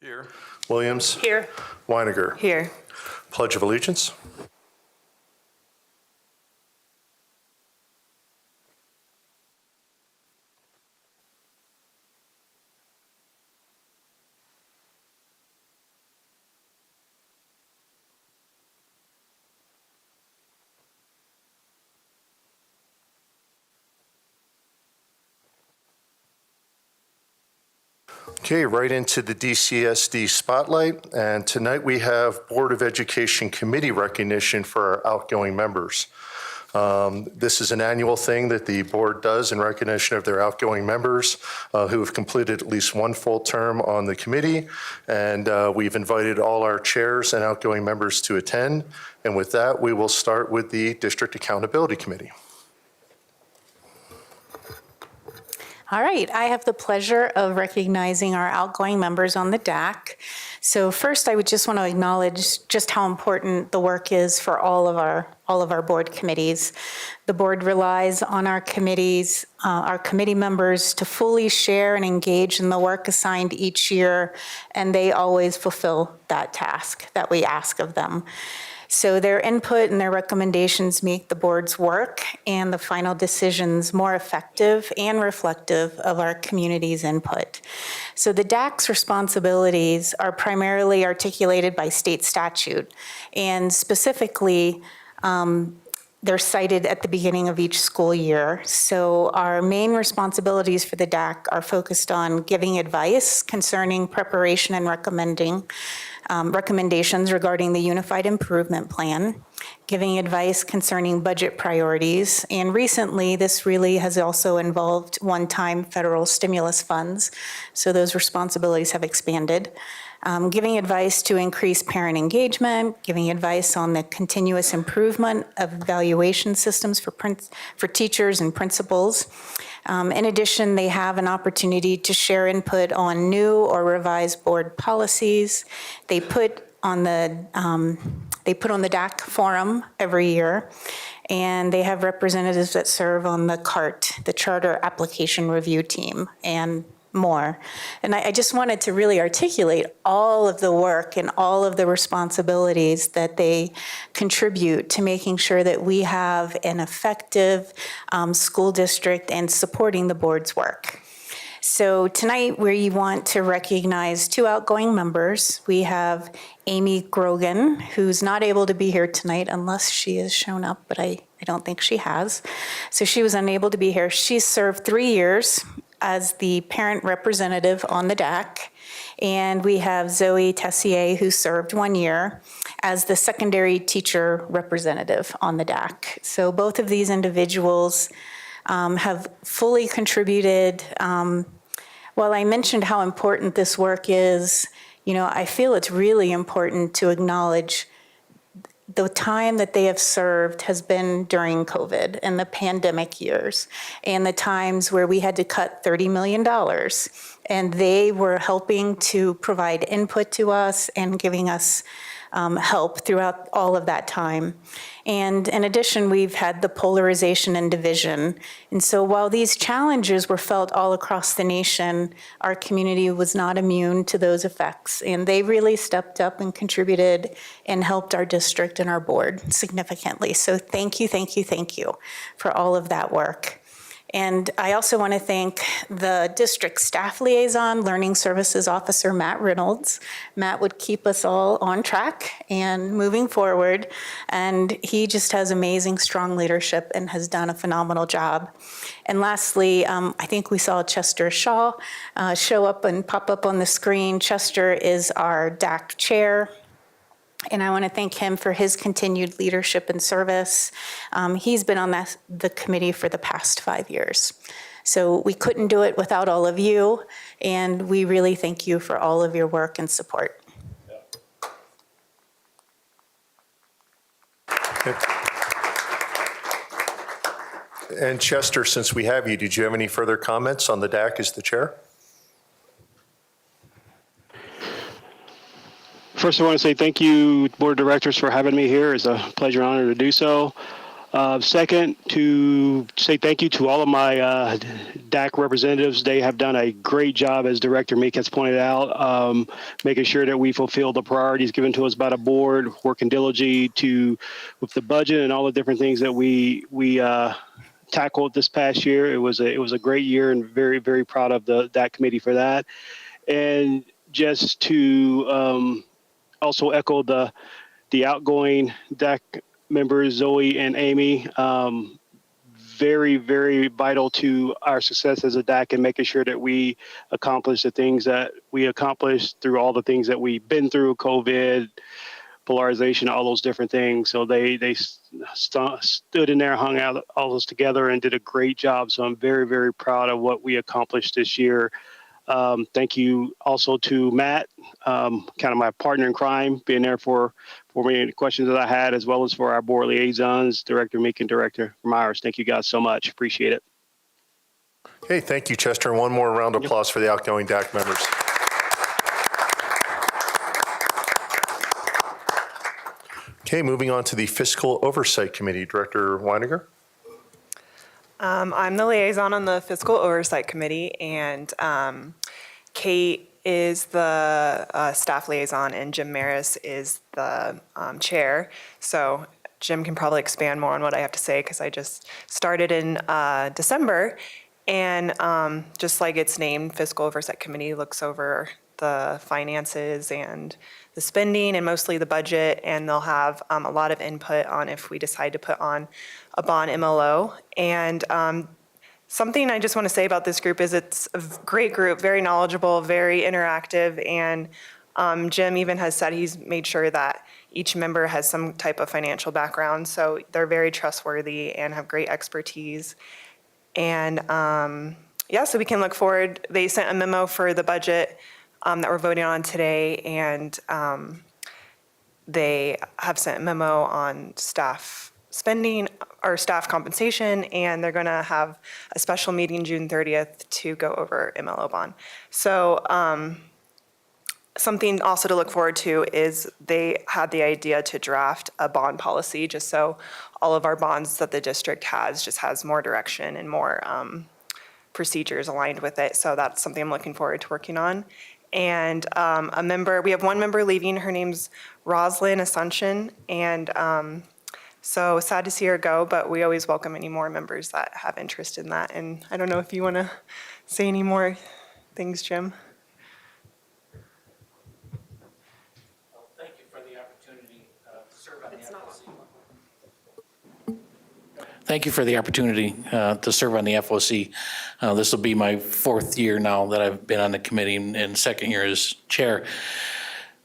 Here. Williams. Here. Weiniger. Here. Pledge of Allegiance. Okay, right into the DCSD spotlight. And tonight we have Board of Education Committee recognition for our outgoing members. This is an annual thing that the board does in recognition of their outgoing members who have completed at least one full term on the committee. And we've invited all our chairs and outgoing members to attend. And with that, we will start with the District Accountability Committee. All right, I have the pleasure of recognizing our outgoing members on the DAC. So first, I would just want to acknowledge just how important the work is for all of our board committees. The board relies on our committees, our committee members to fully share and engage in the work assigned each year, and they always fulfill that task that we ask of them. So their input and their recommendations make the board's work and the final decisions more effective and reflective of our community's input. So the DAC's responsibilities are primarily articulated by state statute, and specifically, they're cited at the beginning of each school year. So our main responsibilities for the DAC are focused on giving advice concerning preparation and recommendations regarding the Unified Improvement Plan, giving advice concerning budget priorities, and recently this really has also involved one-time federal stimulus funds, so those responsibilities have expanded. Giving advice to increase parent engagement, giving advice on the continuous improvement of evaluation systems for teachers and principals. In addition, they have an opportunity to share input on new or revised board policies. They put on the DAC forum every year, and they have representatives that serve on the CART, the Charter Application Review Team, and more. And I just wanted to really articulate all of the work and all of the responsibilities that they contribute to making sure that we have an effective school district and supporting the board's work. So tonight we want to recognize two outgoing members. We have Amy Grogan, who's not able to be here tonight unless she has shown up, but I don't think she has. So she was unable to be here. She's served 3 years as the parent representative on the DAC. And we have Zoe Tessier, who served 1 year as the secondary teacher representative on the DAC. So both of these individuals have fully contributed. While I mentioned how important this work is, I feel it's really important to acknowledge the time that they have served has been during COVID and the pandemic years and the times where we had to cut $30 million. And they were helping to provide input to us and giving us help throughout all of that time. And in addition, we've had the polarization and division. And so while these challenges were felt all across the nation, our community was not immune to those effects. And they really stepped up and contributed and helped our district and our board significantly. So thank you for all of that work. And I also want to thank the district staff liaison, Learning Services Officer Matt Reynolds. Matt would keep us all on track and moving forward. And he just has amazing, strong leadership and has done a phenomenal job. And lastly, I think we saw Chester Shaw show up and pop up on the screen. Chester is our DAC chair. And I want to thank him for his continued leadership and service. He's been on the committee for the past 5 years. So we couldn't do it without all of you, and we really thank you for all of your work and support. Okay. And Chester, since we have you, did you have any further comments on the DAC as the chair? First, I want to say thank you, Board of Directors, for having me here. It's a pleasure and honor to do so. Second, to say thank you to all of my DAC representatives. They have done a great job, as Director Meek has pointed out, making sure that we fulfill the priorities given to us by the board, working diligently with the budget and all the different things that we tackled this past year. It was a great year, and very, very proud of that committee for that. And just to also echo the outgoing DAC members, Zoe and Amy, very, very vital to our success as a DAC and making sure that we accomplish the things that we accomplished through all the things that we've been through, COVID, polarization, all those different things. So they stood in there, hung out all those together, and did a great job. So I'm very, very proud of what we accomplished this year. Thank you also to Matt, kind of my partner in crime, being there for me and the questions that I had, as well as for our board liaisons, Director Meek and Director Myers. Thank you guys so much. Appreciate it. Hey, thank you, Chester. And one more round of applause for the outgoing DAC members. Okay, moving on to the Fiscal Oversight Committee. Director Weiniger. I'm the liaison on the Fiscal Oversight Committee, and Kate is the staff liaison, and Jim Maris is the chair. So Jim can probably expand more on what I have to say, because I just started in December. And just like it's named, Fiscal Oversight Committee looks over the finances and the spending and mostly the budget, and they'll have a lot of input on if we decide to put on a bond MLO. And something I just want to say about this group is it's a great group, very knowledgeable, very interactive, and Jim even has said he's made sure that each member has some type of financial background, so they're very trustworthy and have great expertise. And yeah, so we can look forward. They sent a memo for the budget that we're voting on today, and they have sent a memo on staff spending or staff compensation, and they're going to have a special meeting June 30th to go over MLO bond. So something also to look forward to is they had the idea to draft a bond policy, just so all of our bonds that the district has just has more direction and more procedures aligned with it. So that's something I'm looking forward to working on. And we have one member leaving. Her name's Roslyn Asuncion, and so sad to see her go, but we always welcome any more members that have interest in that. And I don't know if you want to say any more things, Jim. Well, thank you for the opportunity to serve on the FOC. Thank you for the opportunity to serve on the FOC. This will be my fourth year now that I've been on the committee, and second year as chair.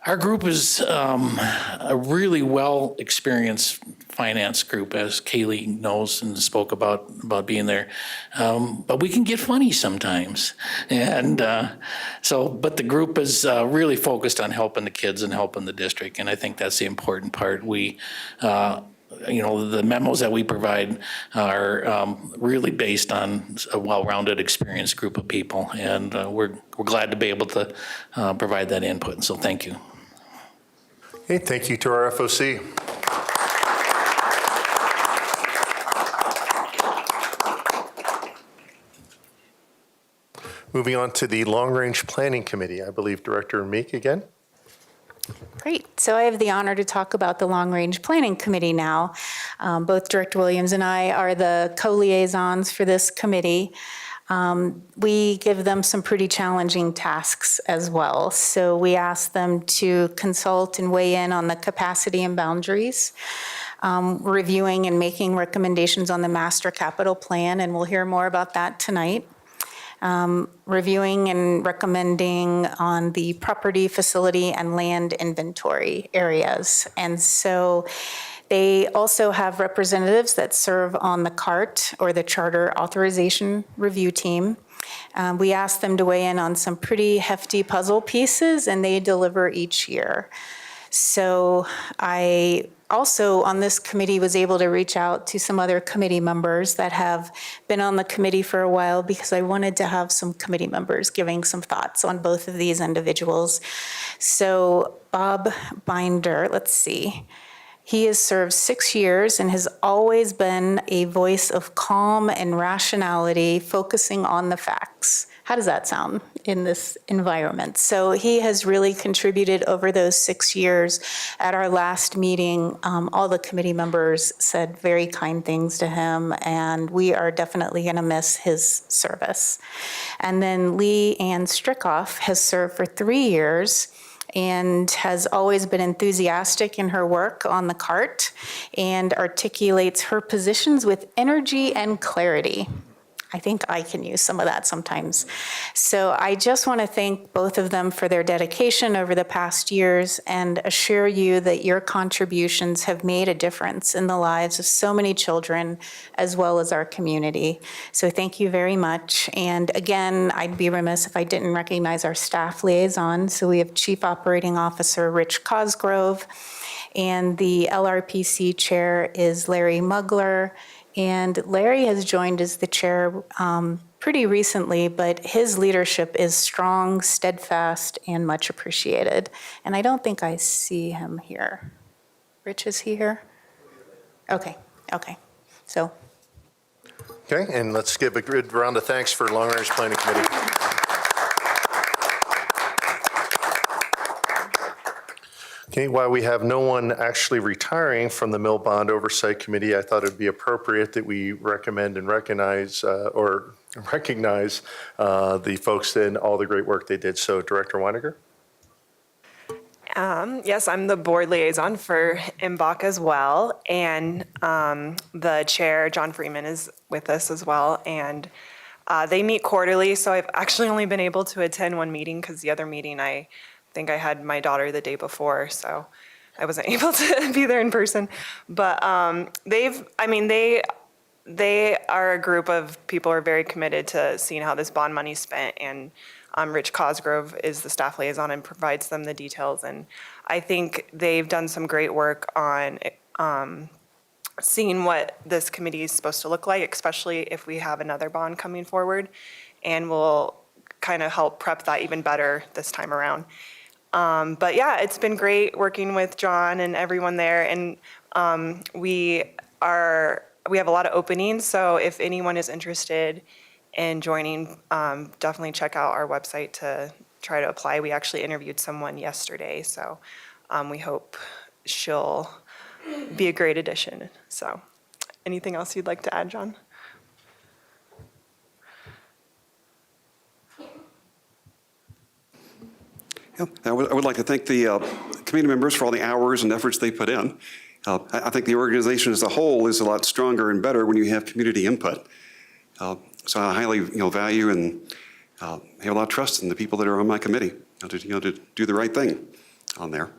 Our group is a really well-experienced finance group, as Kaylee knows and spoke about being there. But we can get funny sometimes. And but the group is really focused on helping the kids and helping the district. And I think that's the important part. We, the memos that we provide are really based on a well-rounded, experienced group of people. And we're glad to be able to provide that input. And so thank you. Hey, thank you to our FOC. Moving on to the Long Range Planning Committee, I believe Director Meek again. Great. So I have the honor to talk about the Long Range Planning Committee now. Both Director Williams and I are the co-liaisons for this committee. We give them some pretty challenging tasks as well. So we ask them to consult and weigh in on the capacity and boundaries, reviewing and making recommendations on the master capital plan, and we'll hear more about that tonight. Reviewing and recommending on the property, facility, and land inventory areas. And so they also have representatives that serve on the CART, or the Charter Authorization Review Team. We ask them to weigh in on some pretty hefty puzzle pieces, and they deliver each year. So I also, on this committee, was able to reach out to some other committee members that have been on the committee for a while, because I wanted to have some committee members giving some thoughts on both of these individuals. So Bob Binder, let's see. He has served 6 years and has always been a voice of calm and rationality, focusing on the facts. How does that sound in this environment? So he has really contributed over those 6 years. At our last meeting, all the committee members said very kind things to him, and we are definitely going to miss his service. And then Lee Ann Strickoff has served for 3 years and has always been enthusiastic in her work on the CART and articulates her positions with energy and clarity. I think I can use some of that sometimes. So I just want to thank both of them for their dedication over the past years and assure you that your contributions have made a difference in the lives of so many children as well as our community. So thank you very much. And again, I'd be remiss if I didn't recognize our staff liaison. So we have Chief Operating Officer Rich Cosgrove, and the LRPC chair is Larry Mugler. And Larry has joined as the chair pretty recently, but his leadership is strong, steadfast, and much appreciated. And I don't think I see him here. Rich, is he here? Okay. So. Okay, and let's give a good round of thanks for Long Range Planning Committee. Okay, while we have no one actually retiring from the Mill Bond Oversight Committee, I thought it'd be appropriate that we recommend and recognize the folks and all the great work they did. So Director Weiniger? Yes, I'm the board liaison for MBOC as well. And the chair, John Freeman, is with us as well. And they meet quarterly, so I've actually only been able to attend one meeting because the other meeting I think I had my daughter the day before, so I wasn't able to be there in person. But they are a group of people who are very committed to seeing how this bond money is spent, and Rich Cosgrove is the staff liaison and provides them the details. And I think they've done some great work on seeing what this committee is supposed to look like, especially if we have another bond coming forward, and we'll kind of help prep that even better this time around. But yeah, it's been great working with John and everyone there, and we have a lot of openings, so if anyone is interested in joining, definitely check out our website to try to apply. We actually interviewed someone yesterday, so we hope she'll be a great addition. So anything else you'd like to add, John? Yeah, I would like to thank the committee members for all the hours and efforts they put in. I think the organization as a whole is a lot stronger and better when you have community input. So I highly value and have a lot of trust in the people that are on my committee to do the right thing on there.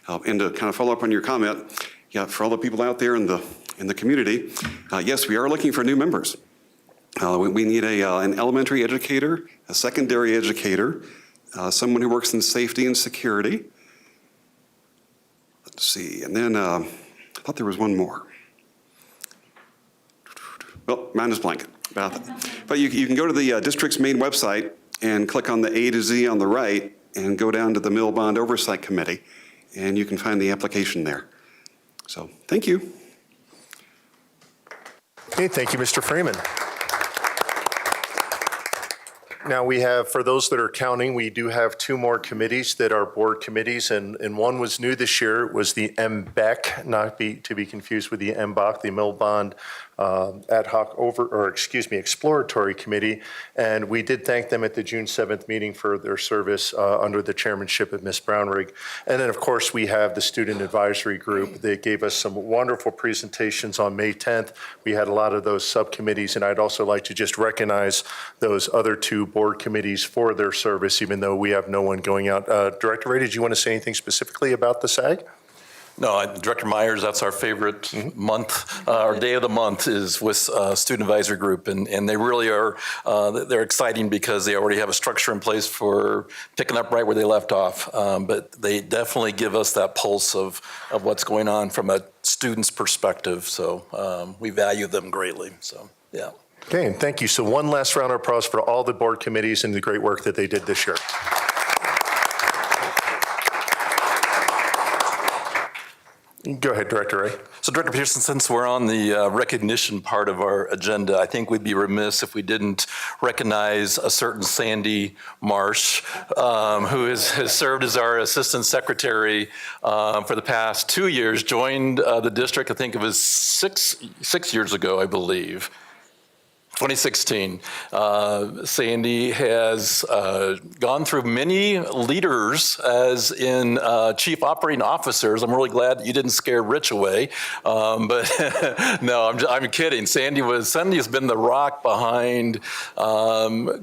And to kind of follow up on your comment, yeah, for all the people out there in the community, yes, we are looking for new members. We need an elementary educator, a secondary educator, someone who works in safety and security. Let's see, and then I thought there was one more. Well, mine is blank about that. But you can go to the district's main website and click on the A to Z on the right and go down to the Mill Bond Oversight Committee, and you can find the application there. So, thank you. Okay, thank you, Mr. Freeman. Now we have, for those that are counting, we do have 2 more committees that are board committees, and one was new this year. It was the MBEC, not to be confused with the MBOC, the Mill Bond Exploratory Committee. And we did thank them at the June 7th meeting for their service under the chairmanship of Ms. Brownrigg. And then, of course, we have the Student Advisory Group. They gave us some wonderful presentations on May 10th. We had a lot of those subcommittees, and I'd also like to just recognize those other 2 board committees for their service, even though we have no one going out. Director Ray, did you want to say anything specifically about the SAG? No, Director Myers, that's our favorite month, or day of the month is with Student Advisory Group. And they really are, they're exciting because they already have a structure in place for picking up right where they left off. But they definitely give us that pulse of what's going on from a student's perspective. So we value them greatly. So, yeah. Okay, and thank you. So one last round of applause for all the board committees and the great work that they did this year. Go ahead, Director Ray. So Director Peterson, since we're on the recognition part of our agenda, I think we'd be remiss if we didn't recognize a certain Sandy Marsh, who has served as our Assistant Secretary for the past 2 years, joined the district, I think it was six years ago, I believe. 2016. Sandy has gone through many leaders as in chief operating officers. I'm really glad you didn't scare Rich away. But no, I'm kidding. Sandy has been the rock behind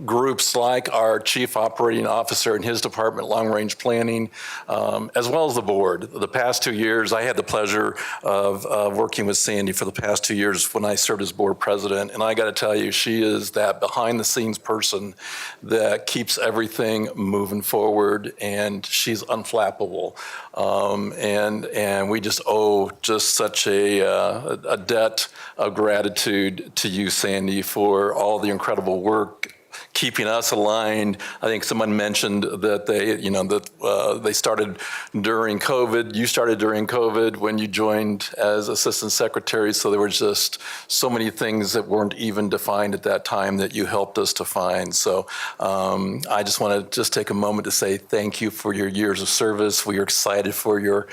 groups like our chief operating officer in his department, long range planning, as well as the board. The past 2 years, I had the pleasure of working with Sandy for the past 2 years when I served as board president. And I got to tell you, she is that behind the scenes person that keeps everything moving forward, and she's unflappable. And we just owe just such a debt of gratitude to you, Sandy, for all the incredible work keeping us aligned. I think someone mentioned that they started during COVID. You started during COVID when you joined as Assistant Secretary, so there were just so many things that weren't even defined at that time that you helped us define. So I just want to take a moment to say thank you for your years of service. We are excited for your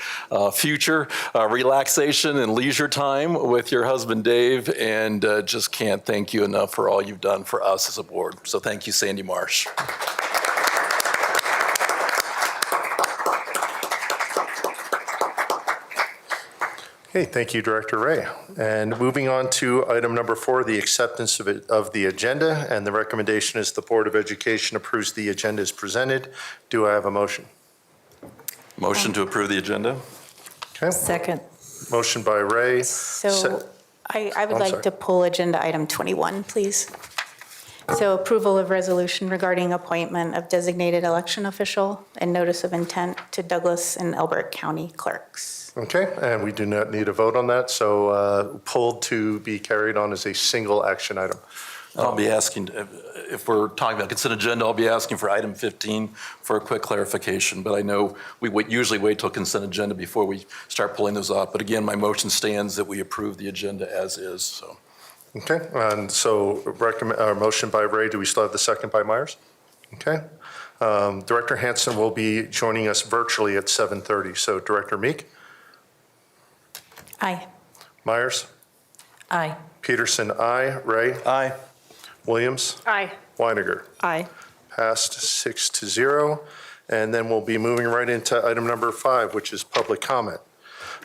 future relaxation and leisure time with your husband, Dave, and just can't thank you enough for all you've done for us as a board. So thank you, Sandy Marsh. Okay, thank you, Director Ray. And moving on to item number 4, the acceptance of the agenda. And the recommendation is the Board of Education approves the agenda as presented. Do I have a motion? Motion to approve the agenda? Okay. Second. Motion by Ray. So I would I'm like sorry. to pull agenda item 21, please. So approval of resolution regarding appointment of designated election official and notice of intent to Douglas and Elbert County clerks. Okay, and we do not need a vote on that, so pulled to be carried on as a single action item. I'll be asking, if we're talking about consent agenda, I'll be asking for item 15 for a quick clarification, but I know we usually wait till consent agenda before we start pulling those off. But again, my motion stands that we approve the agenda as is, so. Okay, and so motion by Ray, do we still have the second by Myers? Okay. Director Hansen will be joining us virtually at 7:30. So Director Meek, Aye. Myers, Aye. Peterson, aye. Ray, Aye. Williams, Aye. Weiniger. Aye. Passed 6-0. And then we'll be moving right into item number 5, which is public comment.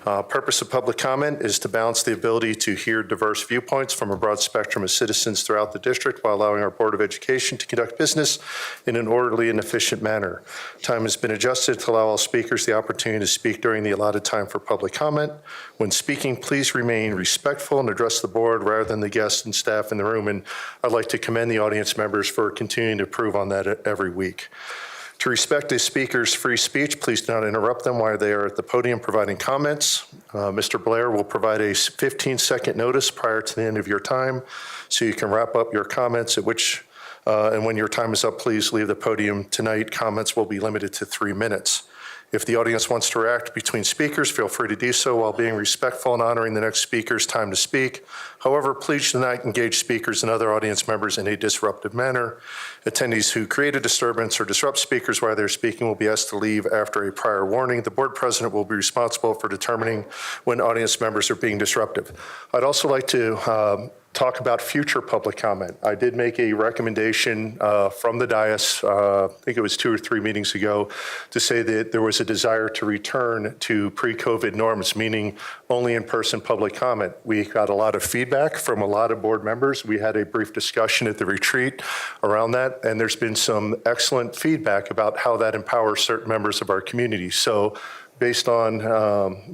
Purpose of public comment is to balance the ability to hear diverse viewpoints from a broad spectrum of citizens throughout the district while allowing our Board of Education to conduct business in an orderly and efficient manner. Time has been adjusted to allow all speakers the opportunity to speak during the allotted time for public comment. When speaking, please remain respectful and address the board rather than the guests and staff in the room. And I'd like to commend the audience members for continuing to improve on that every week. To respect the speaker's free speech, please do not interrupt them while they are at the podium providing comments. Mr. Blair will provide a 15-second notice prior to the end of your time so you can wrap up your comments, and when your time is up, please leave the podium. Tonight, comments will be limited to 3 minutes. If the audience wants to react between speakers, feel free to do so while being respectful and honoring the next speaker's time to speak. However, please do not engage speakers and other audience members in a disruptive manner. Attendees who create a disturbance or disrupt speakers while they're speaking will be asked to leave after a prior warning. The board president will be responsible for determining when audience members are being disruptive. I'd also like to talk about future public comment. I did make a recommendation from the dais, I think it was 2 or 3 meetings ago, to say that there was a desire to return to pre-COVID norms, meaning only in-person public comment. We got a lot of feedback from a lot of board members. We had a brief discussion at the retreat around that, and there's been some excellent feedback about how that empowers certain members of our community. So based on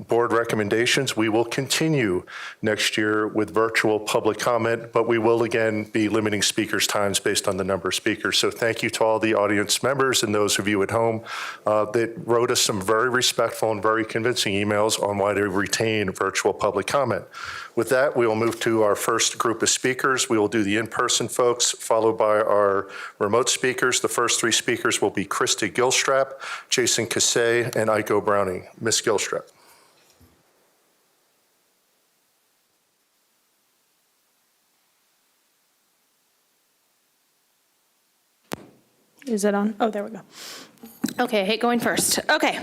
board recommendations, we will continue next year with virtual public comment, but we will again be limiting speakers' times based on the number of speakers. So thank you to all the audience members and those of you at home that wrote us some very respectful and very convincing emails on why to retain virtual public comment. With that, we will move to our first group of speakers. We will do the in-person folks, followed by our remote speakers. The first 3 speakers will be Krista Gilstrap, Jason Cassay, and Iko Browning. Ms. Gilstrap. Is it on? Oh, there we go. Okay, I hate going first. Okay.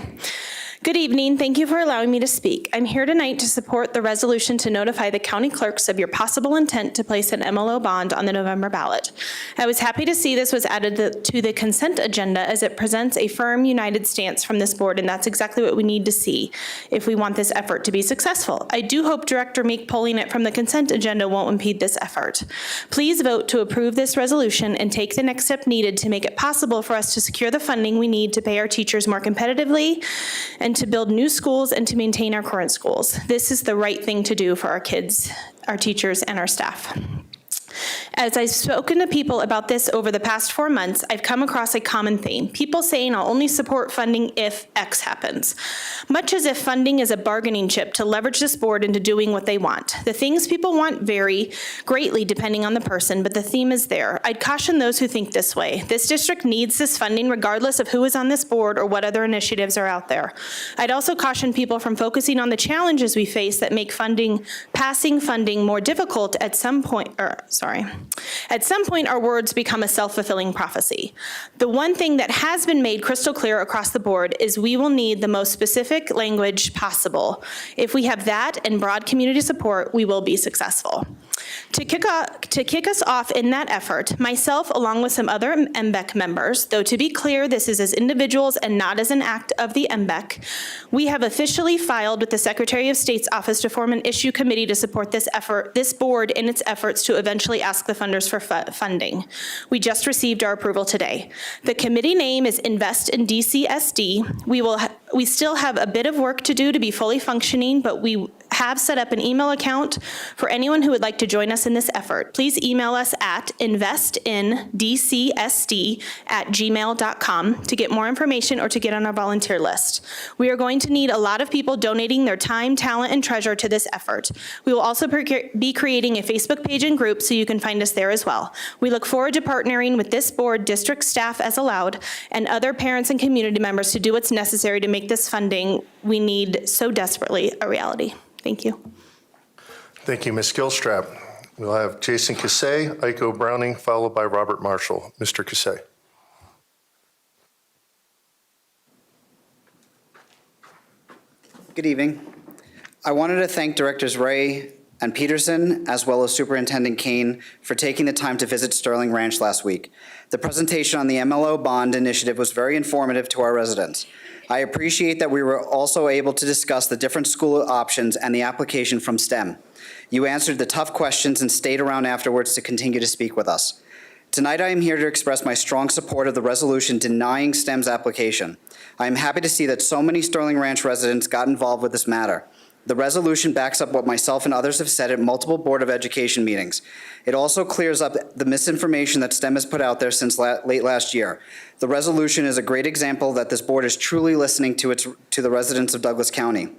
Good evening. Thank you for allowing me to speak. I'm here tonight to support the resolution to notify the county clerks of your possible intent to place an MLO bond on the November ballot. I was happy to see this was added to the consent agenda as it presents a firm, united stance from this board, and that's exactly what we need to see if we want this effort to be successful. I do hope Director Meek pulling it from the consent agenda won't impede this effort. Please vote to approve this resolution and take the next step needed to make it possible for us to secure the funding we need to pay our teachers more competitively and to build new schools and to maintain our current schools. This is the right thing to do for our kids, our teachers, and our staff. As I've spoken to people about this over the past 4 months, I've come across a common theme. People saying I'll only support funding if X happens. Much as if funding is a bargaining chip to leverage this board into doing what they want. The things people want vary greatly depending on the person, but the theme is there. I'd caution those who think this way. This district needs this funding regardless of who is on this board or what other initiatives are out there. I'd also caution people from focusing on the challenges we face that make passing funding more difficult at some point, At some point, our words become a self-fulfilling prophecy. The one thing that has been made crystal clear across the board is we will need the most specific language possible. If we have that and broad community support, we will be successful. To kick us off in that effort, myself, along with some other MBEC members, though to be clear, this is as individuals and not as an act of the MBEC, we have officially filed with the Secretary of State's office to form an issue committee to support this board in its efforts to eventually ask the funders for funding. We just received our approval today. The committee name is Invest in DCSD. We still have a bit of work to do to be fully functioning, but we have set up an email account for anyone who would like to join us in this effort. Please email us at investindcsd@gmail.com to get more information or to get on our volunteer list. We are going to need a lot of people donating their time, talent, and treasure to this effort. We will also be creating a Facebook page and group so you can find us there as well. We look forward to partnering with this board, district staff as allowed, and other parents and community members to do what's necessary to make this funding we need so desperately a reality. Thank you. Thank you, Ms. Gilstrap. We'll have Jason Cassay, Iko Browning, followed by Robert Marshall. Mr. Cassay. Good evening. I wanted to thank Directors Ray and Peterson, as well as Superintendent Kane, for taking the time to visit Sterling Ranch last week. The presentation on the MLO bond initiative was very informative to our residents. I appreciate that we were also able to discuss the different school options and the application from STEM. You answered the tough questions and stayed around afterwards to continue to speak with us. Tonight I am here to express my strong support of the resolution denying STEM's application. I am happy to see that so many Sterling Ranch residents got involved with this matter. The resolution backs up what myself and others have said at multiple Board of Education meetings. It also clears up the misinformation that STEM has put out there since late last year. The resolution is a great example that this board is truly listening to the residents of Douglas County.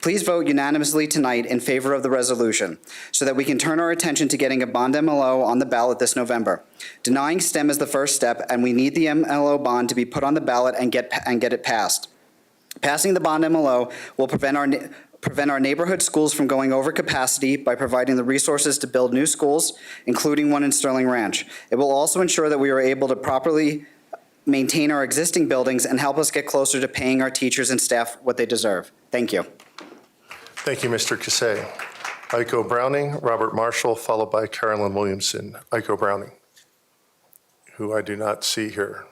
Please vote unanimously tonight in favor of the resolution so that we can turn our attention to getting a bond MLO on the ballot this November. Denying STEM is the first step, and we need the MLO bond to be put on the ballot and get it passed. Passing the bond MLO will prevent our neighborhood schools from going over capacity by providing the resources to build new schools, including one in Sterling Ranch. It will also ensure that we are able to properly maintain our existing buildings and help us get closer to paying our teachers and staff what they deserve. Thank you. Thank you, Mr. Cassay. Iko Browning, Robert Marshall, followed by Carolyn Williamson. Iko Browning, who I do not see here.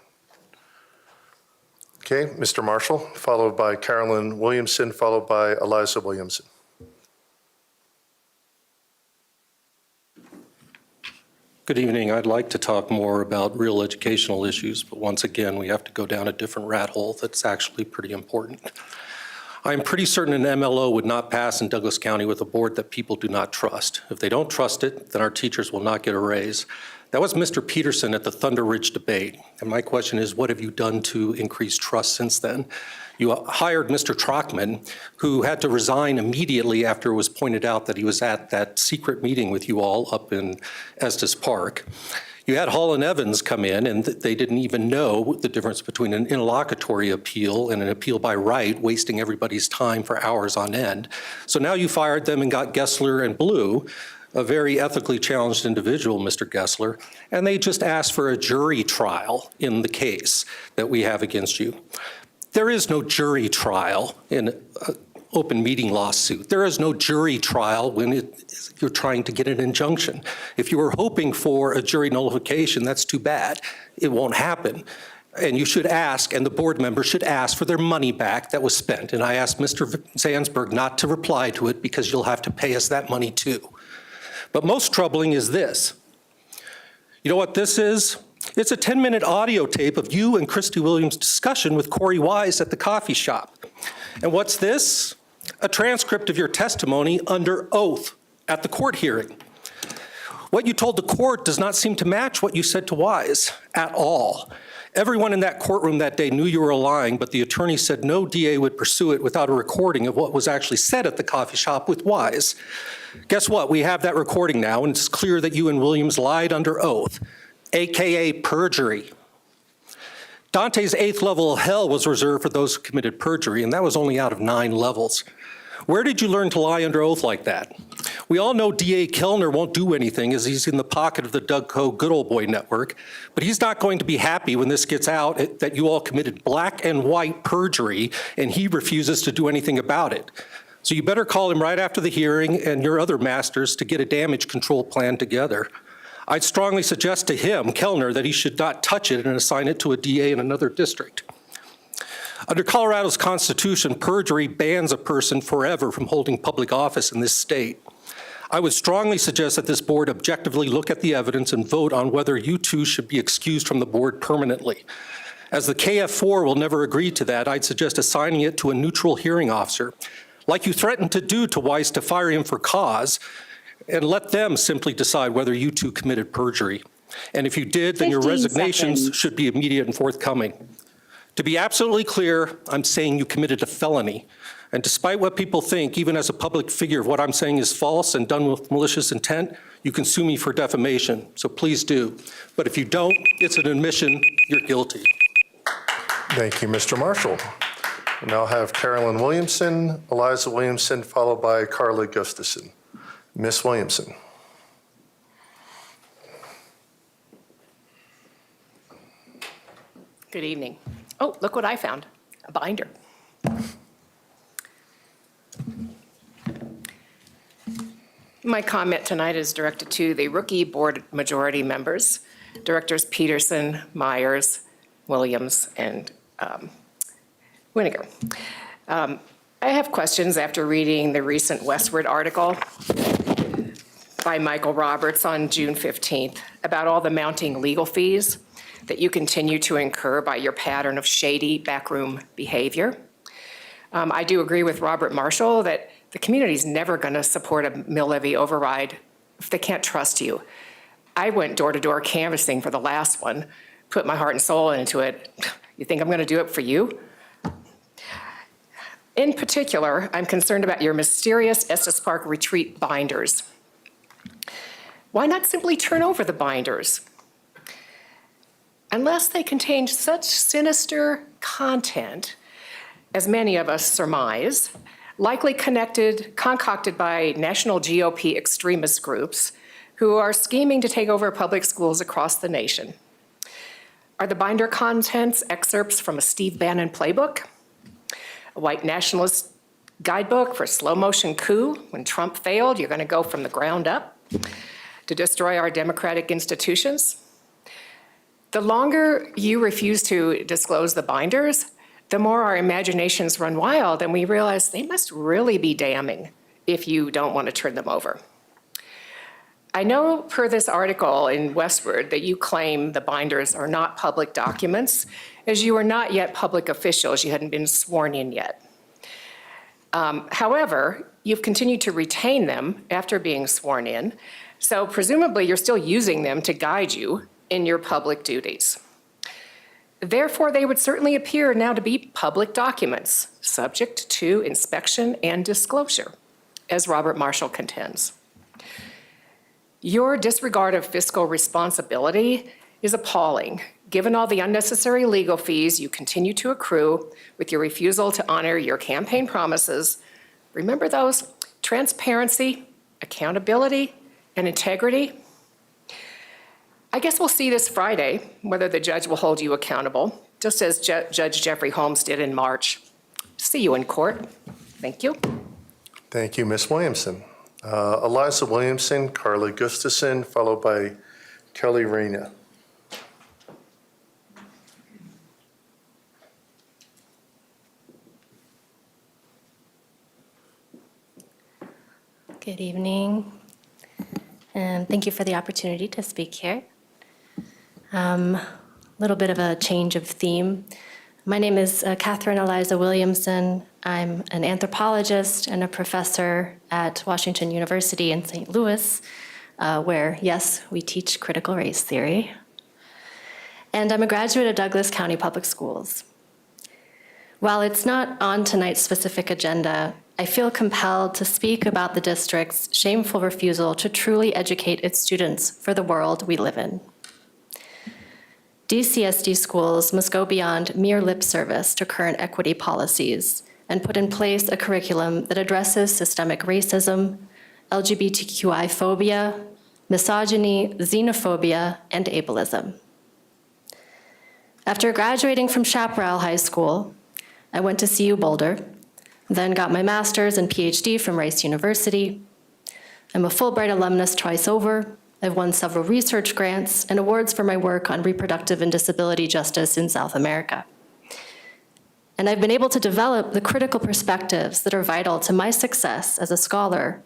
Okay, Mr. Marshall, followed by Carolyn Williamson, followed by Eliza Williamson. Good evening. I'd like to talk more about real educational issues, but once again, we have to go down a different rat hole that's actually pretty important. I'm pretty certain an MLO would not pass in Douglas County with a board that people do not trust. If they don't trust it, then our teachers will not get a raise. That was Mr. Peterson at the Thunder Ridge debate. And my question is, what have you done to increase trust since then? You hired Mr. Trockman, who had to resign immediately after it was pointed out that he was at that secret meeting with you all up in Estes Park. You had Hall and Evans come in, and they didn't even know the difference between an interlocutory appeal and an appeal by right, wasting everybody's time for hours on end. So now you fired them and got Gessler and Blue, a very ethically challenged individual, Mr. Gessler, and they just asked for a jury trial in the case that we have against you. There is no jury trial in an open meeting lawsuit. There is no jury trial when you're trying to get an injunction. If you were hoping for a jury nullification, that's too bad. It won't happen. And you should ask, and the board members should ask for their money back that was spent. And I asked Mr. Zandsberg not to reply to it because you'll have to pay us that money too. But most troubling is this. You know what this is? It's a 10-minute audio tape of you and Christy Williams' discussion with Corey Wise at the coffee shop. And what's this? A transcript of your testimony under oath at the court hearing. What you told the court does not seem to match what you said to Wise at all. Everyone in that courtroom that day knew you were lying, but the attorney said no DA would pursue it without a recording of what was actually said at the coffee shop with Wise. Guess what? We have that recording now, and it's clear that you and Williams lied under oath, AKA perjury. Dante's 8th level of hell was reserved for those who committed perjury, and that was only out of 9 levels. Where did you learn to lie under oath like that? We all know DA Kellner won't do anything as he's in the pocket of the Doug Coe Good Old Boy Network, but he's not going to be happy when this gets out that you all committed black and white perjury and he refuses to do anything about it. So you better call him right after the hearing and your other masters to get a damage control plan together. I'd strongly suggest to him, Kellner, that he should not touch it and assign it to a DA in another district. Under Colorado's Constitution, perjury bans a person forever from holding public office in this state. I would strongly suggest that this board objectively look at the evidence and vote on whether you two should be excused from the board permanently. As the KF4 will never agree to that, I'd suggest assigning it to a neutral hearing officer, like you threatened to do to Weiss to fire him for cause, and let them simply decide whether you two committed perjury. And if you did, then your 15 resignations seconds. should be immediate and forthcoming. To be absolutely clear, I'm saying you committed a felony. And despite what people think, even as a public figure, what I'm saying is false and done with malicious intent, you can sue me for defamation. So please do. But if you don't, it's an admission you're guilty. Thank you, Mr. Marshall. We now have Carolyn Williamson, Eliza Williamson, followed by Carla Gustafson. Ms. Williamson. Good evening. Oh, look what I found, a binder. My comment tonight is directed to the rookie board majority members, Directors Peterson, Myers, Williams, and Winiger. I have questions after reading the recent Westward article by Michael Roberts on June 15th about all the mounting legal fees that you continue to incur by your pattern of shady backroom behavior. I do agree with Robert Marshall that the community's never going to support a mill levy override if they can't trust you. I went door-to-door canvassing for the last one, put my heart and soul into it. You think I'm going to do it for you? In particular, I'm concerned about your mysterious Estes Park retreat binders. Why not simply turn over the binders? Unless they contain such sinister content, as many of us surmise, likely concocted by national GOP extremist groups who are scheming to take over public schools across the nation. Are the binder contents excerpts from a Steve Bannon playbook? A white nationalist guidebook for slow motion coup? When Trump failed, you're going to go from the ground up to destroy our democratic institutions? The longer you refuse to disclose the binders, the more our imaginations run wild and we realize they must really be damning if you don't want to turn them over. I know per this article in Westward that you claim the binders are not public documents as you are not yet public officials. You hadn't been sworn in yet. However, you've continued to retain them after being sworn in, so presumably you're still using them to guide you in your public duties. Therefore, they would certainly appear now to be public documents, subject to inspection and disclosure, as Robert Marshall contends. Your disregard of fiscal responsibility is appalling, given all the unnecessary legal fees you continue to accrue with your refusal to honor your campaign promises. Remember those? Transparency, accountability, and integrity. I guess we'll see this Friday whether the judge will hold you accountable, just as Judge Jeffrey Holmes did in March. See you in court. Thank you. Thank you, Ms. Williamson. Eliza Williamson, Carla Gustafson, followed by Kelly Reyna. Good evening, and thank you for the opportunity to speak here. A little bit of a change of theme. My name is Catherine Eliza Williamson. I'm an anthropologist and a professor at Washington University in St. Louis, where, yes, we teach critical race theory. And I'm a graduate of Douglas County Public Schools. While it's not on tonight's specific agenda, I feel compelled to speak about the district's shameful refusal to truly educate its students for the world we live in. DCSD schools must go beyond mere lip service to current equity policies and put in place a curriculum that addresses systemic racism, LGBTQI phobia, misogyny, xenophobia, and ableism. After graduating from Chaparral High School, I went to CU Boulder, then got my master's and PhD from Rice University. I'm a Fulbright alumnus twice over. I've won several research grants and awards for my work on reproductive and disability justice in South America. And I've been able to develop the critical perspectives that are vital to my success as a scholar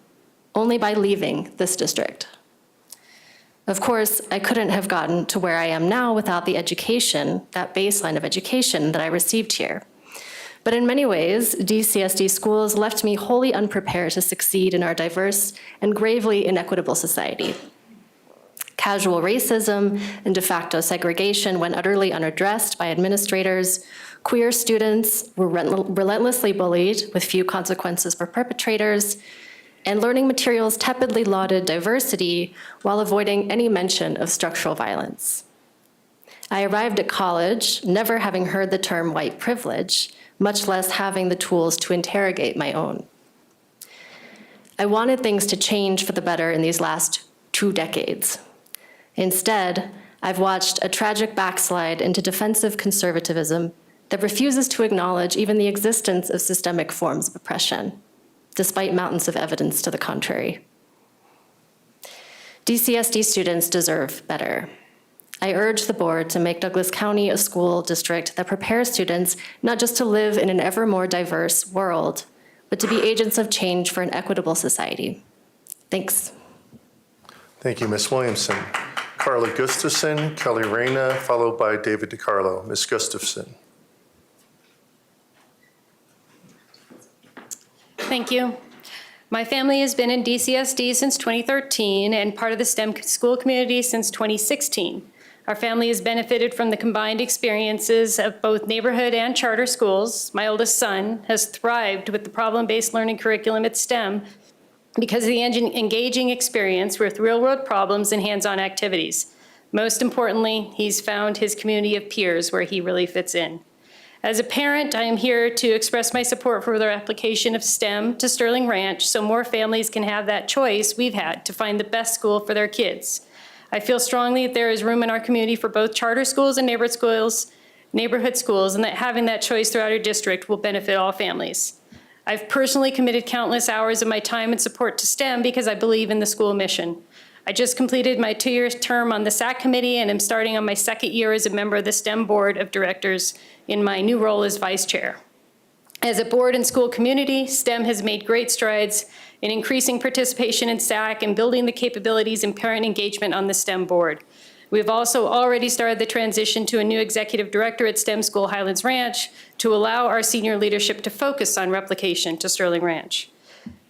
only by leaving this district. Of course, I couldn't have gotten to where I am now without the education, that baseline of education that I received here. But in many ways, DCSD schools left me wholly unprepared to succeed in our diverse and gravely inequitable society. Casual racism and de facto segregation went utterly unaddressed by administrators. Queer students were relentlessly bullied with few consequences for perpetrators, and learning materials tepidly lauded diversity while avoiding any mention of structural violence. I arrived at college never having heard the term white privilege, much less having the tools to interrogate my own. I wanted things to change for the better in these last 2 decades. Instead, I've watched a tragic backslide into defensive conservatism that refuses to acknowledge even the existence of systemic forms of oppression, despite mountains of evidence to the contrary. DCSD students deserve better. I urge the board to make Douglas County a school district that prepares students not just to live in an ever more diverse world, but to be agents of change for an equitable society. Thanks. Thank you, Ms. Williamson. Carla Gustafson, Kelly Reyna, followed by David DiCarlo. Ms. Gustafson. Thank you. My family has been in DCSD since 2013 and part of the STEM school community since 2016. Our family has benefited from the combined experiences of both neighborhood and charter schools. My oldest son has thrived with the problem-based learning curriculum at STEM because of the engaging experience with real-world problems and hands-on activities. Most importantly, he's found his community of peers where he really fits in. As a parent, I am here to express my support for the application of STEM to Sterling Ranch so more families can have that choice we've had to find the best school for their kids. I feel strongly that there is room in our community for both charter schools and neighborhood schools, and that having that choice throughout our district will benefit all families. I've personally committed countless hours of my time and support to STEM because I believe in the school mission. I just completed my 2-year term on the SAC committee and am starting on my 2nd year as a member of the STEM board of directors in my new role as vice chair. As a board and school community, STEM has made great strides in increasing participation in SAC and building the capabilities and parent engagement on the STEM board. We've also already started the transition to a new executive director at STEM School Highlands Ranch to allow our senior leadership to focus on replication to Sterling Ranch.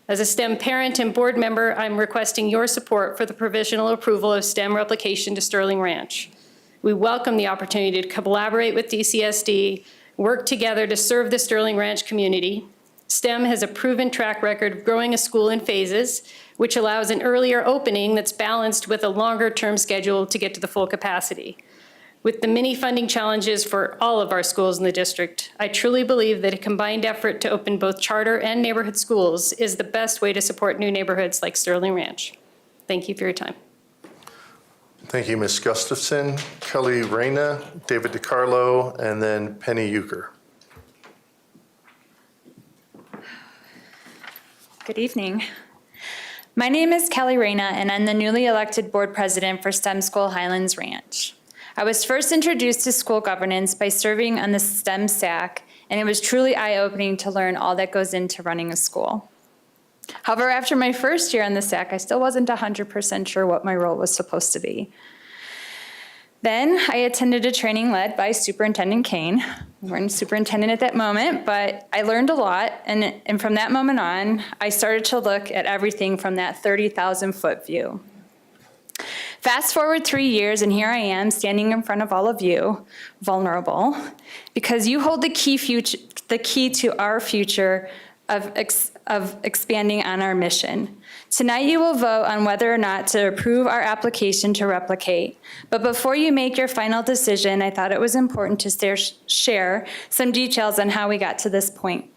As a STEM parent and board member, I'm requesting your support for the provisional approval of STEM replication to Sterling Ranch. We welcome the opportunity to collaborate with DCSD, work together to serve the Sterling Ranch community. STEM has a proven track record of growing a school in phases, which allows an earlier opening that's balanced with a longer-term schedule to get to the full capacity. With the many funding challenges for all of our schools in the district, I truly believe that a combined effort to open both charter and neighborhood schools is the best way to support new neighborhoods like Sterling Ranch. Thank you for your time. Thank you, Ms. Gustafson. Kelly Reyna, David DiCarlo, and then Penny Euchre. Good evening. My name is Kelly Reyna, and I'm the newly elected board president for STEM School Highlands Ranch. I was first introduced to school governance by serving on the STEM SAC, and it was truly eye-opening to learn all that goes into running a school. However, after my first year on the SAC, I still wasn't 100% sure what my role was supposed to be. Then I attended a training led by Superintendent Kane. We weren't superintendent at that moment, but I learned a lot, and from that moment on, I started to look at everything from that 30,000-foot view. Fast forward 3 years, and here I am standing in front of all of you, vulnerable, because you hold the key to our future of expanding on our mission. Tonight you will vote on whether or not to approve our application to replicate. But before you make your final decision, I thought it was important to share some details on how we got to this point.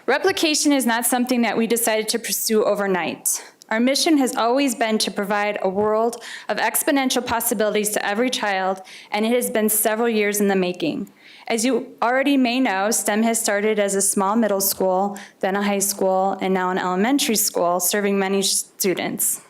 Replication is not something that we decided to pursue overnight. Our mission has always been to provide a world of exponential possibilities to every child, and it has been several years in the making. As you already may know, STEM has started as a small middle school, then a high school, and now an elementary school, serving many students.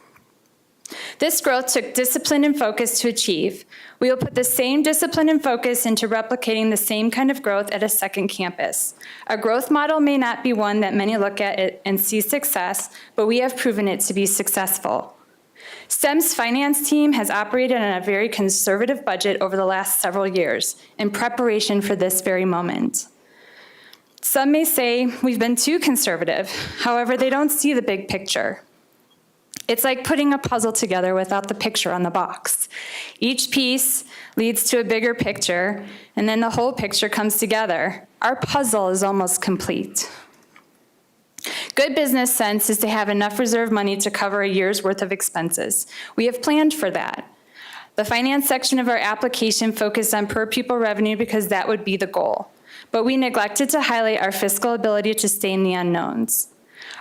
This growth took discipline and focus to achieve. We will put the same discipline and focus into replicating the same kind of growth at a second campus. Our growth model may not be one that many look at and see success, but we have proven it to be successful. STEM's finance team has operated on a very conservative budget over the last several years in preparation for this very moment. Some may say we've been too conservative. However, they don't see the big picture. It's like putting a puzzle together without the picture on the box. Each piece leads to a bigger picture, and then the whole picture comes together. Our puzzle is almost complete. Good business sense is to have enough reserve money to cover a year's worth of expenses. We have planned for that. The finance section of our application focused on per pupil revenue because that would be the goal. But we neglected to highlight our fiscal ability to stay in the unknowns.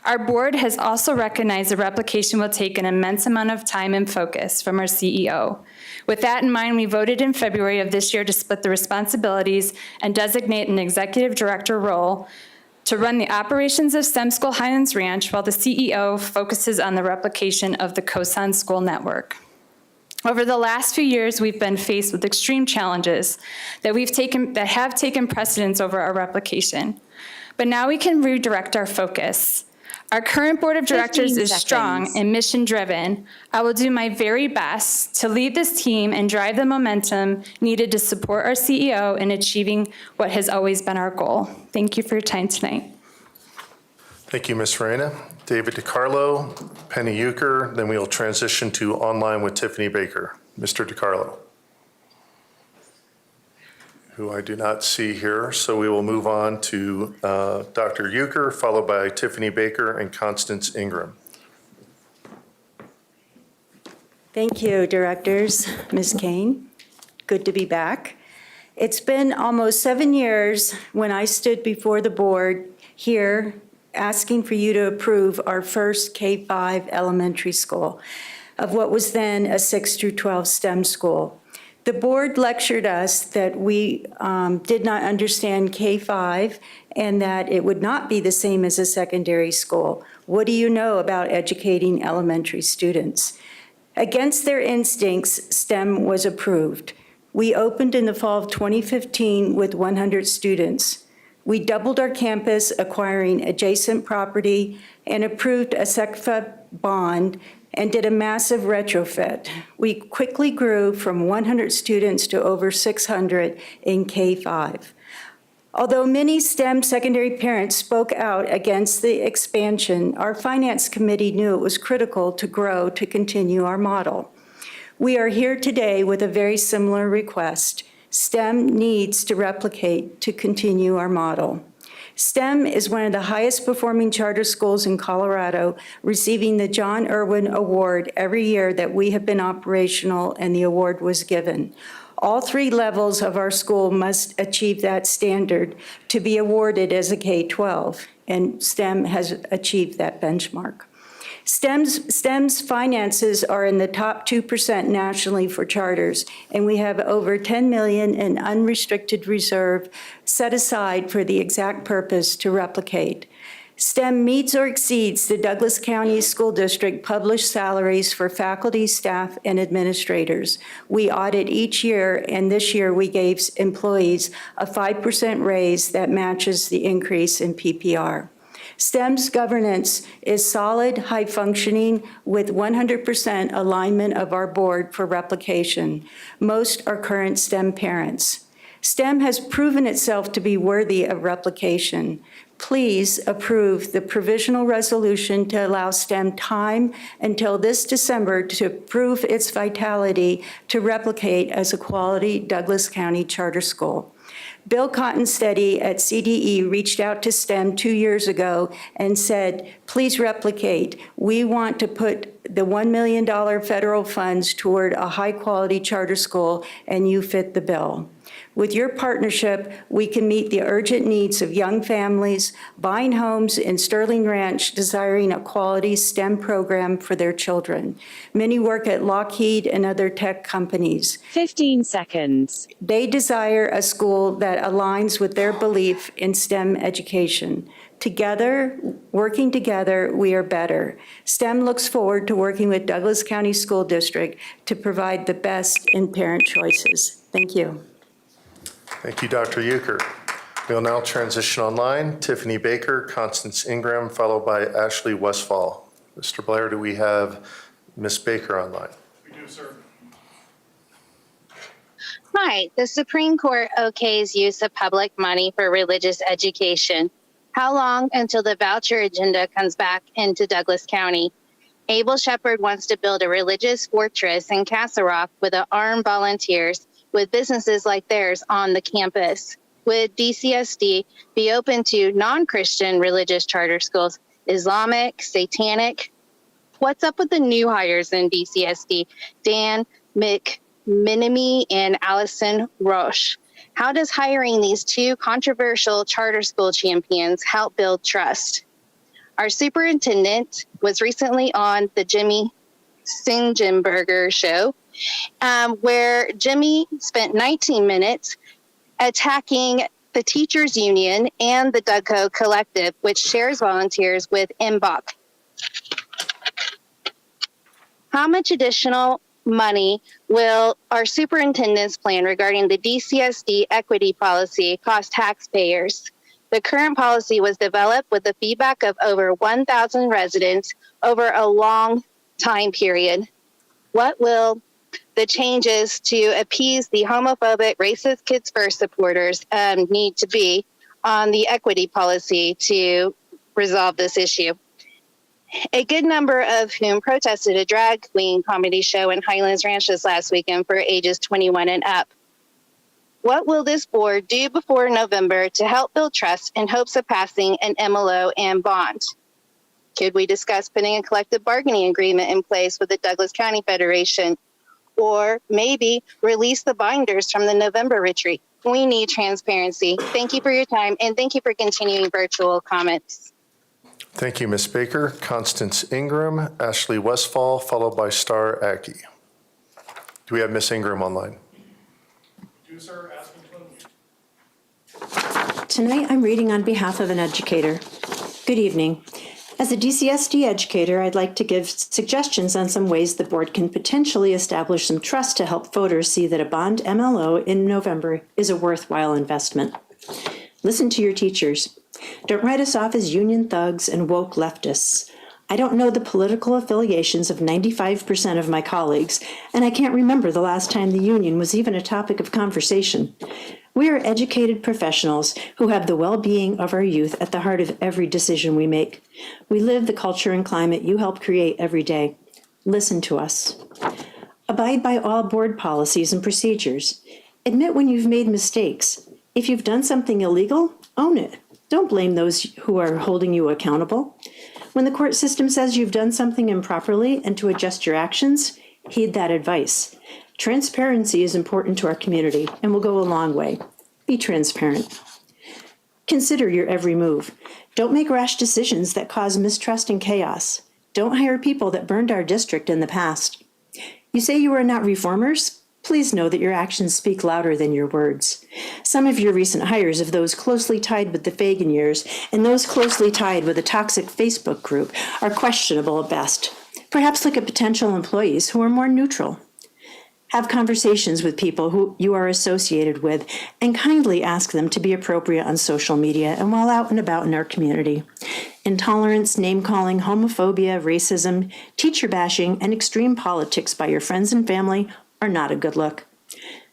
Our board has also recognized the replication will take an immense amount of time and focus from our CEO. With that in mind, we voted in February of this year to split the responsibilities and designate an executive director role to run the operations of STEM School Highlands Ranch while the CEO focuses on the replication of the COSAN school network. Over the last few years, we've been faced with extreme challenges that have taken precedence over our replication. But now we can redirect our focus. Our current board of directors is strong and mission-driven. I will do my very best to lead this team and drive the momentum needed to support our CEO in achieving what has always been our goal. Thank you for your time tonight. Thank you, Ms. Reyna. David DiCarlo, Penny Euchre, then we will transition to online with Tiffany Baker. Mr. DiCarlo, who I do not see here, so we will move on to Dr. Euchre, followed by Tiffany Baker and Constance Ingram. Thank you, directors. Ms. Kane, good to be back. It's been almost 7 years when I stood before the board here asking for you to approve our first K-5 elementary school of what was then a 6 through 12 STEM school. The board lectured us that we did not understand K-5 and that it would not be the same as a secondary school. What do you know about educating elementary students? Against their instincts, STEM was approved. We opened in the fall of 2015 with 100 students. We doubled our campus, acquiring adjacent property, and approved a SECFA bond and did a massive retrofit. We quickly grew from 100 students to over 600 in K-5. Although many STEM secondary parents spoke out against the expansion, our finance committee knew it was critical to grow to continue our model. We are here today with a very similar request. STEM needs to replicate to continue our model. STEM is one of the highest performing charter schools in Colorado, receiving the John Irwin Award every year that we have been operational and the award was given. All 3 levels of our school must achieve that standard to be awarded as a K-12, and STEM has achieved that benchmark. STEM's finances are in the top 2% nationally for charters, and we have over $10 million in unrestricted reserve set aside for the exact purpose to replicate. STEM meets or exceeds the Douglas County School District published salaries for faculty, staff, and administrators. We audit each year, and this year we gave employees a 5% raise that matches the increase in PPR. STEM's governance is solid, high-functioning, with 100% alignment of our board for replication. Most are current STEM parents. STEM has proven itself to be worthy of replication. Please approve the provisional resolution to allow STEM time until this December to prove its vitality to replicate as a quality Douglas County charter school. Bill Cottonsteady at CDE reached out to STEM 2 years ago and said, please replicate. We want to put the $1 million federal funds toward a high-quality charter school, and you fit the bill. With your partnership, we can meet the urgent needs of young families buying homes in Sterling Ranch, desiring a quality STEM program for their children. Many work at Lockheed and other tech companies. 15 seconds. They desire a school that aligns with their belief in STEM education. Together, working together, we are better. STEM looks forward to working with Douglas County School District to provide the best in parent choices. Thank you. Thank you, Dr. Euchre. We'll now transition online. Tiffany Baker, Constance Ingram, followed by Ashley Westfall. Mr. Blair, do we have Ms. Baker online? We do, sir. Hi, the Supreme Court okays use of public money for religious education. How long until the voucher agenda comes back into Douglas County? Abel Shepherd wants to build a religious fortress in Castle Rock with armed volunteers with businesses like theirs on the campus. Would DCSD be open to non-Christian religious charter schools, Islamic, Satanic? What's up with the new hires in DCSD, Dan McMinamy and Allison Roche? How does hiring these two controversial charter school champions help build trust? Our superintendent was recently on the Jimmy Singenberger show, where Jimmy spent 19 minutes attacking the teachers union and the Dougco Collective, which shares volunteers with MBOC. How much additional money will our superintendent's plan regarding the DCSD equity policy cost taxpayers? The current policy was developed with the feedback of over 1,000 residents over a long time period. What will the changes to appease the homophobic, racist Kids First supporters need to be on the equity policy to resolve this issue? A good number of whom protested a drag queen comedy show in Highlands Ranch this last weekend for ages 21 and up. What will this board do before November to help build trust in hopes of passing an MLO and bond? Could we discuss putting a collective bargaining agreement in place with the Douglas County Federation? Or maybe release the binders from the November retreat? We need transparency. Thank you for your time, and thank you for continuing virtual comments. Thank you, Ms. Baker. Constance Ingram, Ashley Westfall, followed by Star Aki. Do we have Ms. Ingram online? Do, sir. Ask him to. Tonight, I'm reading on behalf of an educator. Good evening. As a DCSD educator, I'd like to give suggestions on some ways the board can potentially establish some trust to help voters see that a bond MLO in November is a worthwhile investment. Listen to your teachers. Don't write us off as union thugs and woke leftists. I don't know the political affiliations of 95% of my colleagues, and I can't remember the last time the union was even a topic of conversation. We are educated professionals who have the well-being of our youth at the heart of every decision we make. We live the culture and climate you help create every day. Listen to us. Abide by all board policies and procedures. Admit when you've made mistakes. If you've done something illegal, own it. Don't blame those who are holding you accountable. When the court system says you've done something improperly and to adjust your actions, heed that advice. Transparency is important to our community and will go a long way. Be transparent. Consider your every move. Don't make rash decisions that cause mistrust and chaos. Don't hire people that burned our district in the past. You say you are not reformers? Please know that your actions speak louder than your words. Some of your recent hires of those closely tied with the Fagan years and those closely tied with a toxic Facebook group are questionable at best. Perhaps look at potential employees who are more neutral. Have conversations with people who you are associated with and kindly ask them to be appropriate on social media and while out and about in our community. Intolerance, name-calling, homophobia, racism, teacher bashing, and extreme politics by your friends and family are not a good look.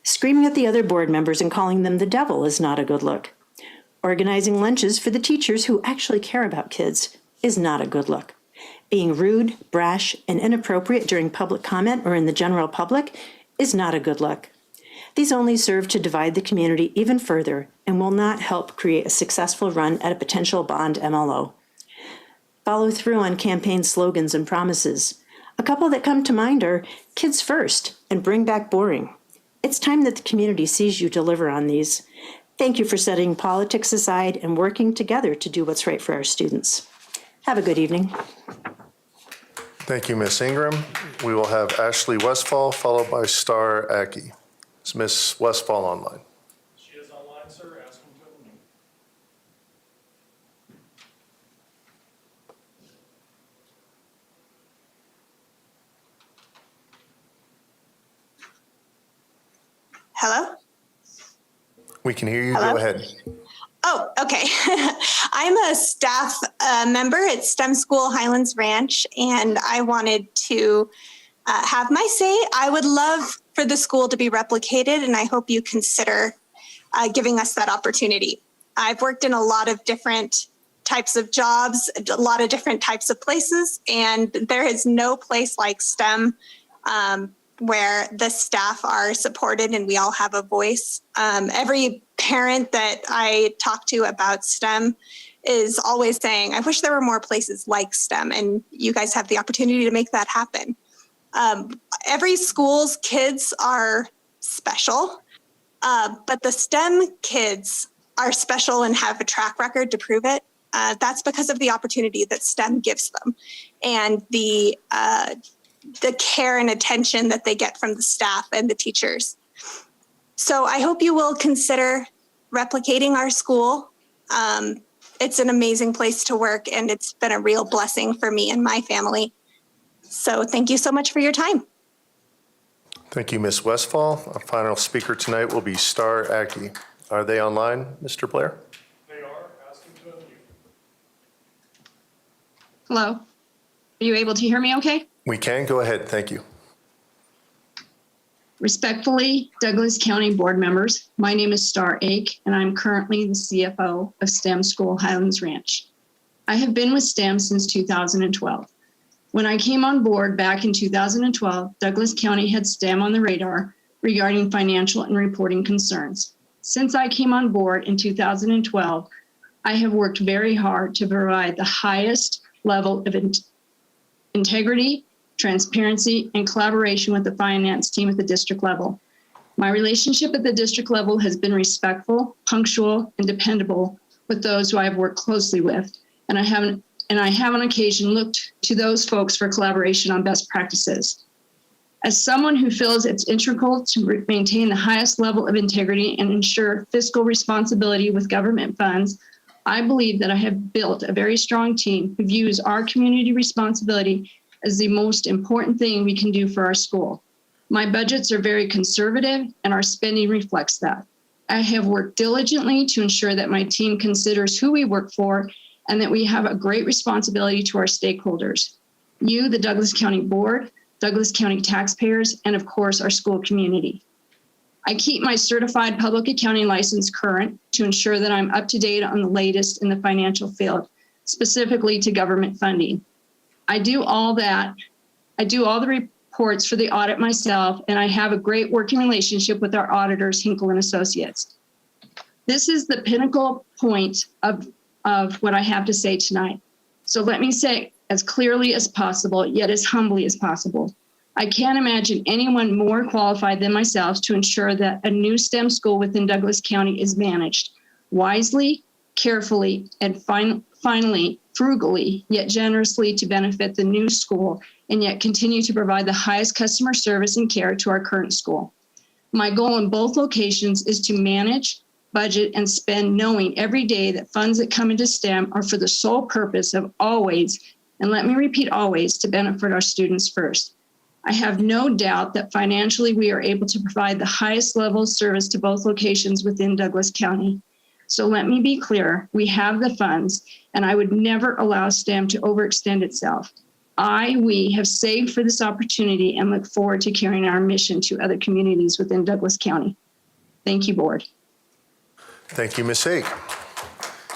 Screaming at the other board members and calling them the devil is not a good look. Organizing lunches for the teachers who actually care about kids is not a good look. Being rude, brash, and inappropriate during public comment or in the general public is not a good look. These only serve to divide the community even further and will not help create a successful run at a potential bond MLO. Follow through on campaign slogans and promises. A couple that come to mind are kids first and bring back boring. It's time that the community sees you deliver on these. Thank you for setting politics aside and working together to do what's right for our students. Have a good evening. Thank you, Ms. Ingram. We will have Ashley Westfall, followed by Star Aki. Is Ms. Westfall online? She is online, sir. Ask him to unmute. Hello? We can hear you. Hello? Go ahead. Oh, okay. I'm a staff member at STEM School Highlands Ranch, and I wanted to have my say. I would love for the school to be replicated, and I hope you consider giving us that opportunity. I've worked in a lot of different types of jobs, a lot of different types of places, and there is no place like STEM where the staff are supported and we all have a voice. Every parent that I talk to about STEM is always saying, I wish there were more places like STEM, and you guys have the opportunity to make that happen. Every school's kids are special, but the STEM kids are special and have a track record to prove it. That's because of the opportunity that STEM gives them and the care and attention that they get from the staff and the teachers. So I hope you will consider replicating our school. It's an amazing place to work, and it's been a real blessing for me and my family. So thank you so much for your time. Thank you, Ms. Westfall. Our final speaker tonight will be Star Aki. Are they online, Mr. Blair? They are. Ask him to unmute. Hello. Are you able to hear me okay? We can. Go ahead. Thank you. Respectfully, Douglas County board members, my name is Star Ake, and I'm currently the CFO of STEM School Highlands Ranch. I have been with STEM since 2012. When I came on board back in 2012, Douglas County had STEM on the radar regarding financial and reporting concerns. Since I came on board in 2012, I have worked very hard to provide the highest level of integrity, transparency, and collaboration with the finance team at the district level. My relationship at the district level has been respectful, punctual, and dependable with those who I have worked closely with, and I have on occasion looked to those folks for collaboration on best practices. As someone who feels it's integral to maintain the highest level of integrity and ensure fiscal responsibility with government funds, I believe that I have built a very strong team who views our community responsibility as the most important thing we can do for our school. My budgets are very conservative and our spending reflects that. I have worked diligently to ensure that my team considers who we work for and that we have a great responsibility to our stakeholders. You, the Douglas County Board, Douglas County taxpayers, and of course, our school community. I keep my certified public accounting license current to ensure that I'm up to date on the latest in the financial field, specifically to government funding. I do all that. I do all the reports for the audit myself, and I have a great working relationship with our auditors, Hinkle and Associates. This is the pinnacle point of what I have to say tonight. So let me say as clearly as possible, yet as humbly as possible. I can't imagine anyone more qualified than myself to ensure that a new STEM school within Douglas County is managed wisely, carefully, and finally, frugally, yet generously to benefit the new school and yet continue to provide the highest customer service and care to our current school. My goal in both locations is to manage, budget, and spend knowing every day that funds that come into STEM are for the sole purpose of always, and let me repeat always, to benefit our students first. I have no doubt that financially we are able to provide the highest level of service to both locations within Douglas County. So let me be clear, we have the funds, and I would never allow STEM to overextend itself. We have saved for this opportunity and look forward to carrying our mission to other communities within Douglas County. Thank you, Board. Thank you, Ms. Haig.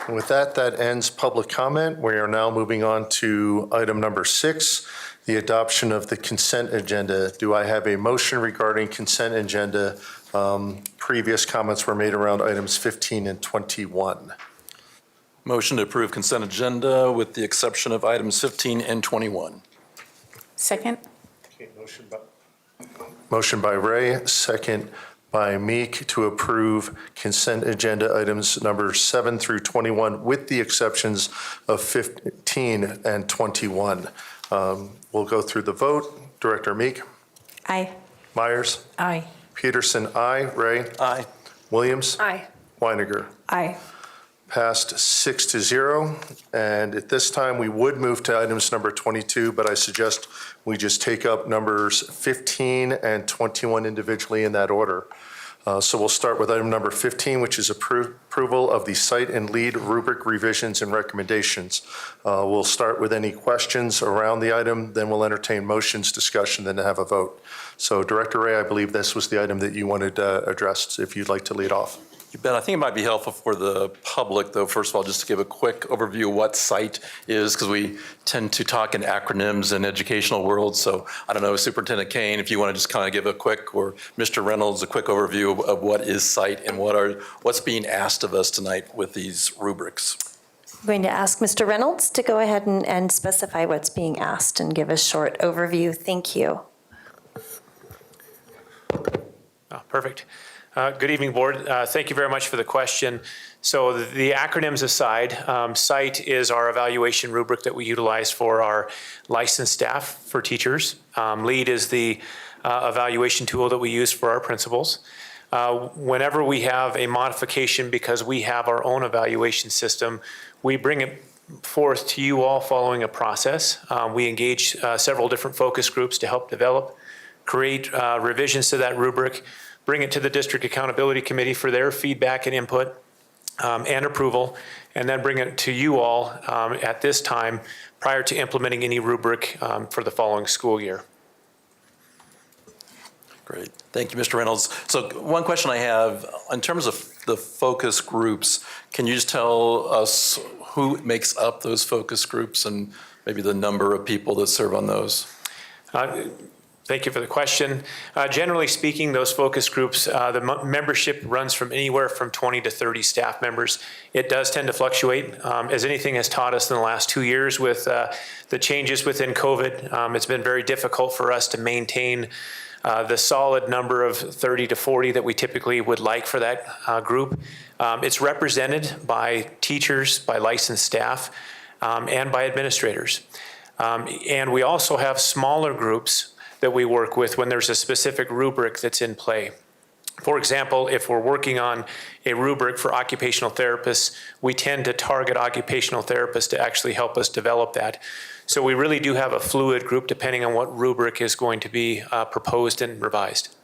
And with that, that ends public comment. We are now moving on to item number 6, the adoption of the consent agenda. Do I have a motion regarding consent agenda? Previous comments were made around items 15 and 21. Motion to approve consent agenda with the exception of items 15 and 21. Second? Okay, motion by Ray, second by Meek to approve consent agenda items numbers 7 through 21 with the exceptions of 15 and 21. We'll go through the vote. Director Meek? Aye. Myers? Aye. Peterson, aye. Ray? Aye. Williams? Aye. Weiniger? Aye. Passed 6-0. And at this time, we would move to items number 22, but I suggest we just take up numbers 15 and 21 individually in that order. So we'll start with item number 15, which is approval of the site and lead rubric revisions and recommendations. We'll start with any questions around the item, then we'll entertain motions, discussion, then have a vote. So Director Ray, I believe this was the item that you wanted addressed, if you'd like to lead off. You bet. I think it might be helpful for the public, though, first of all, just to give a quick overview of what SITE is, because we tend to talk in acronyms in educational world. So I don't know, Superintendent Kane, if you want to just kind of give a quick, or Mr. Reynolds, a quick overview of what is SITE and what's being asked of us tonight with these rubrics. I'm going to ask Mr. Reynolds to go ahead and specify what's being asked and give a short overview. Thank you. Oh, perfect. Good evening, Board. Thank you very much for the question. So the acronyms aside, SITE is our evaluation rubric that we utilize for our licensed staff for teachers. LEAD is the evaluation tool that we use for our principals. Whenever we have a modification because we have our own evaluation system, we bring it forth to you all following a process. We engage several different focus groups to help develop, create revisions to that rubric, bring it to the District Accountability Committee for their feedback and input and approval, and then bring it to you all at this time prior to implementing any rubric for the following school year. Great. Thank you, Mr. Reynolds. So one question I have, in terms of the focus groups, can you just tell us who makes up those focus groups and maybe the number of people that serve on those? Thank you for the question. Generally speaking, those focus groups, the membership runs from anywhere from 20 to 30 staff members. It does tend to fluctuate. As anything has taught us in the last 2 years with the changes within COVID, it's been very difficult for us to maintain the solid number of 30 to 40 that we typically would like for that group. It's represented by teachers, by licensed staff, and by administrators. And we also have smaller groups that we work with when there's a specific rubric that's in play. For example, if we're working on a rubric for occupational therapists, we tend to target occupational therapists to actually help us develop that. So we really do have a fluid group depending on what rubric is going to be proposed and revised.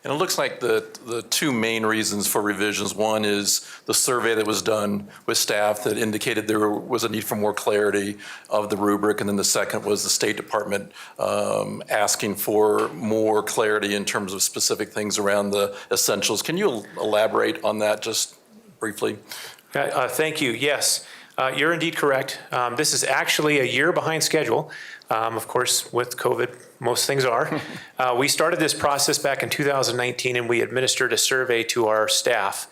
And it looks like the two main reasons for revisions, one is the survey that was done with staff that indicated there was a need for more clarity of the rubric, and then the second was the State Department asking for more clarity in terms of specific things around the essentials. Can you elaborate on that just briefly? Thank you. Yes, you're indeed correct. This is actually a year behind schedule. Of course, with COVID, most things are. We started this process back in 2019, and we administered a survey to our staff.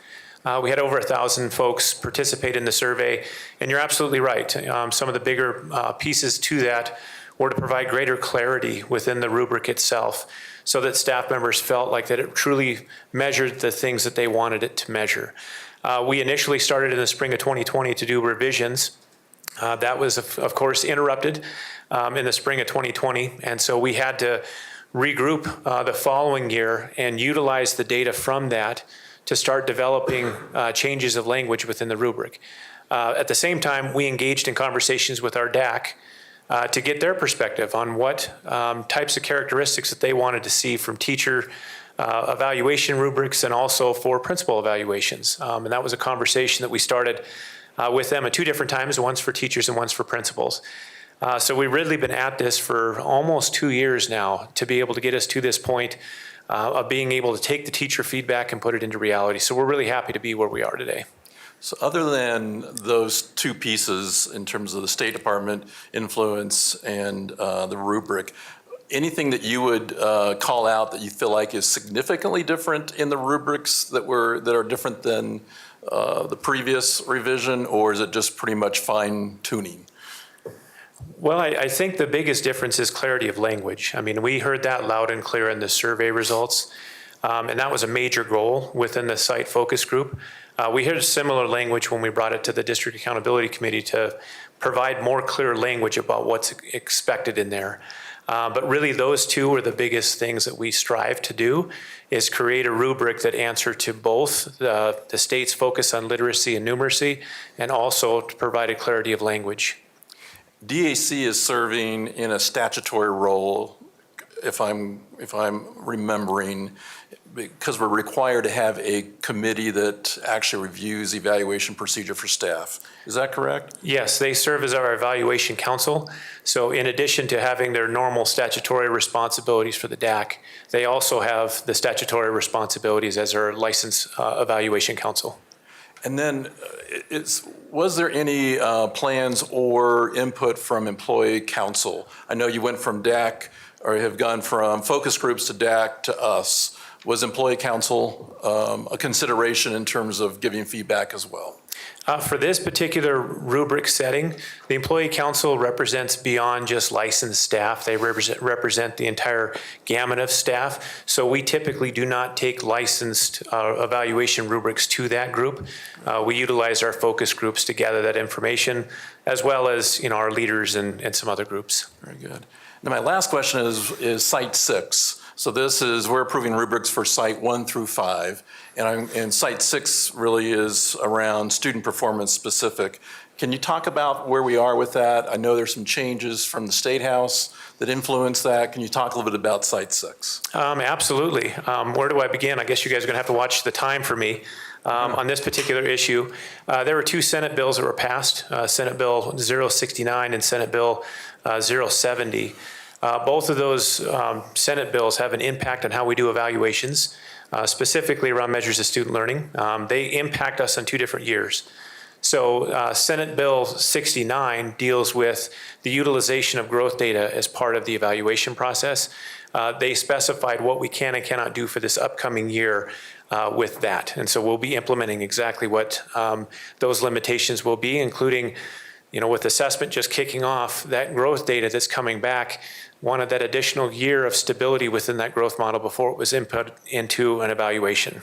We had over 1,000 folks participate in the survey, and you're absolutely right. Some of the bigger pieces to that were to provide greater clarity within the rubric itself so that staff members felt like that it truly measured the things that they wanted it to measure. We initially started in the spring of 2020 to do revisions That was, of course, interrupted in the spring of 2020, and so we had to regroup the following year and utilize the data from that to start developing changes of language within the rubric. At the same time, we engaged in conversations with our DAC to get their perspective on what types of characteristics that they wanted to see from teacher evaluation rubrics and also for principal evaluations. And that was a conversation that we started with them at 2 different times, once for teachers and once for principals. So we've really been at this for almost 2 years now to be able to get us to this point of being able to take the teacher feedback and put it into reality. So we're really happy to be where we are today. So other than those 2 pieces in terms of the State Department influence and the rubric, anything that you would call out that you feel like is significantly different in the rubrics that are different than the previous revision, or is it just pretty much fine tuning? Well, I think the biggest difference is clarity of language. I mean, we heard that loud and clear in the survey results, and that was a major goal within the site focus group. We heard similar language when we brought it to the District Accountability Committee to provide more clear language about what's expected in there. But really those 2 were the biggest things that we strive to do, is create a rubric that answer to both the state's focus on literacy and numeracy, and also to provide a clarity of language. DAC is serving in a statutory role, if I'm remembering, because we're required to have a committee that actually reviews evaluation procedure for staff. Is that correct? Yes, they serve as our evaluation council. So in addition to having their normal statutory responsibilities for the DAC, they also have the statutory responsibilities as our licensed evaluation council. And then was there any plans or input from employee council? I know you went from DAC, or have gone from focus groups to DAC to us. Was employee council a consideration in terms of giving feedback as well? For this particular rubric setting, the employee council represents beyond just licensed staff. They represent the entire gamut of staff. So we typically do not take licensed evaluation rubrics to that group. We utilize our focus groups to gather that information, as well as our leaders and some other groups. Very good. Now my last question is Site 6. So we're approving rubrics for Site 1 through 5, and Site 6 really is around student performance specific. Can you talk about where we are with that? I know there's some changes from the State House that influence that. Can you talk a little bit about Site 6? Absolutely. Where do I begin? I guess you guys are going to have to watch the time for me. On this particular issue, there were 2 Senate bills that were passed, Senate Bill 069 and Senate Bill 070. Both of those Senate bills have an impact on how we do evaluations, specifically around measures of student learning. They impact us on 2 different years. So Senate Bill 69 deals with the utilization of growth data as part of the evaluation process. They specified what we can and cannot do for this upcoming year with that. And so we'll be implementing exactly what those limitations will be, including, with assessment just kicking off, that growth data that's coming back wanted that additional year of stability within that growth model before it was input into an evaluation.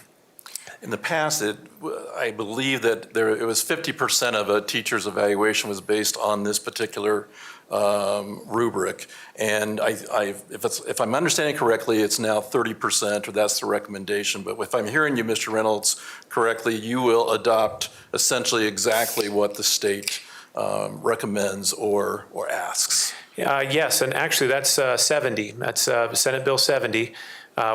In the past, I believe that it was 50% of a teacher's evaluation was based on this particular rubric. And if I'm understanding correctly, it's now 30%, or that's the recommendation. But if I'm hearing you, Mr. Reynolds, correctly, you will adopt essentially exactly what the state recommends or asks. Yes, and actually that's 70. That's Senate Bill 70,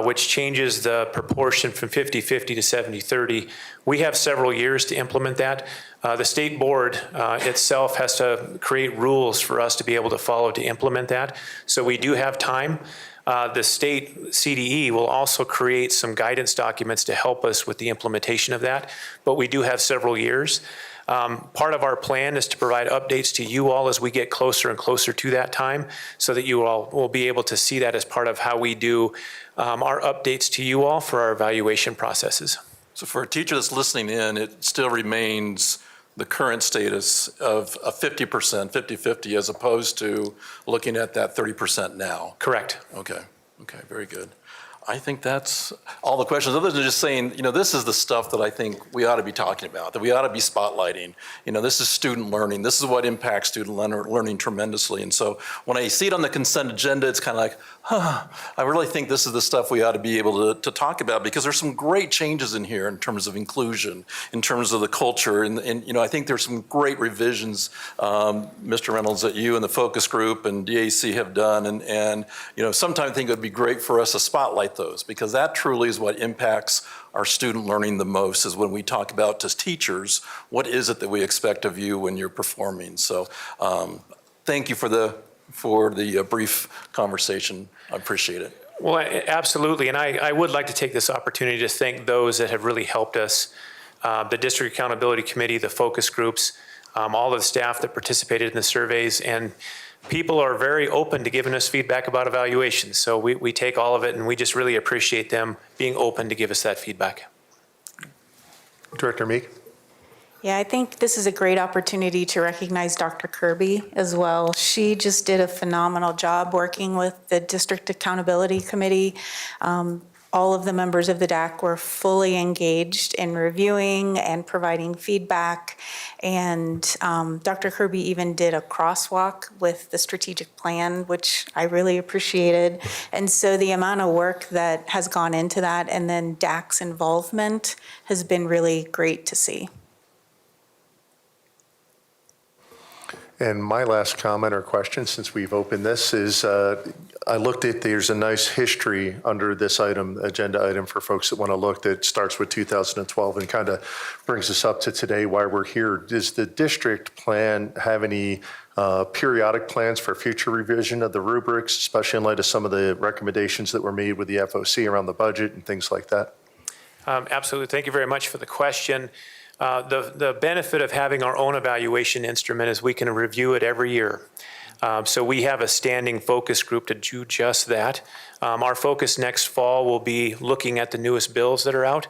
which changes the proportion from 50-50 to 70-30. We have several years to implement that. The state board itself has to create rules for us to be able to follow to implement that. So we do have time. The state CDE will also create some guidance documents to help us with the implementation of that, but we do have several years. Part of our plan is to provide updates to you all as we get closer and closer to that time, so that you all will be able to see that as part of how we do our updates to you all for our evaluation processes. So for a teacher that's listening in, it still remains the current status of a 50%, 50-50, as opposed to looking at that 30% now? Correct. Okay, very good. I think that's all the questions, other than just saying, this is the stuff that I think we ought to be talking about, that we ought to be spotlighting. This is student learning. This is what impacts student learning tremendously. And so when I see it on the consent agenda, it's kind of like, I really think this is the stuff we ought to be able to talk about, because there's some great changes in here in terms of inclusion, in terms of the culture. And I think there's some great revisions, Mr. Reynolds, that you and the focus group and DAC have done. And sometimes I think it would be great for us to spotlight those, because that truly is what impacts our student learning the most, is when we talk about, as teachers, what is it that we expect of you when you're performing. So thank you for the brief conversation. I appreciate it. Well, absolutely. And I would like to take this opportunity to thank those that have really helped us, the District Accountability Committee, the focus groups, all of the staff that participated in the surveys, and people are very open to giving us feedback about evaluations. So we take all of it, and we just really appreciate them being open to give us that feedback. Director Meek? Yeah, I think this is a great opportunity to recognize Dr. Kirby as well. She just did a phenomenal job working with the District Accountability Committee. All of the members of the DAC were fully engaged in reviewing and providing feedback. And Dr. Kirby even did a crosswalk with the strategic plan, which I really appreciated. And so the amount of work that has gone into that, and then DAC's involvement, has been really great to see. And my last comment or question, since we've opened this, is I looked at, there's a nice history under this agenda item for folks that want to look, that starts with 2012 and kind of brings us up to today, why we're here. Does the district plan have any periodic plans for future revision of the rubrics, especially in light of some of the recommendations that were made with the FOC around the budget and things like that? Absolutely. Thank you very much for the question. The benefit of having our own evaluation instrument is we can review it every year. So we have a standing focus group to do just that. Our focus next fall will be looking at the newest bills that are out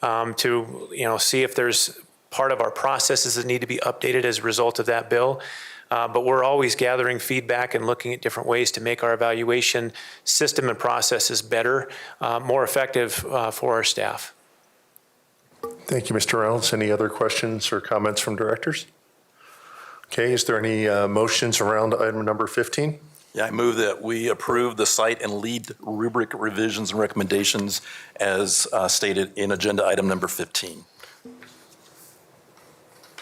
to see if there's part of our processes that need to be updated as a result of that bill. But we're always gathering feedback and looking at different ways to make our evaluation system and processes better, more effective for our staff. Thank you, Mr. Reynolds. Any other questions or comments from directors? Okay, is there any motions around item number 15? Yeah, I move that we approve the site and lead rubric revisions and recommendations as stated in agenda item number 15.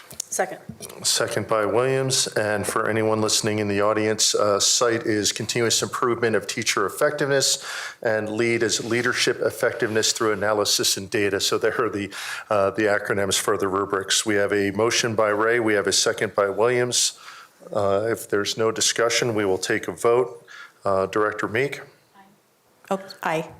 Second. Second by Williams. And for anyone listening in the audience, site is continuous improvement of teacher effectiveness, and lead is leadership effectiveness through analysis and data. So there are the acronyms for the rubrics. We have a motion by Ray. We have a second by Williams. If there's no discussion, we will take a vote. Director Meek? Oh, aye.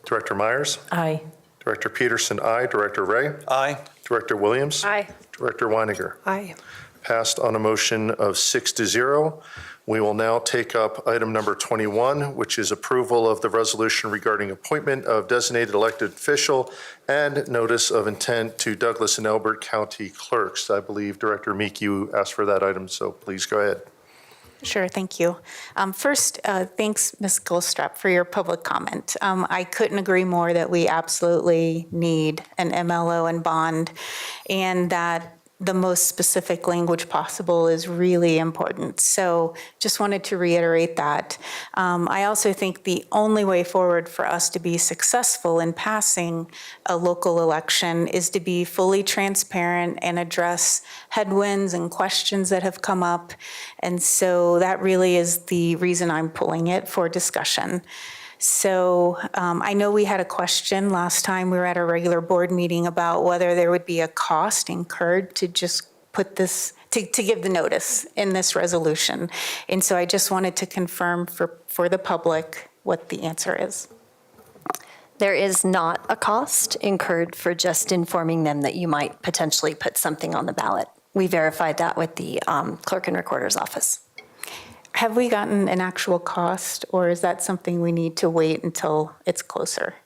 Director Myers? Aye. Director Peterson, aye. Director Ray? Aye. Director Williams? Aye. Director Weiniger? Aye. Passed on a motion of 6-0. We will now take up item number 21, which is approval of the resolution regarding appointment of designated elected official and notice of intent to Douglas and Elbert County clerks. I believe, Director Meek, you asked for that item, so please go ahead. Sure, thank you. First, thanks, Ms. Gilstrap, for your public comment. I couldn't agree more that we absolutely need an MLO and bond, and that the most specific language possible is really important. So just wanted to reiterate that. I also think the only way forward for us to be successful in passing a local election is to be fully transparent and address headwinds and questions that have come up. And so that really is the reason I'm pulling it for discussion. So I know we had a question last time we were at a regular board meeting about whether there would be a cost incurred to just put this, to give the notice in this resolution. And so I just wanted to confirm for the public what the answer is. There is not a cost incurred for just informing them that you might potentially put something on the ballot. We verified that with the clerk and recorder's office. Have we gotten an actual cost, or is that something we need to wait until it's closer?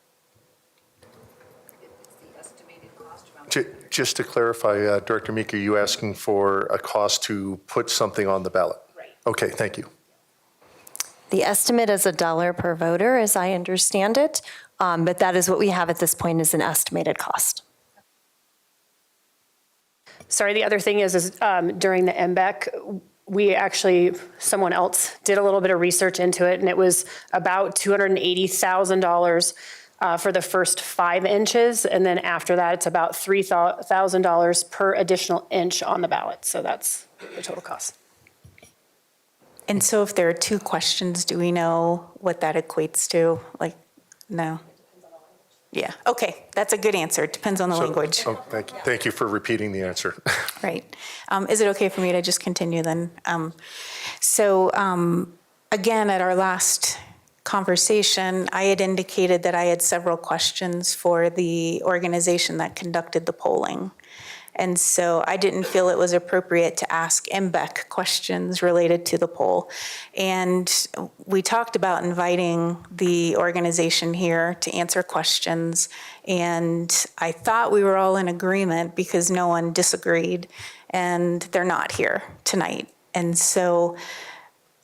Just to clarify, Director Meek, are you asking for a cost to put something on the ballot? Right. Okay, thank you. The estimate is $1 per voter, as I understand it, but that is what we have at this point as an estimated cost. Sorry, the other thing is during the MBEC, someone else did a little bit of research into it, and it was about $280,000 for the first 5 inches, and then after that, it's about $3,000 per additional inch on the ballot. So that's the total cost. And so if there are 2 questions, do we know what that equates to? Like, no? Yeah, okay, that's a good answer. It depends on the language. Oh, thank you for repeating the answer. Right. Is it okay for me to just continue then? Again, at our last conversation, I had indicated that I had several questions for the organization that conducted the polling. And so I didn't feel it was appropriate to ask MBEC questions related to the poll. And we talked about inviting the organization here to answer questions. And I thought we were all in agreement because no one disagreed, and they're not here tonight. And so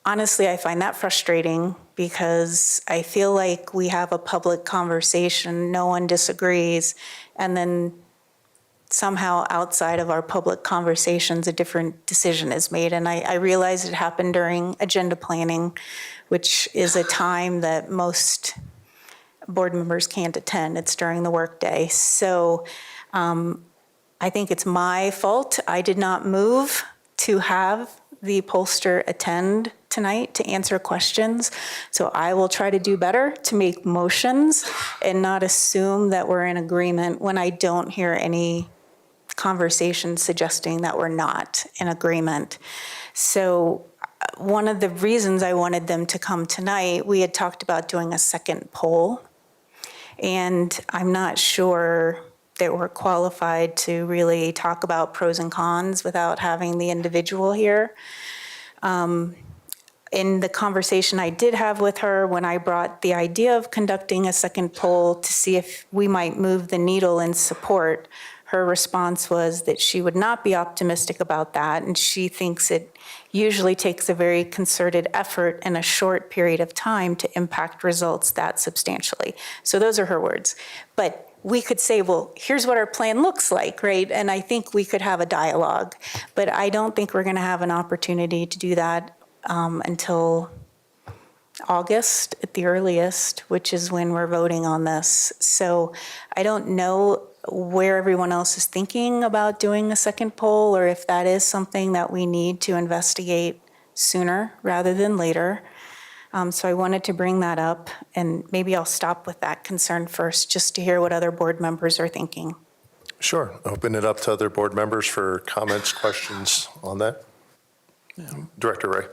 honestly, I find that frustrating because I feel like we have a public conversation, no one disagrees, and then somehow outside of our public conversations, a different decision is made. And I realize it happened during agenda planning, which is a time that most board members can't attend. It's during the workday. So I think it's my fault. I did not move to have the pollster attend tonight to answer questions. So I will try to do better to make motions and not assume that we're in agreement when I don't hear any conversation suggesting that we're not in agreement. So one of the reasons I wanted them to come tonight, we had talked about doing a second poll, and I'm not sure that we're qualified to really talk about pros and cons without having the individual here. In the conversation I did have with her when I brought the idea of conducting a second poll to see if we might move the needle in support, her response was that she would not be optimistic about that, and she thinks it usually takes a very concerted effort in a short period of time to impact results that substantially. So those are her words. But we could say, well, here's what our plan looks like, right? And I think we could have a dialogue. But I don't think we're going to have an opportunity to do that until August at the earliest, which is when we're voting on this. So I don't know where everyone else is thinking about doing a second poll, or if that is something that we need to investigate sooner rather than later. So I wanted to bring that up, and maybe I'll stop with that concern first, just to hear what other board members are thinking. Sure. Open it up to other board members for comments, questions on that. Director Ray.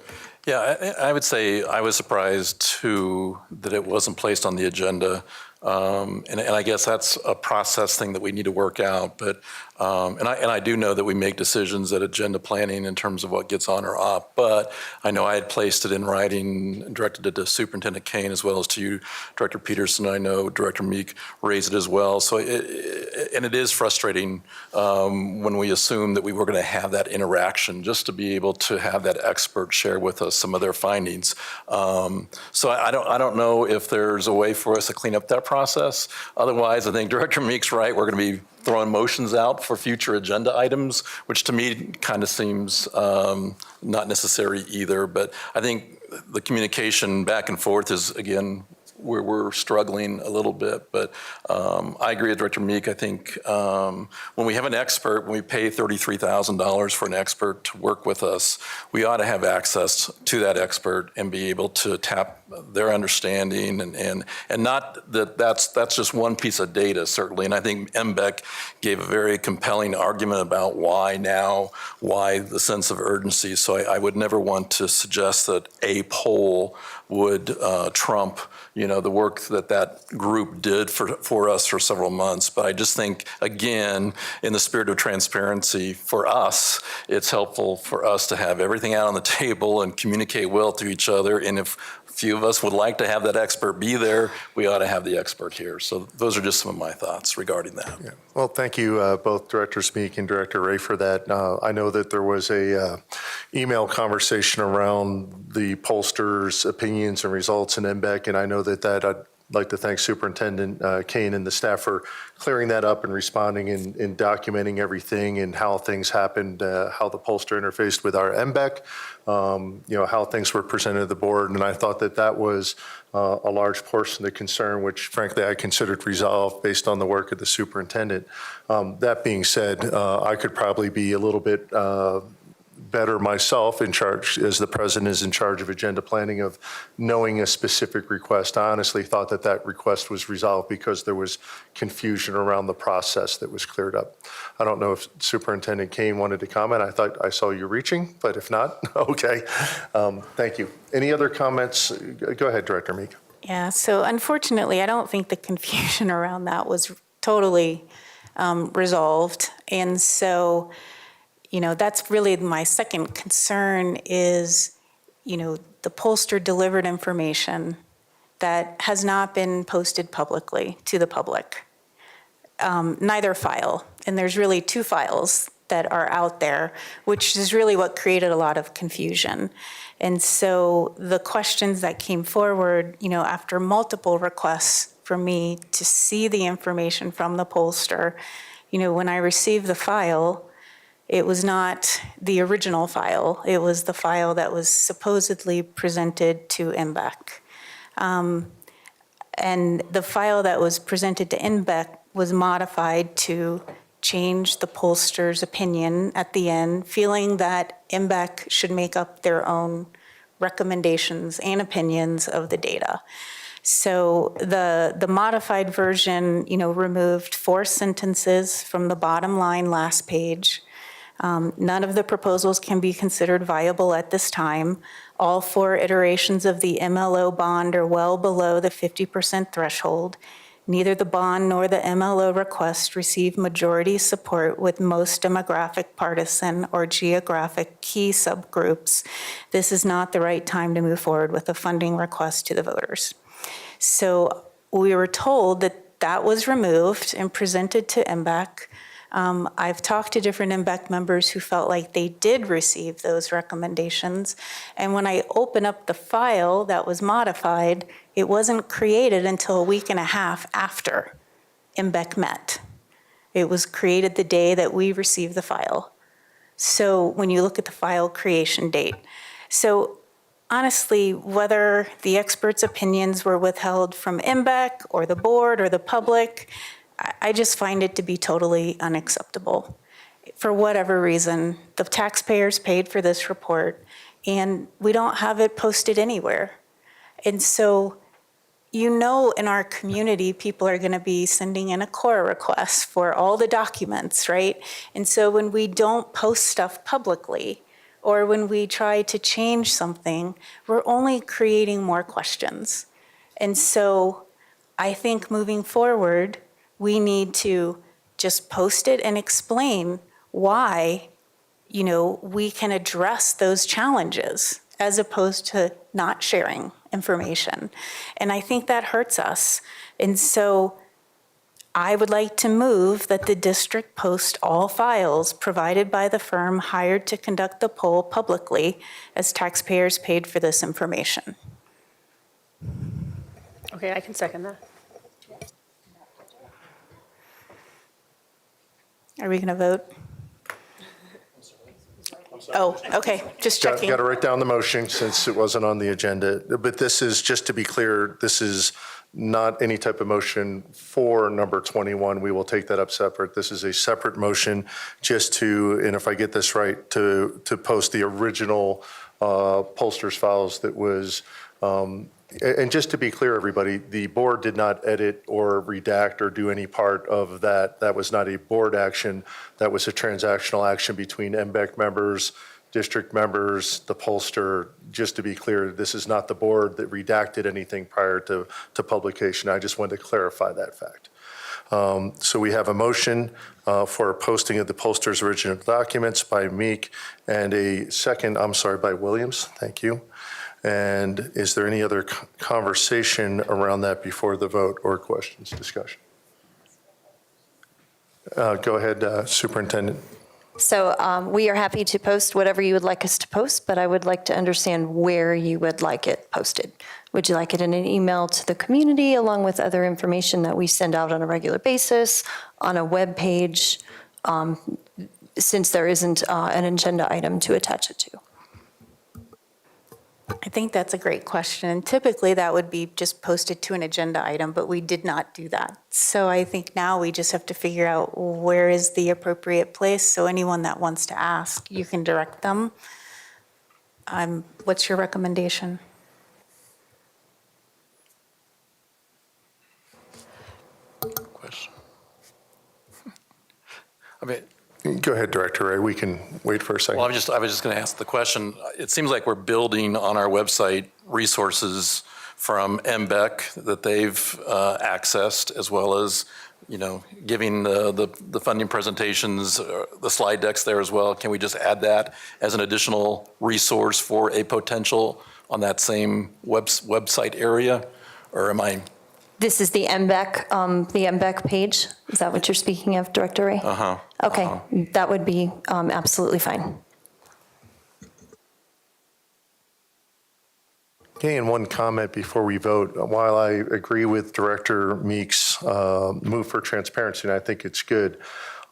Yeah, I would say I was surprised too that it wasn't placed on the agenda. And I guess that's a process thing that we need to work out. But and I do know that we make decisions at agenda planning in terms of what gets on or off. But I know I had placed it in writing and directed it to Superintendent Kane as well as to you, Director Peterson. I know Director Meek raised it as well. So it is frustrating when we assume that we were going to have that interaction, just to be able to have that expert share with us some of their findings. So I don't know if there's a way for us to clean up that process. Otherwise, I think Director Meek's right. We're going to be throwing motions out for future agenda items, which to me kind of seems not necessary either. But I think the communication back and forth is, again, where we're struggling a little bit. But I agree with Director Meek. I think when we have an expert, when we pay $33,000 for an expert to work with us, we ought to have access to that expert and be able to tap their understanding and not that's just one piece of data, certainly. And I think MBEC gave a very compelling argument about why now, why the sense of urgency. So I would never want to suggest that a poll would trump the work that group did for us for several months. But I just think, again, in the spirit of transparency, for us, it's helpful for us to have everything out on the table and communicate well to each other. And if a few of us would like to have that expert be there, we ought to have the expert here. So those are just some of my thoughts regarding that. Yeah. Well, thank you, both Directors Meek and Director Ray, for that. I know that there was a email conversation around the pollsters' opinions and results in MBEC, and I know that I'd like to thank Superintendent Kane and the staff for clearing that up and responding and documenting everything and how things happened, how the pollster interfaced with our MBEC, how things were presented to the board. And I thought that was a large portion of the concern, which frankly I considered resolved based on the work of the superintendent. That being said, I could probably be a little bit better myself in charge, as the president is in charge of agenda planning, of knowing a specific request. I honestly thought that request was resolved because there was confusion around the process that was cleared up. I don't know if Superintendent Kane wanted to comment. I thought I saw you reaching, but if not, okay. Thank you. Any other comments? Go ahead, Director Meek. Yeah, so unfortunately, I don't think the confusion around that was totally resolved. And so, that's really my second concern is, the pollster delivered information that has not been posted publicly to the public. Neither file, and there's really two files that are out there, which is really what created a lot of confusion. And so the questions that came forward, after multiple requests for me to see the information from the pollster, when I received the file, it was not the original file. It was the file that was supposedly presented to MBEC. And the file that was presented to MBEC was modified to change the pollster's opinion at the end, feeling that MBEC should make up their own recommendations and opinions of the data. So the modified version, removed 4 sentences from the bottom line last page. None of the proposals can be considered viable at this time. All 4 iterations of the MLO bond are well below the 50% threshold. Neither the bond nor the MLO request receive majority support with most demographic, partisan, or geographic key subgroups. This is not the right time to move forward with a funding request to the voters. So we were told that was removed and presented to MBEC. I've talked to different MBEC members who felt like they did receive those recommendations. And when I open up the file that was modified, it wasn't created until a week and a half after MBEC met. It was created the day that we received the file. So when you look at the file creation date. So honestly, whether the experts' opinions were withheld from MBEC or the board or the public, I just find it to be totally unacceptable. For whatever reason, the taxpayers paid for this report, and we don't have it posted anywhere. And so, in our community, people are going to be sending in a core request for all the documents, right? And so when we don't post stuff publicly, or when we try to change something, we're only creating more questions. And so I think moving forward, we need to just post it and explain why, we can address those challenges as opposed to not sharing information. And I think that hurts us. And so I would like to move that the district post all files provided by the firm hired to conduct the poll publicly, as taxpayers paid for this information. Okay, I can second that. Are we going to vote? Oh, okay, just checking. Got to write down the motion since it wasn't on the agenda. But this is, just to be clear, this is not any type of motion for number 21. We will take that up separate. This is a separate motion just to, and if I get this right, to post the original pollster's files that was, and just to be clear, everybody, the board did not edit or redact or do any part of that. That was not a board action. That was a transactional action between MBEC members, district members, the pollster. Just to be clear, this is not the board that redacted anything prior to publication. I just wanted to clarify that fact. So we have a motion for a posting of the pollster's original documents by Meek and a second, by Williams. Thank you. And is there any other conversation around that before the vote or questions, discussion? Go ahead, Superintendent. So we are happy to post whatever you would like us to post, but I would like to understand where you would like it posted. Would you like it in an email to the community along with other information that we send out on a regular basis, on a web page, since there isn't an agenda item to attach it to? I think that's a great question. And typically that would be just posted to an agenda item, but we did not do that. So I think now we just have to figure out where is the appropriate place. So anyone that wants to ask, you can direct them. What's your recommendation? Question. I mean, Go ahead, Director Ray. We can wait for a second. well, I was just going to ask the question. It seems like we're building on our website resources from MBEC that they've accessed, as well as, you know, giving the funding presentations, the slide decks there as well. Can we just add that as an additional resource for a potential on that same website area? Or am I? This is the MBEC page. Is that what you're speaking of, Director Ray? Uh-huh. Okay, that would be absolutely fine. Okay, and one comment before we vote. While I agree with Director Meek's move for transparency, and I think it's good,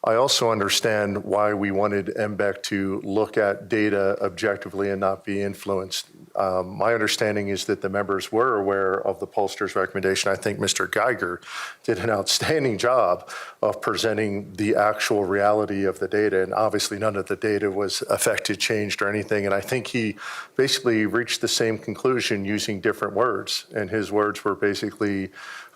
I also understand why we wanted MBEC to look at data objectively and not be influenced. My understanding is that the members were aware of the pollster's recommendation. I think Mr. Geiger did an outstanding job of presenting the actual reality of the data, and obviously none of the data was affected, changed, or anything. And I think he basically reached the same conclusion using different words, and his words were basically,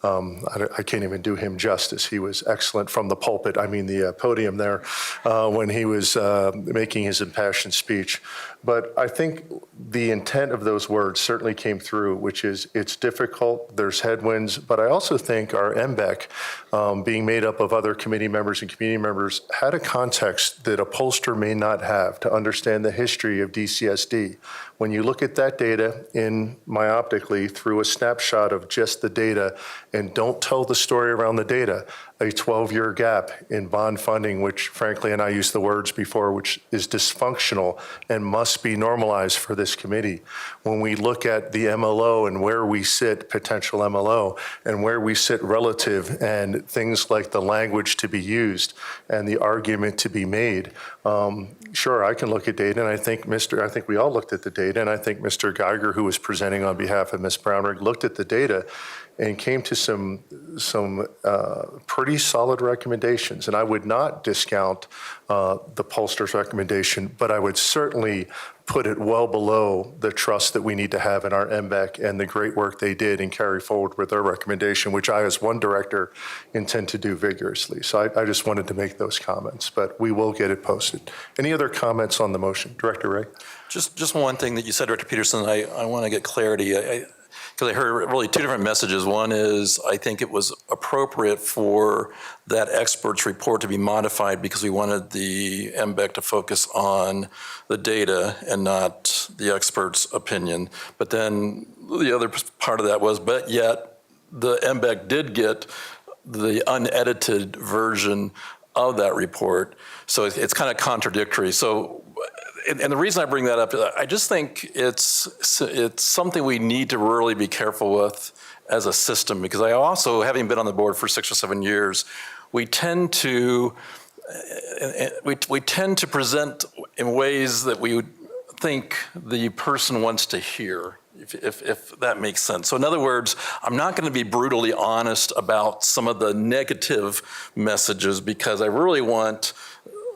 I can't even do him justice. He was excellent from the pulpit, I mean the podium there, when he was making his impassioned speech. But I think the intent of those words certainly came through, which is it's difficult, there's headwinds, but I also think our MBEC, being made up of other committee members and community members, had a context that a pollster may not have to understand the history of DCSD. When you look at that data in myoptically through a snapshot of just the data and don't tell the story around the data, a 12-year gap in bond funding, which frankly, and I used the words before, which is dysfunctional and must be normalized for this committee. When we look at the MLO and where we sit, potential MLO, and where we sit relative, and things like the language to be used and the argument to be made, sure, I can look at data, and I think we all looked at the data, and I think Mr. Geiger, who was presenting on behalf of Ms. Brownrigg, looked at the data and came to some pretty solid recommendations. And I would not discount the pollster's recommendation, but I would certainly put it well below the trust that we need to have in our MBEC and the great work they did and carry forward with their recommendation, which I, as one director, intend to do vigorously. So I just wanted to make those comments, but we will get it posted. Any other comments on the motion? Director Ray? Just one thing that you said, Director Peterson, I want to get clarity. Because I heard really two different messages. One is I think it was appropriate for that expert's report to be modified because we wanted the MBEC to focus on the data and not the expert's opinion. But then the other part of that was, but yet the MBEC did get the unedited version of that report. So it's kind of contradictory. So, and the reason I bring that up, I just think it's something we need to really be careful with as a system, because I also, having been on the board for 6 or 7 years, we tend to present in ways that we would think the person wants to hear, if that makes sense. So in other words, I'm not going to be brutally honest about some of the negative messages because I really want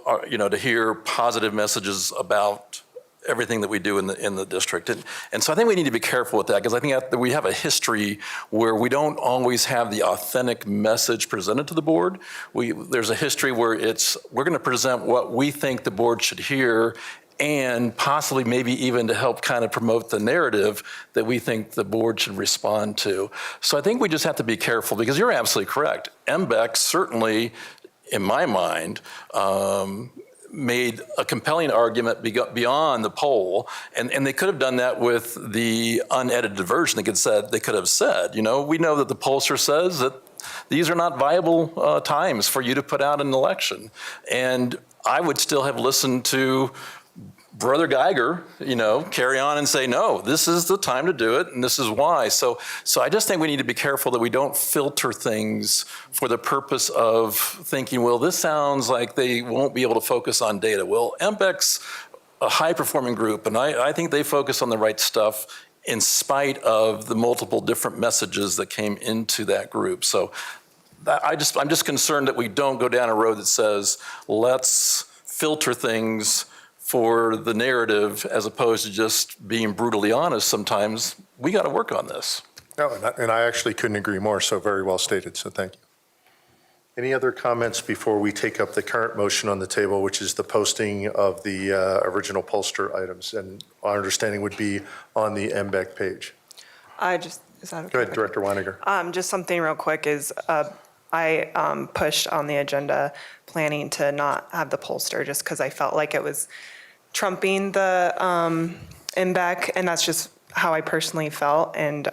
to hear positive messages about everything that we do in the district. And so I think we need to be careful with that because I think that we have a history where we don't always have the authentic message presented to the board. There's a history where we're going to present what we think the board should hear and possibly maybe even to help kind of promote the narrative that we think the board should respond to. So I think we just have to be careful because you're absolutely correct. MBEC certainly, in my mind, made a compelling argument beyond the poll, and they could have done that with the unedited version. They could have said, we know that the pollster says that these are not viable times for you to put out an election. And I would still have listened to Brother Geiger, carry on and say, no, this is the time to do it, and this is why. So I just think we need to be careful that we don't filter things for the purpose of thinking, well, this sounds like they won't be able to focus on data. Well, MBEC's a high-performing group, and I think they focus on the right stuff in spite of the multiple different messages that came into that group. So I'm just concerned that we don't go down a road that says, let's filter things for the narrative as opposed to just being brutally honest. Sometimes we got to work on this. No, and I actually couldn't agree more, so very well stated, so thank you. Any other comments before we take up the current motion on the table, which is the posting of the original pollster items? And our understanding would be on the MBEC page. Is that okay? Go ahead, Director Weiniger. Just something real quick is I pushed on the agenda planning to not have the pollster just because I felt like it was trumping the MBEC, and that's just how I personally felt. And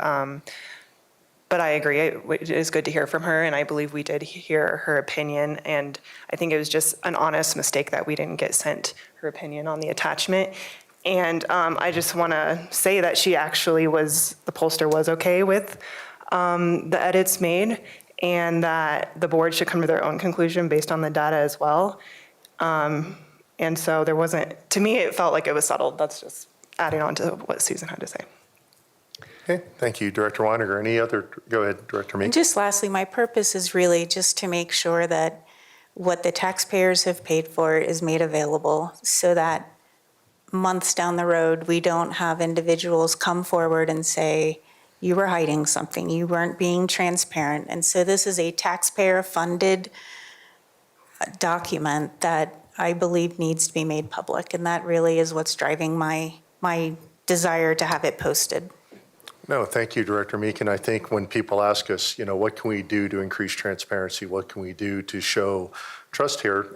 but I agree, it is good to hear from her, and I believe we did hear her opinion, and I think it was just an honest mistake that we didn't get sent her opinion on the attachment. And I just want to say that she actually the pollster was okay with the edits made, and that the board should come to their own conclusion based on the data as well. And so there wasn't, to me, it felt like it was settled. That's just adding on to what Susan had to say. Okay, thank you, Director Weiniger. Any other, go ahead, Director Meek. And just lastly, my purpose is really just to make sure that what the taxpayers have paid for is made available so that months down the road, we don't have individuals come forward and say, you were hiding something, you weren't being transparent. And so this is a taxpayer-funded document that I believe needs to be made public, and that really is what's driving my desire to have it posted. No, thank you, Director Meek. And I think when people ask us, what can we do to increase transparency? What can we do to show trust here?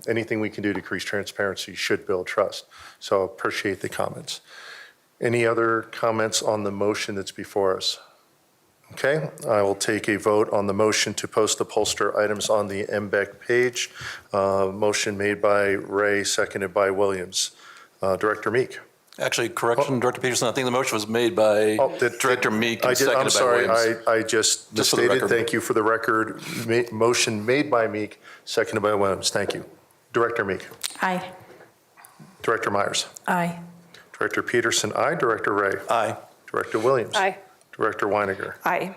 Anything we can do to increase transparency should build trust. So I appreciate the comments. Any other comments on the motion that's before us? Okay, I will take a vote on the motion to post the pollster items on the MBEC page. Motion made by Ray, seconded by Williams. Director Meek. Actually, correction, Director Peterson, I think the motion was made by Director Meek and seconded I'm sorry, by Williams. I just misstated. Thank you for the record. Motion made by Meek, seconded by Williams. Thank you. Director Meek. Aye. Director Myers. Aye. Director Peterson, aye. Director Ray. Aye. Director Williams. Aye. Director Weiniger. Aye.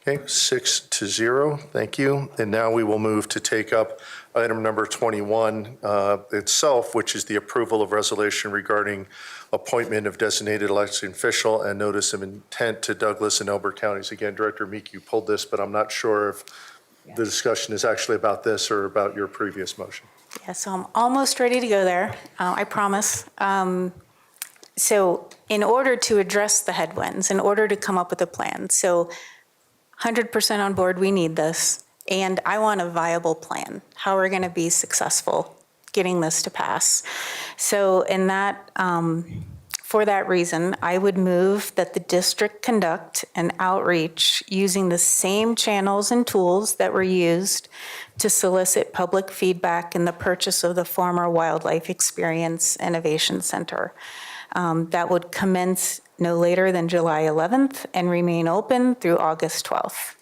Okay, 6-0, thank you. And now we will move to take up item number 21 itself, which is the approval of resolution regarding appointment of designated election official and notice of intent to Douglas and Elbert counties. Again, Director Meek, you pulled this, but I'm not sure if the discussion is actually about this or about your previous motion. Yeah, so I'm almost ready to go there, I promise. So in order to address the headwinds, in order to come up with a plan, so 100% on board, we need this, and I want a viable plan, how we're going to be successful getting this to pass. So in that, for that reason, I would move that the district conduct an outreach using the same channels and tools that were used to solicit public feedback in the purchase of the former Wildlife Experience Innovation Center. That would commence no later than July 11th and remain open through August 12th.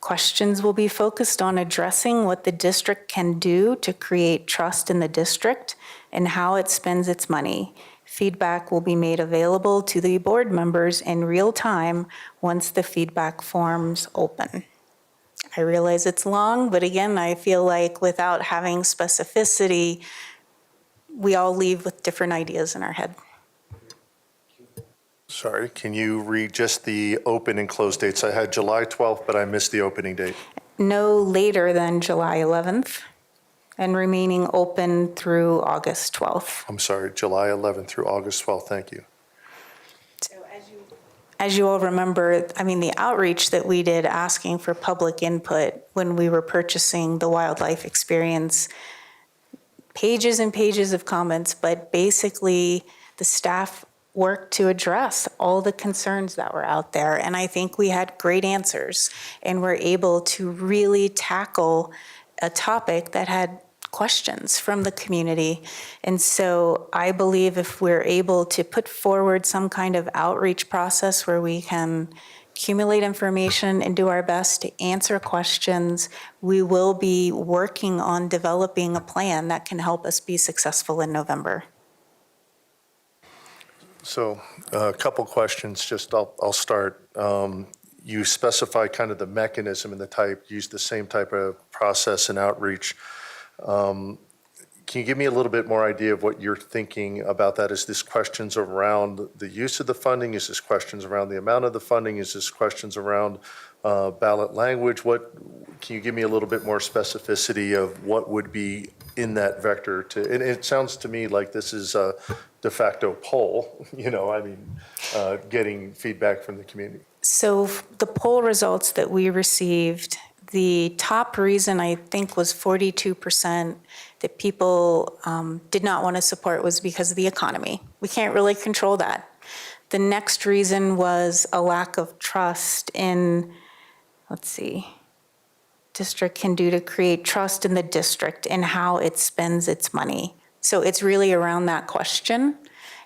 Questions will be focused on addressing what the district can do to create trust in the district and how it spends its money. Feedback will be made available to the board members in real time once the feedback forms open. I realize it's long, but again, I feel like without having specificity, we all leave with different ideas in our head. Sorry, can you read just the open and close dates? I had July 12th, but I missed the opening date. No later than July 11th and remaining open through August 12th. I'm sorry, July 11th through August 12th. Thank you. As you all remember, I mean, the outreach that we did asking for public input when we were purchasing the Wildlife Experience, pages and pages of comments, but basically the staff worked to address all the concerns that were out there. And I think we had great answers and were able to really tackle a topic that had questions from the community. And so I believe if we're able to put forward some kind of outreach process where we can accumulate information and do our best to answer questions, we will be working on developing a plan that can help us be successful in November. So a couple questions, just I'll start. You specify kind of the mechanism and the type, use the same type of process and outreach. Can you give me a little bit more idea of what you're thinking about that? Is this questions around the use of the funding? Is this questions around the amount of the funding? Is this questions around ballot language? Can you give me a little bit more specificity of what would be in that vector? And it sounds to me like this is a de facto poll, getting feedback from the community. So the poll results that we received, the top reason I think was 42% that people did not want to support was because of the economy. We can't really control that. The next reason was a lack of trust in, district can do to create trust in the district and how it spends its money. So it's really around that question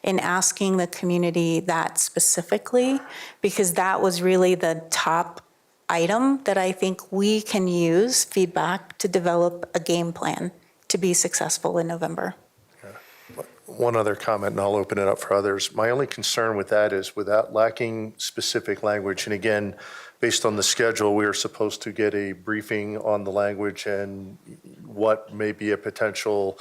in asking the community that specifically, because that was really the top item that I think we can use feedback to develop a game plan to be successful in November. One other comment, and I'll open it up for others. My only concern with that is without lacking specific language, and again, based on the schedule, we are supposed to get a briefing on the language and what may be a potential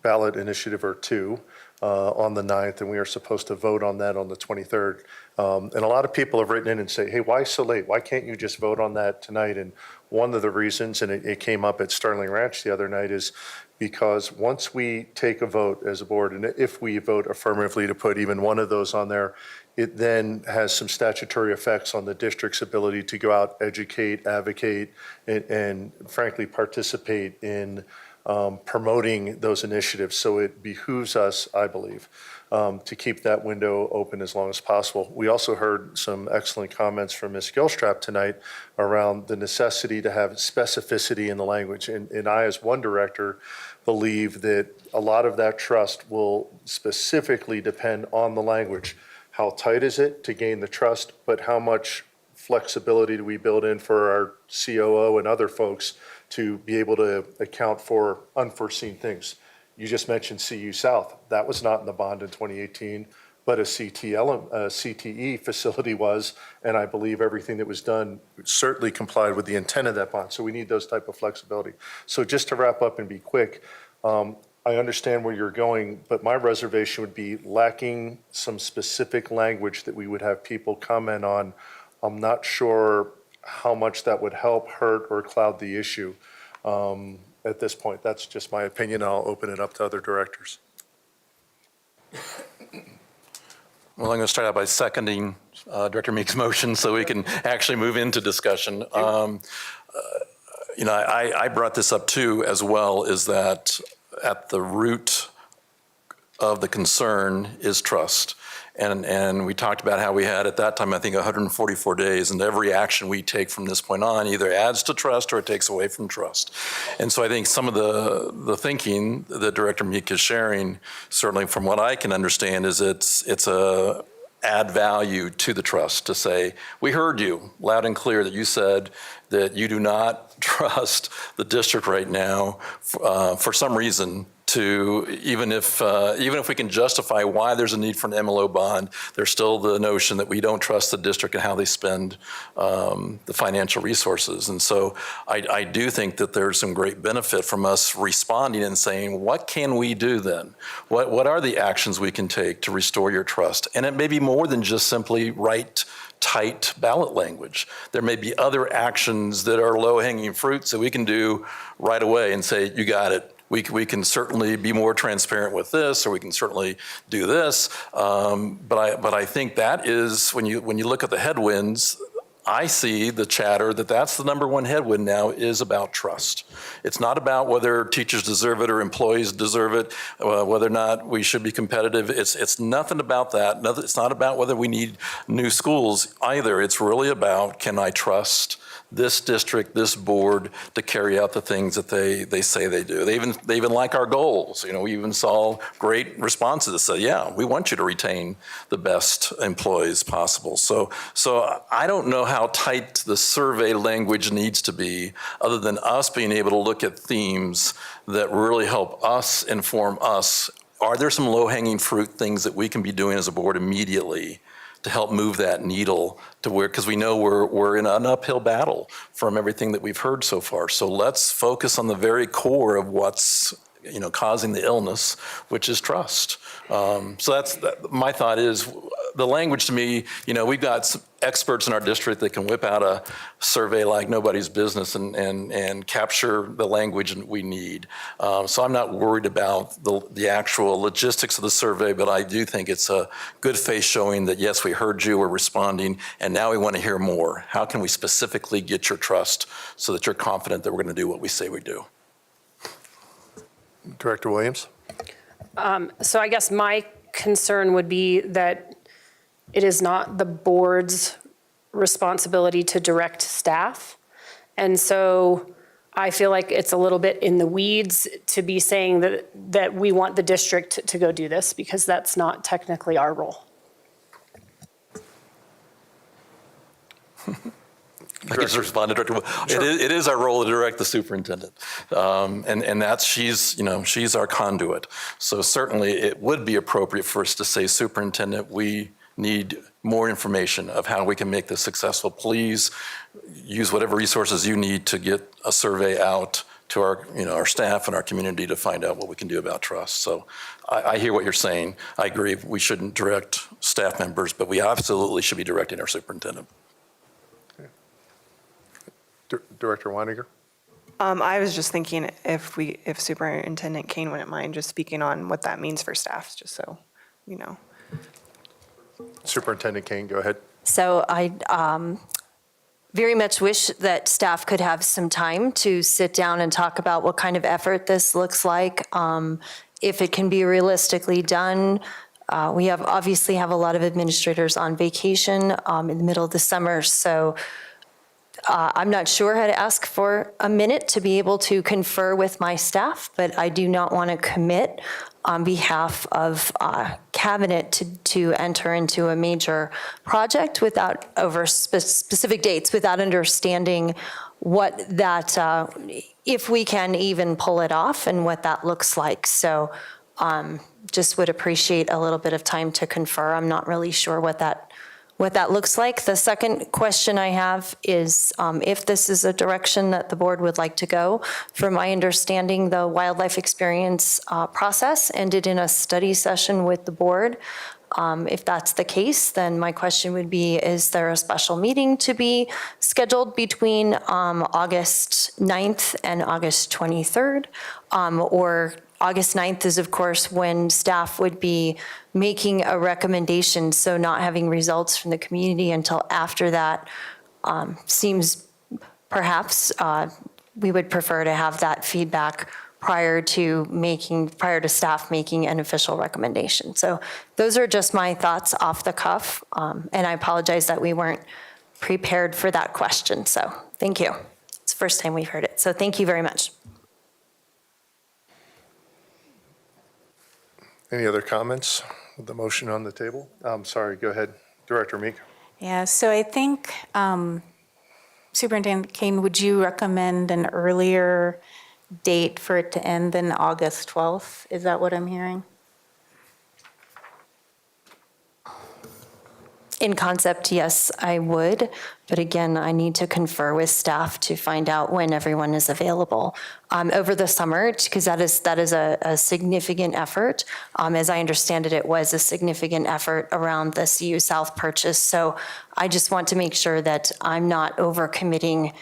ballot initiative or two on the 9th, and we are supposed to vote on that on the 23rd. And a lot of people have written in and say, hey, why so late? Why can't you just vote on that tonight? And one of the reasons, and it came up at Sterling Ranch the other night, is because once we take a vote as a board, and if we vote affirmatively to put even one of those on there, it then has some statutory effects on the district's ability to go out, educate, advocate, and frankly participate in promoting those initiatives. So it behooves us, I believe, to keep that window open as long as possible. We also heard some excellent comments from Ms. Gilstrap tonight around the necessity to have specificity in the language. And I, as one director, believe that a lot of that trust will specifically depend on the language. How tight is it to gain the trust, but how much flexibility do we build in for our COO and other folks to be able to account for unforeseen things? You just mentioned CU South. That was not in the bond in 2018, but a CTE facility was, and I believe everything that was done certainly complied with the intent of that bond. So we need those type of flexibility. So just to wrap up and be quick, I understand where you're going, but my reservation would be lacking some specific language that we would have people comment on. I'm not sure how much that would help, hurt, or cloud the issue at this point. That's just my opinion. I'll open it up to other directors. Well, I'm going to start out by seconding Director Meek's motion so we can actually move into discussion. I brought this up too as well, is that at the root of the concern is trust. And we talked about how we had at that time, I think, 144 days, and every action we take from this point on either adds to trust or it takes away from trust. And so I think some of the thinking that Director Meek is sharing, certainly from what I can understand, is it's a add value to the trust to say, we heard you loud and clear that you said that you do not trust the district right now for some reason, to even if we can justify why there's a need for an MLO bond, there's still the notion that we don't trust the district and how they spend the financial resources. And so I do think that there's some great benefit from us responding and saying, what can we do then? What are the actions we can take to restore your trust? And it may be more than just simply write tight ballot language. There may be other actions that are low-hanging fruits that we can do right away and say, you got it. We can certainly be more transparent with this, or we can certainly do this. But I think that is, when you look at the headwinds, I see the chatter that's the number one headwind now is about trust. It's not about whether teachers deserve it or employees deserve it, whether or not we should be competitive. It's nothing about that. It's not about whether we need new schools either. It's really about, can I trust this district, this board to carry out the things that they say they do. They even like our goals. You know, we even saw great responses that said, yeah, we want you to retain the best employees possible. So I don't know how tight the survey language needs to be, other than us being able to look at themes that really help us inform us. Are there some low-hanging fruit things that we can be doing as a board immediately to help move that needle to where, because we know we're in an uphill battle from everything that we've heard so far. So let's focus on the very core of what's, you know, causing the illness, which is trust. So my thought is the language to me, you know, we've got some experts in our district that can whip out a survey like nobody's business and capture the language we need. So I'm not worried about the actual logistics of the survey, but I do think it's a good faith showing that, yes, we heard you, we're responding, and now we want to hear more. How can we specifically get your trust so that you're confident that we're going to do what we say we do? Director Williams? So I guess my concern would be that it is not the board's responsibility to direct staff. And so I feel like it's a little bit in the weeds to be saying that we want the district to go do this, because that's not technically our role. I can just respond to Director. Sure. It is our role to direct the superintendent, and that's she's our conduit. So certainly it would be appropriate for us to say, Superintendent, we need more information of how we can make this successful. Please use whatever resources you need to get a survey out to our staff and our community to find out what we can do about trust. So I hear what you're saying. I agree. We shouldn't direct staff members, but we absolutely should be directing our superintendent. Director Weininger? I was just thinking if Superintendent Kane wouldn't mind just speaking on what that means for staff, just so you know. Superintendent Kane, go ahead. So I very much wish that staff could have some time to sit down and talk about what kind of effort this looks like, if it can be realistically done. We obviously have a lot of administrators on vacation in the middle of the summer, so I'm not sure how to ask for a minute to be able to confer with my staff, but I do not want to commit on behalf of cabinet to enter into a major project without over specific dates, without understanding what that, if we can even pull it off and what that looks like. So just would appreciate a little bit of time to confer. I'm not really sure what that looks like. The second question I have is if this is a direction that the board would like to go. From my understanding, the wildlife experience process ended in a study session with the board. If that's the case, then my question would be, is there a special meeting to be scheduled between August 9th and August 23rd? Or August 9th is, of course, when staff would be making a recommendation, so not having results from the community until after that seems perhaps we would prefer to have that feedback prior to staff making an official recommendation. So those are just my thoughts off the cuff, and I apologize that we weren't prepared for that question. So thank you. It's the first time we've heard it. So thank you very much. Any other comments with the motion on the table? Sorry, go ahead. Director Meek. Yeah, so I think, Superintendent Kane, would you recommend an earlier date for it to end than August 12th? Is that what I'm hearing? In concept, yes, I would. But again, I need to confer with staff to find out when everyone is available over the summer, because that is a significant effort. As I understand it, it was a significant effort around the CU South purchase. So I just want to make sure that I'm not overcommitting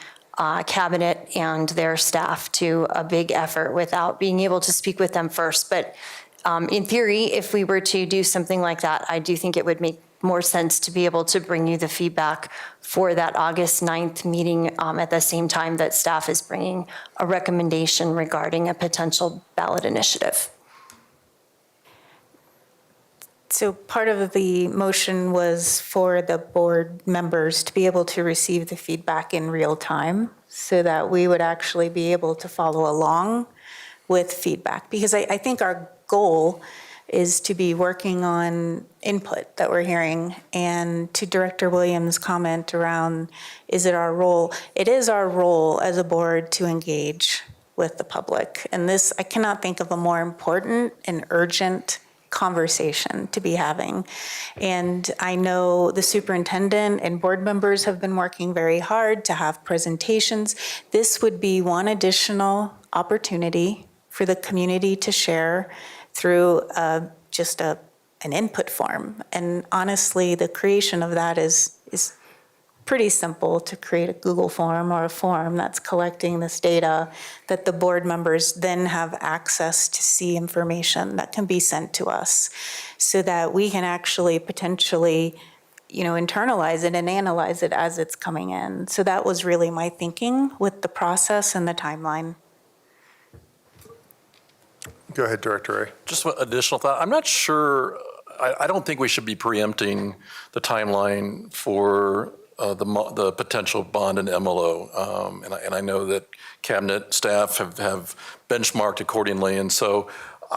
cabinet and their staff to a big effort without being able to speak with them first. But in theory, if we were to do something like that, I do think it would make more sense to be able to bring you the feedback for that August 9th meeting at the same time that staff is bringing a recommendation regarding a potential ballot initiative. So part of the motion was for the board members to be able to receive the feedback in real time so that we would actually be able to follow along with feedback. Because I think our goal is to be working on input that we're hearing. And to Director Williams' comment around, is it our role? It is our role as a board to engage with the public. And this, I cannot think of a more important and urgent conversation to be having. And I know the superintendent and board members have been working very hard to have presentations. This would be one additional opportunity for the community to share through just an input form. And honestly, the creation of that is pretty simple, to create a Google form or a form that's collecting this data that the board members then have access to see information that can be sent to us so that we can actually potentially, internalize it and analyze it as it's coming in. So that was really my thinking with the process and the timeline. Go ahead, Director A. Just one additional thought. I'm not sure, I don't think we should be preempting the timeline for the potential bond and MLO. And I know that cabinet staff have benchmarked accordingly. And so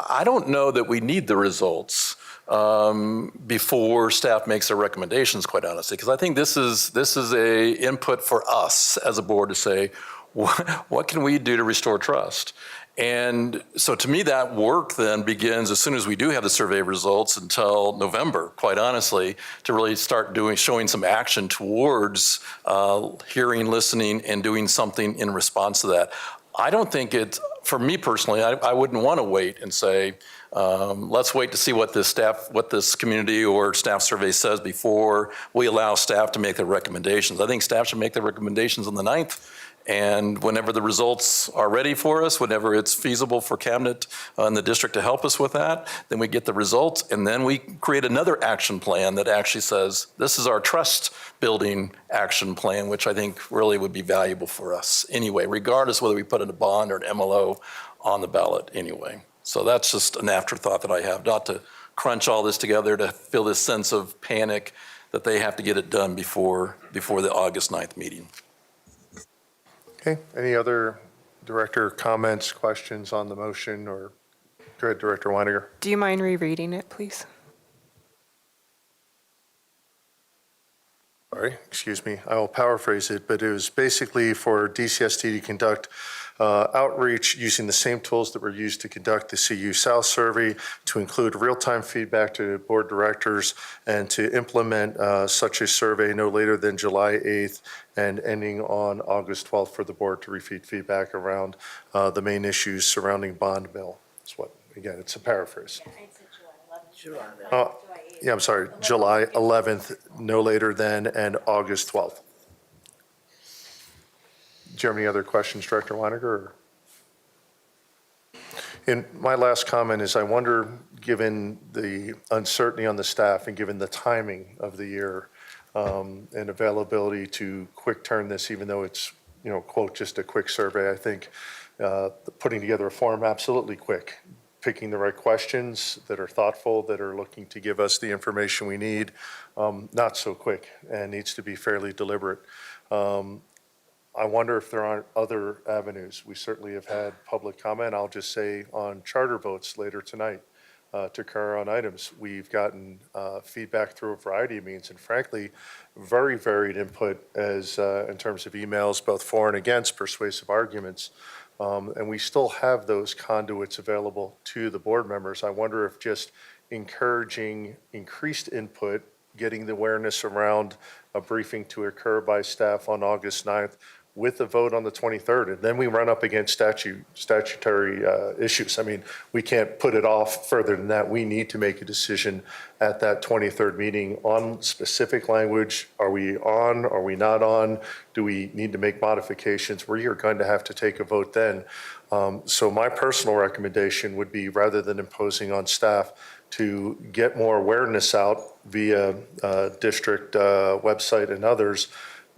I don't know that we need the results before staff makes their recommendations, quite honestly, because I think this is a input for us as a board to say, what can we do to restore trust? And so to me, that work then begins as soon as we do have the survey results until November, quite honestly, to really start showing some action towards hearing, listening, and doing something in response to that. I don't think it's, for me personally, I wouldn't want to wait and say, let's wait to see what this community or staff survey says before we allow staff to make their recommendations. I think staff should make their recommendations on the 9th. And whenever the results are ready for us, whenever it's feasible for cabinet and the district to help us with that, then we get the results, and then we create another action plan that actually says, this is our trust building action plan, which I think really would be valuable for us anyway, regardless whether we put in a bond or an MLO on the ballot anyway. So that's just an afterthought that I have, not to crunch all this together to feel this sense of panic that they have to get it done before the August 9th meeting. Okay, any other director comments, questions on the motion? Or go ahead, Director Weiniger. Do you mind rereading it, please? Sorry, excuse me. I will paraphrase it, but it was basically for DCSD to conduct outreach using the same tools that were used to conduct the CU South survey, to include real-time feedback to board directors, and to implement such a survey no later than July 8th and ending on August 12th for the board to receive feedback around the main issues surrounding bond bill. That's what, again, it's a paraphrase. Yeah, I'm sorry, July 11th, no later than, and August 12th. Do you have any other questions, Director Weiniger? Or? And my last comment is, I wonder, given the uncertainty on the staff and given the timing of the year and availability to quick turn this, even though it's, quote, just a quick survey, I think putting together a form, absolutely quick. Picking the right questions that are thoughtful, that are looking to give us the information we need, not so quick, and needs to be fairly deliberate. I wonder if there aren't other avenues. We certainly have had public comment, I'll just say, on charter votes later tonight to occur on items. We've gotten feedback through a variety of means, and frankly, very varied input as in terms of emails, both for and against, persuasive arguments. And we still have those conduits available to the board members. I wonder if just encouraging increased input, getting the awareness around a briefing to occur by staff on August 9th with a vote on the 23rd, and then we run up against statutory issues. I mean, we can't put it off further than that. We need to make a decision at that 23rd meeting on specific language. Are we on? Are we not on? Do we need to make modifications? We are going to have to take a vote then. So my personal recommendation would be, rather than imposing on staff, to get more awareness out via district website and others.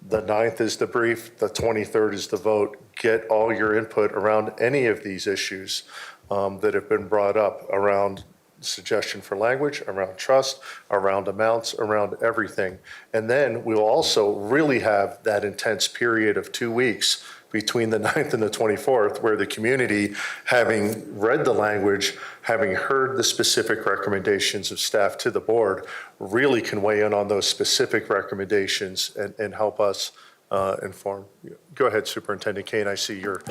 The 9th is the brief, the 23rd is the vote. Get all your input around any of these issues that have been brought up around suggestion for language, around trust, around amounts, around everything. And then we'll also really have that intense period of 2 weeks between the 9th and the 24th, where the community, having read the language, having heard the specific recommendations of staff to the board, really can weigh in on those specific recommendations and help us inform. Go ahead, Superintendent Kane. I see you're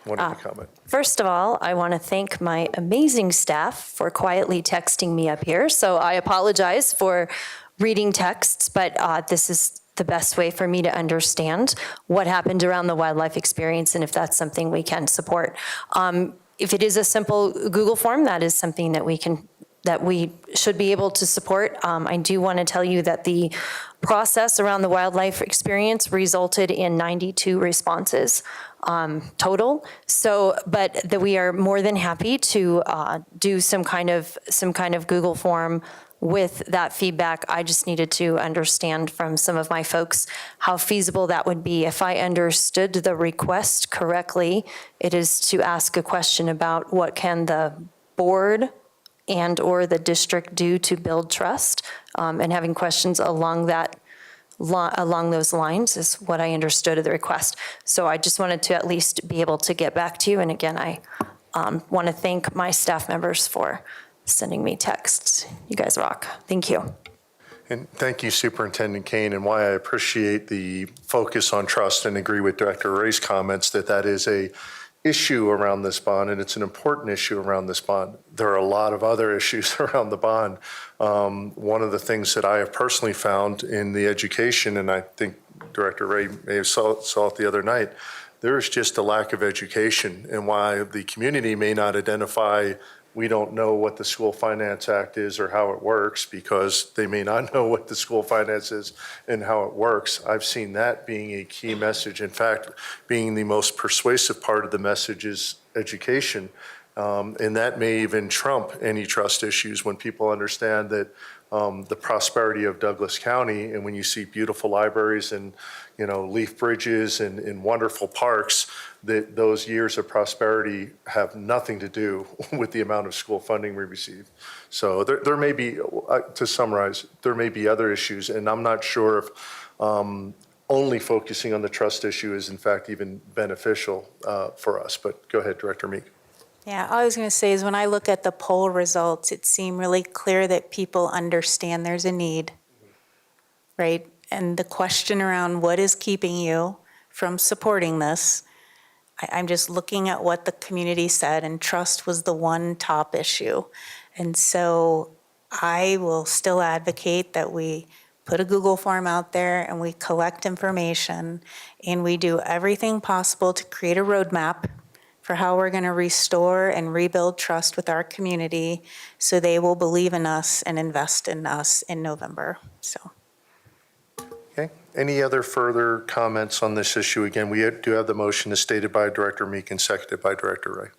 wanting to comment. First of all, I want to thank my amazing staff for quietly texting me up here. So I apologize for reading texts, but this is the best way for me to understand what happened around the wildlife experience and if that's something we can support. If it is a simple Google form, that is something that we should be able to support. I do want to tell you that the process around the wildlife experience resulted in 92 responses total. So, but that we are more than happy to do some kind of Google form with that feedback. I just needed to understand from some of my folks how feasible that would be. If I understood the request correctly, it is to ask a question about what can the board and or the district do to build trust, and having questions along those lines is what I understood of the request. So I just wanted to at least be able to get back to you. And again, I want to thank my staff members for sending me texts. You guys rock. Thank you. And thank you, Superintendent Kane, and why I appreciate the focus on trust and agree with Director Ray's comments that is a issue around this bond, and it's an important issue around this bond. There are a lot of other issues around the bond. One of the things that I have personally found in the education, and I think Director Ray may have saw it the other night, there is just a lack of education, and why the community may not identify, we don't know what the School Finance Act is or how it works, because they may not know what the school finance is and how it works. I've seen that being a key message. In fact, being the most persuasive part of the message is education. And that may even trump any trust issues when people understand that the prosperity of Douglas County, and when you see beautiful libraries and leaf bridges and wonderful parks, that those years of prosperity have nothing to do with the amount of school funding we receive. So there may be, to summarize, there may be other issues, and I'm not sure if only focusing on the trust issue is in fact even beneficial for us. But go ahead, Director Meek. Yeah, all I was going to say is when I look at the poll results, it seemed really clear that people understand there's a need, right? And the question around what is keeping you from supporting this, I'm just looking at what the community said, and trust was the one top issue. And so I will still advocate that we put a Google form out there and we collect information and we do everything possible to create a roadmap for how we're going to restore and rebuild trust with our community so they will believe in us and invest in us in November. So. Okay. Any other further comments on this issue? Again, we do have the motion as stated by Director Meek and seconded by Director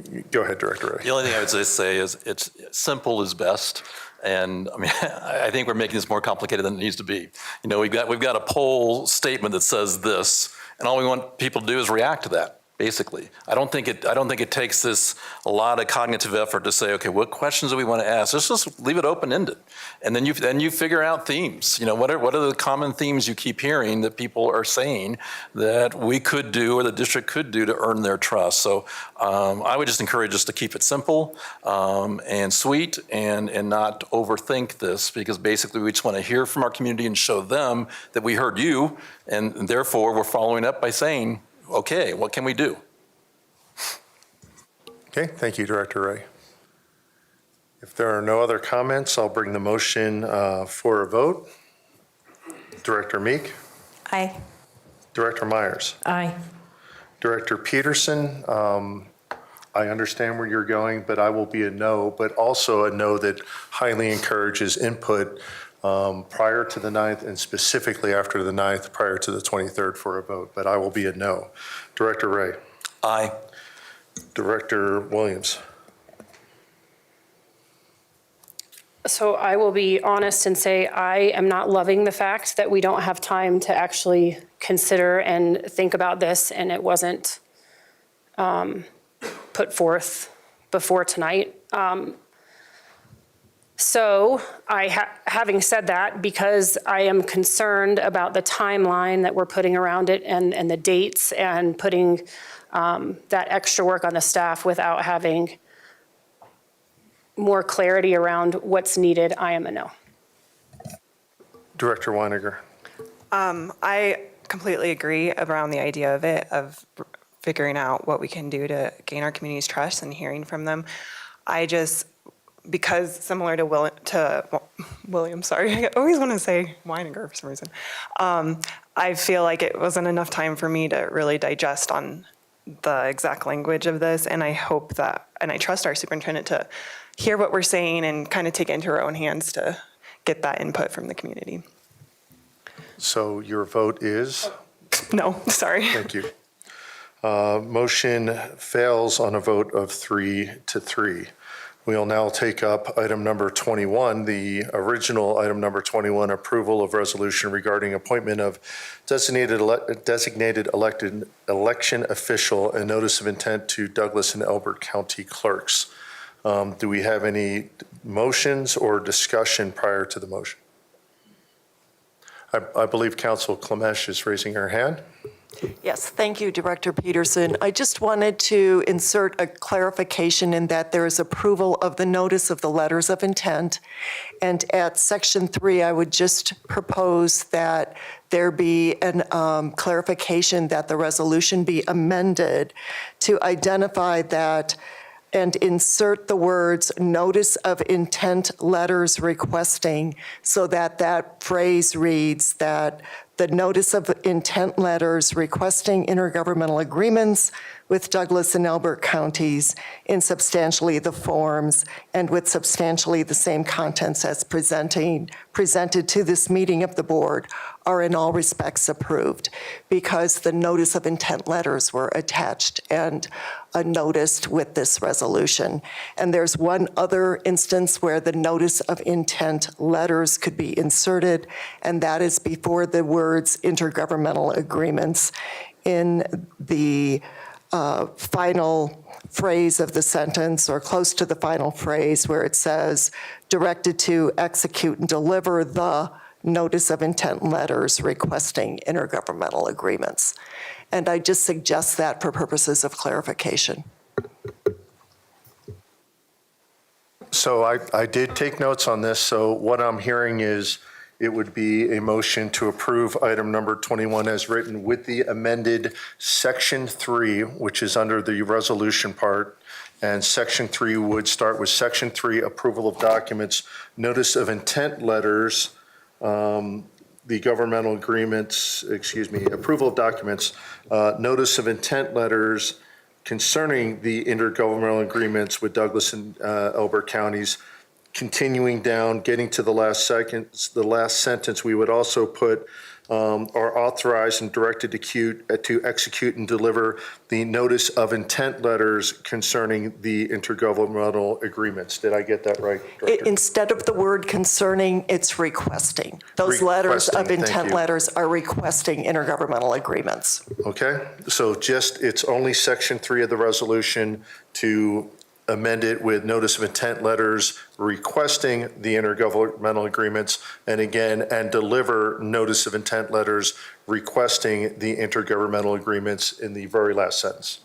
Ray. Go ahead, Director Ray. The only thing I would just say is it's simple is best. And I mean, I think we're making this more complicated than it needs to be. We've got a poll statement that says this, and all we want people to do is react to that. Basically, I don't think it takes this a lot of cognitive effort to say, okay, what questions do we want to ask? Let's just leave it open-ended, and then you figure out themes. What are the common themes you keep hearing that people are saying that we could do or the district could do to earn their trust? So I would just encourage us to keep it simple and sweet, and not overthink this, because basically we just want to hear from our community and show them that we heard you, and therefore we're following up by saying, okay, what can we do? Okay, thank you, Director Ray. If there are no other comments, I'll bring the motion for a vote. Director Meek? Aye. Director Myers? Aye. Director Peterson, I understand where you're going, but I will be a no, but also a no that highly encourages input prior to the 9th and specifically after the 9th, prior to the 23rd for a vote, but I will be a no. Director Ray? Aye. Director Williams? So I will be honest and say I am not loving the fact that we don't have time to actually consider and think about this, and it wasn't put forth before tonight. So having said that, because I am concerned about the timeline that we're putting around it and the dates and putting that extra work on the staff without having more clarity around what's needed, I am a no. Director Weiniger. I completely agree around the idea of it, of figuring out what we can do to gain our community's trust and hearing from them. I just, because similar to William, sorry, I always want to say Weiniger for some reason. I feel like it wasn't enough time for me to really digest on the exact language of this, and I hope that, and I trust our superintendent to hear what we're saying and kind of take it into her own hands to get that input from the community. So your vote is? No, sorry. Thank you. Motion fails on a vote of 3-3. We'll now take up item number 21, the original item number 21, approval of resolution regarding appointment of designated elected election official and notice of intent to Douglas and Elbert County clerks. Do we have any motions or discussion prior to the motion? I believe Council Klemesh is raising her hand. Yes, thank you, Director Peterson. I just wanted to insert a clarification in that there is approval of the notice of the letters of intent. And at Section 3, I would just propose that there be an clarification that the resolution be amended to identify that and insert the words notice of intent letters requesting, so that that phrase reads that the notice of intent letters requesting intergovernmental agreements with Douglas and Elbert counties in substantially the forms and with substantially the same contents as presented to this meeting of the board are in all respects approved, because the notice of intent letters were attached and noticed with this resolution. And there's one other instance where the notice of intent letters could be inserted, and that is before the words intergovernmental agreements in the final phrase of the sentence, or close to the final phrase, where it says directed to execute and deliver the notice of intent letters requesting intergovernmental agreements. And I just suggest that for purposes of clarification. So I did take notes on this. So what I'm hearing is it would be a motion to approve item number 21 as written with the amended Section 3, which is under the resolution part. And Section 3 would start with Section 3, approval of documents, notice of intent letters, the governmental agreements, approval of documents, notice of intent letters concerning the intergovernmental agreements with Douglas and Elbert counties. Continuing down, getting to the last sentence, we would also put are authorized and directed to execute and deliver the notice of intent letters concerning the intergovernmental agreements. Did I get that right, Director? Instead of the word concerning, it's requesting. Those letters of intent letters are requesting intergovernmental agreements. Okay, so it's only Section 3 of the resolution to amend it with notice of intent letters requesting the intergovernmental agreements, and deliver notice of intent letters requesting the intergovernmental agreements in the very last sentence.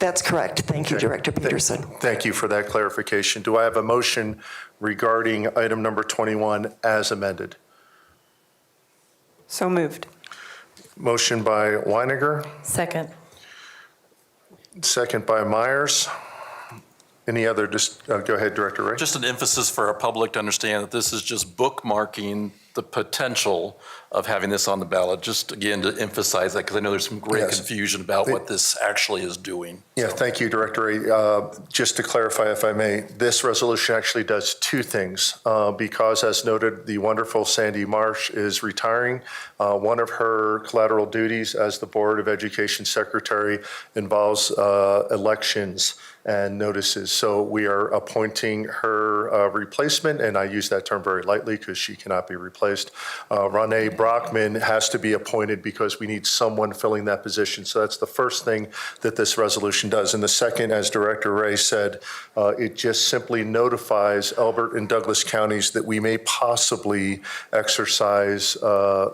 That's correct. Thank you, Director Peterson. Thank you for that clarification. Do I have a motion regarding item number 21 as amended? So moved. Motion by Weiniger. Second. Second by Myers. Any other, go ahead, Director Ray. Just an emphasis for our public to understand that this is just bookmarking the potential of having this on the ballot, just again to emphasize that, because I know there's some great confusion about what this actually is doing. Yeah, thank you, Director Ray. Just to clarify, if I may, this resolution actually does two things. Because, as noted, the wonderful Sandy Marsh is retiring. One of her collateral duties as the Board of Education Secretary involves elections and notices. So we are appointing her replacement, and I use that term very lightly because she cannot be replaced replaced. Renee Brockman has to be appointed because we need someone filling that position. So that's the first thing that this resolution does. And the second, as Director Ray said, it just simply notifies Elbert and Douglas counties that we may possibly exercise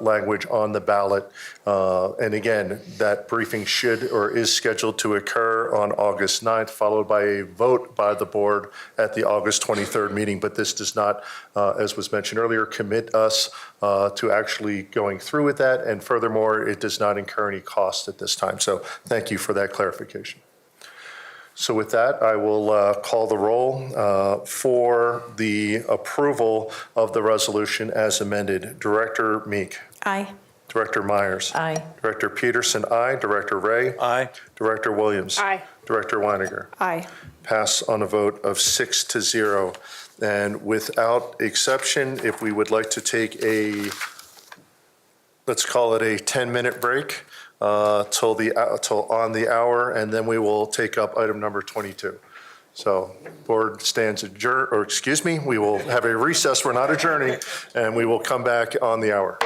language on the ballot. And again, that briefing should or is scheduled to occur on August 9th, followed by a vote by the board at the August 23rd meeting. But this does not, as was mentioned earlier, commit us to actually going through with that. And furthermore, it does not incur any cost at this time. So thank you for that clarification. So with that, I will call the roll for the approval of the resolution as amended. Director Meek. Aye. Director Myers. Aye. Director Peterson, aye. Director Ray. Aye. Director Williams. Aye. Director Weiniger. Aye. Pass on a vote of 6-0. And without exception, if we would like to take a, let's call it a 10-minute break till on the hour, and then we will take up item number 22. So board stands adjourned, or excuse me, we will have a recess. We're not adjourning, and we will come back on the hour.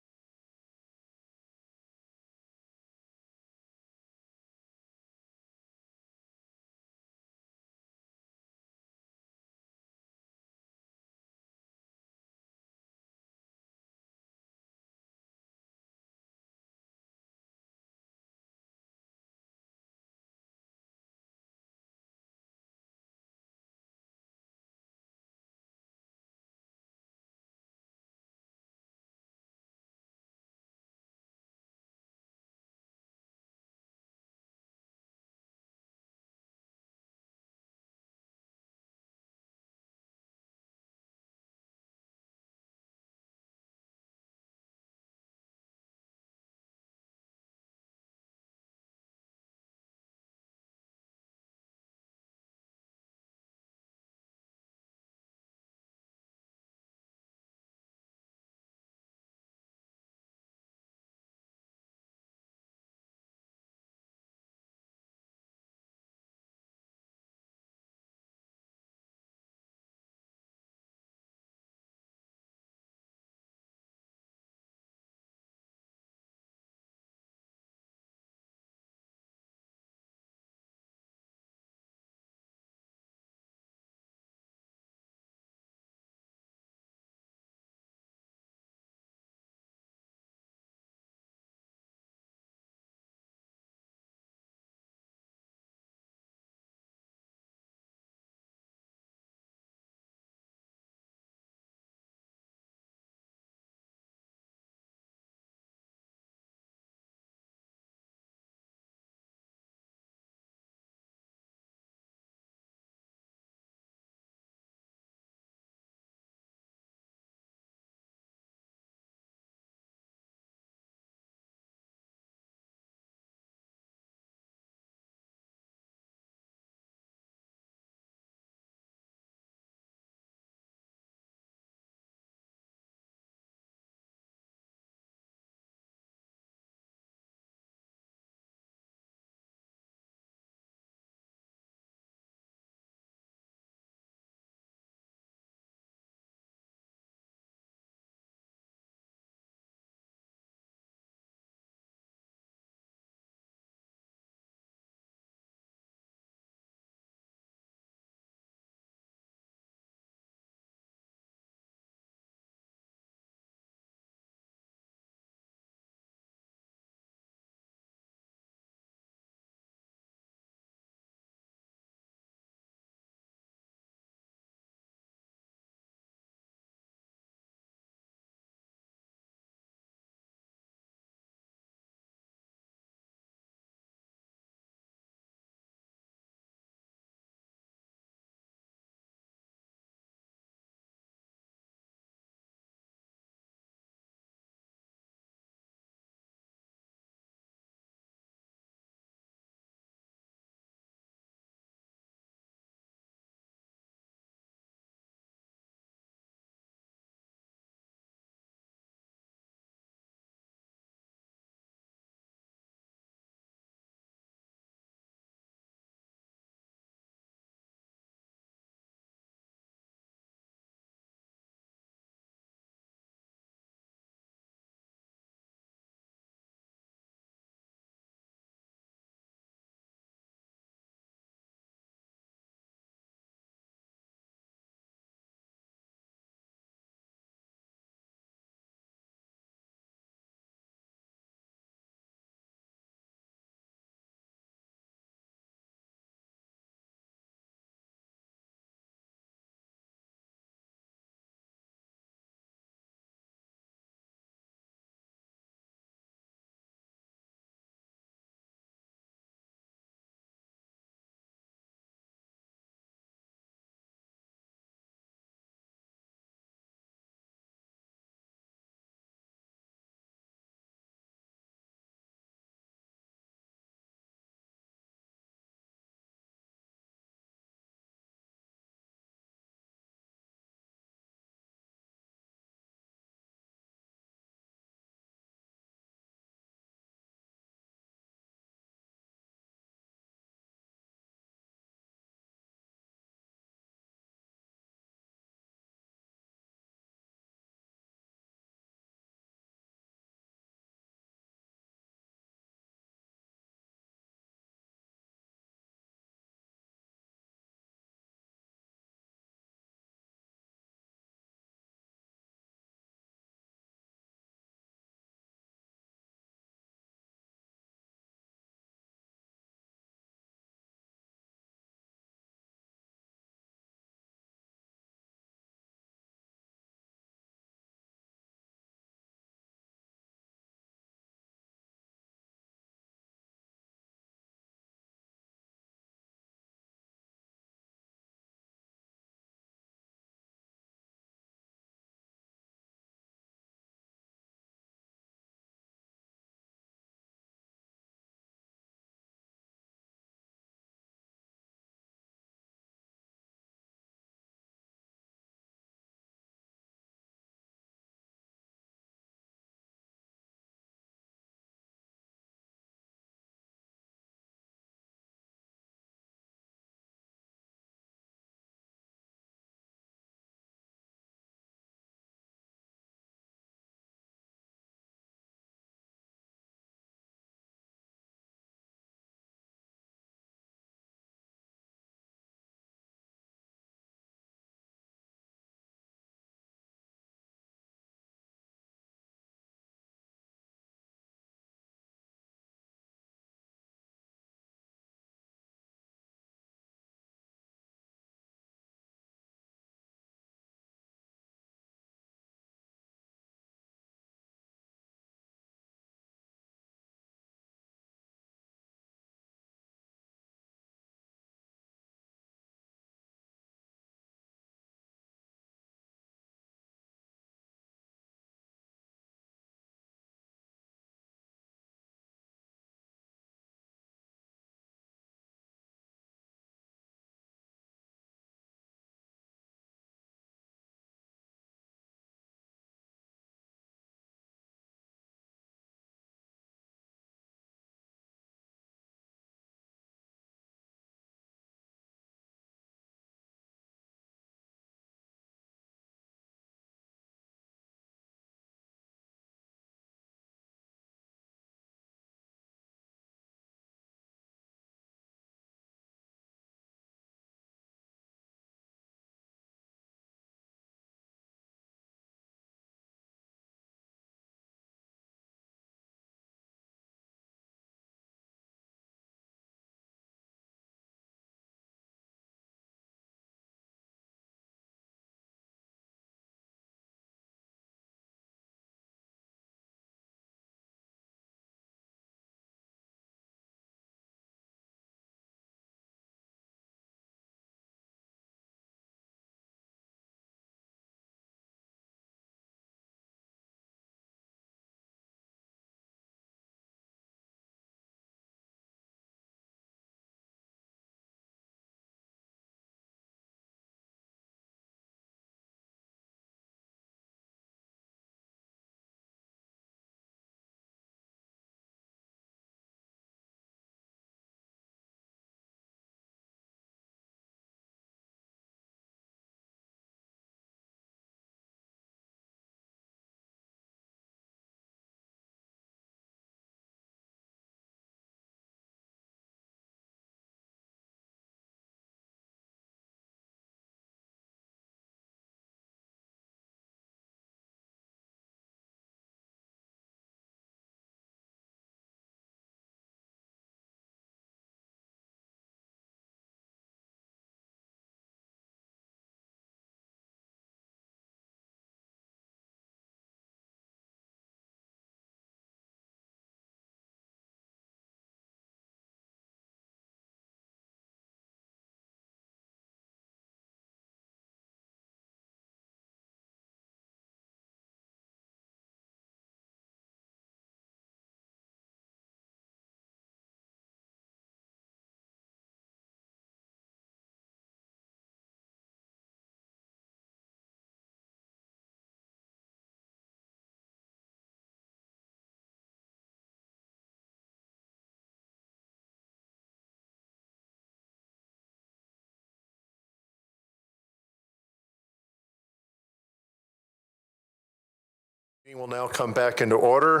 We'll now come back into order,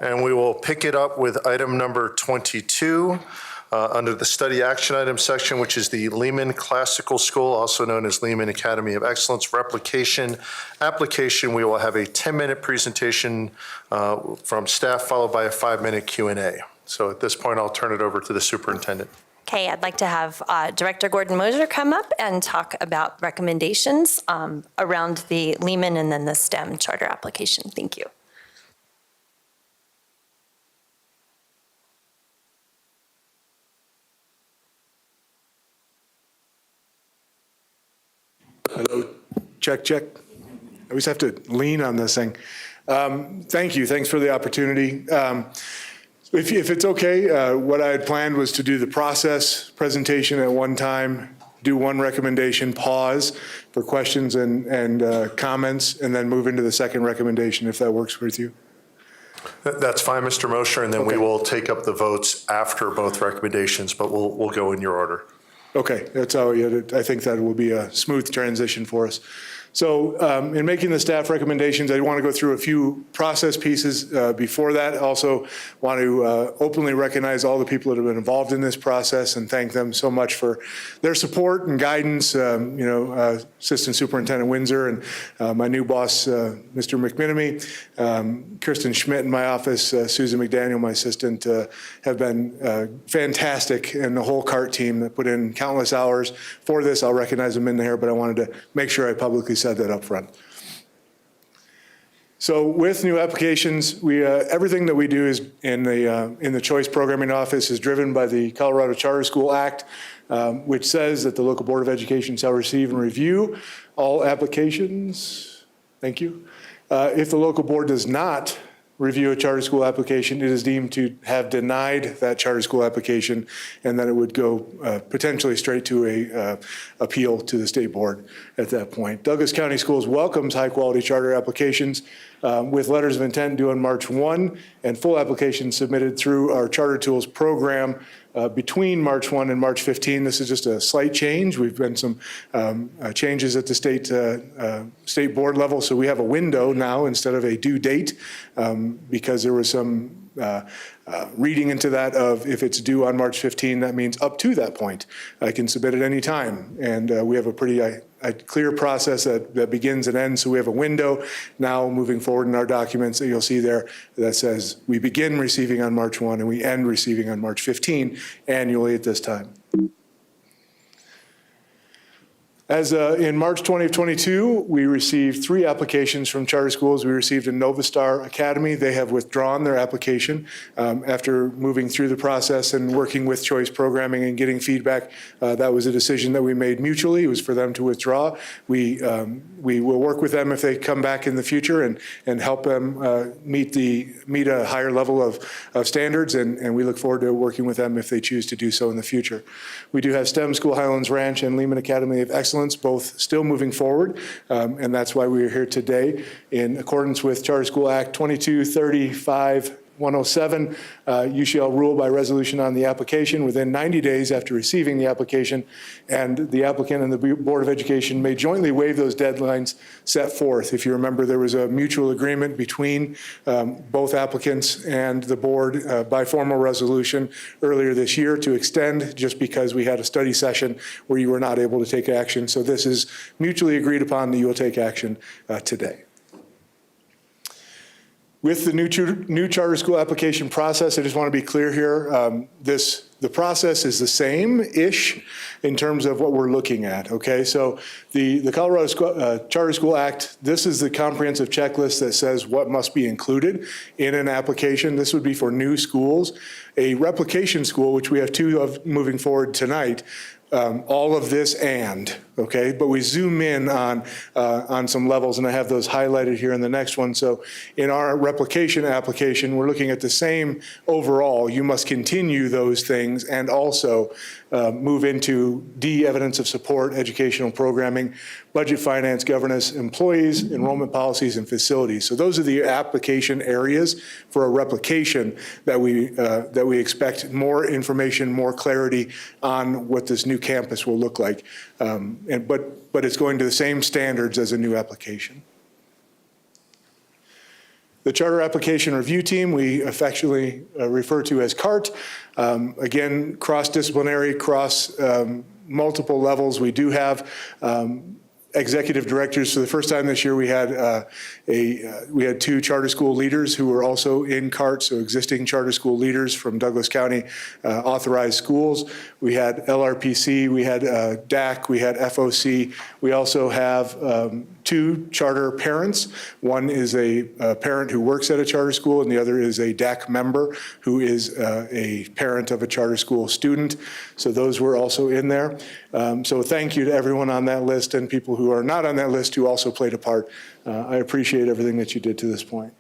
and we will pick it up with item number 22 under the study action item section, which is the Lehman Classical School, also known as Lehman Academy of Excellence replication application. We will have a 10-minute presentation from staff, followed by a 5-minute Q&A. So at this point, I'll turn it over to the superintendent. Okay, I'd like to have Director Gordon Moser come up and talk about recommendations around the Lehman and then the STEM charter application. Thank you. Hello, check, check. I always have to lean on this thing. Thank you, thanks for the opportunity. If it's okay, what I had planned was to do the process presentation at one time, do one recommendation, pause for questions and comments, and then move into the second recommendation, if that works with you. That's fine, Mr. Mosher, and then we will take up the votes after both recommendations, but we'll go in your order. Okay, that's how I think that will be a smooth transition for us. So in making the staff recommendations, I want to go through a few process pieces before that. Also want to openly recognize all the people that have been involved in this process and thank them so much for their support and guidance. Assistant Superintendent Windsor and my new boss, Mr. McMinamy, Kirsten Schmidt in my office, Susan McDaniel, my assistant, have been fantastic, and the whole CART team that put in countless hours for this. I'll recognize them in there, but I wanted to make sure I publicly said that up front. So with new applications, everything that we do is in the Choice Programming Office is driven by the Colorado Charter School Act, which says that the local Board of Education shall receive and review all applications. Thank you. If the local board does not review a charter school application, it is deemed to have denied that charter school application, and then it would go potentially straight to a appeal to the state board at that point. Douglas County Schools welcomes high-quality charter applications with letters of intent due on March 1 and full applications submitted through our Charter Tools program between March 1 and March 15. This is just a slight change. We've been some changes at the state board level, so we have a window now instead of a due date because there was some reading into that of if it's due on March 15, that means up to that point. I can submit at any time, and we have a pretty clear process that begins and ends, so we have a window now moving forward in our documents that you'll see there that says we begin receiving on March 1 and we end receiving on March 15 annually at this time. As in March 2022, we received 3 applications from charter schools. We received a Novastar Academy. They have withdrawn their application after moving through the process and working with Choice Programming and getting feedback. That was a decision that we made mutually. It was for them to withdraw. We will work with them if they come back in the future and help them meet a higher level of standards, and we look forward to working with them if they choose to do so in the future. We do have STEM School Highlands Ranch and Lehman Academy of Excellence, both still moving forward, and that's why we are here today. In accordance with Charter School Act 2235, 107, you shall rule by resolution on the application within 90 days after receiving the application, and the applicant and the Board of Education may jointly waive those deadlines set forth. If you remember, there was a mutual agreement between both applicants and the board by formal resolution earlier this year to extend just because we had a study session where you were not able to take action. So this is mutually agreed upon that you will take action today. With the new charter school application process, I just want to be clear here. The process is the same-ish in terms of what we're looking at, okay? So the Colorado Charter School Act, this is the comprehensive checklist that says what must be included in an application. This would be for new schools. A replication school, which we have 2 of moving forward tonight, all of this okay? But we zoom in on some levels, and I have those highlighted here in the next one. So in our replication application, we're looking at the same overall. You must continue those things and also move into D, evidence of support, educational programming, budget, finance, governance, employees, enrollment policies, and facilities. So those are the application areas for a replication that we expect more information, more clarity on what this new campus will look like. But it's going to the same standards as a new application. The Charter Application Review Team, we affectionately refer to as CART. Again, cross-disciplinary, multiple levels. We do have executive directors. For the first time this year, we had two charter school leaders who were also in CART, so existing charter school leaders from Douglas County authorized schools. We had LRPC, we had DAC, we had FOC. We also have two charter parents. One is a parent who works at a charter school, and the other is a DAC member who is a parent of a charter school student. So those were also in there. So thank you to everyone on that list and people who are not on that list who also played a part. I appreciate everything that you did to this point.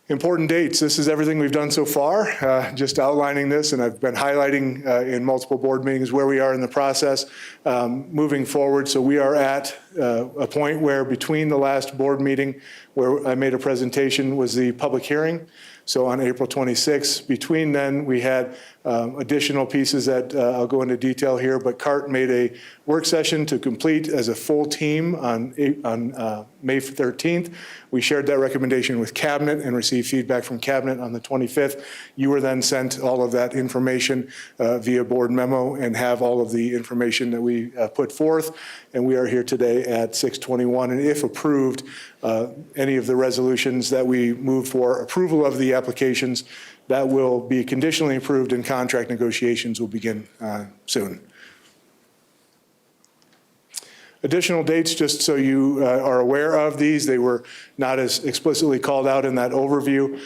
Important dates. This is everything we've done so far, just outlining this, and I've been highlighting in multiple board meetings where we are in the process moving forward. So we are at a point where between the last board meeting where I made a presentation was the public hearing. So on April 26th, between then, we had additional pieces that I'll go into detail here, but CART made a work session to complete as a full team on May 13th. We shared that recommendation with Cabinet and received feedback from Cabinet on the 25th. You were then sent all of that information via board memo and have all of the information that we put forth. And we are here today at 6:21. And if approved, any of the resolutions that we move for approval of the applications, that will be conditionally approved and contract negotiations will begin soon. Additional dates, just so you are aware of these, they were not as explicitly called out in that overview.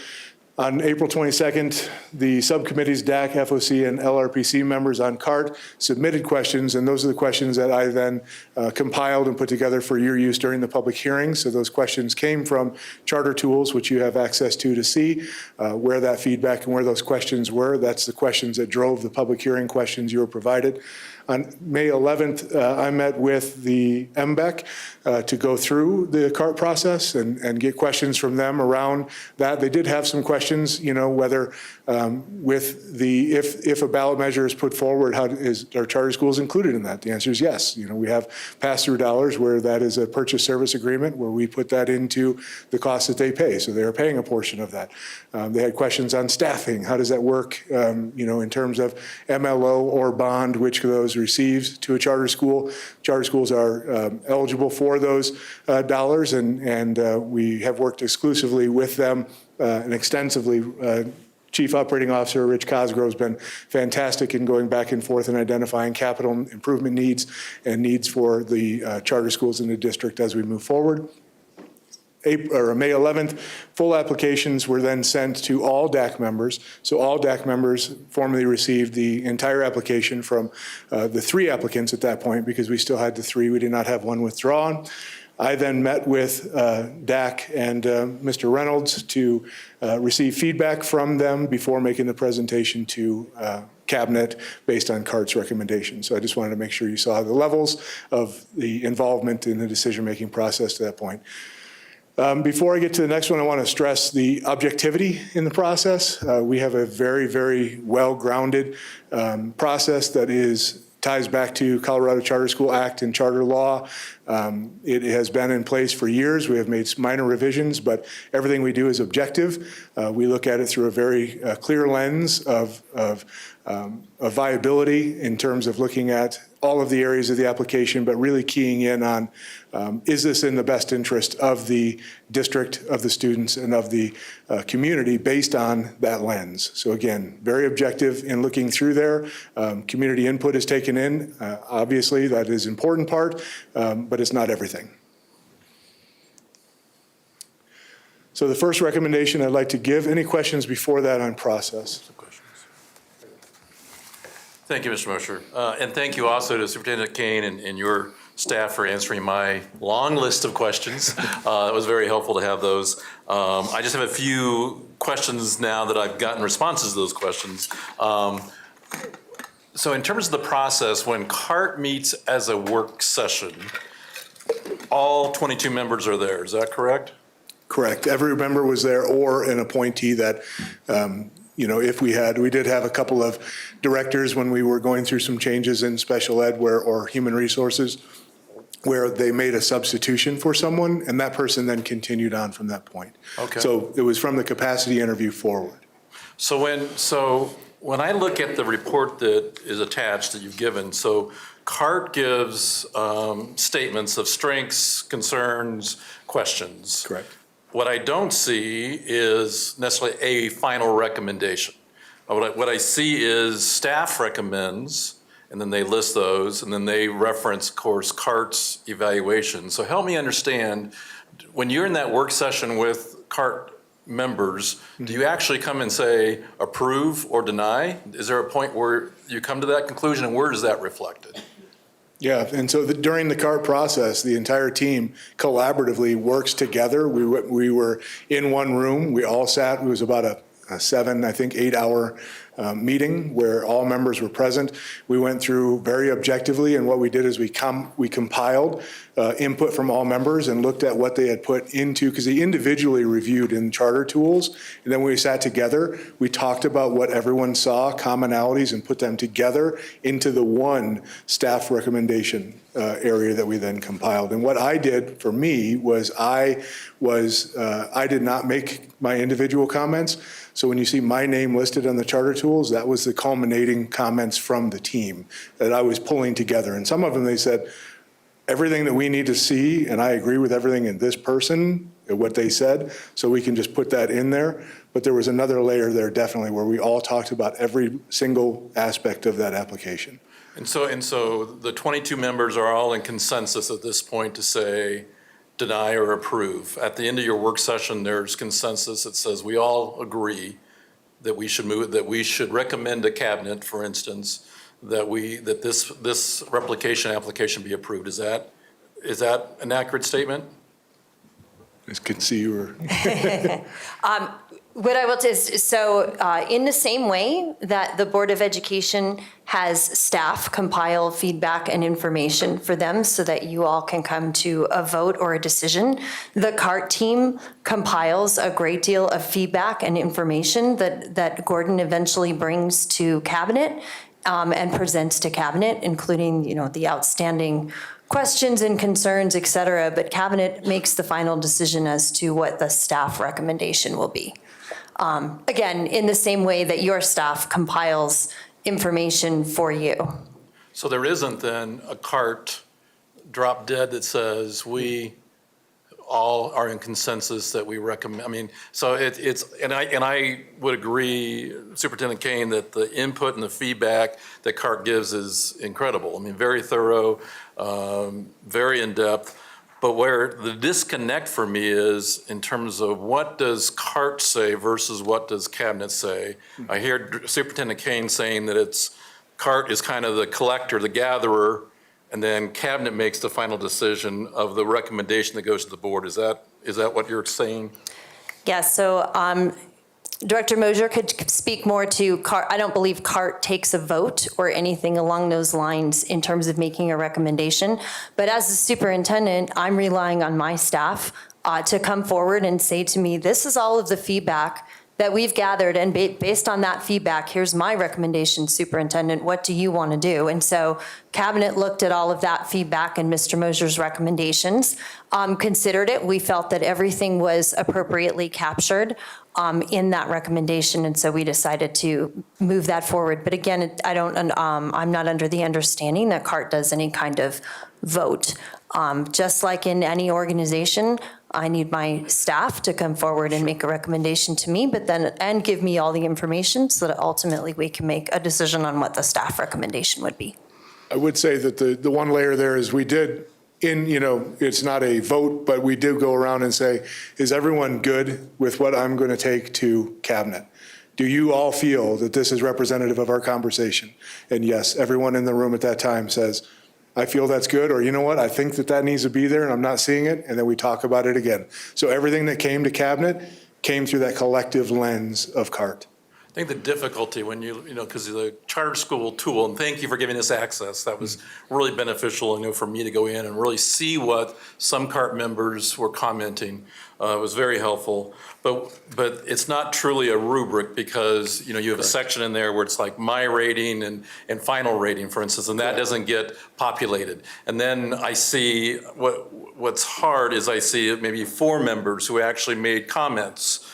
On April 22nd, the subcommittees, DAC, FOC, and LRPC members on CART submitted questions, and those are the questions that I then compiled and put together for your use during the public hearing. So those questions came from Charter Tools, which you have access to see where that feedback and where those questions were. That's the questions that drove the public hearing questions you were provided. On May 11th, I met with the MBEC to go through the CART process and get questions from them around that. They did have some questions, whether with if a ballot measure is put forward, are charter schools included in that? The answer is yes. We have pass-through dollars where that is a purchase service agreement where we put that into the cost that they pay. So they are paying a portion of that. They had questions on staffing. How does that work, in terms of MLO or bond, which of those receives to a charter school? Charter schools are eligible for those dollars, and we have worked exclusively with them and extensively. Chief Operating Officer Rich Cosgrove has been fantastic in going back and forth and identifying capital improvement needs and needs for the charter schools in the district as we move forward. May 11th, full applications were then sent to all DAC members. So all DAC members formally received the entire application from the three applicants at that point, because we still had the three. We did not have one withdrawn. I then met with DAC and Mr. Reynolds to receive feedback from them before making the presentation to Cabinet based on CART's recommendations. So I just wanted to make sure you saw the levels of the involvement in the decision-making process to that point. Before I get to the next one, I want to stress the objectivity in the process. We have a very, very well-grounded process that ties back to Colorado Charter School Act and charter law. It has been in place for years. We have made minor revisions, but everything we do is objective. We look at it through a very clear lens of viability in terms of looking at all of the areas of the application, but really keying in on, is this in the best interest of the district, of the students, and of the community based on that lens. So again, very objective in looking through there. Community input is taken in. Obviously, that is an important part, but it's not everything. So the first recommendation I'd like to give, any questions before that on process? Thank you, Mr. Mosher. And thank you also to Superintendent Kane and your staff for answering my long list of questions. It was very helpful to have those. I just have a few questions now that I've gotten responses to those questions. So in terms of the process, when CART meets as a work session, all 22 members are there, is that correct? Correct. Every member was there, or an appointee that, if we did have a couple of directors when we were going through some changes in special ed or human resources, where they made a substitution for someone, and that person then continued on from that point. Okay. So it was from the capacity interview forward. So when I look at the report that is attached that you've given, so CART gives statements of strengths, concerns, questions. Correct. What I don't see is necessarily a final recommendation. What I see is staff recommends, and then they list those, and then they reference, of course, CART's evaluation. So help me understand, when you're in that work session with CART members, do you actually come and say approve or deny? Is there a point where you come to that conclusion, and where is that reflected? Yeah, and so during the CART process, the entire team collaboratively works together. We were in one room. We all sat. It was about a 8-hour meeting where all members were present. We went through very objectively, and what we did is we compiled input from all members and looked at what they had put into, because they individually reviewed in charter tools, and then we sat together. We talked about what everyone saw, commonalities, and put them together into the one staff recommendation area that we then compiled. And what I did for me was I did not make my individual comments. So when you see my name listed on the charter tools, that was the culminating comments from the team that I was pulling together. And some of them, they said, everything that we need to see, and I agree with everything in this person, what they said, so we can just put that in there. But there was another layer there definitely where we all talked about every single aspect of that application. And so the 22 members are all in consensus at this point to say deny or approve. At the end of your work session, there's consensus that says we all agree that we should recommend to cabinet, for instance, that this replication application be approved. Is that an accurate statement? I can see you were. What I will say is, so in the same way that the Board of Education has staff compile feedback and information for them so that you all can come to a vote or a decision, the CART team compiles a great deal of feedback and information that Gordon eventually brings to cabinet and presents to cabinet, including, the outstanding questions and concerns, et cetera, but cabinet makes the final decision as to what the staff recommendation will be. Again, in the same way that your staff compiles information for you. So there isn't then a CART drop dead that says we all are in consensus that we recommend. I mean, so and I would agree, Superintendent Kane, that the input and the feedback that CART gives is incredible. I mean, very thorough, very in-depth. But where the disconnect for me is in terms of what does CART say versus what does cabinet say. I hear Superintendent Kane saying that CART is kind of the collector, the gatherer, and then cabinet makes the final decision of the recommendation that goes to the board. Is that what you're saying? Yeah, so Director Mosier could speak more to CART. I don't believe CART takes a vote or anything along those lines in terms of making a recommendation. But as the superintendent, I'm relying on my staff to come forward and say to me, this is all of the feedback that we've gathered, and based on that feedback, here's my recommendation, superintendent, what do you want to do? And so cabinet looked at all of that feedback and Mr. Mosier's recommendations, considered it. We felt that everything was appropriately captured in that recommendation, and so we decided to move that forward. But again, I'm not under the understanding that CART does any kind of vote. Just like in any organization, I need my staff to come forward and make a recommendation to me, and give me all the information so that ultimately we can make a decision on what the staff recommendation would be. I would say that the one layer there is we did, it's not a vote, but we did go around and say, is everyone good with what I'm going to take to cabinet? Do you all feel that this is representative of our conversation? And yes, everyone in the room at that time says, I feel that's good, or you know what, I think that needs to be there and I'm not seeing it, and then we talk about it again. So everything that came to cabinet came through that collective lens of CART. think the difficulty when because the charter school tool, and thank you for giving us access, that was really beneficial, for me to go in and really see what some CART members were commenting. It was very helpful, but it's not truly a rubric because, you have a section in there where it's like my rating and final rating, for instance, and that doesn't get populated. And then I see what's hard is I see maybe 4 members who actually made comments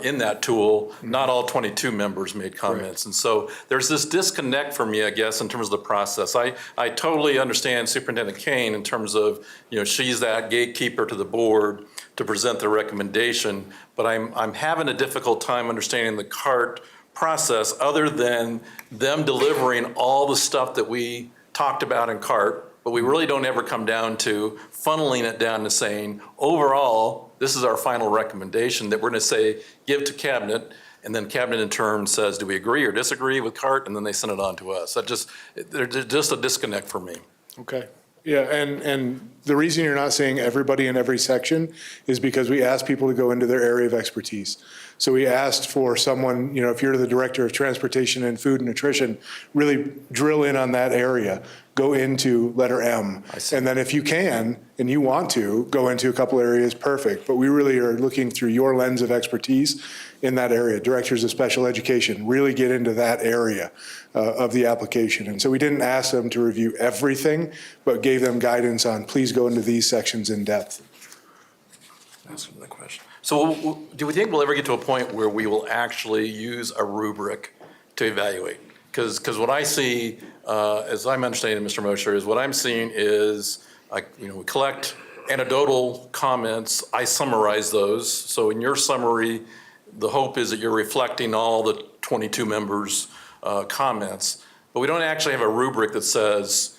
in that tool. Not all 22 members made comments. And so there's this disconnect for me, I guess, in terms of the process. I totally understand Superintendent Kane in terms of, she's that gatekeeper to the board to present the recommendation, but I'm having a difficult time understanding the CART process other than them delivering all the stuff that we talked about in CART, but we really don't ever come down to funneling it down to saying, overall, this is our final recommendation that we're going to say, give to cabinet, and then cabinet in turn says, do we agree or disagree with CART? And then they send it on to us. There's just a disconnect for me. Okay. Yeah, and the reason you're not seeing everybody in every section is because we asked people to go into their area of expertise. So we asked for someone, if you're the director of transportation and food and nutrition, really drill in on that area, go into letter M. And then if you can, and you want to, go into a couple areas, perfect. But we really are looking through your lens of expertise in that area. Directors of special education, really get into that area of the application. And so we didn't ask them to review everything, but gave them guidance on, please go into these sections in depth. That's the question. So do we think we'll ever get to a point where we will actually use a rubric to evaluate? Because what I see, as I'm understanding, Mr. Mosher, is what I'm seeing is, we collect anecdotal comments, I summarize those. So in your summary, the hope is that you're reflecting all the 22 members' comments, but we don't actually have a rubric that says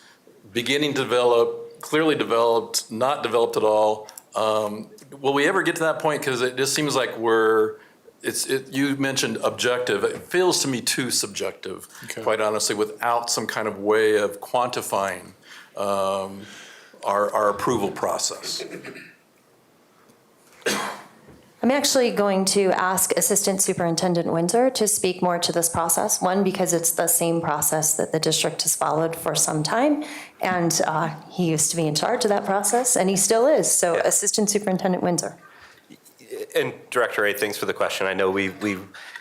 beginning to develop, clearly developed, not developed at all. Will we ever get to that point? Because it just seems like you mentioned objective. It feels to me too subjective, quite honestly, without some kind of way of quantifying our approval process. I'm actually going to ask Assistant Superintendent Windsor to speak more to this process. One, because it's the same process that the district has followed for some time, and he used to be in charge of that process, and he still is. So, Assistant Superintendent Windsor. And Director Ray, thanks for the question. I know we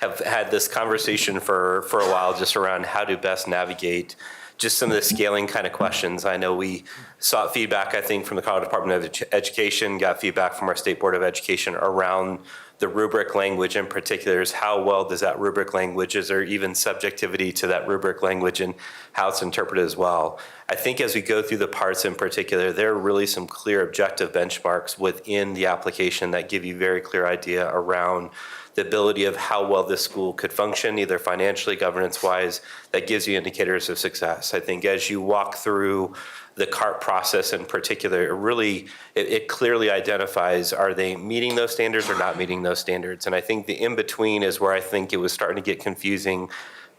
have had this conversation for a while just around how to best navigate just some of the scaling kind of questions. I know we sought feedback, I think, from the Colorado Department of Education, got feedback from our State Board of Education around the rubric language in particular. Is how well does that rubric language, is there even subjectivity to that rubric language and how it's interpreted as well? I think as we go through the parts in particular, there are really some clear objective benchmarks within the application that give you very clear idea around the ability of how well this school could function, either financially, governance-wise, that gives you indicators of success. I think as you walk through the CART process in particular, it clearly identifies, are they meeting those standards or not meeting those standards? And I think the in-between is where I think it was starting to get confusing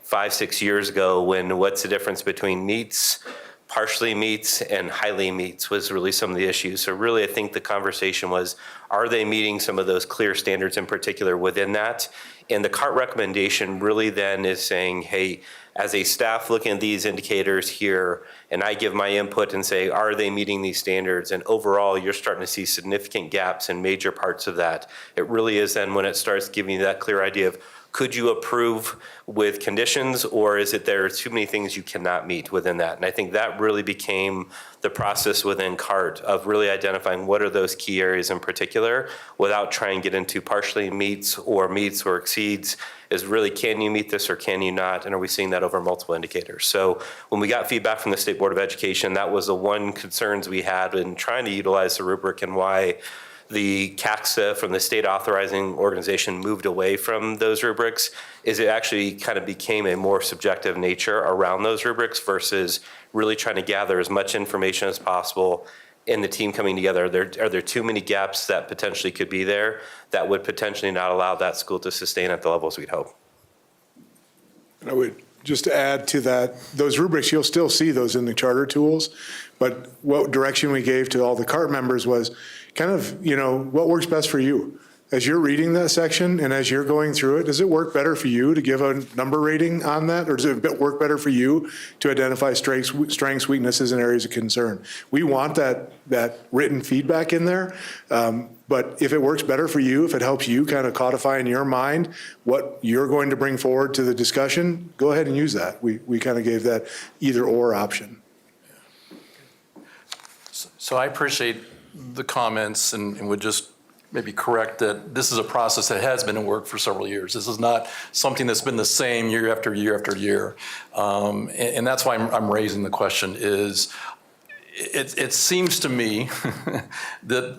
5-6 years ago, when what's the difference between meets, partially meets, and highly meets was really some of the issues. So really, I think the conversation was, are they meeting some of those clear standards in particular within that? And the CART recommendation really then is saying, hey, as a staff looking at these indicators here, and I give my input and say, are they meeting these standards? And overall, you're starting to see significant gaps in major parts of that. It really is then when it starts giving you that clear idea of, could you approve with conditions, or is it there are too many things you cannot meet within that? And I think that really became the process within CART of really identifying what are those key areas in particular without trying to get into partially meets or exceeds, is really, can you meet this or can you not? And are we seeing that over multiple indicators? So when we got feedback from the State Board of Education, that was the one concerns we had in trying to utilize the rubric, and why the CACSA from the state authorizing organization moved away from those rubrics, is it actually kind of became a more subjective nature around those rubrics versus really trying to gather as much information as possible in the team coming together. Are there too many gaps that potentially could be there that would potentially not allow that school to sustain at the levels we'd hope? I would just add to that, those rubrics, you'll still see those in the charter tools, but what direction we gave to all the CART members was kind of, what works best for you. as you're reading that section and as you're going through it, does it work better for you to give a number rating on that? Or does it work better for you to identify strengths, weaknesses, and areas of concern? We want that written feedback in there. But if it works better for you, if it helps you kind of codify in your mind what you're going to bring forward to the discussion, go ahead and use that. We kind of gave that either or option. So I appreciate the comments and would just maybe correct that this is a process that has been in work for several years. This is not something that's been the same year after year after year. And that's why I'm raising the question is, it seems to me that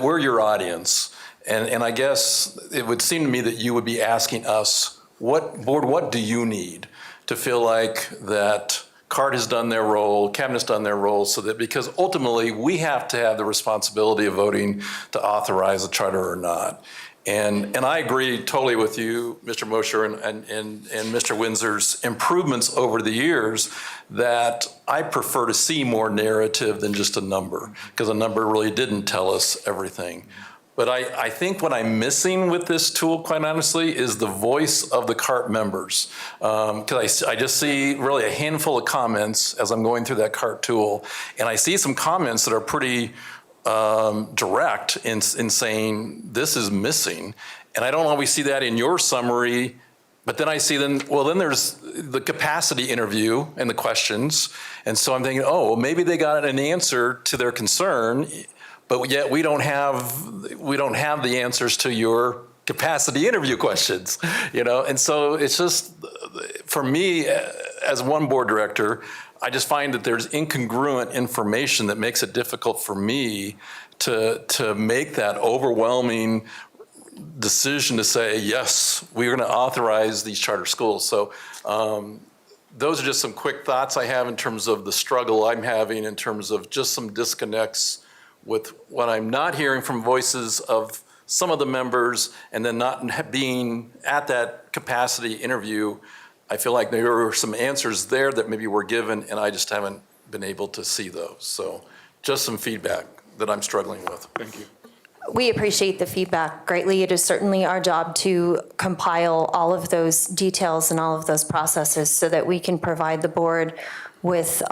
we're your audience. And I guess it would seem to me that you would be asking us, what do you need to feel like that CART has done their role, Cabinet's done their role, so that because ultimately we have to have the responsibility of voting to authorize a charter or not. And I agree totally with you, Mr. Mosher and Mr. Windsor's improvements over the years, that I prefer to see more narrative than just a number, because a number really didn't tell us everything. But I think what I'm missing with this tool, quite honestly, is the voice of the CART members. Because I just see really a handful of comments as I'm going through that CART tool, and I see some comments that are pretty direct in saying this is missing. And I don't always see that in your summary, but then I see then there's the capacity interview and the questions. And so I'm thinking, oh, well, maybe they got an answer to their concern, but yet we don't have the answers to your capacity interview questions, And so it's just, for me, as one board director, I just find that there's incongruent information that makes it difficult for me to make that overwhelming decision to say, yes, we're going to authorize these charter schools. So those are just some quick thoughts I have in terms of the struggle I'm having in terms of just some disconnects with what I'm not hearing from voices of some of the members, and then not being at that capacity interview. I feel like there were some answers there that maybe were given, and I just haven't been able to see those. So just some feedback that I'm struggling with. Thank you. We appreciate the feedback greatly. It is certainly our job to compile all of those details and all of those processes so that we can provide the board with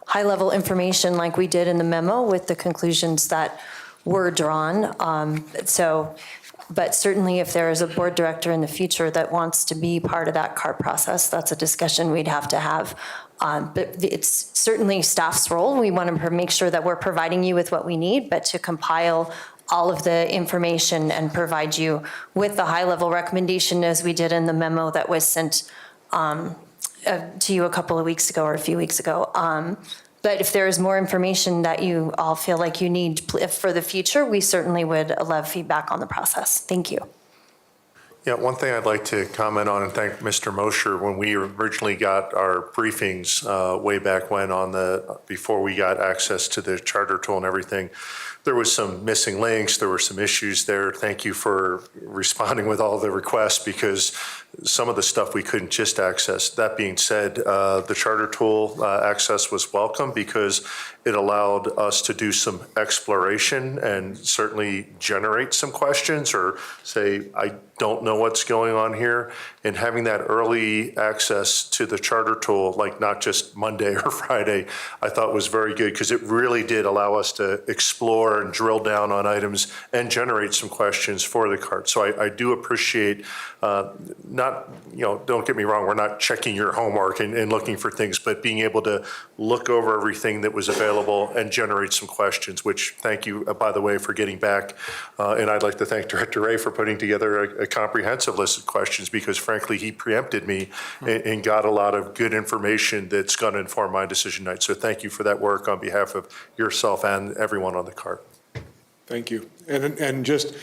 high-level information like we did in the memo with the conclusions that were drawn. But certainly if there is a board director in the future that wants to be part of that CART process, that's a discussion we'd have to have. But it's certainly staff's role. We want to make sure that we're providing you with what we need, but to compile all of the information and provide you with the high-level recommendation as we did in the memo that was sent to you a couple of weeks ago or a few weeks ago. But if there is more information that you all feel like you need for the future, we certainly would love feedback on the process. Thank you. Yeah, one thing I'd like to comment on and thank Mr. Mosher, when we originally got our briefings way back when before we got access to the charter tool and everything, there was some missing links, there were some issues there. Thank you for responding with all the requests, because some of the stuff we couldn't just access. That being said, the charter tool access was welcome because it allowed us to do some exploration and certainly generate some questions or say, I don't know what's going on here. And having that early access to the charter tool, like not just Monday or Friday, I thought was very good because it really did allow us to explore and drill down on items and generate some questions for the CART. So I do appreciate don't get me wrong, we're not checking your homework and looking for things, but being able to look over everything that was available and generate some questions, which thank you, by the way, for getting back. And I'd like to thank Director Ray for putting together a comprehensive list of questions, because frankly, he preempted me and got a lot of good information that's going to inform my decision tonight. So thank you for that work on behalf of yourself and everyone on the CART. Thank you. And just,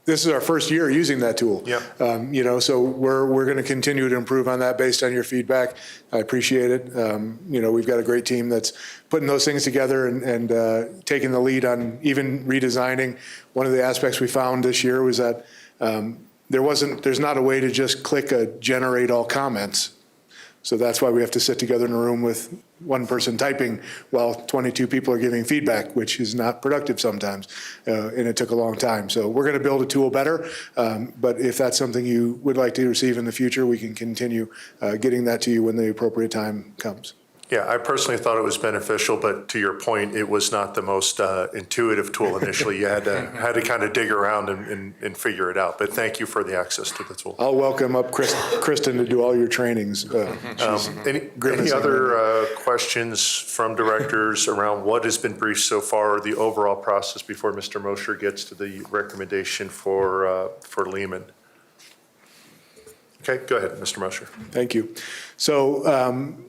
this is our first year using that tool. Yep. So we're going to continue to improve on that based on your feedback. I appreciate it. We've got a great team that's putting those things together and taking the lead on even redesigning. One of the aspects we found this year was that there's not a way to just click a generate all comments. So that's why we have to sit together in a room with one person typing while 22 people are giving feedback, which is not productive sometimes, and it took a long time. So we're going to build a tool better, but if that's something you would like to receive in the future, we can continue getting that to you when the appropriate time comes. Yeah, I personally thought it was beneficial, but to your point, it was not the most intuitive tool initially. You had to kind of dig around and figure it out. But thank you for the access to the tool. I'll welcome up Kristen to do all your trainings. Any other questions from directors around what has been briefed so far, or the overall process before Mr. Mosher gets to the recommendation for Lehman? Okay, go ahead, Mr. Mosher. Thank you. So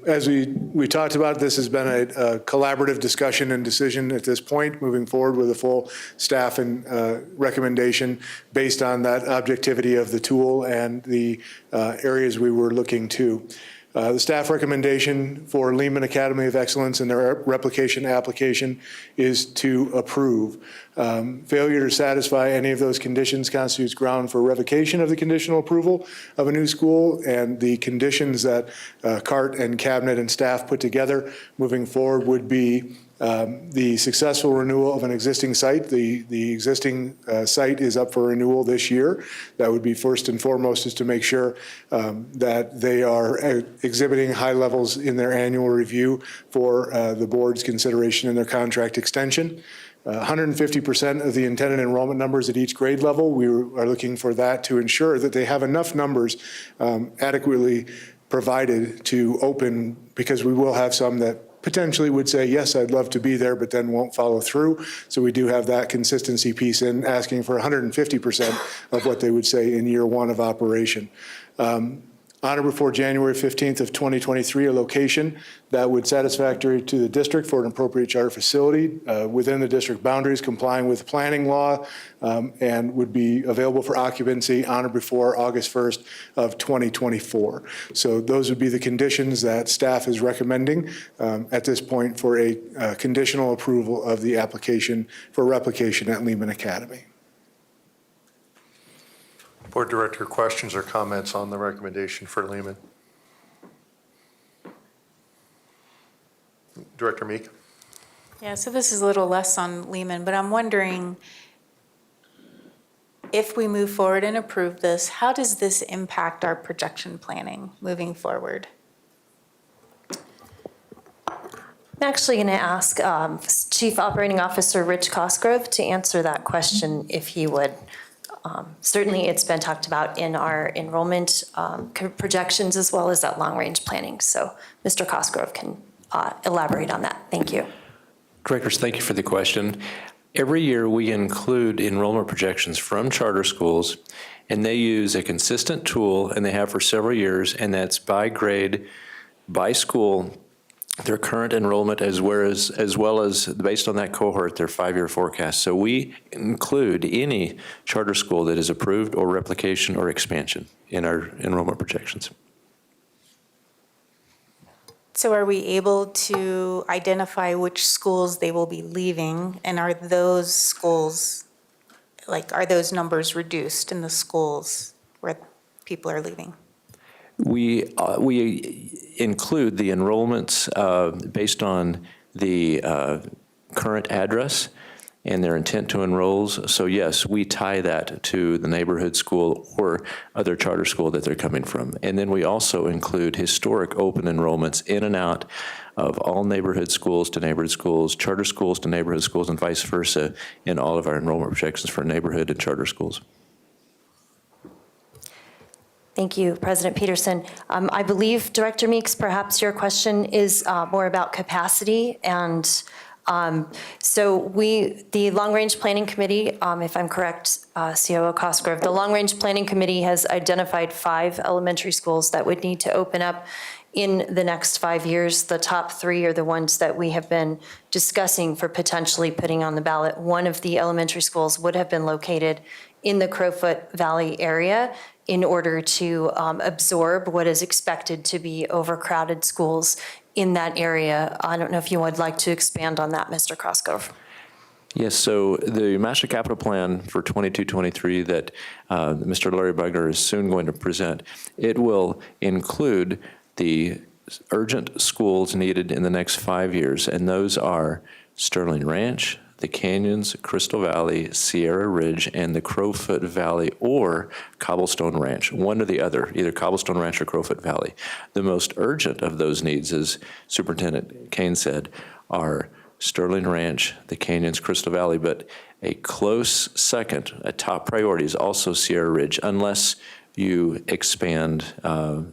as we talked about, this has been a collaborative discussion and decision at this point, moving forward with a full staff and recommendation based on that objectivity of the tool and the areas we were looking to. The staff recommendation for Lehman Academy of Excellence and their replication application is to approve. Failure to satisfy any of those conditions constitutes ground for revocation of the conditional approval of a new school, and the conditions that CART and Cabinet and staff put together moving forward would be the successful renewal of an existing site. The existing site is up for renewal this year. That would be first and foremost, is to make sure that they are exhibiting high levels in their annual review for the board's consideration in their contract extension. 150% of the intended enrollment numbers at each grade level, we are looking for that to ensure that they have enough numbers adequately provided to open, because we will have some that potentially would say, yes, I'd love to be there, but then won't follow through. So we do have that consistency piece in asking for 150% of what they would say in year one of operation. On or before January 15th of 2023, a location that would satisfactory to the district for an appropriate charter facility within the district boundaries, complying with planning law, and would be available for occupancy on or before August 1st of 2024. So those would be the conditions that staff is recommending at this point for a conditional approval of the application for replication at Lehman Academy. Board Director, questions or comments on the recommendation for Lehman? Director Meek? Yeah, so this is a little less on Lehman, but I'm wondering, if we move forward and approve this, how does this impact our projection planning moving forward? I'm actually going to ask Chief Operating Officer Rich Cosgrove to answer that question, if he would. Certainly, it's been talked about in our enrollment projections as well as that long-range planning. So Mr. Cosgrove can elaborate on that. Thank you. Directors, thank you for the question. Every year we include enrollment projections from charter schools, and they use a consistent tool, and they have for several years, and that's by grade, by school, their current enrollment, as well as based on that cohort, their 5-year forecast. So we include any charter school that is approved or replication or expansion in our enrollment projections. So are we able to identify which schools they will be leaving? And are those schools, are those numbers reduced in the schools where people are leaving? We include the enrollments based on the current address and their intent to enroll. So yes, we tie that to the neighborhood school or other charter school that they're coming from. And then we also include historic open enrollments in and out of all neighborhood schools to neighborhood schools, charter schools to neighborhood schools, and vice versa in all of our enrollment projections for neighborhood and charter schools. Thank you, President Peterson. I believe, Director Meeks, perhaps your question is more about capacity. And so the Long Range Planning Committee, if I'm correct, COO Cosgrove, the Long Range Planning Committee has identified 5 elementary schools that would need to open up in the next 5 years. The top 3 are the ones that we have been discussing for potentially putting on the ballot. One of the elementary schools would have been located in the Crowfoot Valley area in order to absorb what is expected to be overcrowded schools in that area. I don't know if you would like to expand on that, Mr. Cosgrove. Yes, so the Master Capital Plan for 22-23 that Mr. Larry Bugner is soon going to present, it will include the urgent schools needed in the next 5 years, and those are Sterling Ranch, the Canyons, Crystal Valley, Sierra Ridge, and the Crowfoot Valley or Cobblestone Ranch, one or the other, either Cobblestone Ranch or Crowfoot Valley. The most urgent of those needs, as Superintendent Kane said, are Sterling Ranch, the Canyons, Crystal Valley, but a close second, a top priority is also Sierra Ridge, unless you expand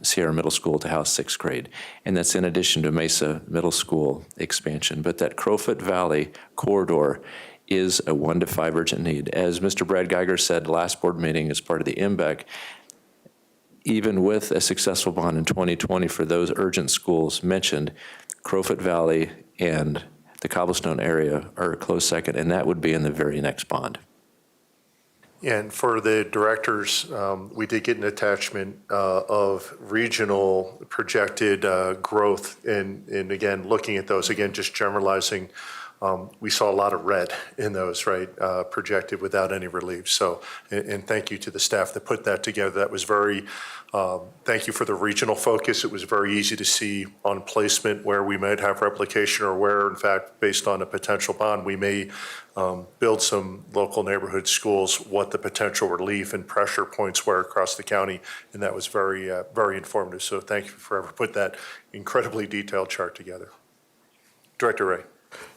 Sierra Middle School to house 6th grade. And that's in addition to Mesa Middle School expansion. But that Crowfoot Valley corridor is a 1 to 5 urgent need. As Mr. Brad Geiger said last board meeting as part of the MBEC, even with a successful bond in 2020 for those urgent schools mentioned, Crowfoot Valley and the Cobblestone area are a close second, and that would be in the very next bond. And for the directors, we did get an attachment of regional projected growth. And again, looking at those, again, just generalizing, we saw a lot of red in those, right, projected without any relief. So, and thank you to the staff that put that together. That was very, thank you for the regional focus. It was very easy to see on placement where we might have replication or where, in fact, based on a potential bond, we may build some local neighborhood schools, what the potential relief and pressure points were across the county. And that was very, very informative. So thank you for ever put that incredibly detailed chart together. Director Ray.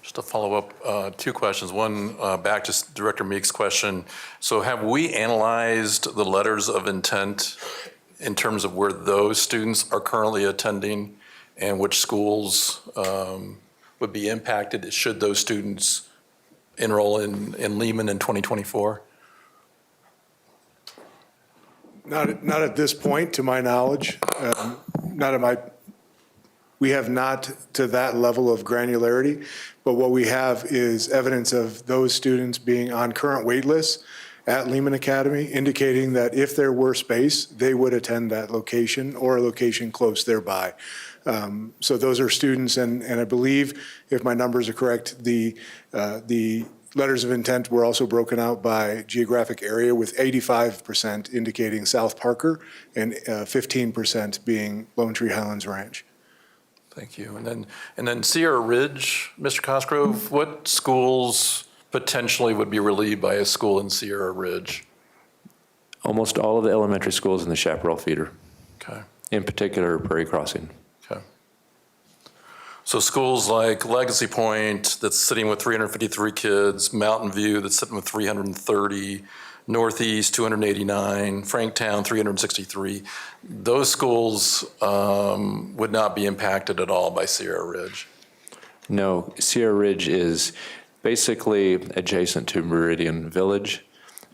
Just to follow up, 2 questions. One, back to Director Meek's question. So have we analyzed the letters of intent in terms of where those students are currently attending and which schools would be impacted should those students enroll in Lehman in 2024? Not at this point, to my knowledge. We have not to that level of granularity, but what we have is evidence of those students being on current wait lists at Lehman Academy, indicating that if there were space, they would attend that location or a location close thereby. So those are students, and I believe, if my numbers are correct, the letters of intent were also broken out by geographic area, with 85% indicating South Parker and 15% being Lone Tree Highlands Ranch. Thank you. And then Sierra Ridge, Mr. Cosgrove, what schools potentially would be relieved by a school in Sierra Ridge? Almost all of the elementary schools in the Chaparral feeder. Okay. In particular, Prairie Crossing. Okay. So schools like Legacy Point, that's sitting with 353 kids, Mountain View, that's sitting with 330, Northeast, 289, Franktown, 363. Those schools would not be impacted at all by Sierra Ridge. No, Sierra Ridge is basically adjacent to Meridian Village,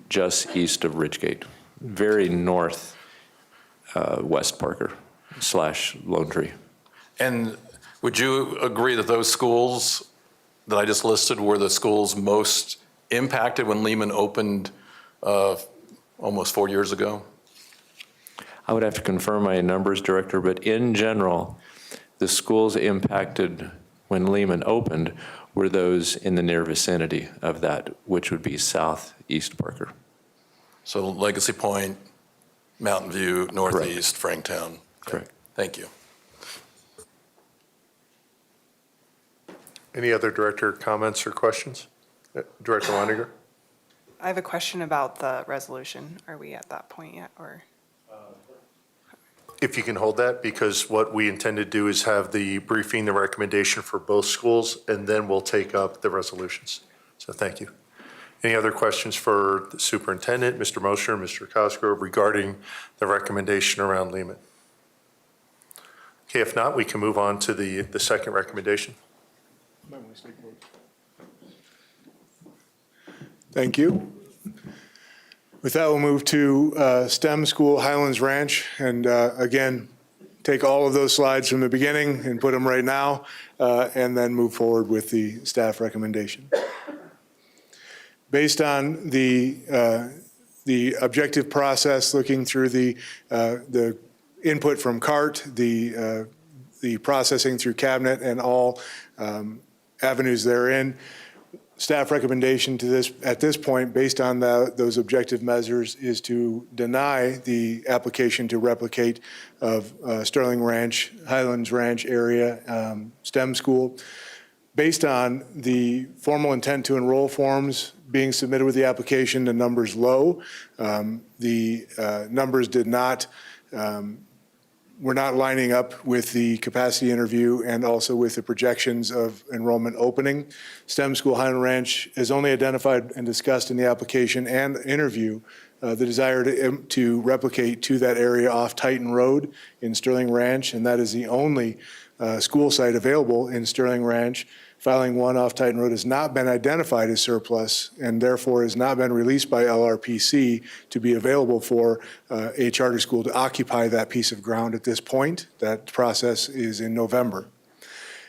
just east of Ridgegate, very north West Parker / Lone Tree. And would you agree that those schools that I just listed were the schools most impacted when Lehman opened almost 4 years ago? I would have to confirm my numbers, Director, but in general, the schools impacted when Lehman opened were those in the near vicinity of that, which would be southeast Parker. So Legacy Point, Mountain View, Northeast, Franktown. Correct. Thank you. Any other director comments or questions? Director Leininger? I have a question about the resolution. Are we at that point yet, or? If you can hold that, because what we intend to do is have the briefing, the recommendation for both schools, and then we'll take up the resolutions. So thank you. Any other questions for the superintendent, Mr. Mosher, Mr. Cosgrove, regarding the recommendation around Lehman? Okay, if not, we can move on to the second recommendation. Thank you. With that, we'll move to STEM School Highlands Ranch, and again, take all of those slides from the beginning and put them right now, and then move forward with the staff recommendation. Based on the objective process, looking through the input from CART, the processing through cabinet, and all avenues therein, staff recommendation to this, at this point, based on those objective measures, is to deny the application to replicate of Sterling Ranch, Highlands Ranch area STEM school. Based on the formal intent to enroll forms being submitted with the application, the number's low. The numbers did not, were not lining up with the capacity interview and also with the projections of enrollment opening. STEM School Highland Ranch has only identified and discussed in the application and interview the desire to replicate to that area off Titan Road in Sterling Ranch, and that is the only school site available in Sterling Ranch. Filing 1 off Titan Road has not been identified as surplus and therefore has not been released by LRPC to be available for a charter school to occupy that piece of ground at this point. That process is in November.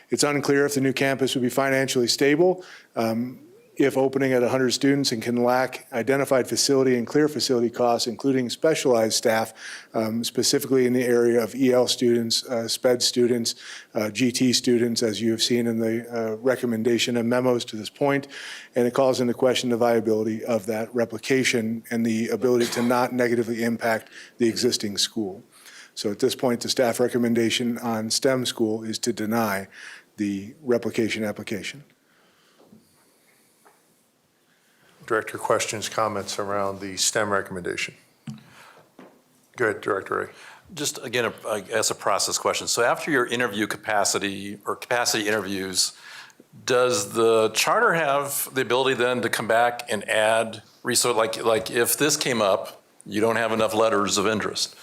It's unclear if the new campus would be financially stable if opening at 100 students and can lack identified facility and clear facility costs, including specialized staff, specifically in the area of EL students, SPED students, GT students, as you have seen in the recommendation and memos to this point. And it calls into question the viability of that replication and the ability to not negatively impact the existing school. So at this point, the staff recommendation on STEM school is to deny the replication application. Director, questions, comments around the STEM recommendation? Go ahead, Director Ray. Just again, I guess a process question. So after your interview capacity or capacity interviews, does the charter have the ability then to come back and add resource? Like if this came up, you don't have enough letters of interest.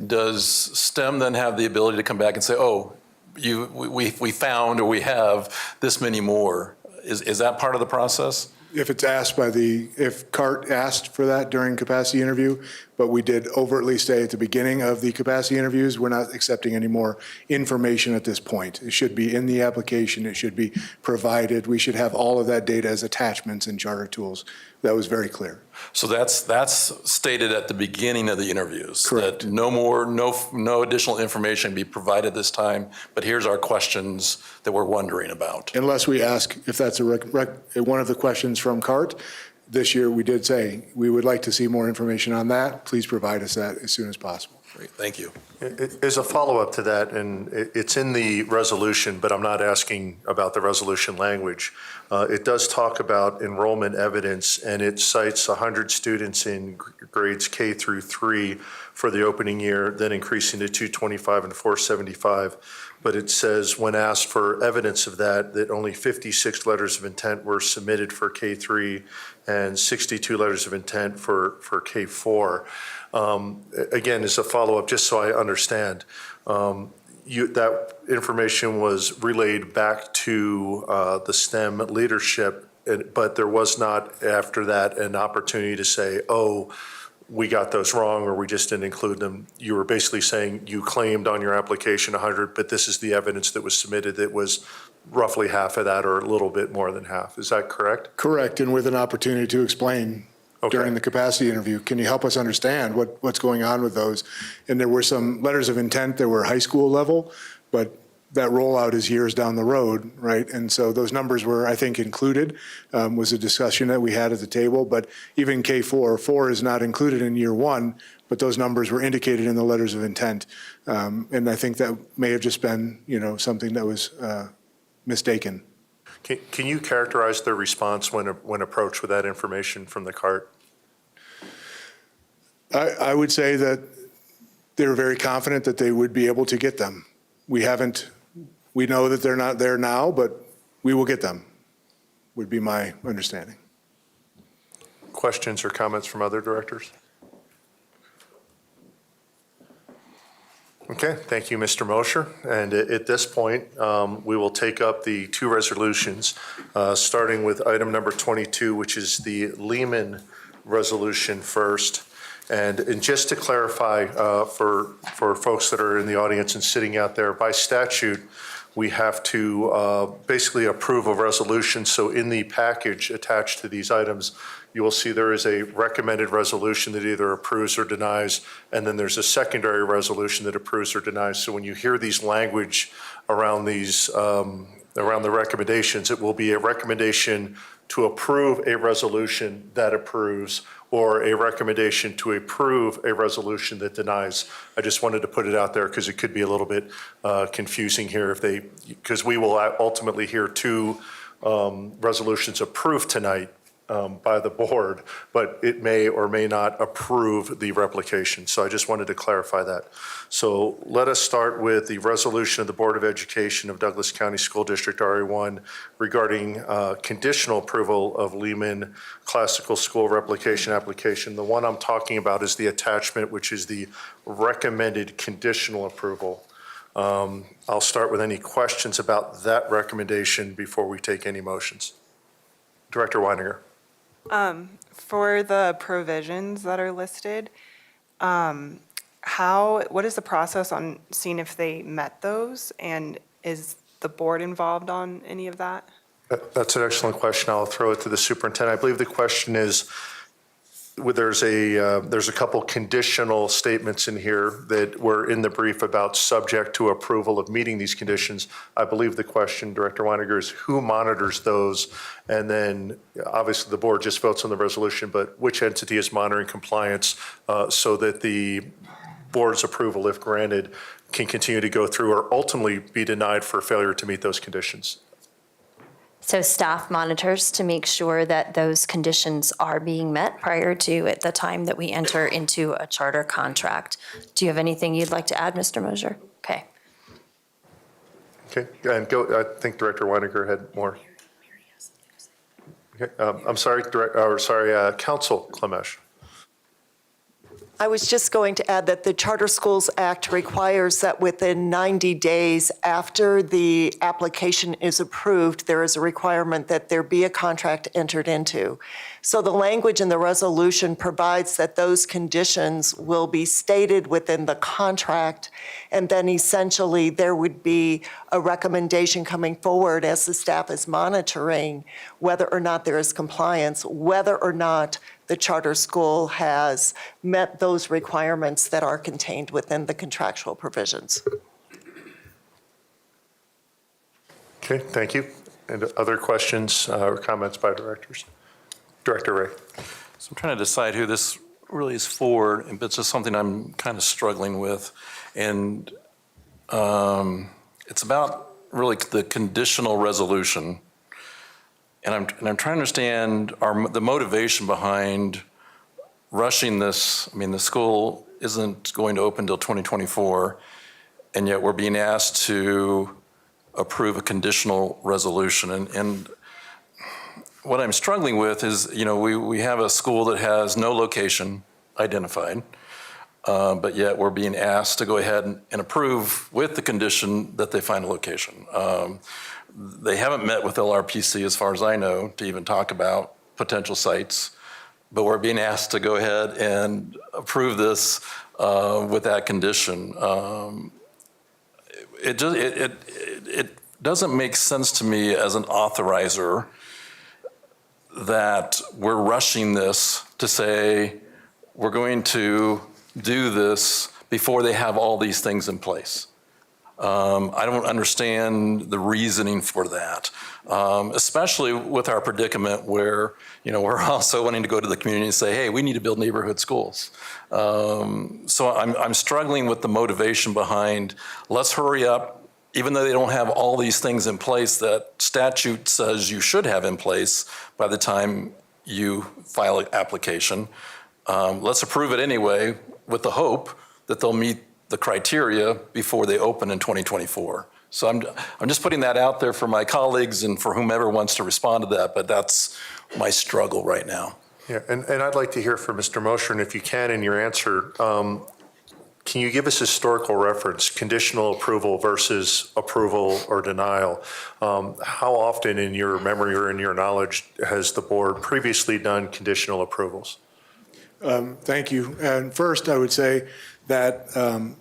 Does STEM then have the ability to come back and say, oh, we found or we have this many more? Is that part of the process? If it's asked by if CART asked for that during capacity interview, but we did overtly say at the beginning of the capacity interviews, we're not accepting any more information at this point. It should be in the application. It should be provided. We should have all of that data as attachments in charter tools. That was very clear. So that's stated at the beginning of the interviews. Correct. That no additional information be provided this time, but here's our questions that we're wondering about. Unless we ask if that's one of the questions from CART. This year we did say we would like to see more information on that. Please provide us that as soon as possible. Great, thank you. As a follow-up to that, and it's in the resolution, but I'm not asking about the resolution language. It does talk about enrollment evidence, and it cites 100 students in grades K through 3 for the opening year, then increasing to 225 and 475. But it says when asked for evidence of that only 56 letters of intent were submitted for K3 and 62 letters of intent for K4. Again, as a follow-up, just so I understand, that information was relayed back to the STEM leadership, but there was not after that an opportunity to say, oh, we got those wrong or we just didn't include them. You were basically saying you claimed on your application 100, but this is the evidence that was submitted that was roughly half of that or a little bit more than half. Is that correct? Correct, and with an opportunity to explain during the capacity interview. Can you help us understand what's going on with those? And there were some letters of intent that were high school level, but that rollout is years down the road, right? And so those numbers were, I think, included, was a discussion that we had at the table. But even K4, 4 is not included in year 1, but those numbers were indicated in the letters of intent. And I think that may have just been, something that was mistaken. Can you characterize their response when approached with that information from the CART? I would say that they were very confident that they would be able to get them. We know that they're not there now, but we will get them, would be my understanding. Questions or comments from other directors? Okay, thank you, Mr. Mosher. And at this point, we will take up the 2 resolutions, starting with item number 22, which is the Lehman resolution first. And just to clarify for folks that are in the audience and sitting out there, by statute, we have to basically approve a resolution. So in the package attached to these items, you will see there is a recommended resolution that either approves or denies, and then there's a secondary resolution that approves or denies. So when you hear these language around these, around the recommendations, it will be a recommendation to approve a resolution that approves or a recommendation to approve a resolution that denies. I just wanted to put it out there because it could be a little bit confusing here because we will ultimately hear two resolutions approved tonight by the board, but it may or may not approve the replication. So I just wanted to clarify that. So let us start with the resolution of the Board of Education of Douglas County School District RE1 regarding conditional approval of Lehman Classical School replication application. The one I'm talking about is the attachment, which is the recommended conditional approval. I'll start with any questions about that recommendation before we take any motions. Director Weininger. For the provisions that are listed, what is the process on seeing if they met those? And is the board involved on any of that? That's an excellent question. I'll throw it to the superintendent. I believe the question is, there's a couple conditional statements in here that were in the brief about subject to approval of meeting these conditions. I believe the question, Director Weininger, is who monitors those? And then obviously the board just votes on the resolution, but which entity is monitoring compliance so that the board's approval, if granted, can continue to go through or ultimately be denied for failure to meet those conditions? So staff monitors to make sure that those conditions are being met prior to at the time that we enter into a charter contract. Do you have anything you'd like to add, Mr. Mosier? Okay. Okay, and go. I think Director Weininger had more. Okay, I'm sorry, Council Klemesh. I was just going to add that the Charter Schools Act requires that within 90 days after the application is approved, there is a requirement that there be a contract entered into. So the language in the resolution provides that those conditions will be stated within the contract, and then essentially there would be a recommendation coming forward as the staff is monitoring whether or not there is compliance, whether or not the charter school has met those requirements that are contained within the contractual provisions. Okay, thank you. And other questions or comments by directors? Director Ray. So I'm trying to decide who this really is for, but it's just something I'm kind of struggling with. And it's about really the conditional resolution. And I'm trying to understand the motivation behind rushing this. I mean, the school isn't going to open until 2024, and yet we're being asked to approve a conditional resolution. And what I'm struggling with is, we have a school that has no location identified, but yet we're being asked to go ahead and approve with the condition that they find a location. They haven't met with LRPC, as far as I know, to even talk about potential sites, but we're being asked to go ahead and approve this with that condition. It doesn't make sense to me as an authorizer that we're rushing this to say we're going to do this before they have all these things in place. I don't understand the reasoning for that, especially with our predicament where, we're also wanting to go to the community and say, hey, we need to build neighborhood schools. So I'm struggling with the motivation behind, let's hurry up, even though they don't have all these things in place that statute says you should have in place by the time you file an application. Let's approve it anyway with the hope that they'll meet the criteria before they open in 2024. So I'm just putting that out there for my colleagues and for whomever wants to respond to that, but that's my struggle right now. Yeah, and I'd like to hear from Mr. Mosher, and if you can in your answer, can you give us historical reference, conditional approval versus approval or denial? How often in your memory or in your knowledge has the board previously done conditional approvals? Thank you. And first, I would say that a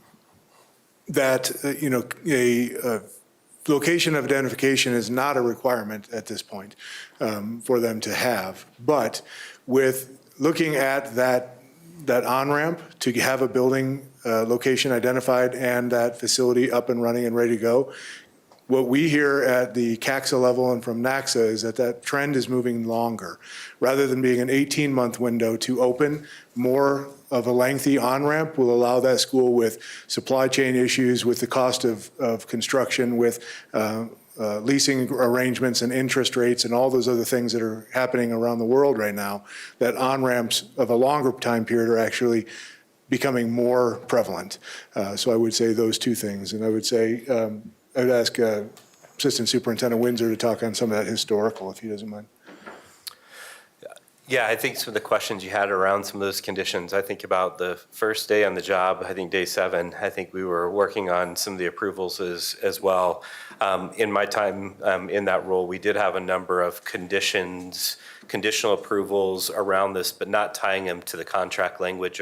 location of identification is not a requirement at this point for them to have. But with looking at that on-ramp to have a building location identified and that facility up and running and ready to go, What we hear at the CAXA level and from NACSA is that that trend is moving longer. Rather than being an 18-month window to open, more of a lengthy on-ramp will allow that school with supply chain issues, with the cost of construction, with leasing arrangements and interest rates and all those other things that are happening around the world right now, that on-ramps of a longer time period are actually becoming more prevalent. So I would say those two things. And I would say, I would ask Assistant Superintendent Windsor to talk on some of that historical, if he doesn't mind. Yeah, I think some of the questions you had around some of those conditions, I think about the first day on the job, I think day 7, I think we were working on some of the approvals as well. In my time in that role, we did have a number of conditional approvals around this, but not tying them to the contract language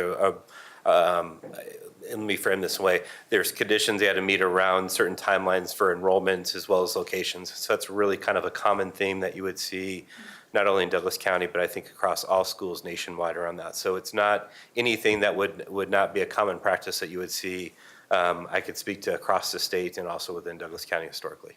let me frame this way. There's conditions they had to meet around certain timelines for enrollments as well as locations. So that's really kind of a common theme that you would see not only in Douglas County, but I think across all schools nationwide around that. So it's not anything that would not be a common practice that you would see. I could speak to across the state and also within Douglas County historically.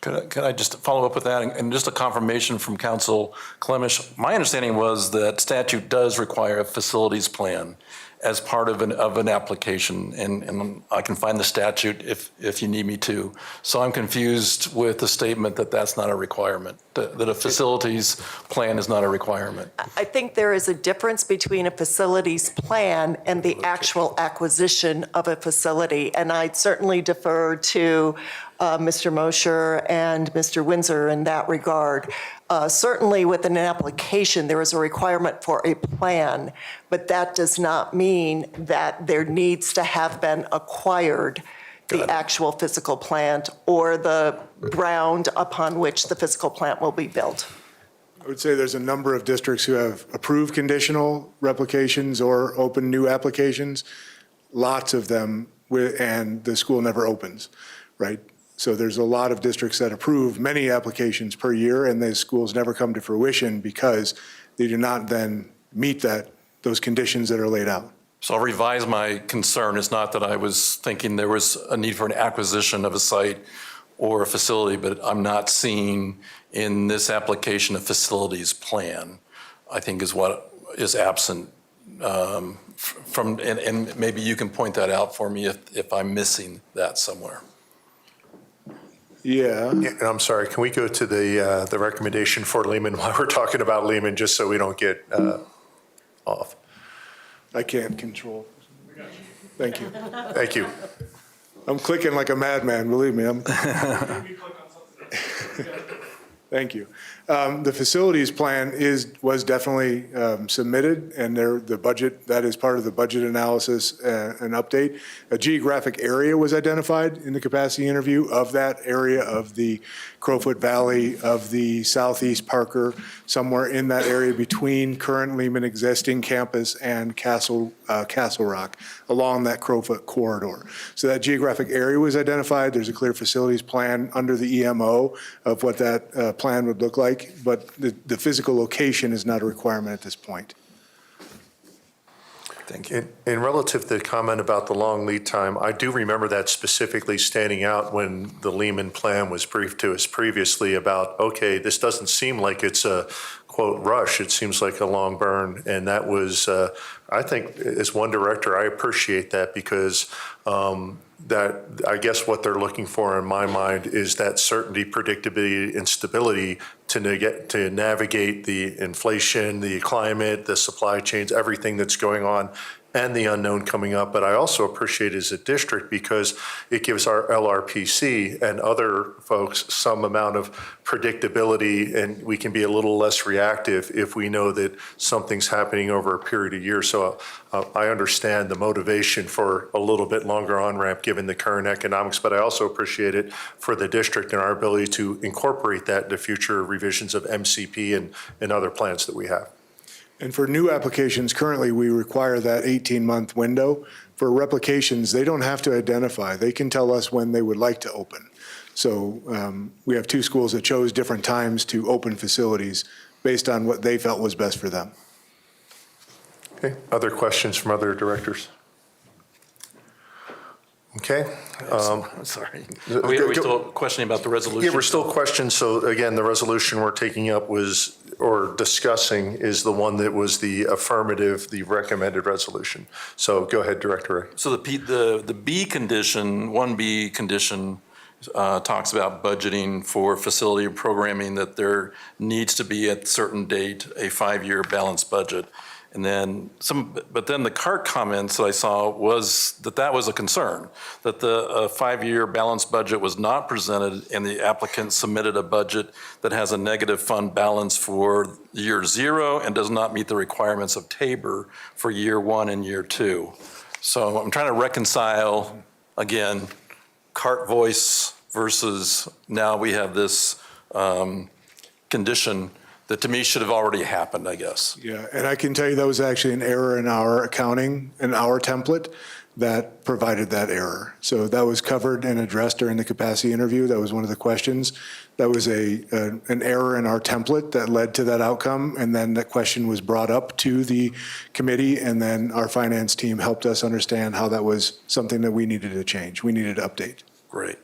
Could I just follow up with that? And just a confirmation from Council Clemish. My understanding was that statute does require a facilities plan as part of an application, and I can find the statute if you need me to. So I'm confused with the statement that that's not a requirement, that a facilities plan is not a requirement. I think there is a difference between a facilities plan and the actual acquisition of a facility, and I'd certainly defer to Mr. Mosher and Mr. Windsor in that regard. Certainly within an application, there is a requirement for a plan, but that does not mean that there needs to have been acquired the actual physical plant or the ground upon which the physical plant will be built. I would say there's a number of districts who have approved conditional replications or open new applications, lots of them, and the school never opens, right? So there's a lot of districts that approve many applications per year, and the schools never come to fruition because they do not then meet those conditions that are laid out. So I'll revise my concern. It's not that I was thinking there was a need for an acquisition of a site or a facility, but I'm not seeing in this application a facilities plan, I think is what is absent from, and maybe you can point that out for me if I'm missing that somewhere. Yeah. And I'm sorry, can we go to the recommendation for Lehman while we're talking about Lehman, just so we don't get off? I can't control. Thank you. Thank you. I'm clicking like a madman, believe me. Thank you. The facilities plan was definitely submitted, and the budget, that is part of the budget analysis and update. A geographic area was identified in the capacity interview of that area of the Crowfoot Valley, of the Southeast Parker, somewhere in that area between current Lehman existing campus and Castle Rock, along that Crowfoot corridor. So that geographic area was identified. There's a clear facilities plan under the EMO of what that plan would look like, but the physical location is not a requirement at this point. Thank you. And relative to the comment about the long lead time, I do remember that specifically standing out when the Lehman plan was briefed to us previously about, okay, this doesn't seem like it's a, quote, rush. It seems like a long burn. And that was, I think, as one director, I appreciate that because that I guess what they're looking for in my mind is that certainty, predictability, and stability to navigate the inflation, the climate, the supply chains, everything that's going on, and the unknown coming up. But I also appreciate it as a district because it gives our LRPC and other folks some amount of predictability, and we can be a little less reactive if we know that something's happening over a period of years. So I understand the motivation for a little bit longer on-ramp given the current economics, but I also appreciate it for the district and our ability to incorporate that into future revisions of MCP and other plans that we have. And for new applications, currently we require that 18-month window. For replications, they don't have to identify. They can tell us when they would like to open. So we have two schools that chose different times to open facilities based on what they felt was best for them. Okay, other questions from other directors? Okay. Sorry. Are we still questioning about the resolution? Yeah, we're still questioning. So again, the resolution we're taking up was, or discussing, is the one that was the affirmative, the recommended resolution. So go ahead, Director Ray. So the B condition, 1B condition, talks about budgeting for facility programming, that there needs to be at a certain date a 5-year balanced budget. And then but then the CART comments that I saw was that was a concern, that the 5-year balanced budget was not presented and the applicant submitted a budget that has a negative fund balance for year 0 and does not meet the requirements of TABOR for year 1 and year 2. So I'm trying to reconcile, again, CART voice versus now we have this condition that to me should have already happened, I guess. Yeah, and I can tell you that was actually an error in our accounting, in our template, that provided that error. So that was covered and addressed during the capacity interview. That was one of the questions. That was an error in our template that led to that outcome, and then that question was brought up to the committee, and then our finance team helped us understand how that was something that we needed to change. We needed to update. Great.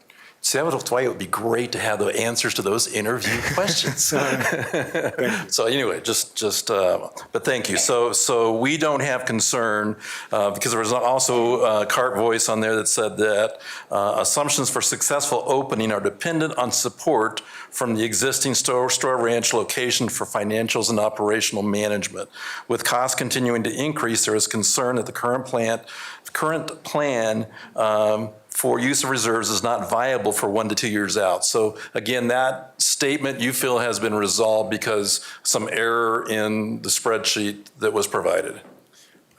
See, that's why it would be great to have the answers to those interview questions. So anyway, but thank you. So we don't have concern because there was also CART voice on there that said that assumptions for successful opening are dependent on support from the existing store ranch location for financials and operational management. With costs continuing to increase, there is concern that the current plan for use of reserves is not viable for 1 to 2 years out. So again, that statement you feel has been resolved because some error in the spreadsheet that was provided.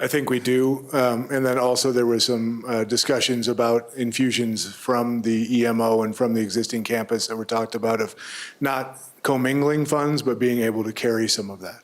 I think we do. And then also there was some discussions about infusions from the EMO and from the existing campus that were talked about of not commingling funds, but being able to carry some of that.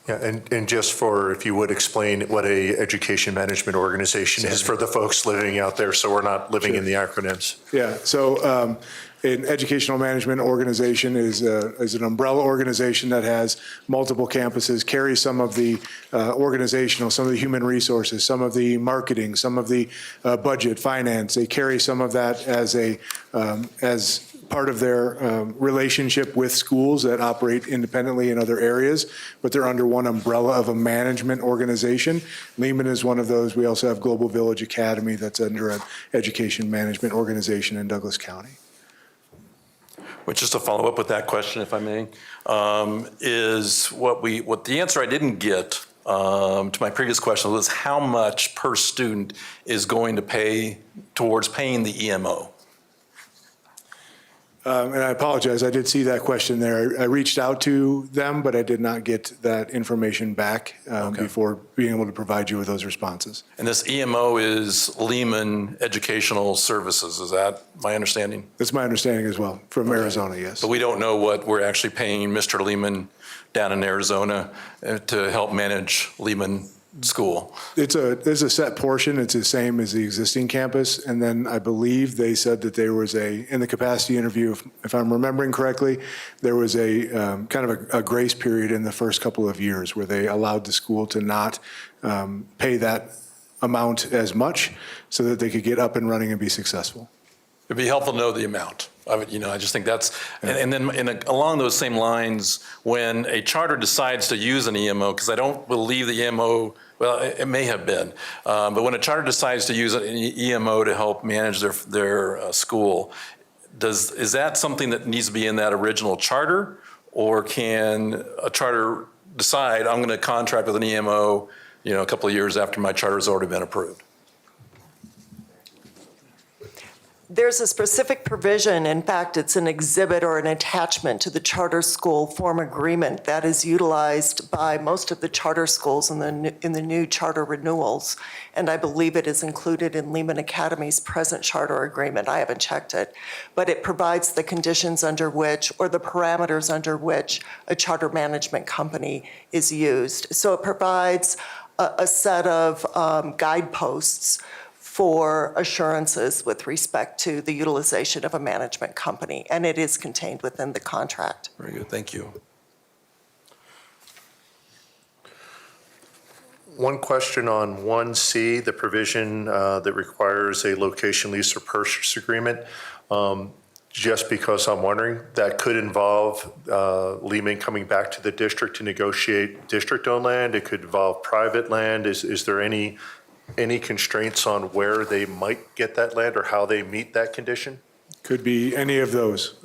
Yeah, and just for, if you would explain what a education management organization is for the folks living out there, so we're not living in the acronyms. Yeah, so an educational management organization is an umbrella organization that has multiple campuses, carries some of the organizational, some of the human resources, some of the marketing, some of the budget, finance. They carry some of that as part of their relationship with schools that operate independently in other areas, but they're under one umbrella of a management organization. Lehman is one of those. We also have Global Village Academy that's under an education management organization in Douglas County. Which, just to follow up with that question, if I may, is what the answer I didn't get to my previous question was how much per student is going to pay towards paying the EMO? And I apologize, I did see that question there. I reached out to them, but I did not get that information back before being able to provide you with those responses. And this EMO is Lehman Educational Services, is that my understanding? That's my understanding as well, from Arizona, yes. But we don't know what we're actually paying Mr. Lehman down in Arizona to help manage Lehman School. There's a set portion. It's the same as the existing campus. And then I believe they said that there was in the capacity interview, if I'm remembering correctly, there was a kind of a grace period in the first couple of years where they allowed the school to not pay that amount as much so that they could get up and running and be successful. It'd be helpful to know the amount. I just think that's, and then along those same lines, when a charter decides to use an EMO, because I don't believe the EMO, well, it may have been, but when a charter decides to use an EMO to help manage their school, is that something that needs to be in that original charter, or can a charter decide I'm going to contract with an EMO, a couple of years after my charter has already been approved? There's a specific provision, in fact, it's an exhibit or an attachment to the charter school form agreement that is utilized by most of the charter schools in the new charter renewals. And I believe it is included in Lehman Academy's present charter agreement. I haven't checked it, but it provides the conditions under which, or the parameters under which, a charter management company is used. So it provides a set of guideposts for assurances with respect to the utilization of a management company, and it is contained within the contract. Very good, thank you. One question on 1C, the provision that requires a location lease or purchase agreement. Just because I'm wondering, that could involve Lehman coming back to the district to negotiate district-owned land. It could involve private land. Is there any constraints on where they might get that land or how they meet that condition? Could be any of those.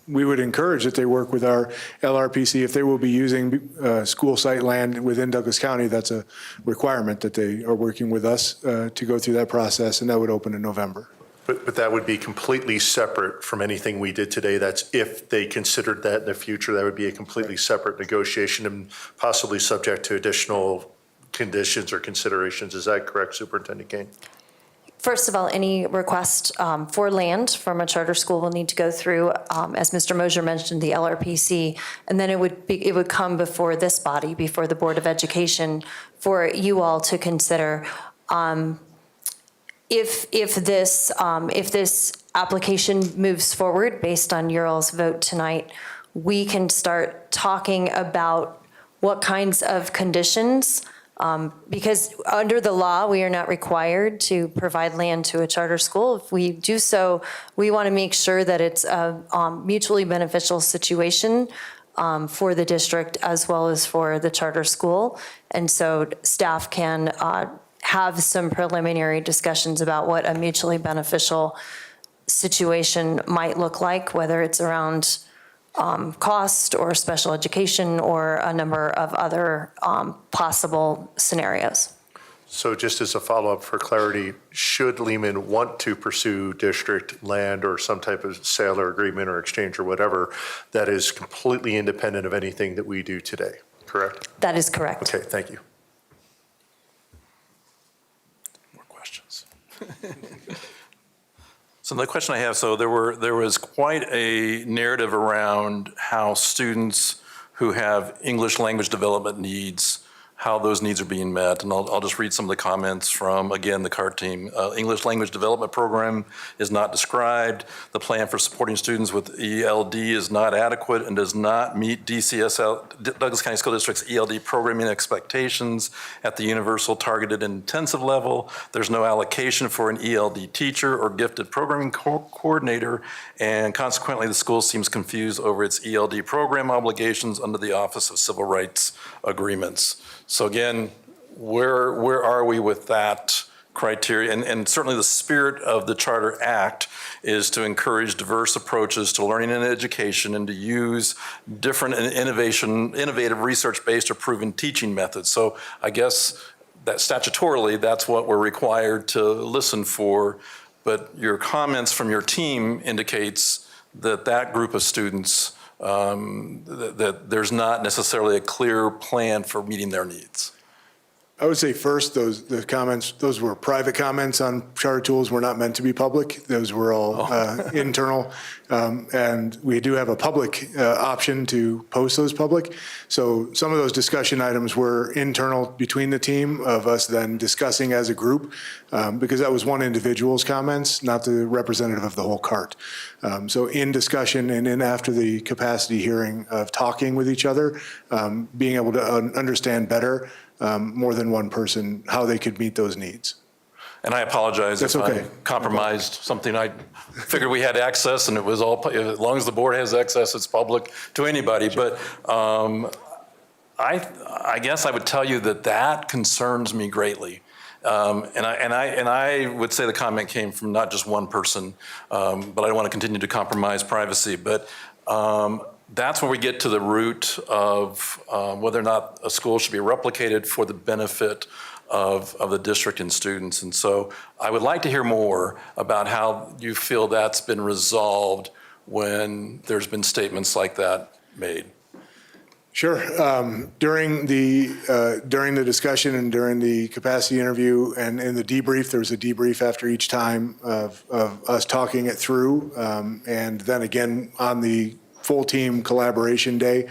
We would encourage that they work with our LRPC. If they will be using school site land within Douglas County, that's a requirement that they are working with us to go through that process, and that would open in November. But that would be completely separate from anything we did today. That's if they considered that in the future, that would be a completely separate negotiation and possibly subject to additional conditions or considerations. Is that correct, Superintendent Kane? First of all, any request for land from a charter school will need to go through, as Mr. Mosier mentioned, the LRPC, and then it would come before this body, before the Board of Education, for you all to consider. If this application moves forward based on your all's vote tonight, we can start talking about what kinds of conditions. Because under the law, we are not required to provide land to a charter school. If we do so, we want to make sure that it's a mutually beneficial situation for the district as well as for the charter school. And so staff can have some preliminary discussions about what a mutually beneficial situation might look like, whether it's around cost or special education or a number of other possible scenarios. So just as a follow-up for clarity, should Lehman want to pursue district land or some type of sale or agreement or exchange or whatever, that is completely independent of anything that we do today, correct? That is correct. Okay, thank you. More questions? So the question I have, so there was quite a narrative around how students who have English language development needs, how those needs are being met. And I'll just read some of the comments from, again, the CART team. English language development program is not described. The plan for supporting students with ELD is not adequate and does not meet Douglas County School District's ELD programming expectations at the universal targeted intensive level. There's no allocation for an ELD teacher or gifted programming coordinator, and consequently the school seems confused over its ELD program obligations under the Office of Civil Rights Agreements. So again, where are we with that criteria? And certainly the spirit of the Charter Act is to encourage diverse approaches to learning and education and to use different and innovative research-based or proven teaching methods. So I guess that statutorily, that's what we're required to listen for. But your comments from your team indicates that that group of students that there's not necessarily a clear plan for meeting their needs. I would say first, the comments, those were private comments on charter tools, were not meant to be public. Those were all internal. And we do have a public option to post those public. So some of those discussion items were internal between the team of us then discussing as a group, because that was one individual's comments, not the representative of the whole CART. So in discussion and in after the capacity hearing of talking with each other, being able to understand better more than one person, how they could meet those needs. And I apologize if I compromised something. I figured we had access and it was all, as long as the board has access, it's public to anybody. But I guess I would tell you that concerns me greatly. And I would say the comment came from not just one person, but I don't want to continue to compromise privacy. But that's where we get to the root of whether or not a school should be replicated for the benefit of the district and students. And so I would like to hear more about how you feel that's been resolved when there's been statements like that made. Sure. During the discussion and during the capacity interview and in the debrief, there was a debrief after each time of us talking it through. And then again on the full team collaboration day,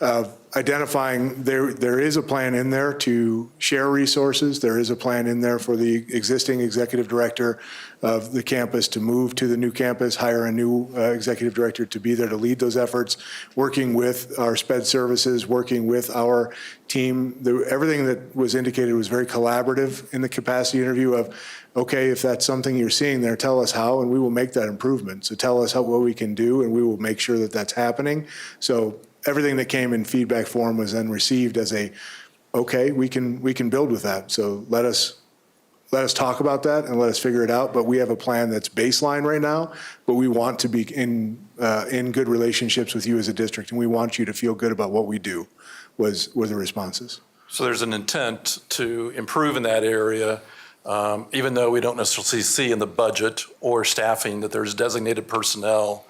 identifying there is a plan in there to share resources. There is a plan in there for the existing executive director of the campus to move to the new campus, hire a new executive director to be there to lead those efforts, working with our SPED services, working with our team. Everything that was indicated was very collaborative in the capacity interview of, okay, if that's something you're seeing there, tell us how, and we will make that improvement. So tell us what we can do, and we will make sure that that's happening. So everything that came in feedback form was then received as okay, we can build with that. So let us talk about that and let us figure it out. But we have a plan that's baseline right now, but we want to be in good relationships with you as a district, and we want you to feel good about what we do, were the responses. So there's an intent to improve in that area, even though we don't necessarily see in the budget or staffing that there's designated personnel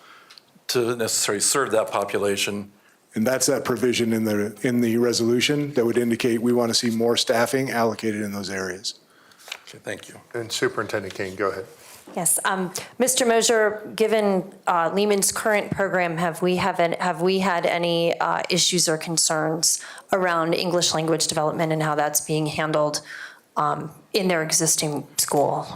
to necessarily serve that population. And that's that provision in the resolution that would indicate we want to see more staffing allocated in those areas. Okay, thank you. And Superintendent King, go ahead. Yes, Mr. Mosier, given Lehman's current program, have we had any issues or concerns around English language development and how that's being handled in their existing school?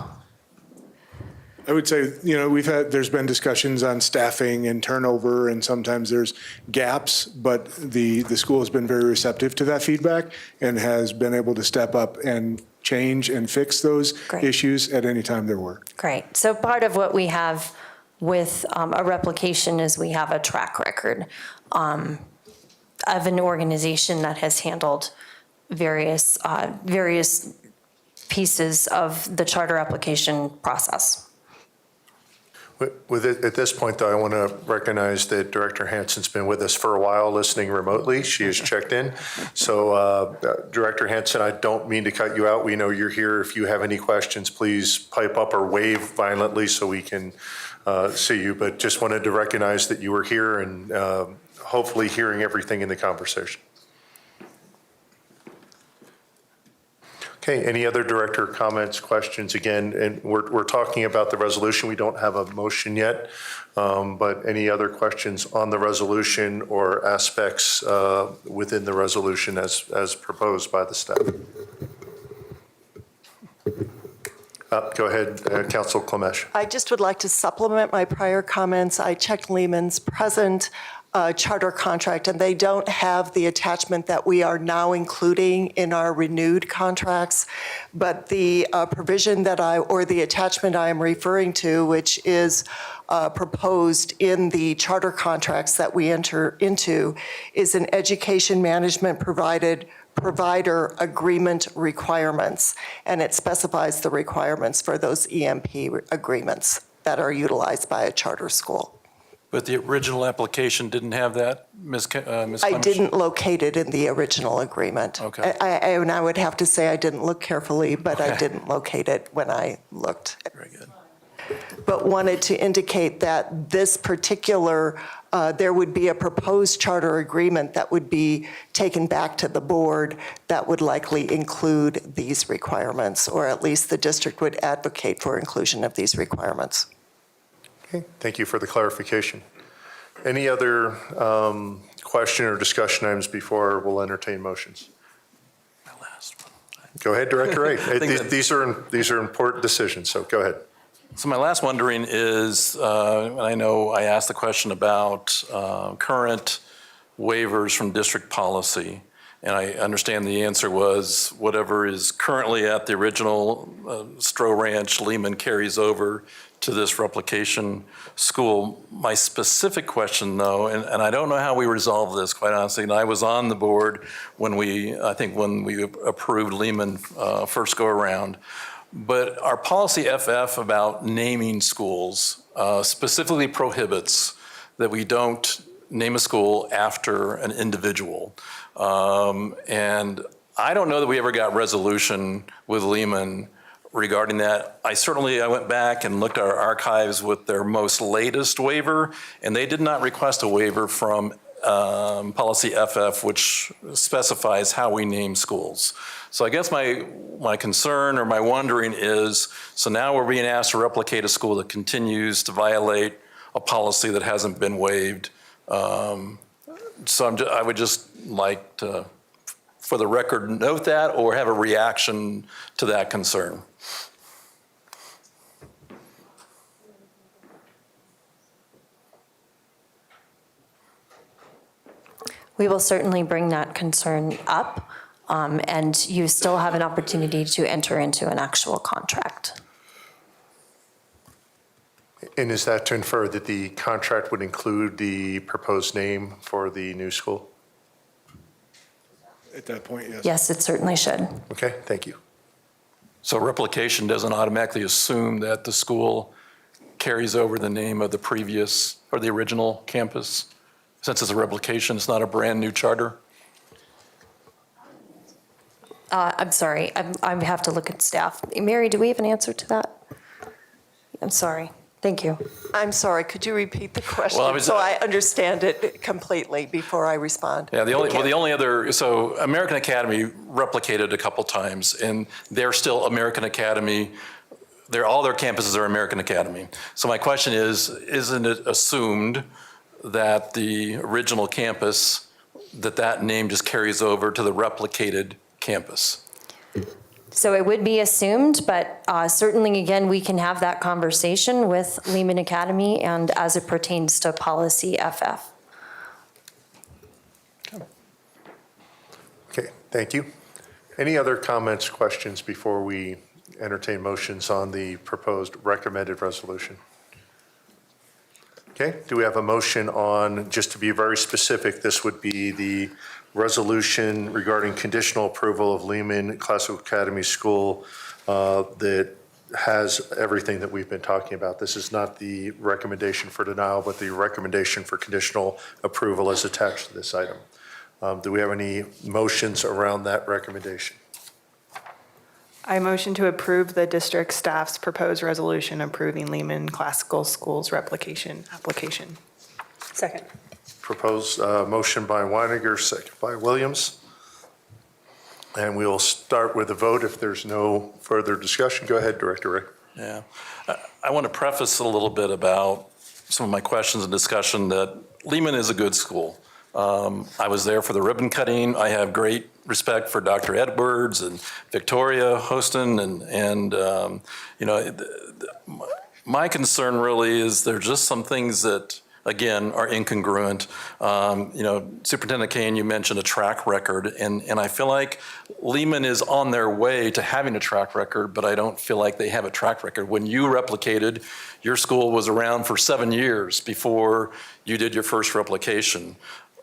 I would say, there's been discussions on staffing and turnover, and sometimes there's gaps, but the school has been very receptive to that feedback and has been able to step up and change and fix those issues at any time there were. Great. So part of what we have with a replication is we have a track record of an organization that has handled various pieces of the charter application process. At this point, though, I want to recognize that Director Hansen's been with us for a while, listening remotely. She has checked in. So, Director Hansen, I don't mean to cut you out. We know you're here. If you have any questions, please pipe up or wave violently so we can see you. But just wanted to recognize that you were here and hopefully hearing everything in the conversation. Okay, any other director comments, questions? Again, and we're talking about the resolution. We don't have a motion yet, but any other questions on the resolution or aspects within the resolution as proposed by the staff? Go ahead, Council Klemesh. I just would like to supplement my prior comments. I checked Lehman's present charter contract, and they don't have the attachment that we are now including in our renewed contracts. But the provision or the attachment I am referring to, which is proposed in the charter contracts that we enter into, is an education management provider agreement requirements, and it specifies the requirements for those EMP agreements that are utilized by a charter school. But the original application didn't have that, Ms. I didn't locate it in the original agreement. Okay. And I would have to say I didn't look carefully, but I didn't locate it when I looked. Very good. But wanted to indicate that this particular, there would be a proposed charter agreement that would be taken back to the board that would likely include these requirements, or at least the district would advocate for inclusion of these requirements. Okay, thank you for the clarification. Any other question or discussion items before we'll entertain motions? My last one. Go ahead, Director Ray. These are important decisions, so go ahead. So my last wondering is, I know I asked the question about current waivers from district policy, and I understand the answer was whatever is currently at the original Stroh Ranch, Lehman carries over to this replication school. My specific question, though, and I don't know how we resolve this, quite honestly, and I was on the board when we approved Lehman first go around, but our policy FF about naming schools specifically prohibits that we don't name a school after an individual. And I don't know that we ever got resolution with Lehman regarding that. I went back and looked at our archives with their most latest waiver, and they did not request a waiver from policy FF, which specifies how we name schools. So I guess my concern or my wondering is, so now we're being asked to replicate a school that continues to violate a policy that hasn't been waived. So I would just like to, for the record, note that or have a reaction to that concern. We will certainly bring that concern up, and you still have an opportunity to enter into an actual contract. And is that to infer that the contract would include the proposed name for the new school? At that point, yes. Yes, it certainly should. Okay, thank you. So replication doesn't automatically assume that the school carries over the name of the previous or the original campus? Since it's a replication, it's not a brand-new charter? I'm sorry, I have to look at staff. Mary, do we have an answer to that? I'm sorry. Thank you. I'm sorry, could you repeat the question Well, so I understand it completely before I respond? Yeah, the only other, so American Academy replicated a couple times, and they're still American Academy. All their campuses are American Academy. So my question is, isn't it assumed that the original campus, that name just carries over to the replicated campus? So it would be assumed, but certainly, again, we can have that conversation with Lehman Academy and as it pertains to policy FF. Okay, thank you. Any other comments, questions before we entertain motions on the proposed recommended resolution? Okay, do we have a motion on, just to be very specific, this would be the resolution regarding conditional approval of Lehman Classical Academy School that has everything that we've been talking about. This is not the recommendation for denial, but the recommendation for conditional approval as attached to this item. Do we have any motions around that recommendation? I motion to approve the district staff's proposed resolution approving Lehman Classical School's replication application. Second. Proposed motion by Weiniger, second by Williams. And we'll start with a vote if there's no further discussion. Go ahead, Director Ray. Yeah. I want to preface a little bit about some of my questions and discussion that Lehman is a good school. I was there for the ribbon cutting. I have great respect for Dr. Edwards and Victoria Hostin, and you know, my concern really is there's just some things that, again, are incongruent. You know, Superintendent Kane, you mentioned a track record, and I feel like Lehman is on their way to having a track record, but I don't feel like they have a track record. When you replicated, your school was around for 7 years before you did your first replication.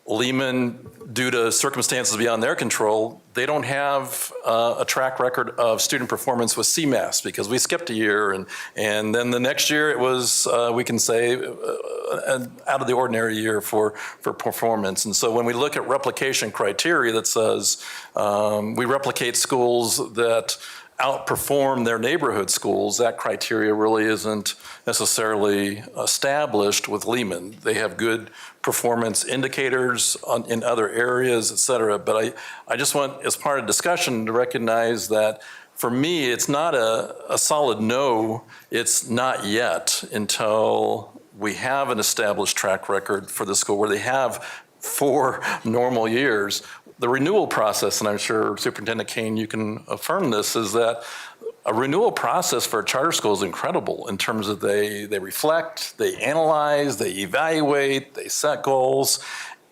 Lehman, due to circumstances beyond their control, they don't have a track record of student performance with CMAS because we skipped a year, and then the next year it was, we can say, an out of the ordinary year for performance. And so when we look at replication criteria that says we replicate schools that outperform their neighborhood schools, that criteria really isn't necessarily established with Lehman. They have good performance indicators in other areas, et cetera. But I just want, as part of discussion, to recognize that for me, it's not a solid no, it's not yet until we have an established track record for the school where they have 4 normal years. The renewal process, and I'm sure Superintendent Kane, you can affirm this, is that a renewal process for a charter school is incredible in terms of they reflect, they analyze, they evaluate, they set goals,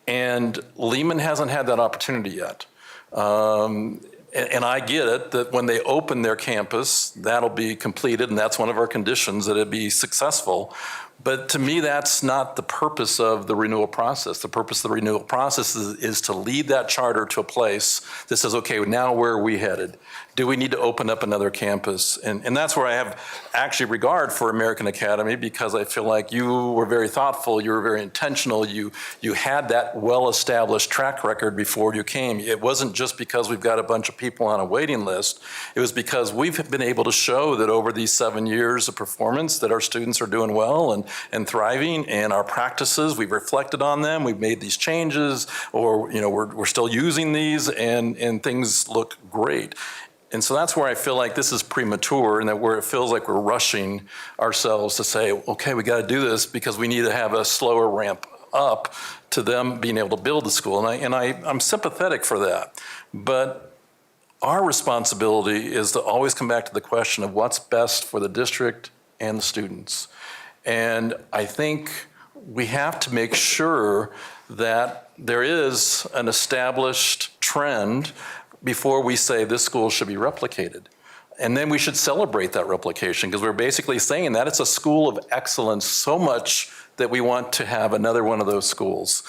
and Lehman hasn't had that opportunity yet. And I get it that when they open their campus, that'll be completed, and that's one of our conditions, that it be successful. But to me, that's not the purpose of the renewal process. The purpose of the renewal process is to lead that charter to a place that says, okay, now where are we headed? Do we need to open up another campus? And that's where I have actually regard for American Academy, because I feel like you were very thoughtful, you were very intentional, you had that well-established track record before you came. It wasn't just because we've got a bunch of people on a waiting list. It was because we've been able to show that over these 7 years of performance that our students are doing well and thriving, and our practices, we've reflected on them, we've made these changes, or we're still using these, and things look great. And so that's where I feel like this is premature, and that where it feels like we're rushing ourselves to say, okay, we got to do this because we need to have a slower ramp up to them being able to build the school. I'm sympathetic for that. But our responsibility is to always come back to the question of what's best for the district and the students. And I think we have to make sure that there is an established trend before we say this school should be replicated. And then we should celebrate that replication, because we're basically saying that it's a school of excellence so much that we want to have another one of those schools.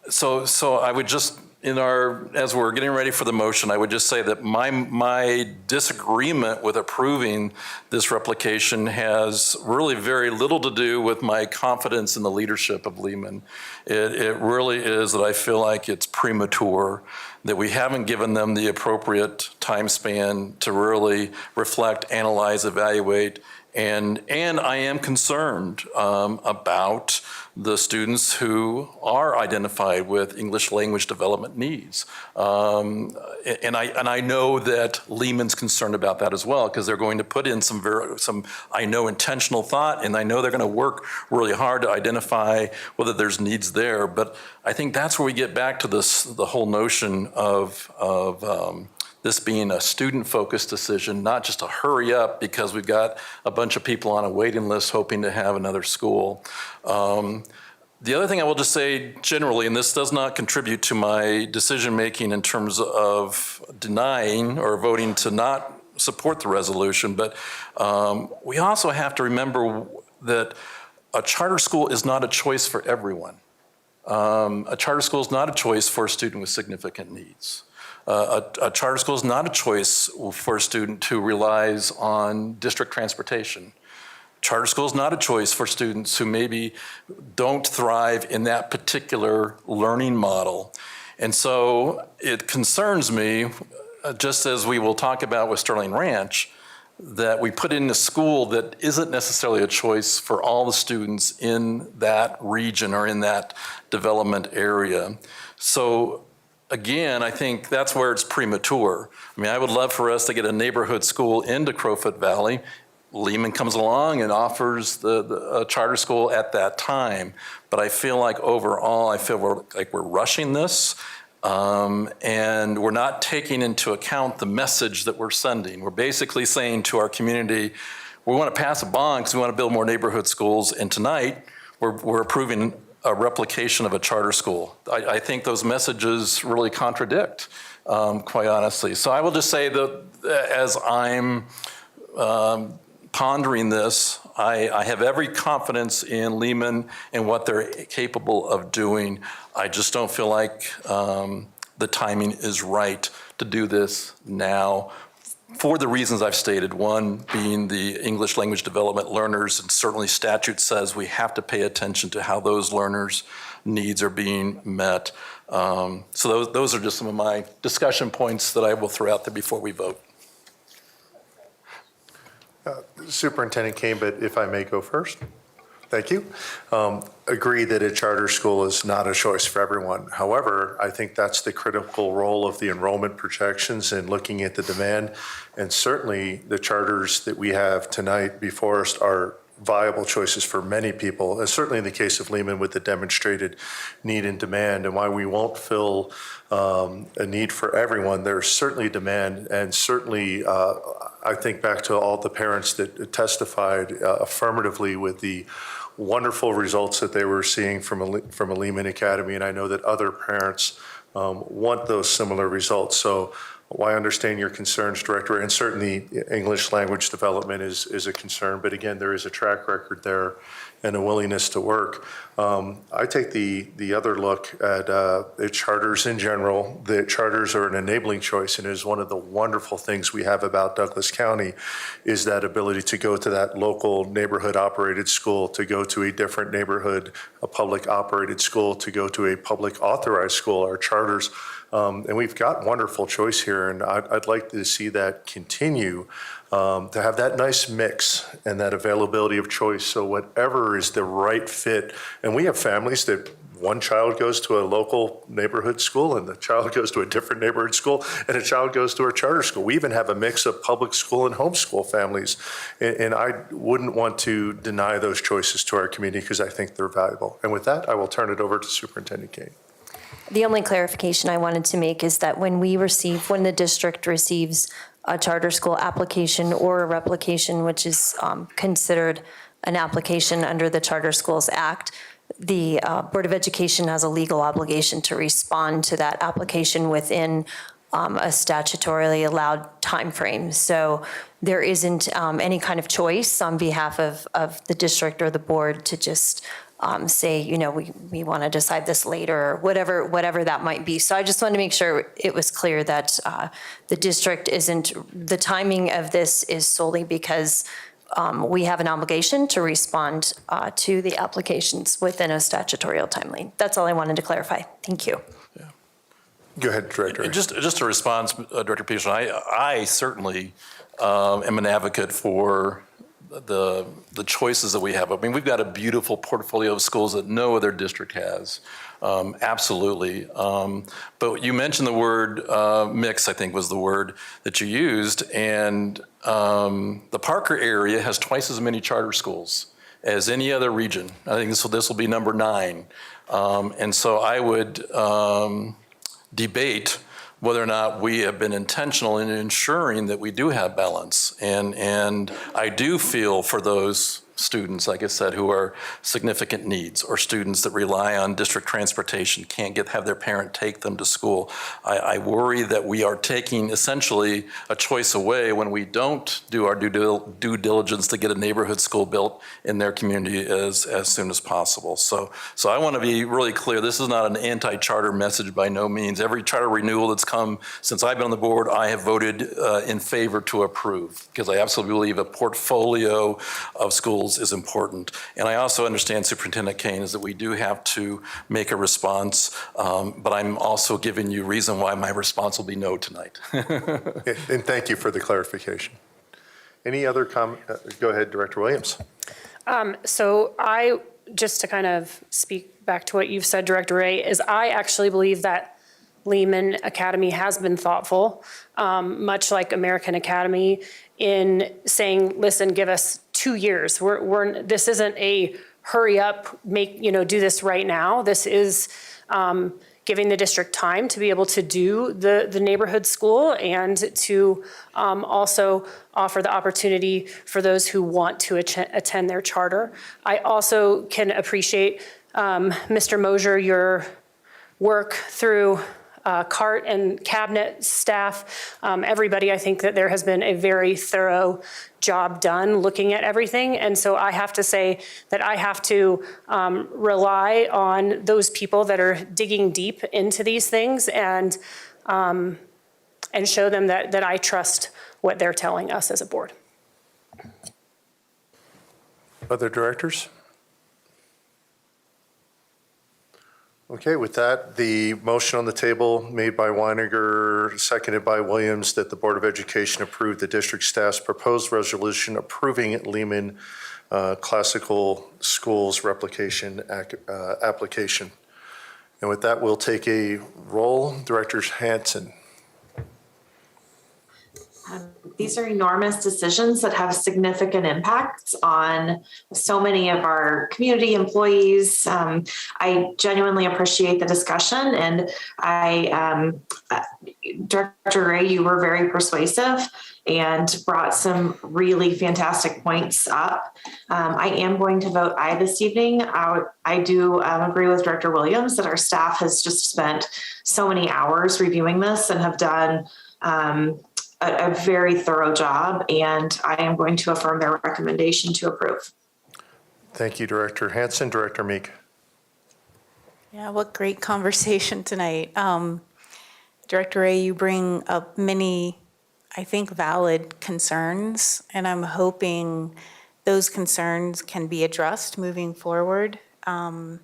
So I would just, as we're getting ready for the motion, I would just say that my disagreement with approving this replication has really very little to do with my confidence in the leadership of Lehman. It really is that I feel like it's premature, that we haven't given them the appropriate time span to really reflect, analyze, evaluate, and I am concerned about the students who are identified with English language development needs. And I know that Lehman's concerned about that as well, because they're going to put in some I know, intentional thought, and I know they're going to work really hard to identify whether there's needs there. But I think that's where we get back to the whole notion of this being a student-focused decision, not just a hurry up because we've got a bunch of people on a waiting list hoping to have another school. The other thing I will just say generally, and this does not contribute to my decision-making in terms of denying or voting to not support the resolution, but we also have to remember that a charter school is not a choice for everyone. A charter school is not a choice for a student with significant needs. A charter school is not a choice for a student who relies on district transportation. Charter school is not a choice for students who maybe don't thrive in that particular learning model. And so it concerns me, just as we will talk about with Sterling Ranch, that we put in a school that isn't necessarily a choice for all the students in that region or in that development area. So again, I think that's where it's premature. I mean, I would love for us to get a neighborhood school into Crowfoot Valley. Lehman comes along and offers a charter school at that time. But I feel like overall, we're rushing this, and we're not taking into account the message that we're sending. We're basically saying to our community, we want to pass a bond because we want to build more neighborhood schools, and tonight we're approving a replication of a charter school. I think those messages really contradict, quite honestly. So I will just say that as I'm pondering this, I have every confidence in Lehman and what they're capable of doing. I just don't feel like the timing is right to do this now for the reasons I've stated. One being the English language development learners, and certainly statute says we have to pay attention to how those learners' needs are being met. So those are just some of my discussion points that I will throw out there before we vote. Superintendent Kane, but if I may go first. Thank you. Agree that a charter school is not a choice for everyone. However, I think that's the critical role of the enrollment projections and looking at the demand. And certainly the charters that we have tonight before us are viable choices for many people, and certainly in the case of Lehman with the demonstrated need and demand. And why we won't fill a need for everyone, there's certainly demand, and certainly I think back to all the parents that testified affirmatively with the wonderful results that they were seeing from a Lehman Academy, and I know that other parents want those similar results. So I understand your concerns, Director, and certainly English language development is a concern, but again, there is a track record there and a willingness to work. I take the other look at charters in general. The charters are an enabling choice, and it is one of the wonderful things we have about Douglas County is that ability to go to that local neighborhood operated school, to go to a different neighborhood, a public operated school, to go to a public authorized school, our charters. And we've got wonderful choice here, and I'd like to see that continue, to have that nice mix and that availability of choice. So whatever is the right fit, and we have families that one child goes to a local neighborhood school and the child goes to a different neighborhood school and a child goes to a charter school. We even have a mix of public school and homeschool families. And I wouldn't want to deny those choices to our community because I think they're valuable. And with that, I will turn it over to Superintendent Kane. The only clarification I wanted to make is that when the district receives a charter school application or a replication, which is considered an application under the Charter Schools Act, the Board of Education has a legal obligation to respond to that application within a statutorily allowed timeframe. So there isn't any kind of choice on behalf of the district or the board to just say, we want to decide this later, or whatever that might be. So I just wanted to make sure it was clear that the district the timing of this is solely because we have an obligation to respond to the applications within a statutory timeline. That's all I wanted to clarify. Thank you. Go ahead, Director. Just a response, Director Peterson, I certainly am an advocate for the choices that we have. I mean, we've got a beautiful portfolio of schools that no other district has. Absolutely. But you mentioned the word mix, I think was the word that you used. And the Parker area has twice as many charter schools as any other region. I think this will be number 9. And so I would debate whether or not we have been intentional in ensuring that we do have balance. And I do feel for those students, like I said, who are significant needs, or students that rely on district transportation, can't have their parent take them to school. I worry that we are taking essentially a choice away when we don't do our due diligence to get a neighborhood school built in their community as soon as possible. So I want to be really clear, this is not an anti-charter message by no means. Every charter renewal that's come since I've been on the board, I have voted in favor to approve, because I absolutely believe a portfolio of schools is important. And I also understand, Superintendent Kane, is that we do have to make a response, but I'm also giving you reason why my response will be no tonight. And thank you for the clarification. Any other comment? Go ahead, Director Williams. So just to kind of speak back to what you've said, Director Ray, is I actually believe that Lehman Academy has been thoughtful, much like American Academy, in saying, listen, give us 2 years. This isn't a hurry up, do this right now. This is giving the district time to be able to do the neighborhood school, and to also offer the opportunity for those who want to attend their charter. I also can appreciate, Mr. Mosier, your work through CART and cabinet staff, everybody. I think that there has been a very thorough job done looking at everything. And so I have to say that I have to rely on those people that are digging deep into these things, and show them that I trust what they're telling us as a board. Other directors? Okay, with that, the motion on the table made by Weiniger, seconded by Williams, that the Board of Education approve the district staff's proposed resolution approving Lehman Classical Schools replication application. And with that, we'll take a roll. Director Hanson. These are enormous decisions that have significant impacts on so many of our community employees. I genuinely appreciate the discussion, and Director Ray, you were very persuasive and brought some really fantastic points up. I am going to vote aye this evening. I do agree with Director Williams that our staff has just spent so many hours reviewing this and have done a very thorough job, and I am going to affirm their recommendation to approve. Thank you, Director Hanson. Director Meek. Yeah, what great conversation tonight. Director Ray, you bring up many, I think, valid concerns, and I'm hoping those concerns can be addressed moving forward. Not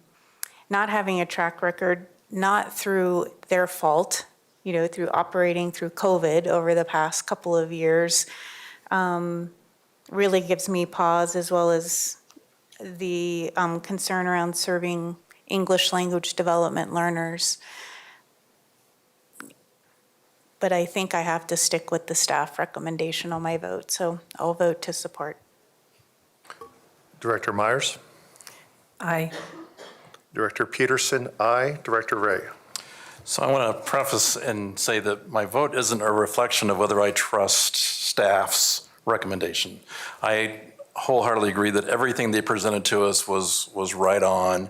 having a track record, not through their fault, through operating through COVID over the past couple of years, really gives me pause, as well as the concern around serving English language development learners. But I think I have to stick with the staff recommendation on my vote, so I'll vote to support. Director Myers? Aye. Director Peterson, aye. Director Ray? So I want to preface and say that my vote isn't a reflection of whether I trust staff's recommendation. I wholeheartedly agree that everything they presented to us was right on.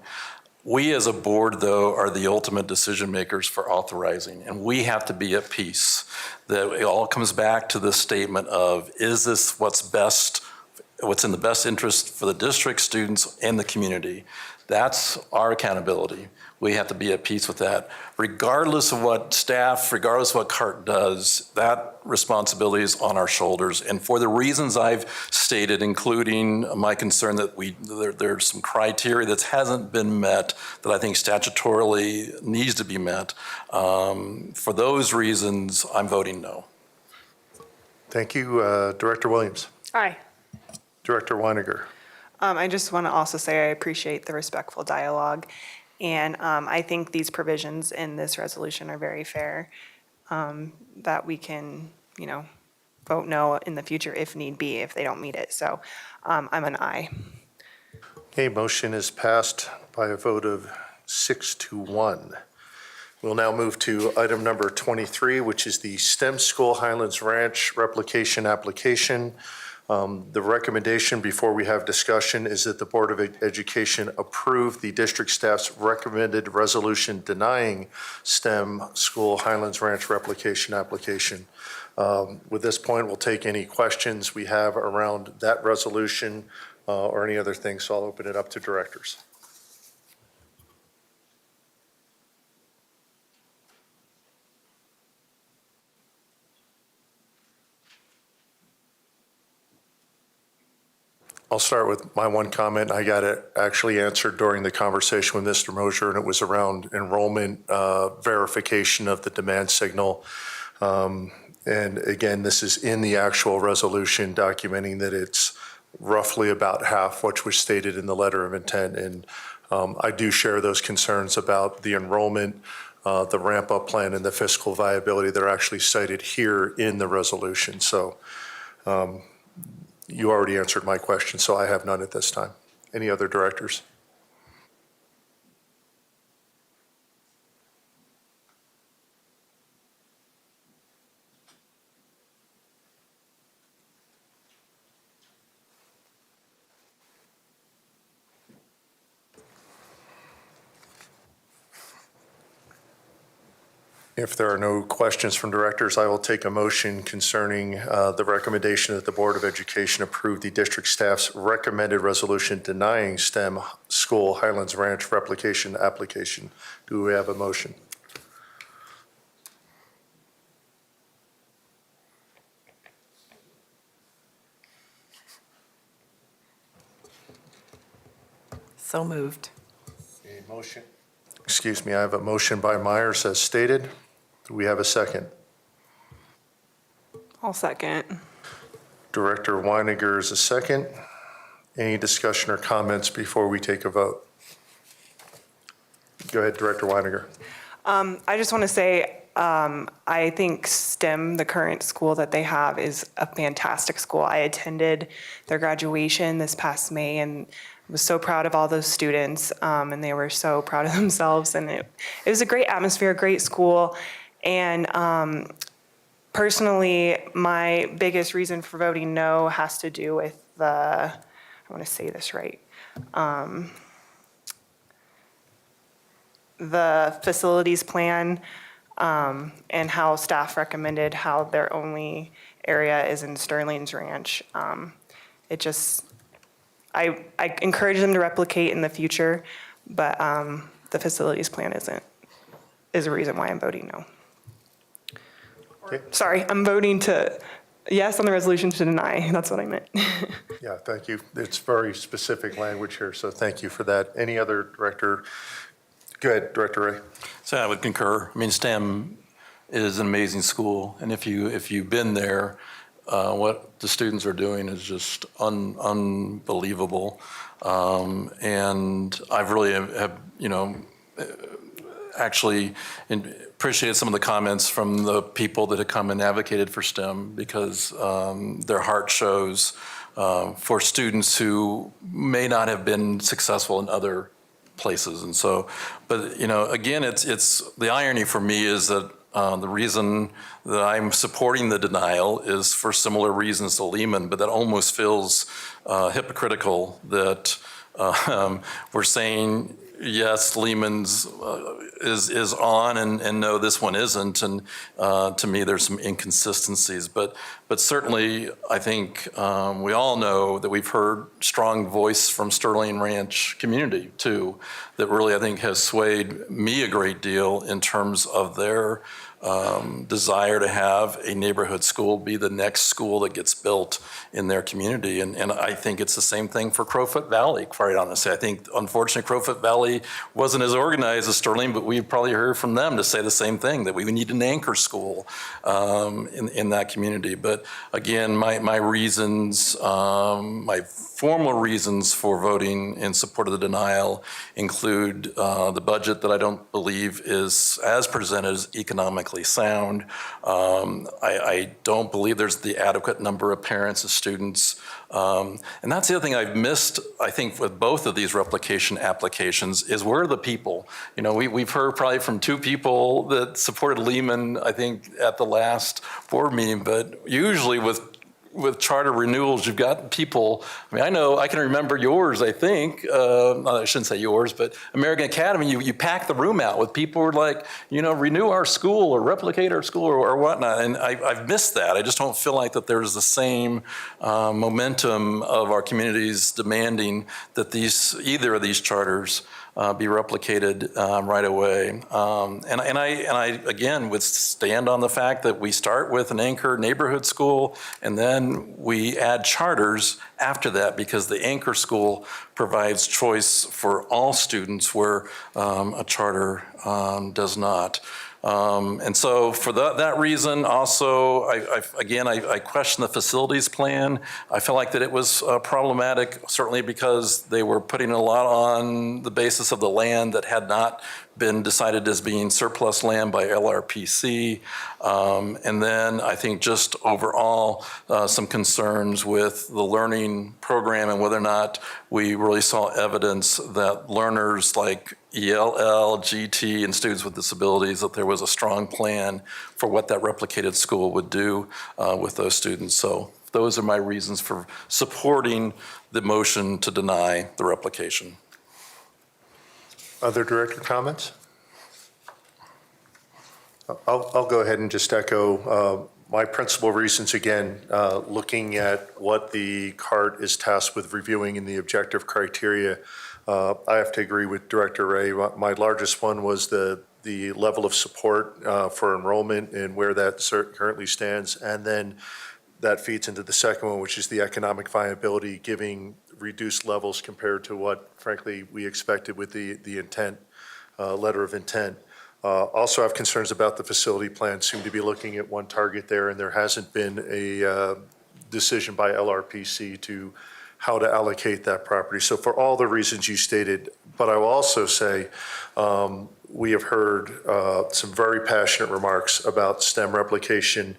We as a board, though, are the ultimate decision makers for authorizing, and we have to be at peace. That it all comes back to the statement of, is this what's in the best interest for the district, students, and the community? That's our accountability. We have to be at peace with that. Regardless of what staff, regardless of what CART does, that responsibility is on our shoulders. And for the reasons I've stated, including my concern that there's some criteria that hasn't been met that I think statutorily needs to be met, for those reasons, I'm voting no. Thank you. Director Williams? Aye. Director Weiniger? I just want to also say I appreciate the respectful dialogue. And I think these provisions in this resolution are very fair, that we can, vote no in the future if need be, if they don't meet it. So I'm an aye. Okay, motion is passed by a vote of 6-1. We'll now move to item number 23, which is the STEM School Highlands Ranch replication application. The recommendation before we have discussion is that the Board of Education approve the district staff's recommended resolution denying STEM School Highlands Ranch replication application. With this point, we'll take any questions we have around that resolution or any other things, so I'll open it up to directors. I'll start with my one comment. I got it actually answered during the conversation with Mr. Mosier, and it was around enrollment verification of the demand signal. And again, this is in the actual resolution documenting that it's roughly about half what was stated in the letter of intent. And I do share those concerns about the enrollment, the ramp up plan, and the fiscal viability that are actually cited here in the resolution. So you already answered my question, so I have none at this time. Any other directors? If there are no questions from directors, I will take a motion concerning the recommendation that the Board of Education approve the district staff's recommended resolution denying STEM School Highlands Ranch replication application. Do we have a motion? So moved. A motion. Excuse me, I have a motion by Myers as stated. Do we have a second? I'll second. Director Weiniger is a second. Any discussion or comments before we take a vote? Go ahead, Director Weiniger. I just want to say, I think STEM, the current school that they have, is a fantastic school. I attended their graduation this past May and was so proud of all those students, and they were so proud of themselves. And it was a great atmosphere, great school. And personally, my biggest reason for voting no has to do with I want to say this right, the facilities plan and how staff recommended how their only area is in Sterling's Ranch. It just, I encourage them to replicate in the future, but the facilities plan is a reason why I'm voting no. Okay. Sorry, I'm voting to yes on the resolution to deny. That's what I meant. Yeah, thank you. It's very specific language here, so thank you for that. Any other director? Go ahead, Director Ray. So I would concur. I mean, STEM is an amazing school, and if you've been there, what the students are doing is just unbelievable. And I've really have, actually appreciated some of the comments from the people that have come and advocated for STEM, because their heart shows for students who may not have been successful in other places. And so, but again, it's the irony for me is that the reason that I'm supporting the denial is for similar reasons to Lehman, but that almost feels hypocritical that we're saying, yes, Lehman's is on, and no, this one isn't. And to me, there's some inconsistencies. But certainly, I think we all know that we've heard strong voice from Sterling Ranch community too, that really I think has swayed me a great deal in terms of their desire to have a neighborhood school be the next school that gets built in their community. And I think it's the same thing for Crowfoot Valley, quite honestly. I think, unfortunately, Crowfoot Valley wasn't as organized as Sterling, but we've probably heard from them to say the same thing, that we need an anchor school in that community. But again, my reasons, my formal reasons for voting in support of the denial include the budget that I don't believe is, as presented, is economically sound. I don't believe there's the adequate number of parents and students. And that's the other thing I've missed, I think, with both of these replication applications is where are the people? We've heard probably from 2 people that supported Lehman, I think, at the last board meeting, but usually with charter renewals, you've got people, I can remember yours, I think, I shouldn't say yours, but American Academy, you pack the room out with people who are like, renew our school or replicate our school or whatnot. And I've missed that. I just don't feel like that there's the same momentum of our communities demanding that either of these charters be replicated right away. And I again would stand on the fact that we start with an anchor neighborhood school and then we add charters after that, because the anchor school provides choice for all students where a charter does not. And so for that reason, also, I question the facilities plan. I feel like that it was problematic, certainly because they were putting a lot on the basis of the land that had not been decided as being surplus land by LRPC. And then I think just overall, some concerns with the learning program and whether or not we really saw evidence that learners like ELL, GT, and students with disabilities, that there was a strong plan for what that replicated school would do with those students. So those are my reasons for supporting the motion to deny the replication. Other director comments? I'll go ahead and just echo my principal reasons again, looking at what the CART is tasked with reviewing in the objective criteria. I have to agree with Director Ray. My largest one was the level of support for enrollment and where that currently stands. And then that feeds into the second one, which is the economic viability, giving reduced levels compared to what, frankly, we expected with the intent, letter of intent. Also have concerns about the facility plan, seem to be looking at one target there, and there hasn't been a decision by LRPC to how to allocate that property. So for all the reasons you stated, but I will also say we have heard some very passionate remarks about STEM replication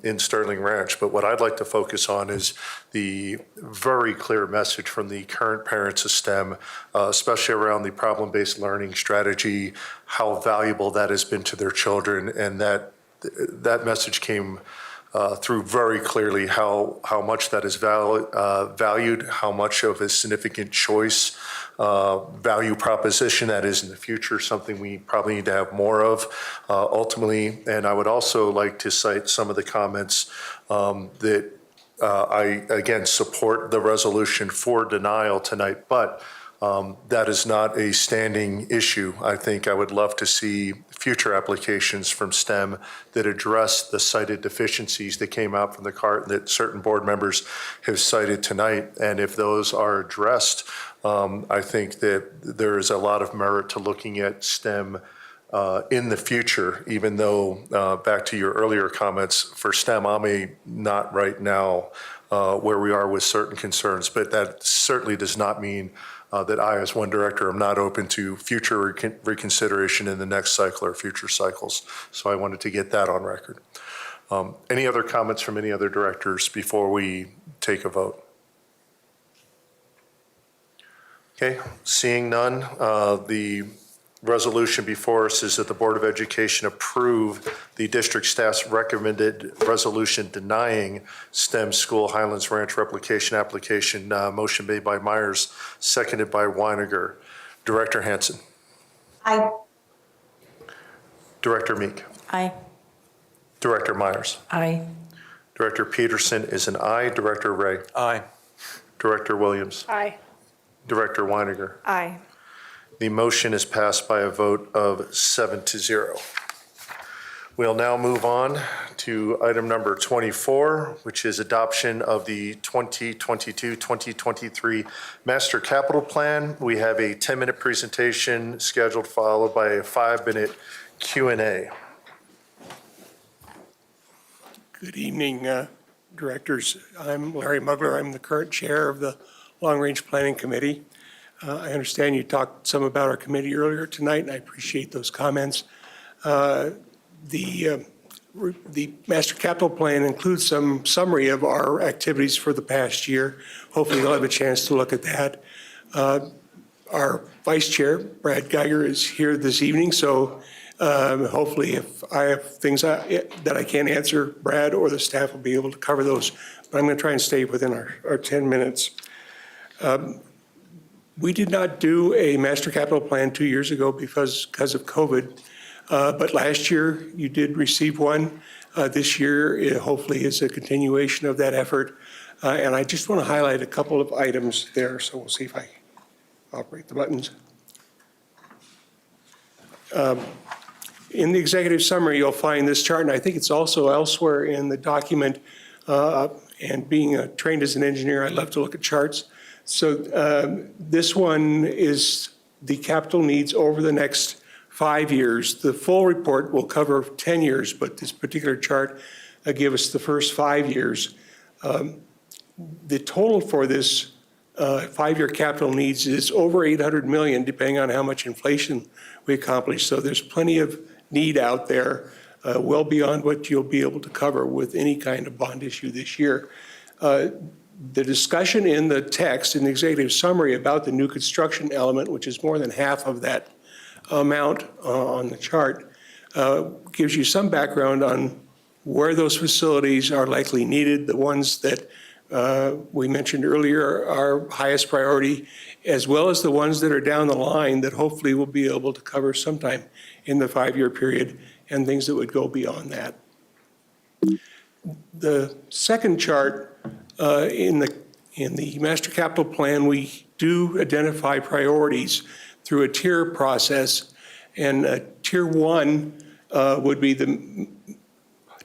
in Sterling Ranch. But what I'd like to focus on is the very clear message from the current parents of STEM, especially around the problem-based learning strategy, how valuable that has been to their children, and that message came through very clearly how much that is valued, how much of a significant choice, value proposition that is in the future, something we probably need to have more of ultimately. And I would also like to cite some of the comments that I, again, support the resolution for denial tonight, but that is not a standing issue. I think I would love to see future applications from STEM that address the cited deficiencies that came out from the CART that certain board members have cited tonight. And if those are addressed, I think that there is a lot of merit to looking at STEM in the future, even though, back to your earlier comments, for STEM, I'm not right now where we are with certain concerns, but that certainly does not mean that I, as one director, am not open to future reconsideration in the next cycle or future cycles. So I wanted to get that on record. Any other comments from any other directors before we take a vote? Okay, seeing none, the resolution before us is that the Board of Education approve the district staff's recommended resolution denying STEM School Highlands Ranch replication application. Motion made by Myers, seconded by Weiniger. Director Hansen. Aye. Director Meek. Aye. Director Myers. Aye. Director Peterson is an aye. Director Ray. Aye. Director Williams. Aye. Director Weiniger. Aye. The motion is passed by a vote of 7-0. We'll now move on to item number 24, which is adoption of the 2022-2023 Master Capital Plan. We have a 10-minute presentation scheduled, followed by a 5-minute Q&A. Good evening, directors. I'm Larry Mugler. I'm the current chair of the Long Range Planning Committee. I understand you talked some about our committee earlier tonight, and I appreciate those comments. The Master Capital Plan includes some summary of our activities for the past year. Hopefully you'll have a chance to look at that. Our Vice Chair, Brad Geiger, is here this evening, so hopefully if I have things that I can't answer, Brad or the staff will be able to cover those, but I'm going to try and stay within our 10 minutes. We did not do a Master Capital Plan 2 years ago because of COVID, but last year you did receive one. This year, it hopefully is a continuation of that effort. And I just want to highlight a couple of items there, so we'll see if I operate the buttons. In the executive summary, you'll find this chart, and I think it's also elsewhere in the document. And being trained as an engineer, I love to look at charts. So this one is the capital needs over the next 5 years. The full report will cover 10 years, but this particular chart gives us the first 5 years. The total for this 5-year capital needs is over 800 million, depending on how much inflation we accomplish. So there's plenty of need out there, well beyond what you'll be able to cover with any kind of bond issue this year. The discussion in the text, in the executive summary about the new construction element, which is more than half of that amount on the chart, gives you some background on where those facilities are likely needed, the ones that we mentioned earlier are highest priority, as well as the ones that are down the line that hopefully we'll be able to cover sometime in the 5-year period, and things that would go beyond that. The second chart, in the Master Capital Plan, we do identify priorities through a tier process, and tier 1 would be the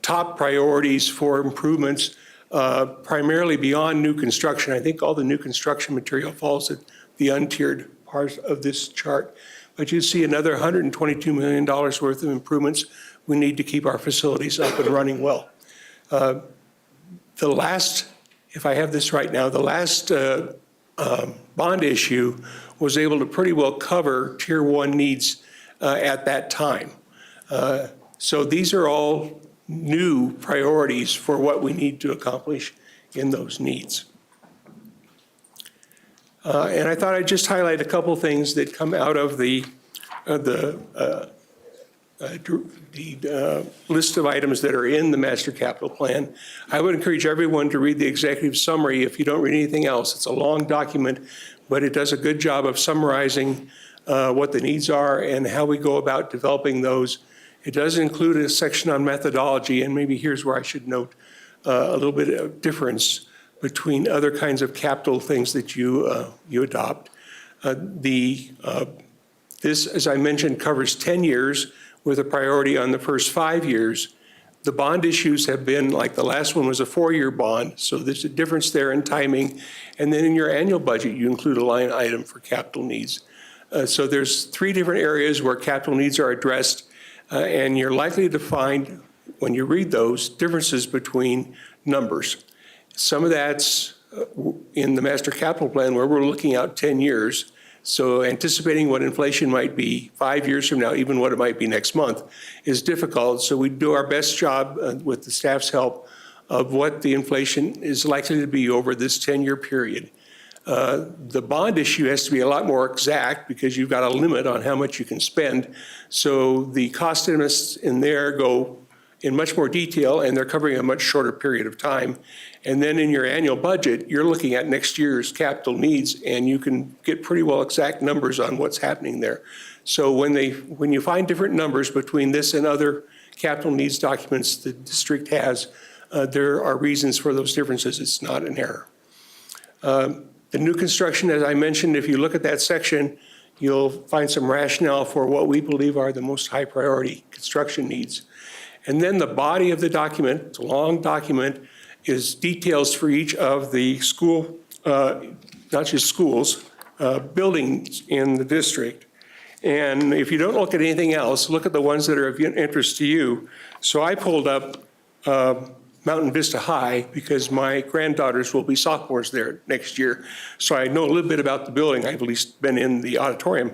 top priorities for improvements, primarily beyond new construction. I think all the new construction material falls at the untiered part of this chart. But you see another $122 million worth of improvements we need to keep our facilities up and running well. The last, if I have this right now, the last bond issue was able to pretty well cover tier 1 needs at that time. So these are all new priorities for what we need to accomplish in those needs. And I thought I'd just highlight a couple things that come out of the list of items that are in the Master Capital Plan. I would encourage everyone to read the executive summary if you don't read anything else. It's a long document, but it does a good job of summarizing what the needs are and how we go about developing those. It does include a section on methodology, and maybe here's where I should note a little bit of difference between other kinds of capital things that you adopt. This, as I mentioned, covers 10 years with a priority on the first 5 years. The bond issues have been, like the last one was a 4-year bond, so there's a difference there in timing. And then in your annual budget, you include a line item for capital needs. So there's 3 different areas where capital needs are addressed, and you're likely to find, when you read those, differences between numbers. Some of that's in the master capital plan where we're looking out 10 years. So anticipating what inflation might be 5 years from now, even what it might be next month, is difficult. So we do our best job with the staff's help of what the inflation is likely to be over this 10-year period. The bond issue has to be a lot more exact because you've got a limit on how much you can spend. So the cost estimates in there go in much more detail, and they're covering a much shorter period of time. And then in your annual budget, you're looking at next year's capital needs, and you can get pretty well exact numbers on what's happening there. So when you find different numbers between this and other capital needs documents the district has, there are reasons for those differences. It's not an error. The new construction, as I mentioned, if you look at that section, you'll find some rationale for what we believe are the most high priority construction needs. And then the body of the document, it's a long document, is details for each of the school, not just schools, buildings in the district. And if you don't look at anything else, look at the ones that are of interest to you. So I pulled up Mountain Vista High because my granddaughters will be sophomores there next year. So I know a little bit about the building. I've at least been in the auditorium.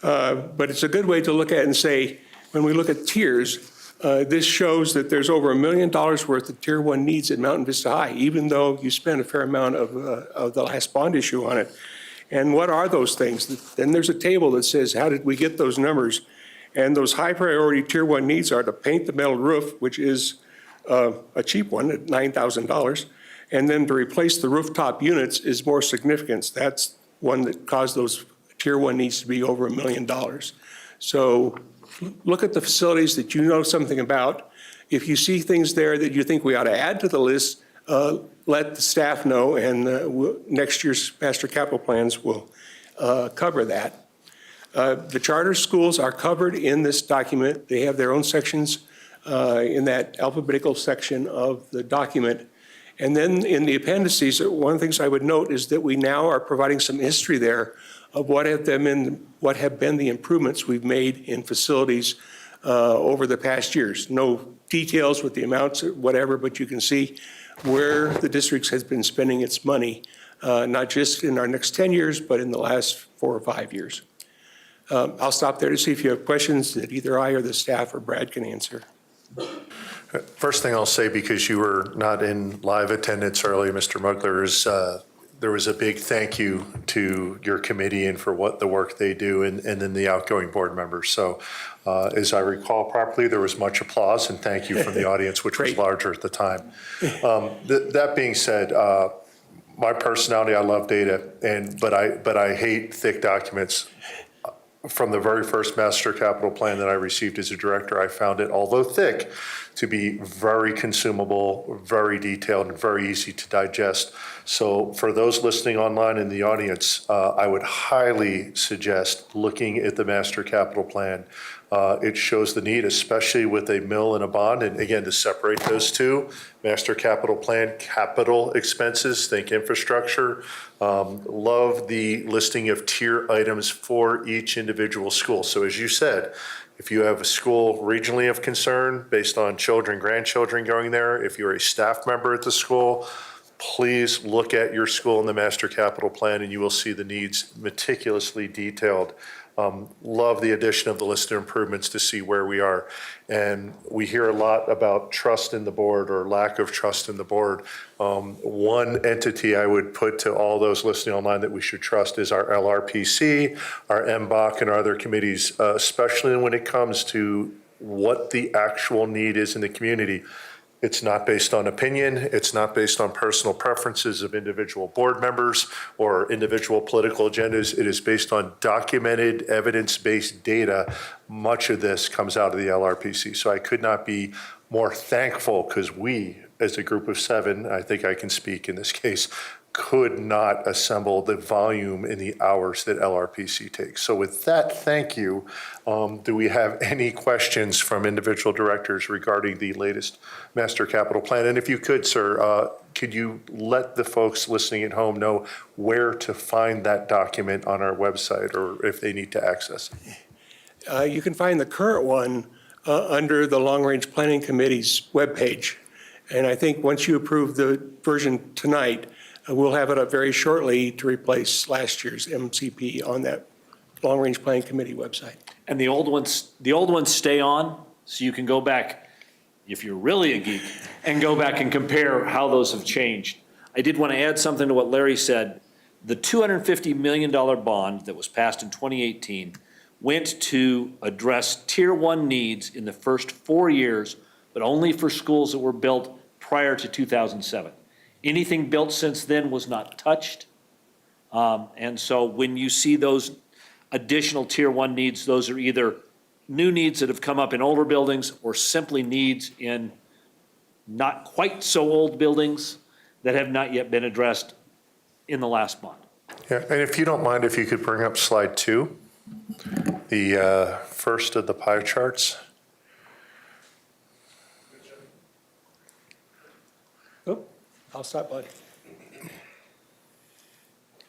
But it's a good way to look at it and say, when we look at tiers, this shows that there's over $1 million worth of Tier 1 needs at Mountain Vista High, even though you spent a fair amount of the last bond issue on it. And what are those things? Then there's a table that says, how did we get those numbers? And those high priority Tier 1 needs are to paint the metal roof, which is a cheap one at $9,000. And then to replace the rooftop units is more significant. That's one that caused those Tier 1 needs to be over $1 million. So look at the facilities that you know something about. If you see things there that you think we ought to add to the list, let the staff know, and next year's master capital plans will cover that. The charter schools are covered in this document. They have their own sections in that alphabetical section of the document. And then in the appendices, one of the things I would note is that we now are providing some history there of what have been the improvements we've made in facilities over the past years. No details with the amounts, whatever, but you can see where the district has been spending its money, not just in our next 10 years, but in the last 4 or 5 years. I'll stop there to see if you have questions that either I or the staff or Brad can answer. First thing I'll say, because you were not in live attendance earlier, Mr. Mugler, is there was a big thank you to your committee and for what the work they do, and then the outgoing board members. So as I recall properly, there was much applause and thank you from the audience, which was larger at the time. That being said, my personality, I love data, but I hate thick documents. From the very first master capital plan that I received as a director, I found it, although thick, to be very consumable, very detailed, and very easy to digest. So for those listening online in the audience, I would highly suggest looking at the master capital plan. It shows the need, especially with a mill and a bond. And again, to separate those two, master capital plan, capital expenses, think infrastructure. Love the listing of tier items for each individual school. So as you said, if you have a school regionally of concern based on children, grandchildren going there, if you're a staff member at the school, please look at your school in the master capital plan and you will see the needs meticulously detailed. Love the addition of the list of improvements to see where we are. And we hear a lot about trust in the board or lack of trust in the board. One entity I would put to all those listening online that we should trust is our LRPC, our MBOC, and our other committees, especially when it comes to what the actual need is in the community. It's not based on opinion. It's not based on personal preferences of individual board members or individual political agendas. It is based on documented, evidence-based data. Much of this comes out of the LRPC. So I could not be more thankful, because we, as a group of 7, I think I can speak in this case, could not assemble the volume in the hours that LRPC takes. So with that, thank you. Do we have any questions from individual directors regarding the latest master capital plan? And if you could, sir, could you let the folks listening at home know where to find that document on our website or if they need to access it? You can find the current one under the Long Range Planning Committee's webpage. And I think once you approve the version tonight, we'll have it up very shortly to replace last year's MCP on that Long Range Planning Committee website. And the old ones stay on, so you can go back, if you're really a geek, and go back and compare how those have changed. I did want to add something to what Larry said. The $250 million bond that was passed in 2018 went to address Tier 1 needs in the first 4 years, but only for schools that were built prior to 2007. Anything built since then was not touched. And so when you see those additional Tier 1 needs, those are either new needs that have come up in older buildings or simply needs in not quite so old buildings that have not yet been addressed in the last bond. Yeah, and if you don't mind, if you could bring up slide 2, the first of the pie charts. Oh, I'll stop, bud.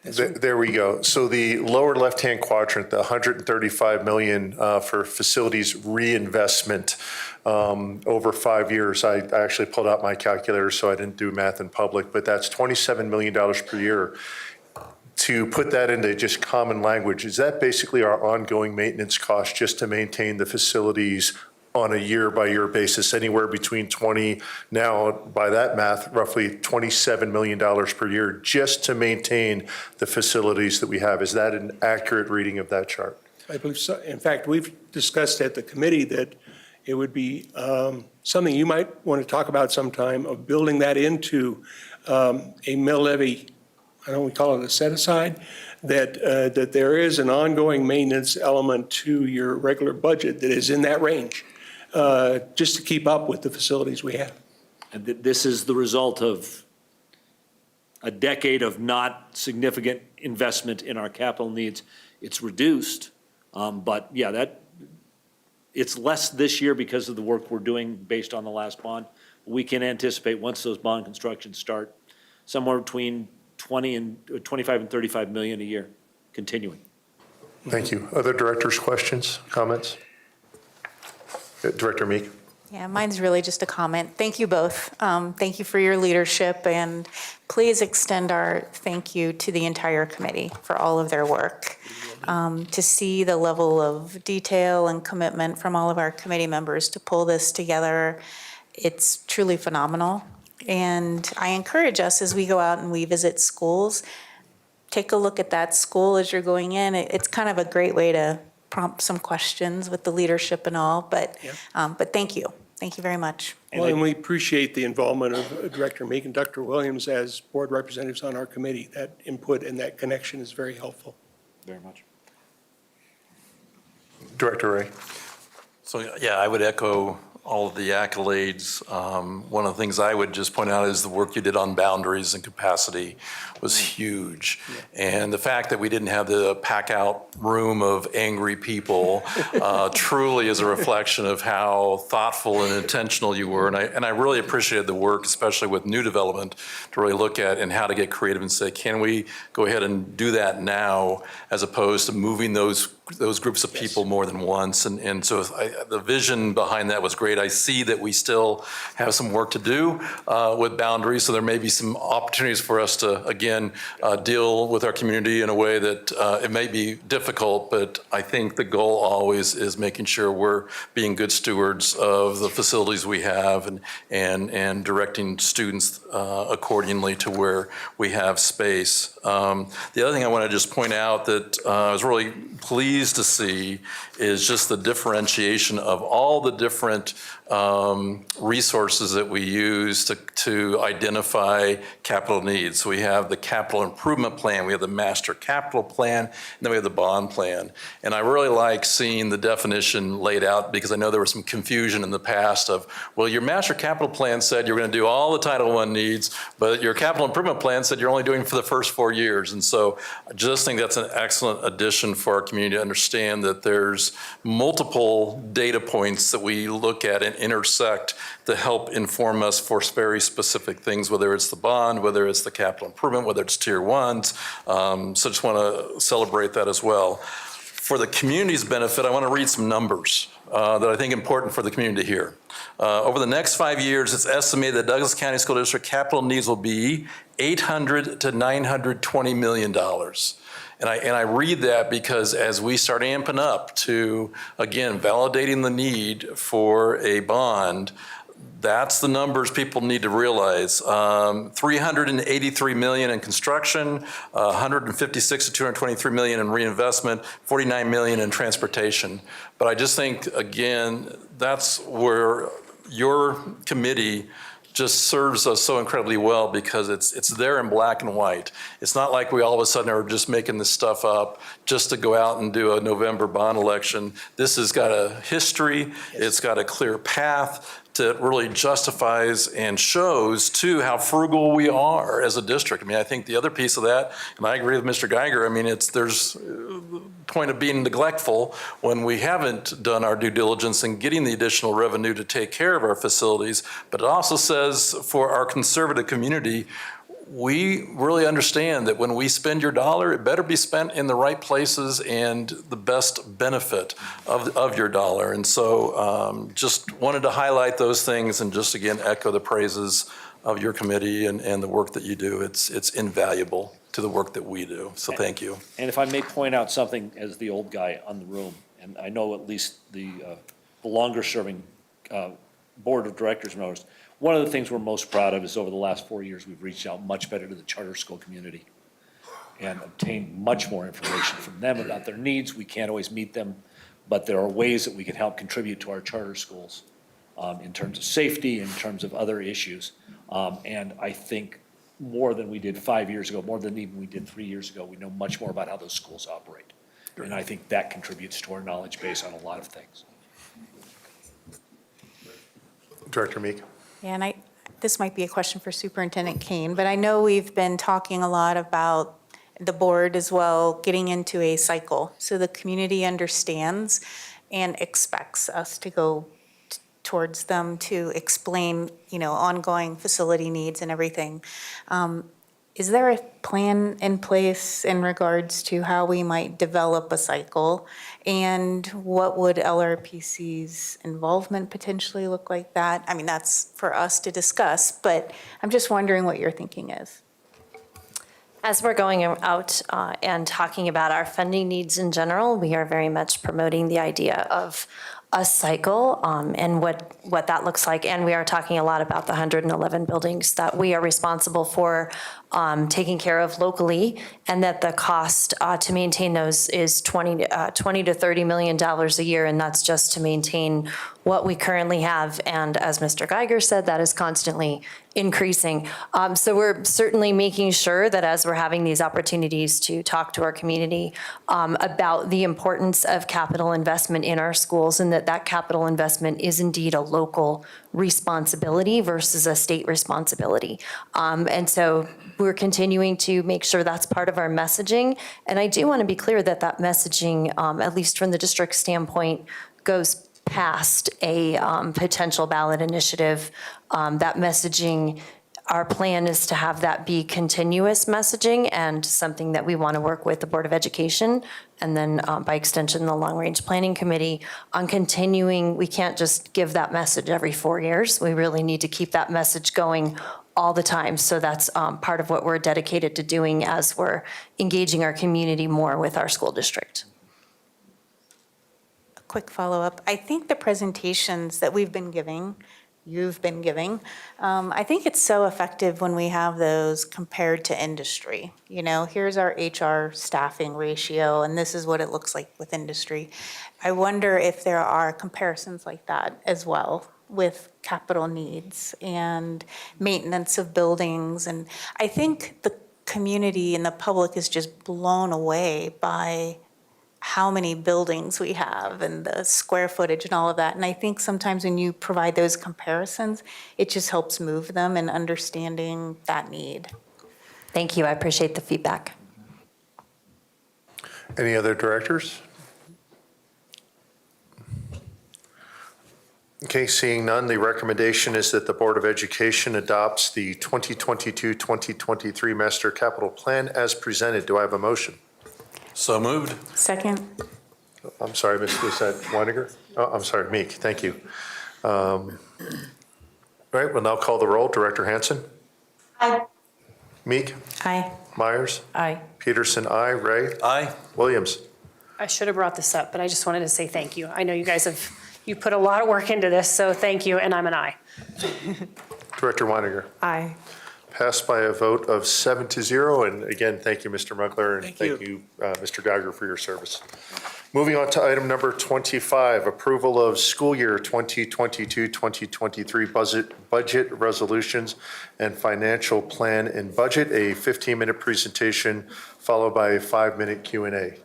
There we go. So the lower left-hand quadrant, the 135 million for facilities reinvestment over 5 years. I actually pulled out my calculator, so I didn't do math in public, but that's $27 million per year. To put that into just common language, is that basically our ongoing maintenance cost just to maintain the facilities on a year-by-year basis, anywhere between 20, now by that math, roughly $27 million per year just to maintain the facilities that we have? Is that an accurate reading of that chart? I believe so. In fact, we've discussed at the committee that it would be something you might want to talk about sometime, of building that into a mill levy, I don't know, we call it a set-aside, that there is an ongoing maintenance element to your regular budget that is in that range. Just to keep up with the facilities we have. And this is the result of a decade of not significant investment in our capital needs. It's reduced, but yeah, it's less this year because of the work we're doing based on the last bond. We can anticipate, once those bond constructions start, somewhere between 25 and 35 million a year, continuing. Thank you. Other directors' questions, comments? Director Meek. Yeah, mine's really just a comment. Thank you both. Thank you for your leadership, and please extend our thank you to the entire committee for all of their work. To see the level of detail and commitment from all of our committee members to pull this together, it's truly phenomenal. And I encourage us, as we go out and we visit schools, take a look at that school as you're going in. It's kind of a great way to prompt some questions with the leadership and all, but thank you. Thank you very much. Well, and we appreciate the involvement of Director Meek and Dr. Williams as board representatives on our committee. That input and that connection is very helpful. Very much. Director Ray. So, yeah, I would echo all of the accolades. One of the things I would just point out is the work you did on boundaries and capacity was huge. And the fact that we didn't have the pack out room of angry people truly is a reflection of how thoughtful and intentional you were. And I really appreciated the work, especially with new development, to really look at and how to get creative and say, can we go ahead and do that now, as opposed to moving those groups of people more than once. And so the vision behind that was great. I see that we still have some work to do with boundaries, so there may be some opportunities for us to, again, deal with our community in a way that it may be difficult, but I think the goal always is making sure we're being good stewards of the facilities we have and directing students accordingly to where we have space. The other thing I want to just point out that I was really pleased to see is just the differentiation of all the different resources that we use to identify capital needs. So we have the capital improvement plan, we have the master capital plan, and then we have the bond plan. And I really like seeing the definition laid out, because I know there was some confusion in the past of, well, your master capital plan said you're going to do all the Title I needs, but your capital improvement plan said you're only doing for the first 4 years. And so I just think that's an excellent addition for our community to understand that there's multiple data points that we look at intersect to help inform us for very specific things, whether it's the bond, whether it's the capital improvement, whether it's tier ones. So just want to celebrate that as well. For the community's benefit, I want to read some numbers that I think are important for the community to hear. Over the next 5 years, it's estimated that Douglas County School District capital needs will be $800 to $920 million. And I read that because as we start amping up to, again, validating the need for a bond, that's the numbers people need to realize. 383 million in construction, 156 to 223 million in reinvestment, 49 million in transportation. But I just think, again, that's where your committee just serves us so incredibly well because it's there in black and white. It's not like we all of a sudden are just making this stuff up just to go out and do a November bond election. This has got a history, it's got a clear path that really justifies and shows too how frugal we are as a district. I mean, I think the other piece of that, and I agree with Mr. Geiger, I mean, there's point of being neglectful when we haven't done our due diligence in getting the additional revenue to take care of our facilities. But it also says for our conservative community, we really understand that when we spend your dollar, it better be spent in the right places and the best benefit of your dollar. And so just wanted to highlight those things and just again echo the praises of your committee and the work that you do. It's invaluable to the work that we do. So thank you. And if I may point out something as the old guy on the room, and I know at least the longer serving board of directors knows, one of the things we're most proud of is over the last 4 years, we've reached out much better to the charter school community and obtained much more information from them about their needs. We can't always meet them, but there are ways that we can help contribute to our charter schools in terms of safety, in terms of other issues. And I think more than we did 5 years ago, more than even we did 3 years ago, we know much more about how those schools operate. And I think that contributes to our knowledge base on a lot of things. Director Meek. Yeah, and this might be a question for Superintendent Kane, but I know we've been talking a lot about the board as well, getting into a cycle. So the community understands and expects us to go towards them to explain, ongoing facility needs and everything. Is there a plan in place in regards to how we might develop a cycle? And what would LRPC's involvement potentially look like that? I mean, that's for us to discuss, but I'm just wondering what your thinking is. As we're going out and talking about our funding needs in general, we are very much promoting the idea of a cycle and what that looks like. And we are talking a lot about the 111 buildings that we are responsible for taking care of locally, and that the cost to maintain those is $20 to $30 million a year, and that's just to maintain what we currently have. And as Mr. Geiger said, that is constantly increasing. So we're certainly making sure that as we're having these opportunities to talk to our community about the importance of capital investment in our schools, and that capital investment is indeed a local responsibility versus a state responsibility. And so we're continuing to make sure that's part of our messaging. And I do want to be clear that that messaging, at least from the district standpoint, goes past a potential ballot initiative. That messaging, our plan is to have that be continuous messaging and something that we want to work with the Board of Education and then by extension, the Long Range Planning Committee on continuing. We can't just give that message every 4 years. We really need to keep that message going all the time. So that's part of what we're dedicated to doing as we're engaging our community more with our school district. Quick follow-up. I think the presentations that you've been giving, I think it's so effective when we have those compared to industry. Here's our HR staffing ratio, and this is what it looks like with industry. I wonder if there are comparisons like that as well with capital needs and maintenance of buildings. And I think the community and the public is just blown away by how many buildings we have and the square footage and all of that. And I think sometimes when you provide those comparisons, it just helps move them in understanding that need. Thank you. I appreciate the feedback. Any other directors? Okay, seeing none, the recommendation is that the Board of Education adopts the 2022-2023 Master Capital Plan as presented. Do I have a motion? So moved. Second. I'm sorry, was that Weiniger? Oh, I'm sorry, Meek, thank you. All right, we'll now call the roll. Director Hansen? Aye. Meek? Aye. Myers? Aye. Peterson, aye. Ray? Aye. Williams? I should have brought this up, but I just wanted to say thank you. I know you guys you put a lot of work into this, so thank you, and I'm an aye. Director Weiniger? Aye. Passed by a vote of 7-0. And again, thank you, Mr. Muckler, and thank you, Mr. Geiger, for your service. Moving on to item number 25, approval of school year 2022-2023 budget resolutions and financial plan and budget, a 15-minute presentation followed by a 5-minute Q&A.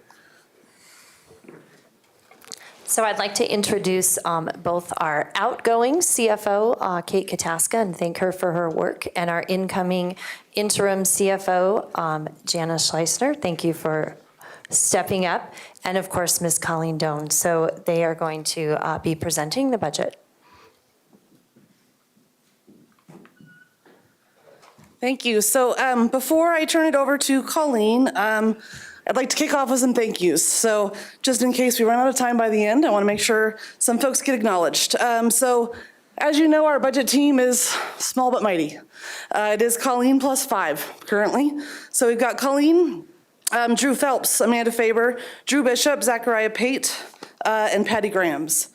So I'd like to introduce both our outgoing CFO, Kate Kataska, and thank her for her work, and our incoming interim CFO, Jana Schleisner. Thank you for stepping up, and of course, Ms. Colleen Doan. So they are going to be presenting the budget. Thank you. So before I turn it over to Colleen, I'd like to kick off with some thank yous. So just in case we run out of time by the end, I want to make sure some folks get acknowledged. So as you know, our budget team is small but mighty. It is Colleen plus 5 currently. So we've got Colleen, Drew Phelps, Amanda Faber, Drew Bishop, Zachariah Pate, and Patty Grams.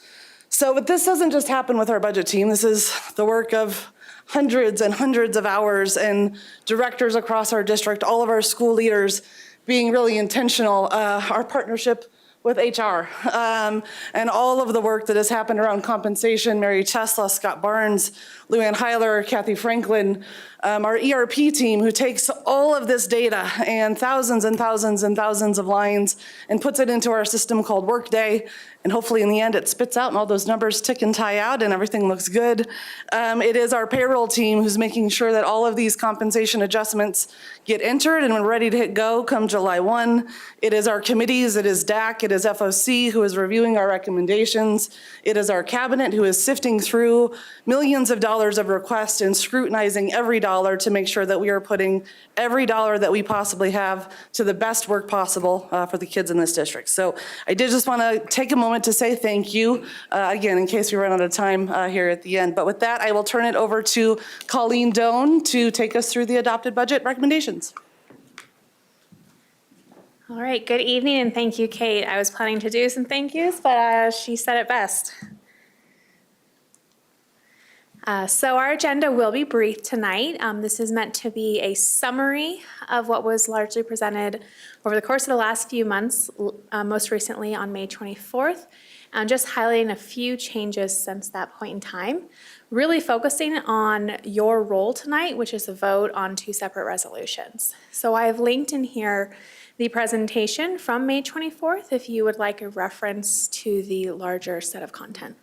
So, but this doesn't just happen with our budget team. This is the work of hundreds and hundreds of hours and directors across our district, all of our school leaders being really intentional, our partnership with HR, and all of the work that has happened around compensation, Mary Tesla, Scott Barnes, Luann Heiler, Kathy Franklin, our ERP team who takes all of this data and thousands and thousands and thousands of lines and puts it into our system called Workday. And hopefully in the end it spits out and all those numbers tick and tie out and everything looks good. It is our payroll team who's making sure that all of these compensation adjustments get entered and we're ready to hit go come July 1. It is our committees, it is DAC, it is FOC who is reviewing our recommendations. It is our cabinet who is sifting through millions of dollars of requests and scrutinizing every dollar to make sure that we are putting every dollar that we possibly have to the best work possible for the kids in this district. So I did just want to take a moment to say thank you, again, in case we run out of time here at the end. But with that, I will turn it over to Colleen Doan to take us through the adopted budget recommendations. All right, good evening and thank you, Kate. I was planning to do some thank yous, but she said it best. So our agenda will be brief tonight. This is meant to be a summary of what was largely presented over the course of the last few months, most recently on May 24th, just highlighting a few changes since that point in time, really focusing on your role tonight, which is a vote on 2 separate resolutions. So I have linked in here the presentation from May 24th if you would like a reference to the larger set of content.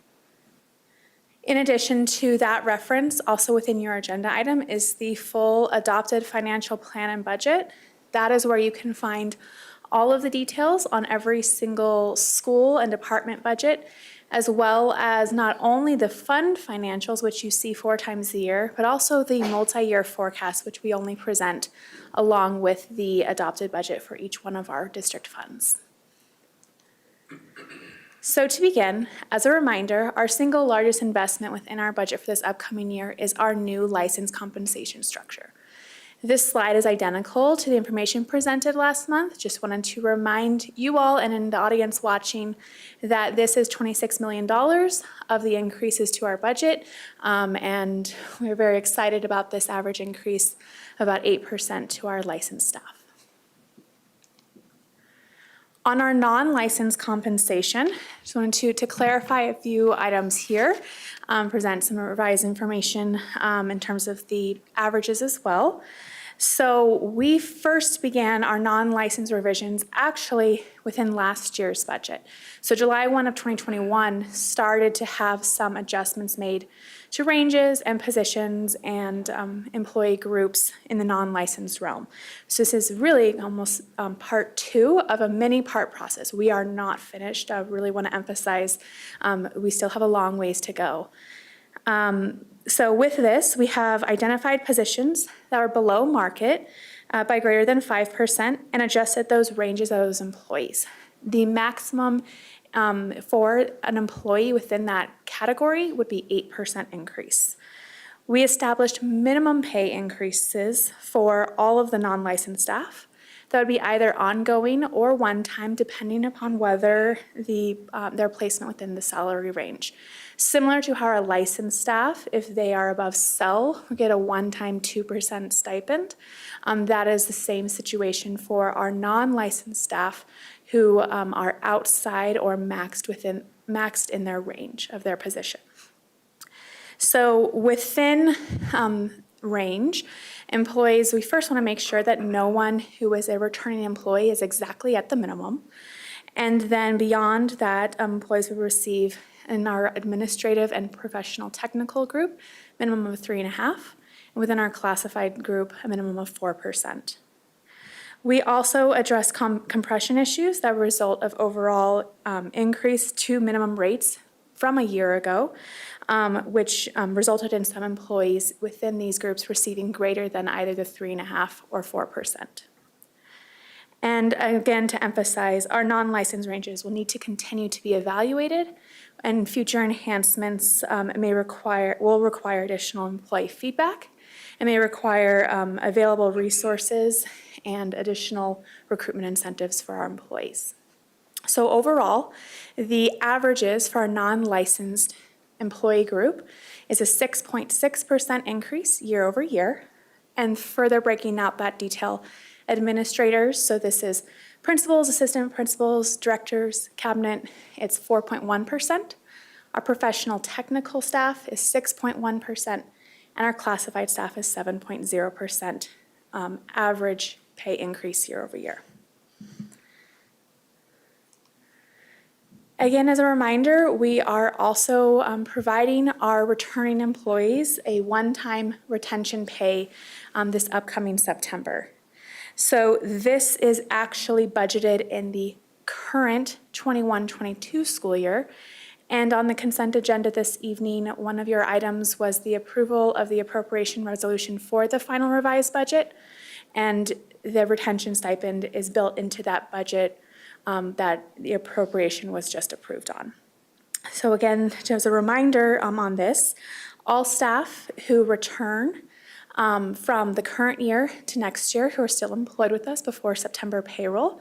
In addition to that reference, also within your agenda item is the full adopted financial plan and budget. That is where you can find all of the details on every single school and department budget, as well as not only the fund financials, which you see 4 times a year, but also the multi-year forecast, which we only present along with the adopted budget for each one of our district funds. So to begin, as a reminder, our single largest investment within our budget for this upcoming year is our new license compensation structure. This slide is identical to the information presented last month. Just wanted to remind you all and in the audience watching that this is $26 million of the increases to our budget, and we're very excited about this average increase of about 8% to our licensed staff. On our non-licensed compensation, just wanted to clarify a few items here, present some revised information in terms of the averages as well. So we first began our non-licensed revisions actually within last year's budget. So July 1 of 2021 started to have some adjustments made to ranges and positions and employee groups in the non-licensed realm. So this is really almost part 2 of a many-part process. We are not finished. I really want to emphasize we still have a long ways to go. So with this, we have identified positions that are below market by greater than 5% and adjusted those ranges of those employees. The maximum for an employee within that category would be 8% increase. We established minimum pay increases for all of the non-licensed staff. That would be either ongoing or one-time, depending upon whether their placement within the salary range. Similar to how our licensed staff, if they are above CEL, we get a one-time 2% stipend. That is the same situation for our non-licensed staff who are outside or maxed in their range of their position. So within range, employees, we first want to make sure that no one who is a returning employee is exactly at the minimum. And then beyond that, employees will receive in our administrative and professional technical group, minimum of 3.5, and within our classified group, a minimum of 4%. We also address compression issues that result of overall increase to minimum rates from a year ago, which resulted in some employees within these groups receiving greater than either the 3.5 or 4%. And again, to emphasize, our non-licensed ranges will need to continue to be evaluated, and future enhancements will require additional employee feedback and may require available resources and additional recruitment incentives for our employees. So overall, the averages for our non-licensed employee group is a 6.6% increase year over year. And further breaking out that detail, administrators, so this is principals, assistant principals, directors, cabinet, it's 4.1%. Our professional technical staff is 6.1%, and our classified staff is 7.0% average pay increase year over year. Again, as a reminder, we are also providing our returning employees a one-time retention pay this upcoming September. So this is actually budgeted in the current 21-22 school year. And on the consent agenda this evening, one of your items was the approval of the appropriation resolution for the final revised budget. And the retention stipend is built into that budget that the appropriation was just approved on. So again, just as a reminder on this, all staff who return from the current year to next year who are still employed with us before September payroll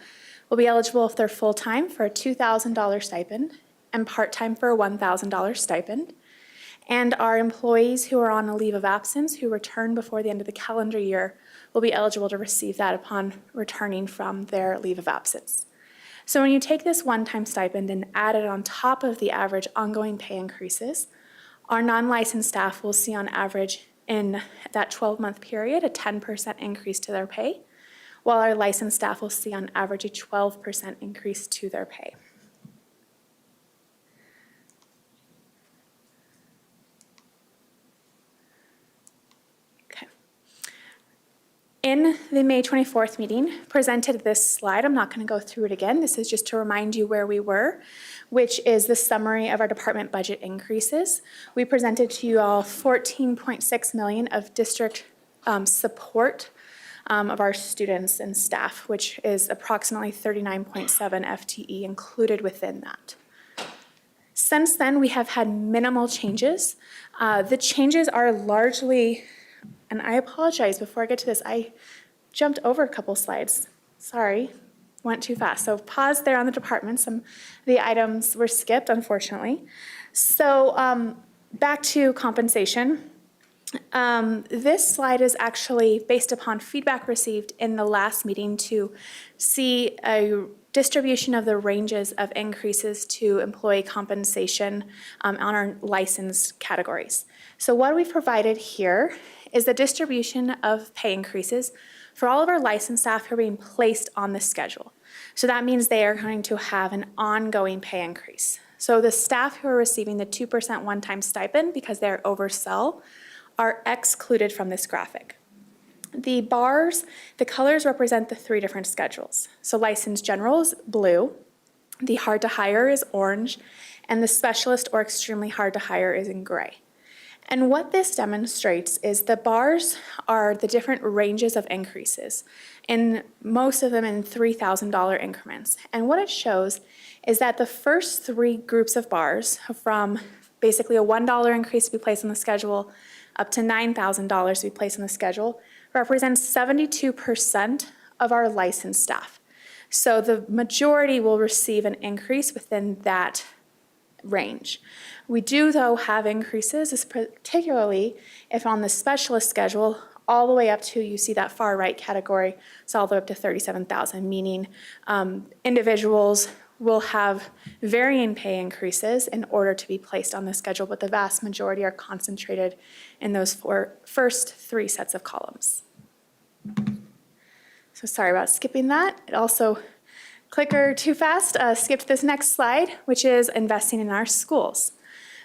will be eligible if they're full-time for a $2,000 stipend and part-time for a $1,000 stipend. And our employees who are on a leave of absence who return before the end of the calendar year will be eligible to receive that upon returning from their leave of absence. So when you take this one-time stipend and add it on top of the average ongoing pay increases, our non-licensed staff will see on average in that 12-month period a 10% increase to their pay, while our licensed staff will see on average a 12% increase to their pay. In the May 24th meeting, presented this slide. I'm not going to go through it again. This is just to remind you where we were, which is the summary of our department budget increases. We presented to you all $14.6 million of district support of our students and staff, which is approximately 39.7 FTE included within that. Since then, we have had minimal changes. The changes are largely, and I apologize, before I get to this, I jumped over a couple slides. Sorry, went too fast. So pause there on the department. Some of the items were skipped, unfortunately. So back to compensation. This slide is actually based upon feedback received in the last meeting to see a distribution of the ranges of increases to employee compensation on our licensed categories. So what we've provided here is the distribution of pay increases for all of our licensed staff who are being placed on the schedule. So that means they are going to have an ongoing pay increase. So the staff who are receiving the 2% one-time stipend because they're oversell are excluded from this graphic. The bars, the colors represent the 3 different schedules. So licensed general is blue, the hard to hire is orange, and the specialist or extremely hard to hire is in gray. And what this demonstrates is the bars are the different ranges of increases, and most of them in $3,000 increments. And what it shows is that the first 3 groups of bars, from basically a $1 increase to be placed on the schedule up to $9,000 to be placed on the schedule, represents 72% of our licensed staff. So the majority will receive an increase within that range. We do, though, have increases, particularly if on the specialist schedule, all the way up to, you see that far right category, so all the way up to 37,000, meaning individuals will have varying pay increases in order to be placed on the schedule, but the vast majority are concentrated in those first 3 sets of columns. So sorry about skipping that. It also, clicker too fast, skipped this next slide, which is investing in our schools.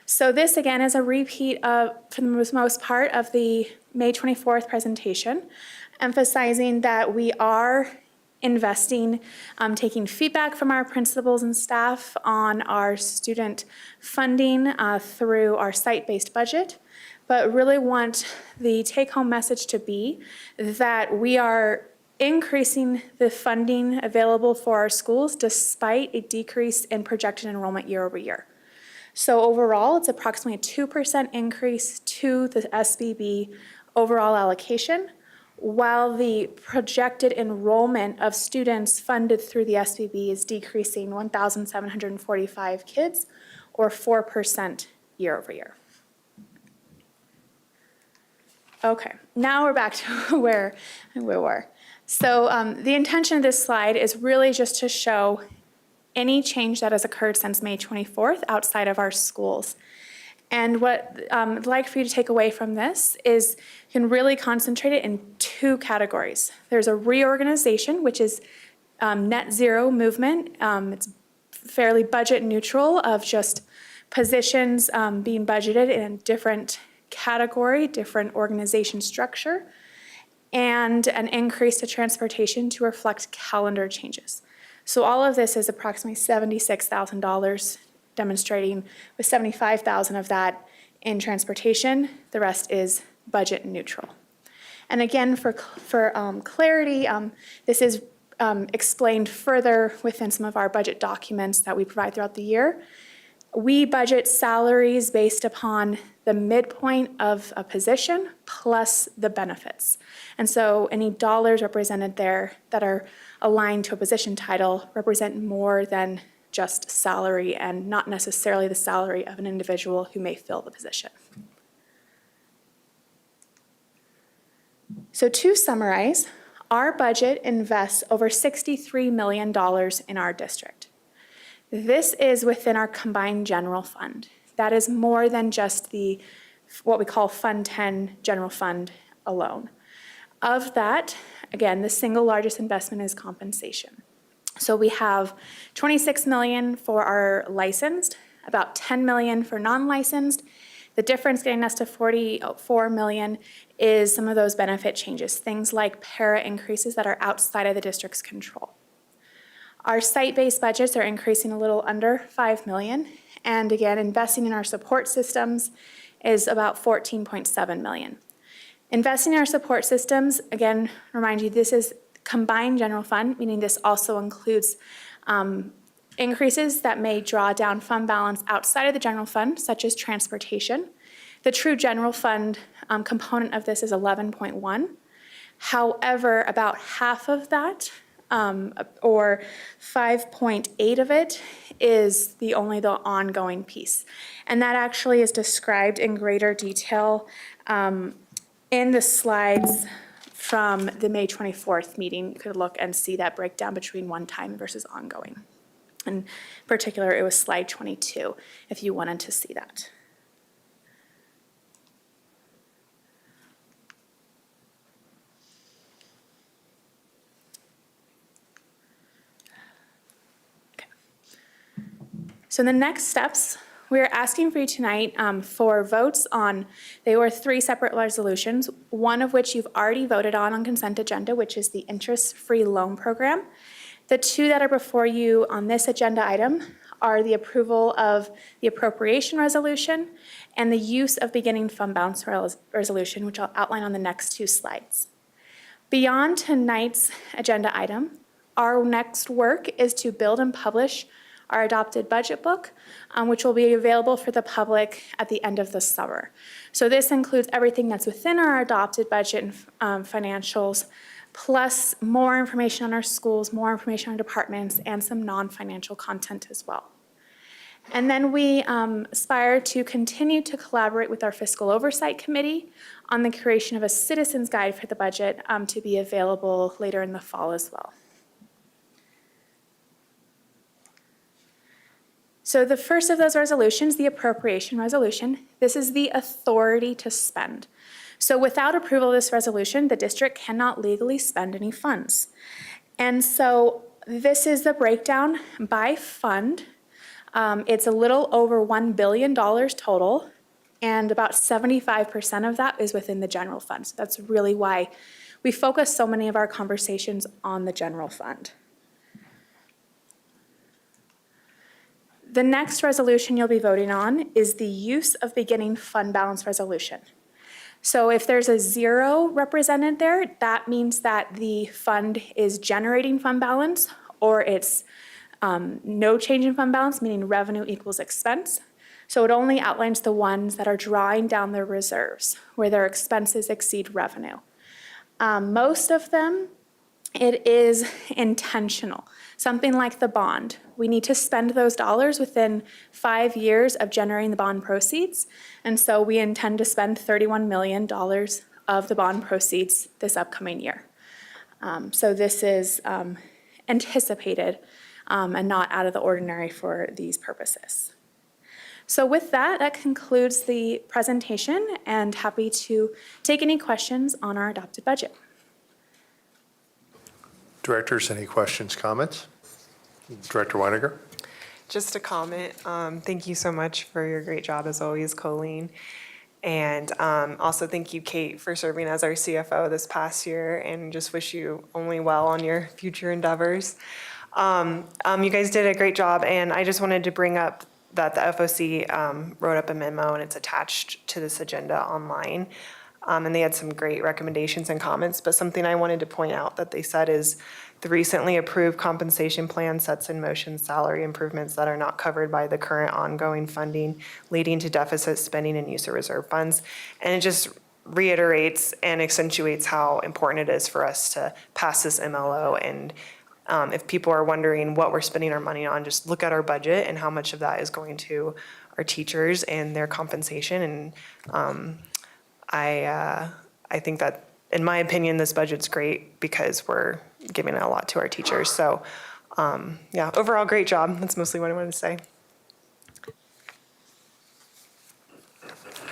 So this again is a repeat of, for the most part, of the May 24th presentation, emphasizing that we are investing, taking feedback from our principals and staff on our student funding through our site-based budget, but really want the take-home message to be that we are increasing the funding available for our schools despite a decrease in projected enrollment year over year. So overall, it's approximately a 2% increase to the SBB overall allocation, while the projected enrollment of students funded through the SBB is decreasing 1,745 kids, or 4% year over year. Okay, now we're back to where we were. So the intention of this slide is really just to show any change that has occurred since May 24th outside of our schools. And what I'd like for you to take away from this is you can really concentrate it in 2 categories. There's a reorganization, which is net zero movement. It's fairly budget neutral of just positions being budgeted in a different category, different organization structure, and an increase to transportation to reflect calendar changes. So all of this is approximately $76,000, demonstrating with $75,000 of that in transportation. The rest is budget neutral. And again, for clarity, this is explained further within some of our budget documents that we provide throughout the year. We budget salaries based upon the midpoint of a position plus the benefits. And so any dollars represented there that are aligned to a position title represent more than just salary and not necessarily the salary of an individual who may fill the position. So to summarize, our budget invests over $63 million in our district. This is within our combined general fund. That is more than just what we call Fund 10 general fund alone. Of that, again, the single largest investment is compensation. So we have $26 million for our licensed, about $10 million for non-licensed. The difference getting us to $44 million is some of those benefit changes, things like para increases that are outside of the district's control. Our site-based budgets are increasing a little under $5 million, and again, investing in our support systems is about $14.7 million. Investing in our support systems, again, remind you, this is combined general fund, meaning this also includes increases that may draw down fund balance outside of the general fund, such as transportation. The true general fund component of this is 11.1. However, about half of that, or 5.8 of it, is only the ongoing piece. And that actually is described in greater detail in the slides from the May 24th meeting. You could look and see that breakdown between one-time versus ongoing. In particular, it was slide 22, if you wanted to see that. So the next steps, we're asking for you tonight for votes on, they were 3 separate resolutions, one of which you've already voted on consent agenda, which is the interest-free loan program. The 2 that are before you on this agenda item are the approval of the appropriation resolution and the use of beginning fund balance resolution, which I'll outline on the next 2 slides. Beyond tonight's agenda item, our next work is to build and publish our adopted budget book, which will be available for the public at the end of the summer. So this includes everything that's within our adopted budget and financials, plus more information on our schools, more information on departments, and some non-financial content as well. And then we aspire to continue to collaborate with our Fiscal Oversight Committee on the creation of a citizens guide for the budget to be available later in the fall as well. So the first of those resolutions, the appropriation resolution, this is the authority to spend. So without approval of this resolution, the district cannot legally spend any funds. And so this is the breakdown by fund. It's a little over $1 billion total, and about 75% of that is within the general fund. So that's really why we focus so many of our conversations on the general fund. The next resolution you'll be voting on is the use of beginning fund balance resolution. So if there's a 0 represented there, that means that the fund is generating fund balance, or it's no change in fund balance, meaning revenue equals expense. So it only outlines the ones that are drawing down their reserves, where their expenses exceed revenue. Most of them, it is intentional. Something like the bond. We need to spend those dollars within 5 years of generating the bond proceeds. And so we intend to spend $31 million of the bond proceeds this upcoming year. So this is anticipated and not out of the ordinary for these purposes. So with that, that concludes the presentation, and happy to take any questions on our adopted budget. Directors, any questions, comments? Director Weiniger? Just a comment. Thank you so much for your great job as always, Colleen. And also thank you, Kate, for serving as our CFO this past year, and just wish you only well on your future endeavors. You guys did a great job, and I just wanted to bring up that the FOC wrote up a memo, and it's attached to this agenda online. And they had some great recommendations and comments, but something I wanted to point out that they said is the recently approved compensation plan sets in motion salary improvements that are not covered by the current ongoing funding, leading to deficit spending and use of reserve funds. And it just reiterates and accentuates how important it is for us to pass this MLO. And if people are wondering what we're spending our money on, just look at our budget and how much of that is going to our teachers and their compensation. And I think that, in my opinion, this budget's great because we're giving a lot to our teachers. So, yeah, overall, great job. That's mostly what I wanted to say.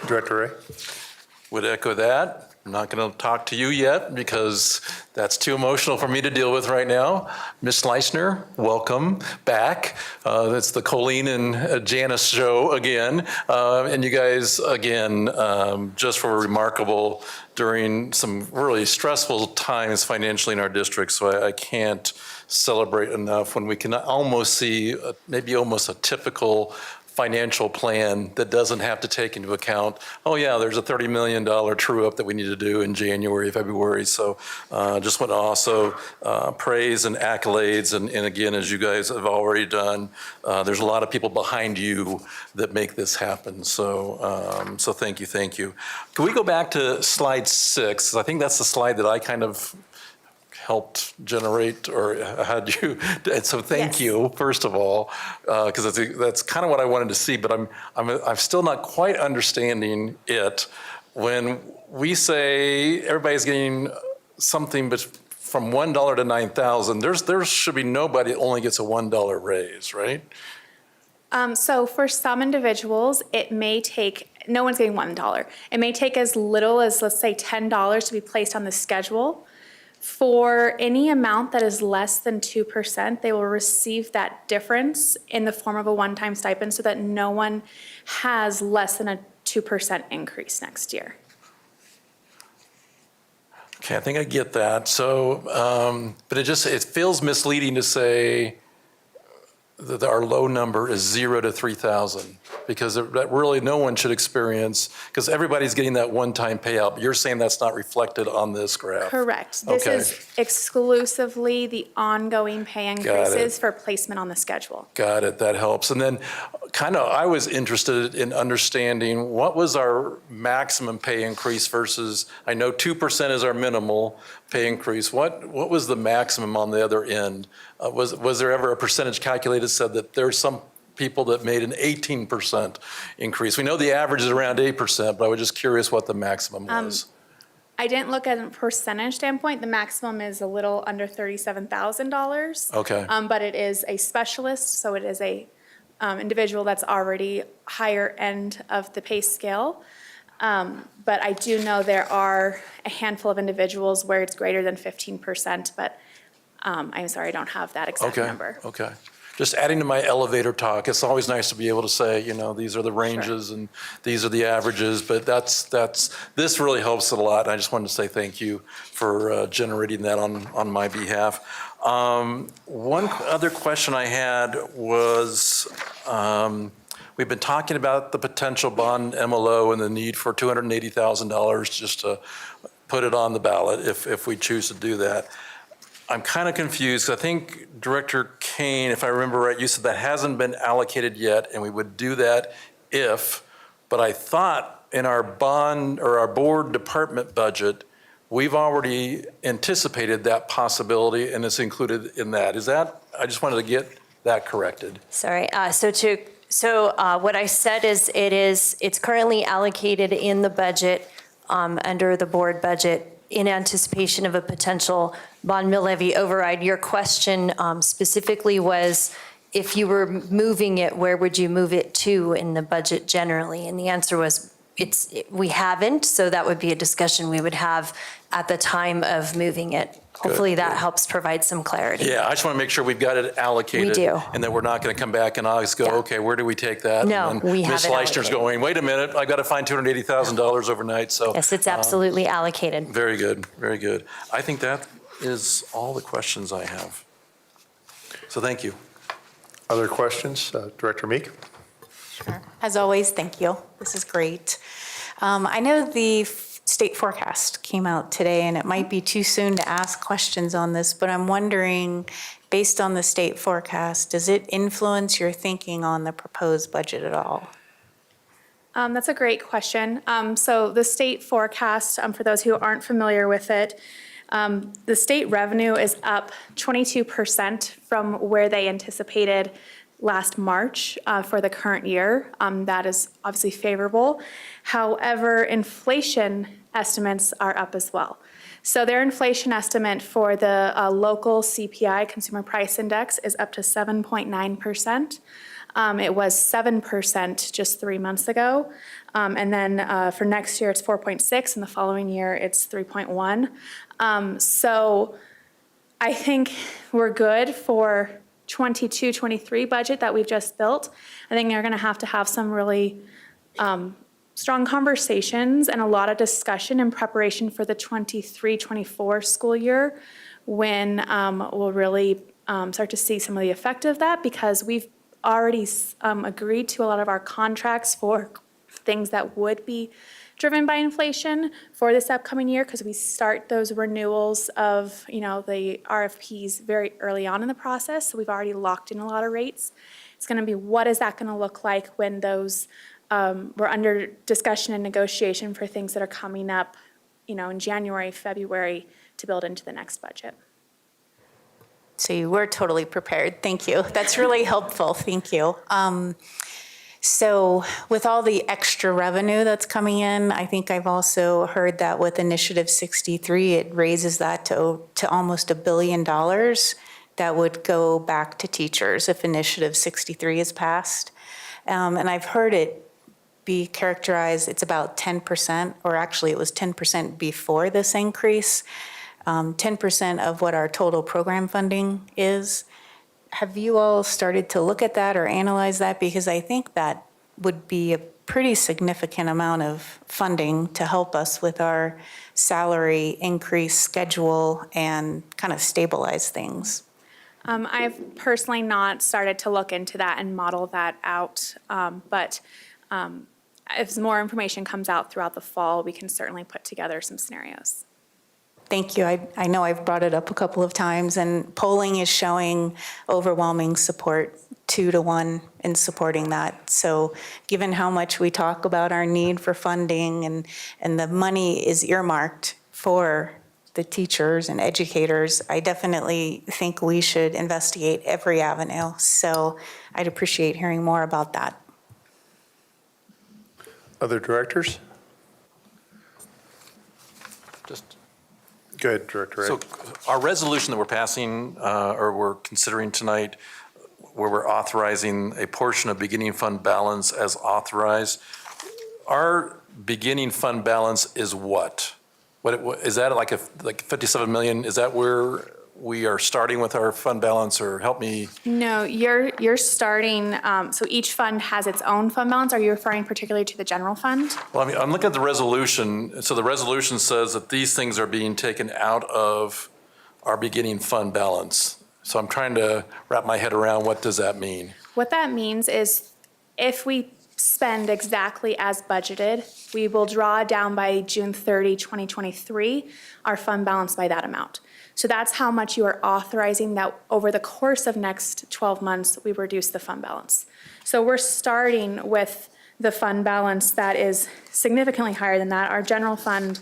Director Ray? Would echo that. I'm not going to talk to you yet because that's too emotional for me to deal with right now. Ms. Leisner, welcome back. It's the Colleen and Janice show again. And you guys, again, just were remarkable during some really stressful times financially in our district. So I can't celebrate enough when we can almost see maybe almost a typical financial plan that doesn't have to take into account, oh yeah, there's a $30 million true up that we need to do in January, February. So just want to also praise and accolades. And again, as you guys have already done, there's a lot of people behind you that make this happen. So, so thank you, thank you. Can we go back to slide 6? I think that's the slide that I kind of helped generate or had you. So thank you, first of all, because that's kind of what I wanted to see, but I'm still not quite understanding it. When we say everybody's getting something but from $1 to $9,000, there should be nobody that only gets a $1 raise, right? So for some individuals, it may take, no one's getting $1. It may take as little as, let's say, $10 to be placed on the schedule For any amount that is less than 2%, they will receive that difference in the form of a one-time stipend so that no one has less than a 2% increase next year. Okay, I think I get that. So, but it feels misleading to say that our low number is 0 to 3,000, because that really no one should experience, because everybody's getting that one-time payout. But you're saying that's not reflected on this graph. Correct. This Okay. is exclusively the ongoing pay increases for placement on the schedule. Got it, that helps. And then I was interested in understanding what was our maximum pay increase versus, I know 2% is our minimal pay increase. What was the maximum on the other end? Was there ever a percentage calculated said that there's some people that made an 18% increase? We know the average is around 8%, but I was just curious what the maximum was. I didn't look at a percentage standpoint. The maximum is a little under $37,000. Okay. But it is a specialist, so it is a individual that's already higher end of the pay scale. But I do know there are a handful of individuals where it's greater than 15%, but I'm sorry, I don't have that exact number. Okay. Just adding to my elevator talk, it's always nice to be able to say, these are the ranges and these are the averages, but this really helps it a lot. And I just wanted to say thank you for generating that on my behalf. One other question I had was, we've been talking about the potential bond MLO and the need for $280,000 just to put it on the ballot if we choose to do that. I'm kind of confused. I think Director Kane, if I remember right, you said that hasn't been allocated yet, and we would do that but I thought in our bond or our board department budget, we've already anticipated that possibility, and it's included in that. I just wanted to get that corrected. Sorry. So what I said is it's currently allocated in the budget under the board budget in anticipation of a potential bond mill levy override. Your question specifically was, if you were moving it, where would you move it to in the budget generally? And the answer was, we haven't, so that would be a discussion we would have at the time of moving it. Hopefully that helps provide some clarity. Yeah, I just want to make sure we've got it allocated. We do. And that we're not going to come back in August and go, okay, where do we take that? No, and we have Ms. it Leister's allocated. going, wait a minute, I've got to find $280,000 overnight. So Yes, it's absolutely allocated. very good, very good. I think that is all the questions I have. So thank you. Other questions? Director Meek? As always, thank you. This is great. I know the state forecast came out today, and it might be too soon to ask questions on this, but I'm wondering, based on the state forecast, does it influence your thinking on the proposed budget at all? That's a great question. So the state forecast, for those who aren't familiar with it, the state revenue is up 22% from where they anticipated last March for the current year. That is obviously favorable. However, inflation estimates are up as well. So their inflation estimate for the local CPI, Consumer Price Index, is up to 7.9%. It was 7% just 3 months ago. And then for next year, it's 4.6, and the following year, it's 3.1. So I think we're good for 22-23 budget that we've just built. I think they're going to have some really strong conversations and a lot of discussion in preparation for the 23-24 school year, when we'll really start to see some of the effect of that, because we've already agreed to a lot of our contracts for things that would be driven by inflation for this upcoming year, because we start those renewals of the RFPs very early on in the process. So we've already locked in a lot of rates. It's going to be, what is that going to look like when those we're under discussion and negotiation for things that are coming up, in January, February, to build into the next budget. So you were totally prepared. Thank you. That's really helpful. Thank you. So with all the extra revenue that's coming in, I think I've also heard that with Initiative 63, it raises that to almost $1 billion that would go back to teachers if Initiative 63 is passed. And I've heard it be characterized, it's about 10%, or actually it was 10% before this increase. 10% of what our total program funding is. Have you all started to look at that or analyze that? Because I think that would be a pretty significant amount of funding to help us with our salary increase schedule and kind of stabilize things. I've personally not started to look into that and model that out, but if more information comes out throughout the fall, we can certainly put together some scenarios. Thank you. I know I've brought it up a couple of times, and polling is showing overwhelming support, 2-1 in supporting that. So given how much we talk about our need for funding and the money is earmarked for the teachers and educators, I definitely think we should investigate every avenue. So I'd appreciate hearing more about that. Other directors? Just Go ahead, Director Ray. So our resolution that we're passing, or we're considering tonight, where we're authorizing a portion of beginning fund balance as authorized, our beginning fund balance is what? Is that like 57 million? Is that where we are starting with our fund balance, or help me? No, you're starting, so each fund has its own fund balance. Are you referring particularly to the general fund? Well, I mean, I'm looking at the resolution. So the resolution says that these things are being taken out of our beginning fund balance. So I'm trying to wrap my head around what does that mean? What that means is if we spend exactly as budgeted, we will draw down by June 30, 2023, our fund balance by that amount. So that's how much you are authorizing that over the course of next 12 months, we reduce the fund balance. So we're starting with the fund balance that is significantly higher than that. Our general fund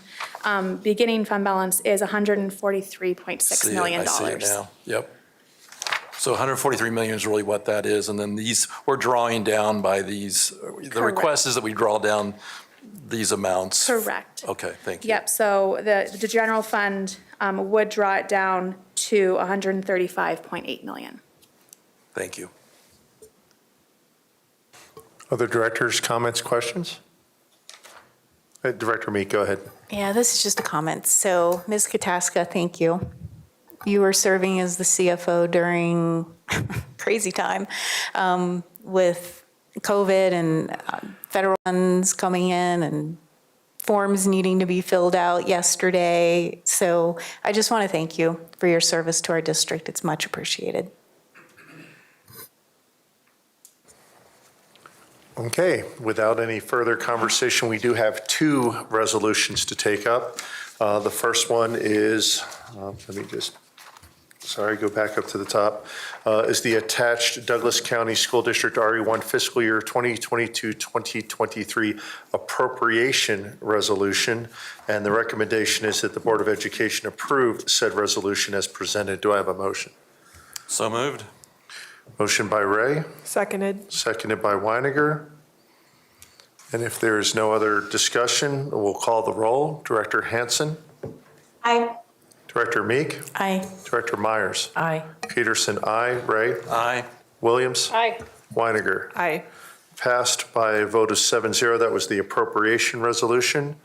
beginning fund balance is $143.6 million. I see it now. Yep. So 143 million is really what that is, and then these, we're drawing down by these, the request is that we draw down these amounts. Correct. Okay, thank you. Yep, so the general fund would draw it down to 135.8 million. Thank you. Other directors, comments, questions? Director Meek, go ahead. Yeah, this is just a comment. So Ms. Kataska, thank you. You were serving as the CFO during crazy time with COVID and federal funds coming in and forms needing to be filled out yesterday. So I just want to thank you for your service to our district. It's much appreciated. Okay, without any further conversation, we do have two resolutions to take up. The first one is, let me just, sorry, go back up to the top, is the attached Douglas County School District RE1 fiscal year 2022-2023 appropriation resolution. And the recommendation is that the Board of Education approve said resolution as presented. Do I have a motion? So moved. Motion by Ray. Seconded. Seconded by Weiniger. And if there is no other discussion, we'll call the roll. Director Hansen. Aye. Director Meek. Aye. Director Myers. Aye. Peterson, aye. Ray. Aye. Williams. Aye. Weiniger. Aye. Passed by a vote of 7-0. That was the appropriation resolution.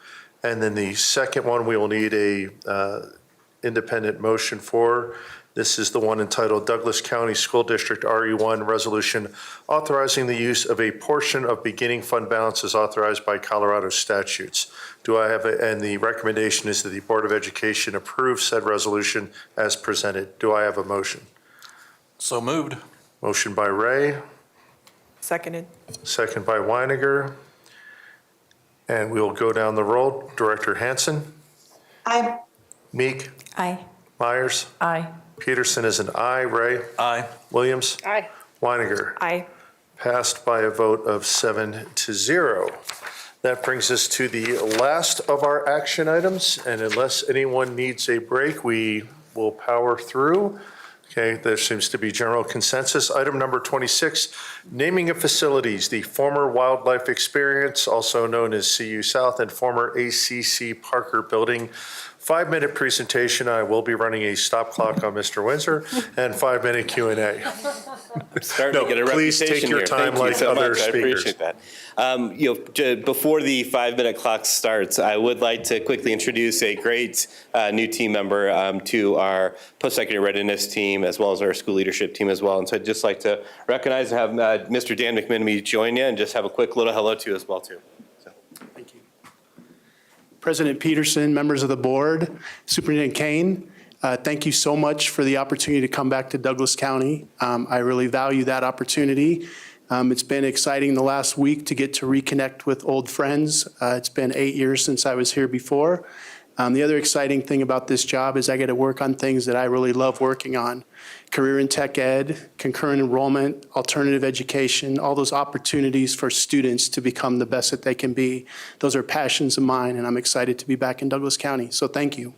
And then the second one, we will need a independent motion for. This is the one entitled Douglas County School District RE1 Resolution authorizing the use of a portion of beginning fund balances authorized by Colorado statutes. Do I have and the recommendation is that the Board of Education approve said resolution as presented. Do I have a motion? So moved. Motion by Ray, Seconded. second by Weiniger. And we'll go down the roll. Director Hansen. Aye. Meek. Aye. Myers. Aye. Peterson is an aye. Ray. Aye. Williams. Aye. Weiniger. Aye. Passed by a vote of 7-0. That brings us to the last of our action items, and unless anyone needs a break, we will power through. Okay, there seems to be general consensus. Item number 26, naming of facilities, the former Wildlife Experience, also known as CU South, and former ACC Parker Building 5-minute presentation. I will be running a stop clock on Mr. Windsor and 5-minute Q&A. Starting to get a please reputation take your here. time Thank you like so other much. speakers. I appreciate that. Before the 5-minute clock starts, I would like to quickly introduce a great new team member to our post-secondary readiness team, as well as our school leadership team as well. And so I'd just like to recognize and have Mr. Dan McMenemy join you and just have a quick little hello to you as well, too. Thank you. President Peterson, members of the board, Superintendent Kane, thank you so much for the opportunity to come back to Douglas County. I really value that opportunity. It's been exciting the last week to get to reconnect with old friends. It's been 8 years since I was here before. The other exciting thing about this job is I get to work on things that I really love working on. Career in tech ed, concurrent enrollment, alternative education, all those opportunities for students to become the best that they can be. Those are passions of mine, and I'm excited to be back in Douglas County. So thank you.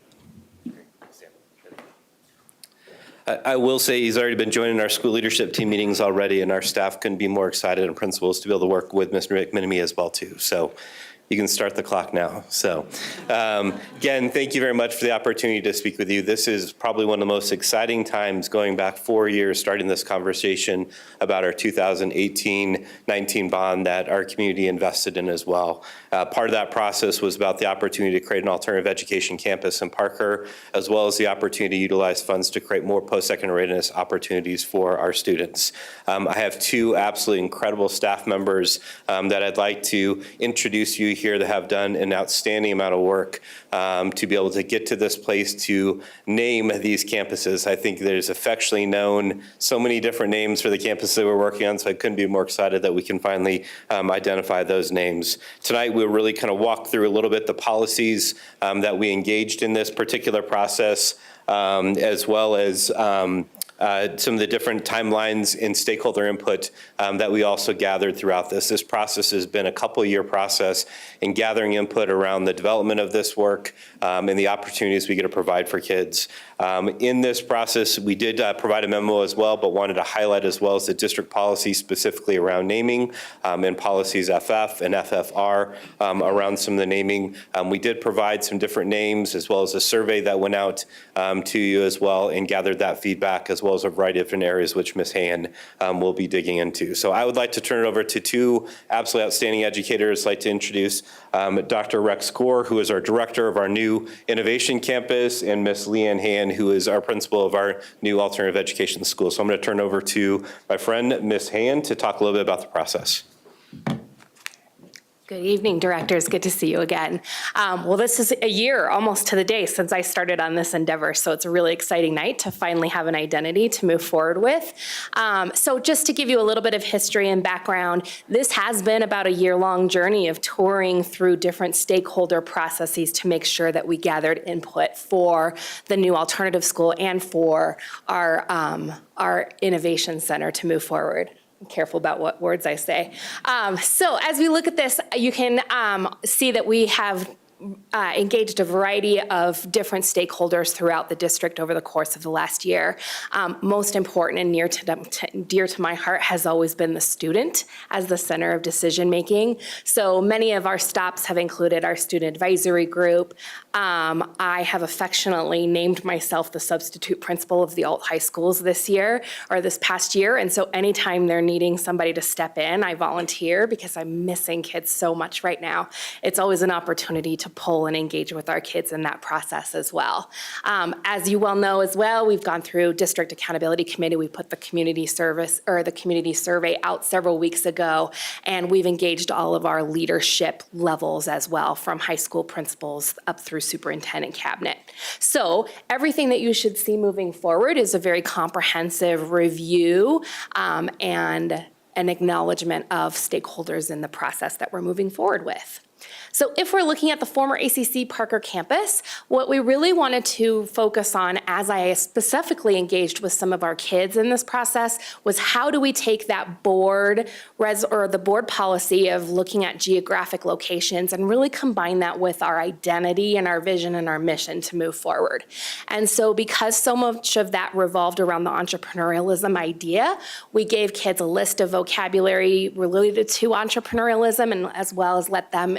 I will say he's already been joining our school leadership team meetings already, and our staff couldn't be more excited, and principals to be able to work with Mr. McMenemy as well, too. So you can start the clock now. So again, thank you very much for the opportunity to speak with you. This is probably one of the most exciting times going back 4 years, starting this conversation about our 2018-19 bond that our community invested in as well. Part of that process was about the opportunity to create an alternative education campus in Parker, as well as the opportunity to utilize funds to create more post-secondary readiness opportunities for our students. I have two absolutely incredible staff members that I'd like to introduce you here that have done an outstanding amount of work to be able to get to this place to name these campuses. I think there's affectionately known so many different names for the campuses that we're working on, so I couldn't be more excited that we can finally identify those names. Tonight, we'll really kind of walk through a little bit the policies that we engaged in this particular process, as well as some of the different timelines and stakeholder input that we also gathered throughout this. This process has been a couple-year process in gathering input around the development of this work and the opportunities we get to provide for kids. In this process, we did provide a memo as well, but wanted to highlight as well as the district policy specifically around naming and policies FF and FFR around some of the naming. We did provide some different names as well as a survey that went out to you as well and gathered that feedback as well as a variety of different areas which Ms. Hand will be digging into. So I would like to turn it over to two absolutely outstanding educators. I'd like to introduce Dr. Rex Gore, who is our director of our new innovation campus, and Ms. Leanne Hand, who is our principal of our new alternative education school. So I'm going to turn over to my friend, Ms. Hand, to talk a little bit about the process. Good evening, directors. Good to see you again. Well, this is a year almost to the day since I started on this endeavor, so it's a really exciting night to finally have an identity to move forward with. So just to give you a little bit of history and background, this has been about a year-long journey of touring through different stakeholder processes to make sure that we gathered input for the new alternative school and for our innovation center to move forward. I'm careful about what words I say. So as we look at this, you can see that we have engaged a variety of different stakeholders throughout the district over the course of the last year. Most important and dear to my heart has always been the student as the center of decision making. So many of our stops have included our student advisory group. I have affectionately named myself the substitute principal of the alt high schools this year, or this past year. And so anytime they're needing somebody to step in, I volunteer because I'm missing kids so much right now. It's always an opportunity to pull and engage with our kids in that process as well. As you well know as well, we've gone through District Accountability Committee. We put the community service or the community survey out several weeks ago, and we've engaged all of our leadership levels as well, from high school principals up through superintendent cabinet. So everything that you should see moving forward is a very comprehensive review and an acknowledgement of stakeholders in the process that we're moving forward with. So if we're looking at the former ACC Parker campus, what we really wanted to focus on, as I specifically engaged with some of our kids in this process, was how do we take that board the board policy of looking at geographic locations and really combine that with our identity and our vision and our mission to move forward. And so because so much of that revolved around the entrepreneurialism idea, we gave kids a list of vocabulary related to entrepreneurialism, and as well as let them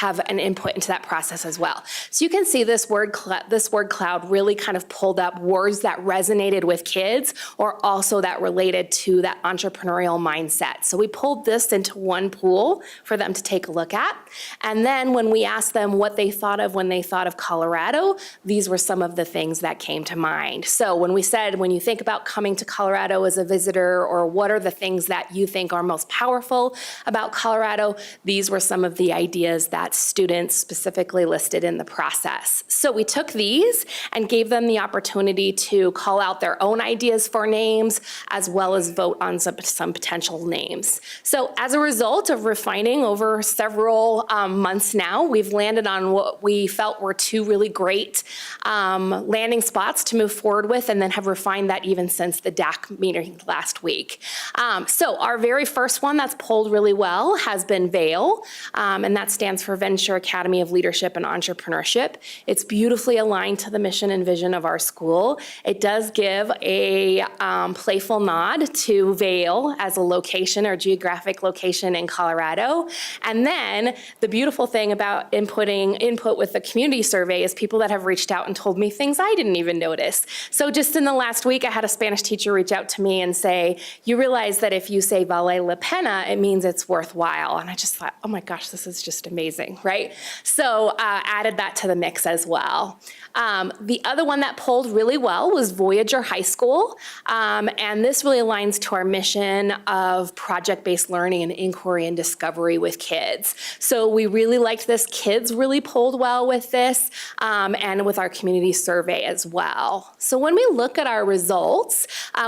have an input into that process as well. So you can see this word cloud really kind of pulled up words that resonated with kids or also that related to that entrepreneurial mindset. So we pulled this into one pool for them to take a look at. And then when we asked them what they thought of when they thought of Colorado, these were some of the things that came to mind. So when we said, when you think about coming to Colorado as a visitor, or what are the things that you think are most powerful about Colorado, these were some of the ideas that students specifically listed in the process. So we took these and gave them the opportunity to call out their own ideas for names, as well as vote on some potential names. So as a result of refining over several months now, we've landed on what we felt were two really great landing spots to move forward with, and then have refined that even since the DAC meeting last week. So our very first one that's polled really well has been VALE, and that stands for Venture Academy of Leadership and Entrepreneurship. It's beautifully aligned to the mission and vision of our school. It does give a playful nod to Vail as a location or geographic location in Colorado. And then the beautiful thing about input with the community survey is people that have reached out and told me things I didn't even notice. So just in the last week, I had a Spanish teacher reach out to me and say, you realize that if you say vale la pena, it means it's worthwhile. And I just thought, oh my gosh, this is just amazing, right? So added that to the mix as well. The other one that polled really well was Voyager High School. And this really aligns to our mission of project-based learning and inquiry and discovery with kids. So we really liked this. Kids really polled well with this, and with our community survey as well. So when we look at our results,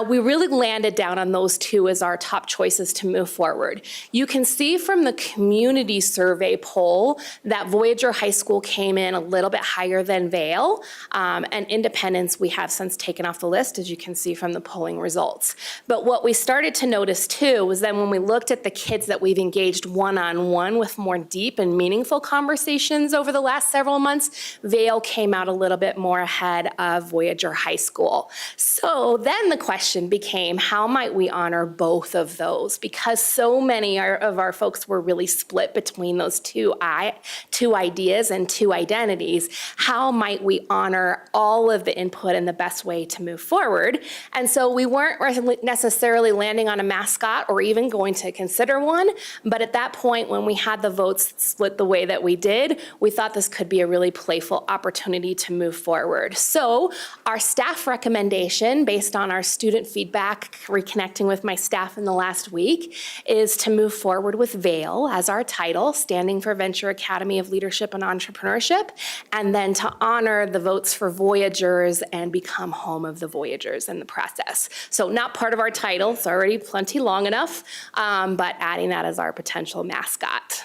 we really landed down on those two as our top choices to move forward. You can see from the community survey poll that Voyager High School came in a little bit higher than Vail, and Independence we have since taken off the list, as you can see from the polling results. But what we started to notice too was that when we looked at the kids that we've engaged one-on-one with more deep and meaningful conversations over the last several months, Vail came out a little bit more ahead of Voyager High School. So then the question became, how might we honor both of those? Because so many of our folks were really split between those two ideas and two identities. How might we honor all of the input in the best way to move forward? And so we weren't necessarily landing on a mascot or even going to consider one, but at that point when we had the votes split the way that we did, we thought this could be a really playful opportunity to move forward. So our staff recommendation, based on our student feedback, reconnecting with my staff in the last week, is to move forward with VAIL as our title, standing for Venture Academy of Leadership and Entrepreneurship, and then to honor the votes for Voyagers and become home of the Voyagers in the process. So not part of our title, it's already plenty long enough, but adding that as our potential mascot.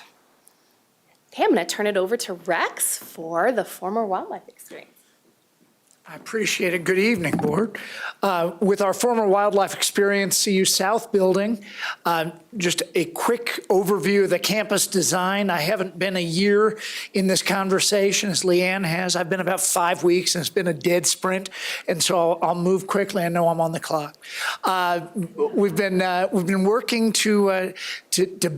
Okay, I'm gonna turn it over to Rex for the former wildlife experience. I appreciate it. Good evening, Board. With our former wildlife experience CU South building, just a quick overview of the campus design. I haven't been a year in this conversation as Leanne has. I've been about 5 weeks, and it's been a dead sprint, and so I'll move quickly. I know I'm on the clock. We've been working to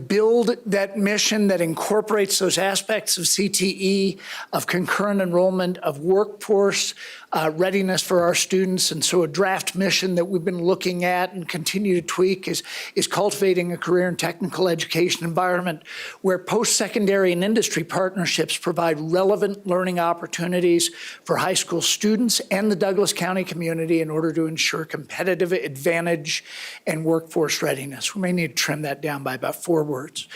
build that mission that incorporates those aspects of CTE, of concurrent enrollment, of workforce readiness for our students. And so a draft mission that we've been looking at and continue to tweak is cultivating a career and technical education environment where post-secondary and industry partnerships provide relevant learning opportunities for high school students and the Douglas County community in order to ensure competitive advantage and workforce readiness. We may need to trim that down by about 4 words.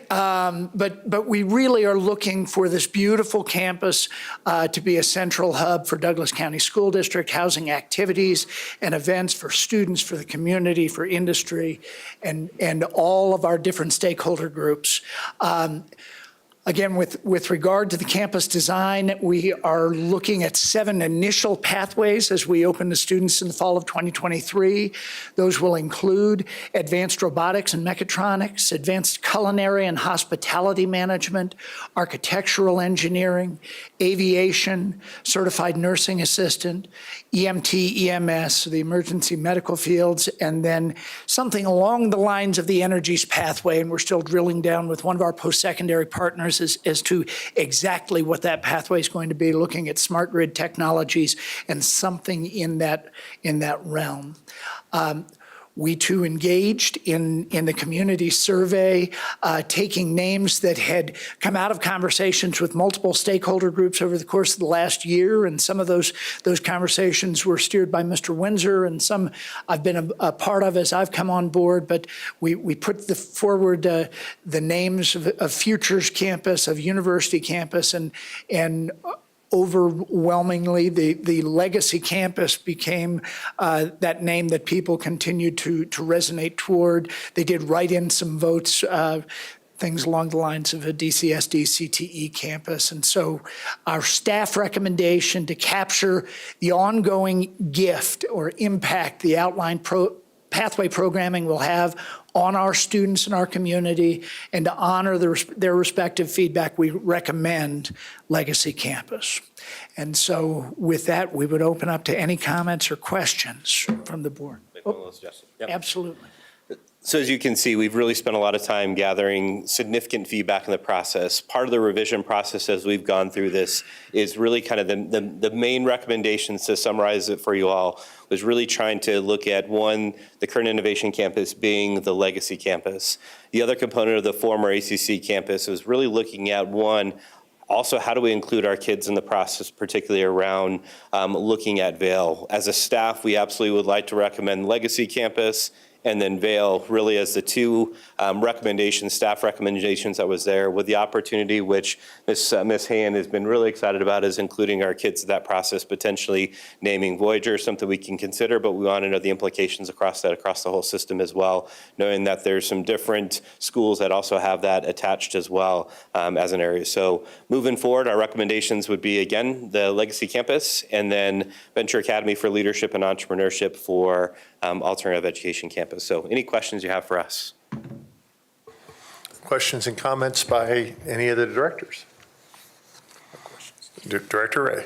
But we really are looking for this beautiful campus to be a central hub for Douglas County School District, housing activities and events for students, for the community, for industry, and all of our different stakeholder groups. Again, with regard to the campus design, we are looking at 7 initial pathways as we open to students in the fall of 2023. Those will include advanced robotics and mechatronics, advanced culinary and hospitality management, architectural engineering, aviation, certified nursing assistant, EMT, EMS, the emergency medical fields, and then something along the lines of the energies pathway, and we're still drilling down with one of our post-secondary partners ideas as to exactly what that pathway is going to be, looking at smart grid technologies and something in that realm. We too engaged in the community survey, taking names that had come out of conversations with multiple stakeholder groups over the course of the last year, and some of those conversations were steered by Mr. Windsor, and some I've been a part of as I've come on board. But we put forward the names of Futures Campus, of University Campus, and overwhelmingly, the Legacy Campus became that name that people continued to resonate toward. They did write in some votes, things along the lines of a DCSD CTE campus. And so our staff recommendation to capture the ongoing gift or impact the outline pathway programming will have on our students and our community, and to honor their respective feedback, we recommend Legacy Campus. And so with that, we would open up to any comments or questions from the board. Absolutely. So as you can see, we've really spent a lot of time gathering significant feedback in the process. Part of the revision process as we've gone through this is really kind of the main recommendations, to summarize it for you all, was really trying to look at, one, the current innovation campus being the Legacy Campus. The other component of the former ACC campus was really looking at, one, also, how do we include our kids in the process, particularly around looking at Vail? As a staff, we absolutely would like to recommend Legacy Campus and then Vail, really as the two recommendations, staff recommendations that was there, with the opportunity, which Ms. Hand has been really excited about, is including our kids in that process, potentially naming Voyager, something we can consider, but we want to know the implications across the whole system as well, knowing that there's some different schools that also have that attached as well as an area. So moving forward, our recommendations would be, again, the Legacy Campus, and then Venture Academy for Leadership and Entrepreneurship for Alternative Education Campus. So any questions you have for us? Questions and comments by any of the directors? Director Ray.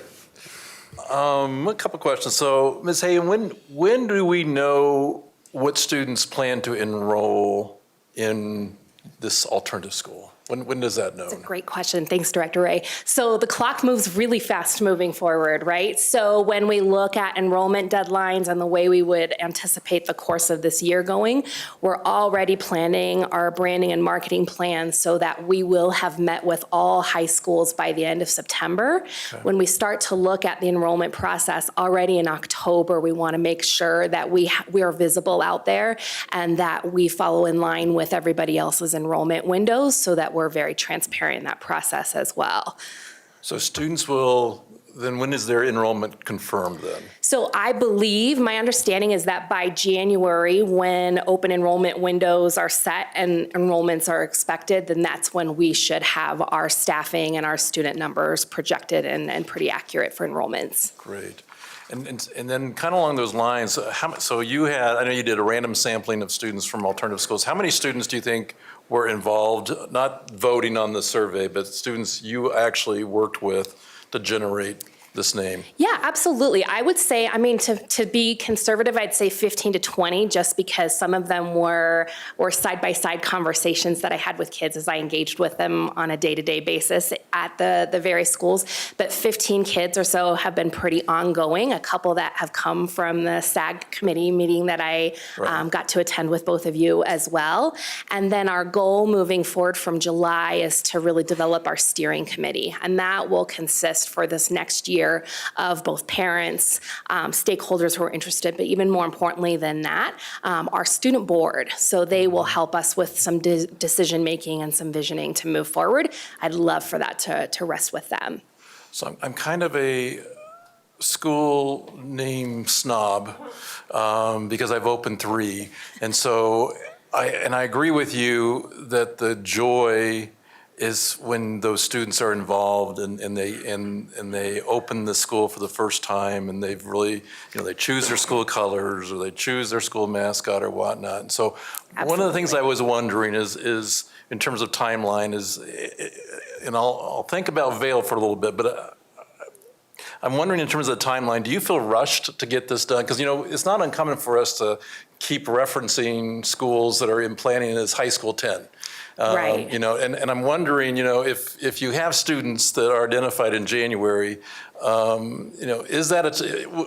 A couple questions. So, Ms. Hay, when do we know what students plan to enroll in this alternative school? When does that know? That's a great question. Thanks, Director Ray. So the clock moves really fast moving forward, right? So when we look at enrollment deadlines and the way we would anticipate the course of this year going, we're already planning our branding and marketing plans so that we will have met with all high schools by the end of September. Okay. When we start to look at the enrollment process already in October, we want to make sure that we are visible out there and that we follow in line with everybody else's enrollment windows, so that we're very transparent in that process as well. So students will, then when is their enrollment confirmed then? So I believe, my understanding is that by January, when open enrollment windows are set and enrollments are expected, then that's when we should have our staffing and our student numbers projected and pretty accurate for enrollments. Great. And then kind of along those lines, so you had, I know you did a random sampling of students from alternative schools. How many students do you think were involved, not voting on the survey, but students you actually worked with to generate this name? Yeah, absolutely. I would say, I mean, to be conservative, I'd say 15 to 20, just because some of them were side-by-side conversations that I had with kids as I engaged with them on a day-to-day basis at the various schools. But 15 kids or so have been pretty ongoing, a couple that have come from the SAG committee meeting that I got to attend with both of you as well. And then our goal moving forward from July is to really develop our steering committee. And that will consist for this next year of both parents, stakeholders who are interested, but even more importantly than that, our student board. So they will help us with some decision-making and some visioning to move forward. I'd love for that to rest with them. So I'm kind of a school name snob because I've opened 3. And so I agree with you that the joy is when those students are involved and they open the school for the first time, and they've really, they choose their school colors or they choose their school mascot or whatnot. And so One of the things I was wondering is in terms of timeline is, and I'll think about Vail for a little bit, but I'm wondering in terms of the timeline, do you feel rushed to get this done? Because, it's not uncommon for us to keep referencing schools that are in planning as high school 10. Right. You know, and I'm wondering, you know, if you have students that are identified in January, you know, is that,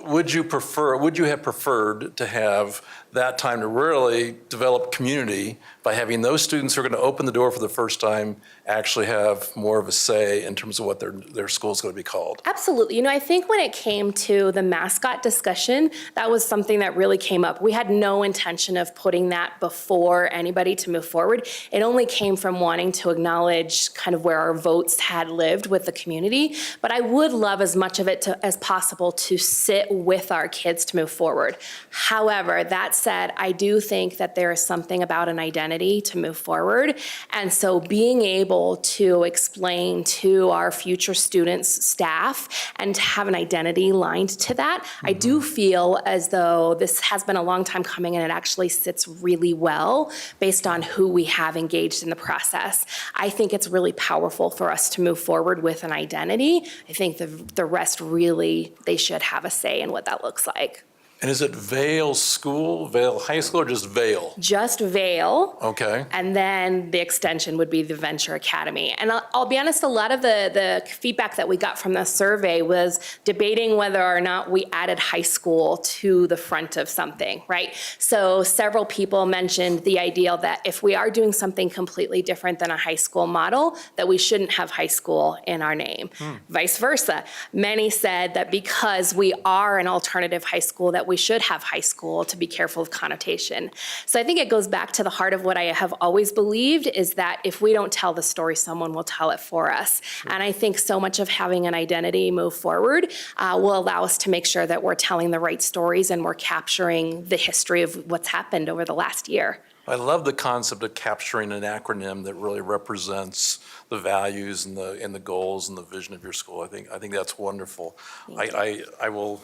would you have preferred to have that time to really develop community by having those students who are going to open the door for the first time actually have more of a say in terms of what their school is going to be called? Absolutely. You know, I think when it came to the mascot discussion, that was something that really came up. We had no intention of putting that before anybody to move forward. It only came from wanting to acknowledge kind of where our votes had lived with the community. But I would love as much of it as possible to sit with our kids to move forward. However, that said, I do think that there is something about an identity to move forward. And so being able to explain to our future students, staff, and to have an identity lined to that, I do feel as though this has been a long time coming and it actually sits really well based on who we have engaged in the process. I think it's really powerful for us to move forward with an identity. I think the rest really, they should have a say in what that looks like. And is it Vail School, Vail High School, or just Vail? Just Vail. Okay. And then the extension would be the Venture Academy. And I'll be honest, a lot of the feedback that we got from the survey was debating whether or not we added high school to the front of something, right? So several people mentioned the idea that if we are doing something completely different than a high school model, that we shouldn't have high school in our name. Vice versa. Many said that because we are an alternative high school, that we should have high school, to be careful of connotation. So I think it goes back to the heart of what I have always believed, is that if we don't tell the story, someone will tell it for us. And I think so much of having an identity move forward will allow us to make sure that we're telling the right stories and we're capturing the history of what's happened over the last year. I love the concept of capturing an acronym that really represents the values and the goals and the vision of your school. I think that's wonderful. I will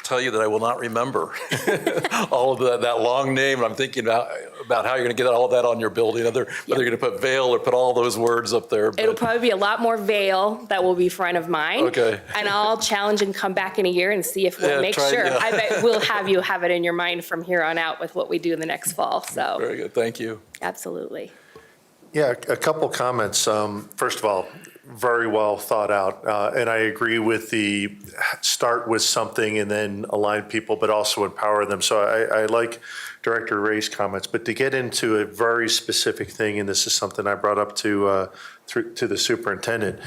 tell you that I will not remember all of that long name. I'm thinking about how you're going to get all of that on your building, whether you're going to put Vail or put all those words up there. It'll probably be a lot more Vail that will be front of mind. Okay. And I'll challenge and come back in a year and see if we'll make sure. Yeah. I bet we'll have you have it in your mind from here on out with what we do in the next fall. So Very good. Thank you. absolutely. Yeah, a couple comments. First of all, very well thought out. And I agree with the start with something and then align people, but also empower them. So I like Director Ray's comments, but to get into a very specific thing, and this is something I brought up to the superintendent,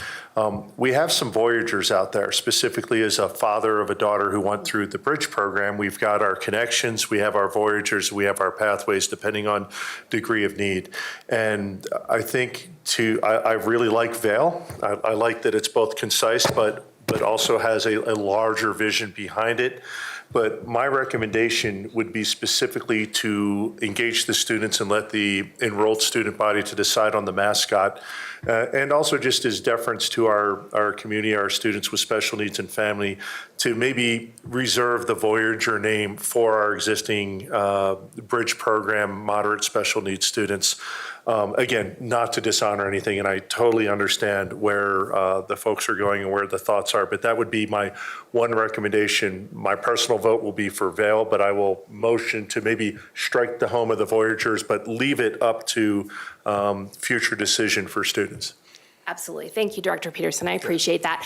we have some Voyagers out there, specifically as a father of a daughter who went through the Bridge program. We've got our connections, we have our Voyagers, we have our pathways, depending on degree of need. And I think I really like Vail. I like that it's both concise, but also has a larger vision behind it. But my recommendation would be specifically to engage the students and let the enrolled student body to decide on the mascot. And also just as deference to our community, our students with special needs and family, to maybe reserve the Voyager name for our existing Bridge program, moderate special needs students. Again, not to dishonor anything, and I totally understand where the folks are going and where the thoughts are, but that would be my one recommendation. My personal vote will be for Vail, but I will motion to maybe strike the home of the Voyagers, but leave it up to future decision for students. Absolutely. Thank you, Director Peterson. I appreciate that.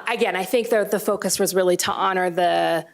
Again, I think the focus was really to honor the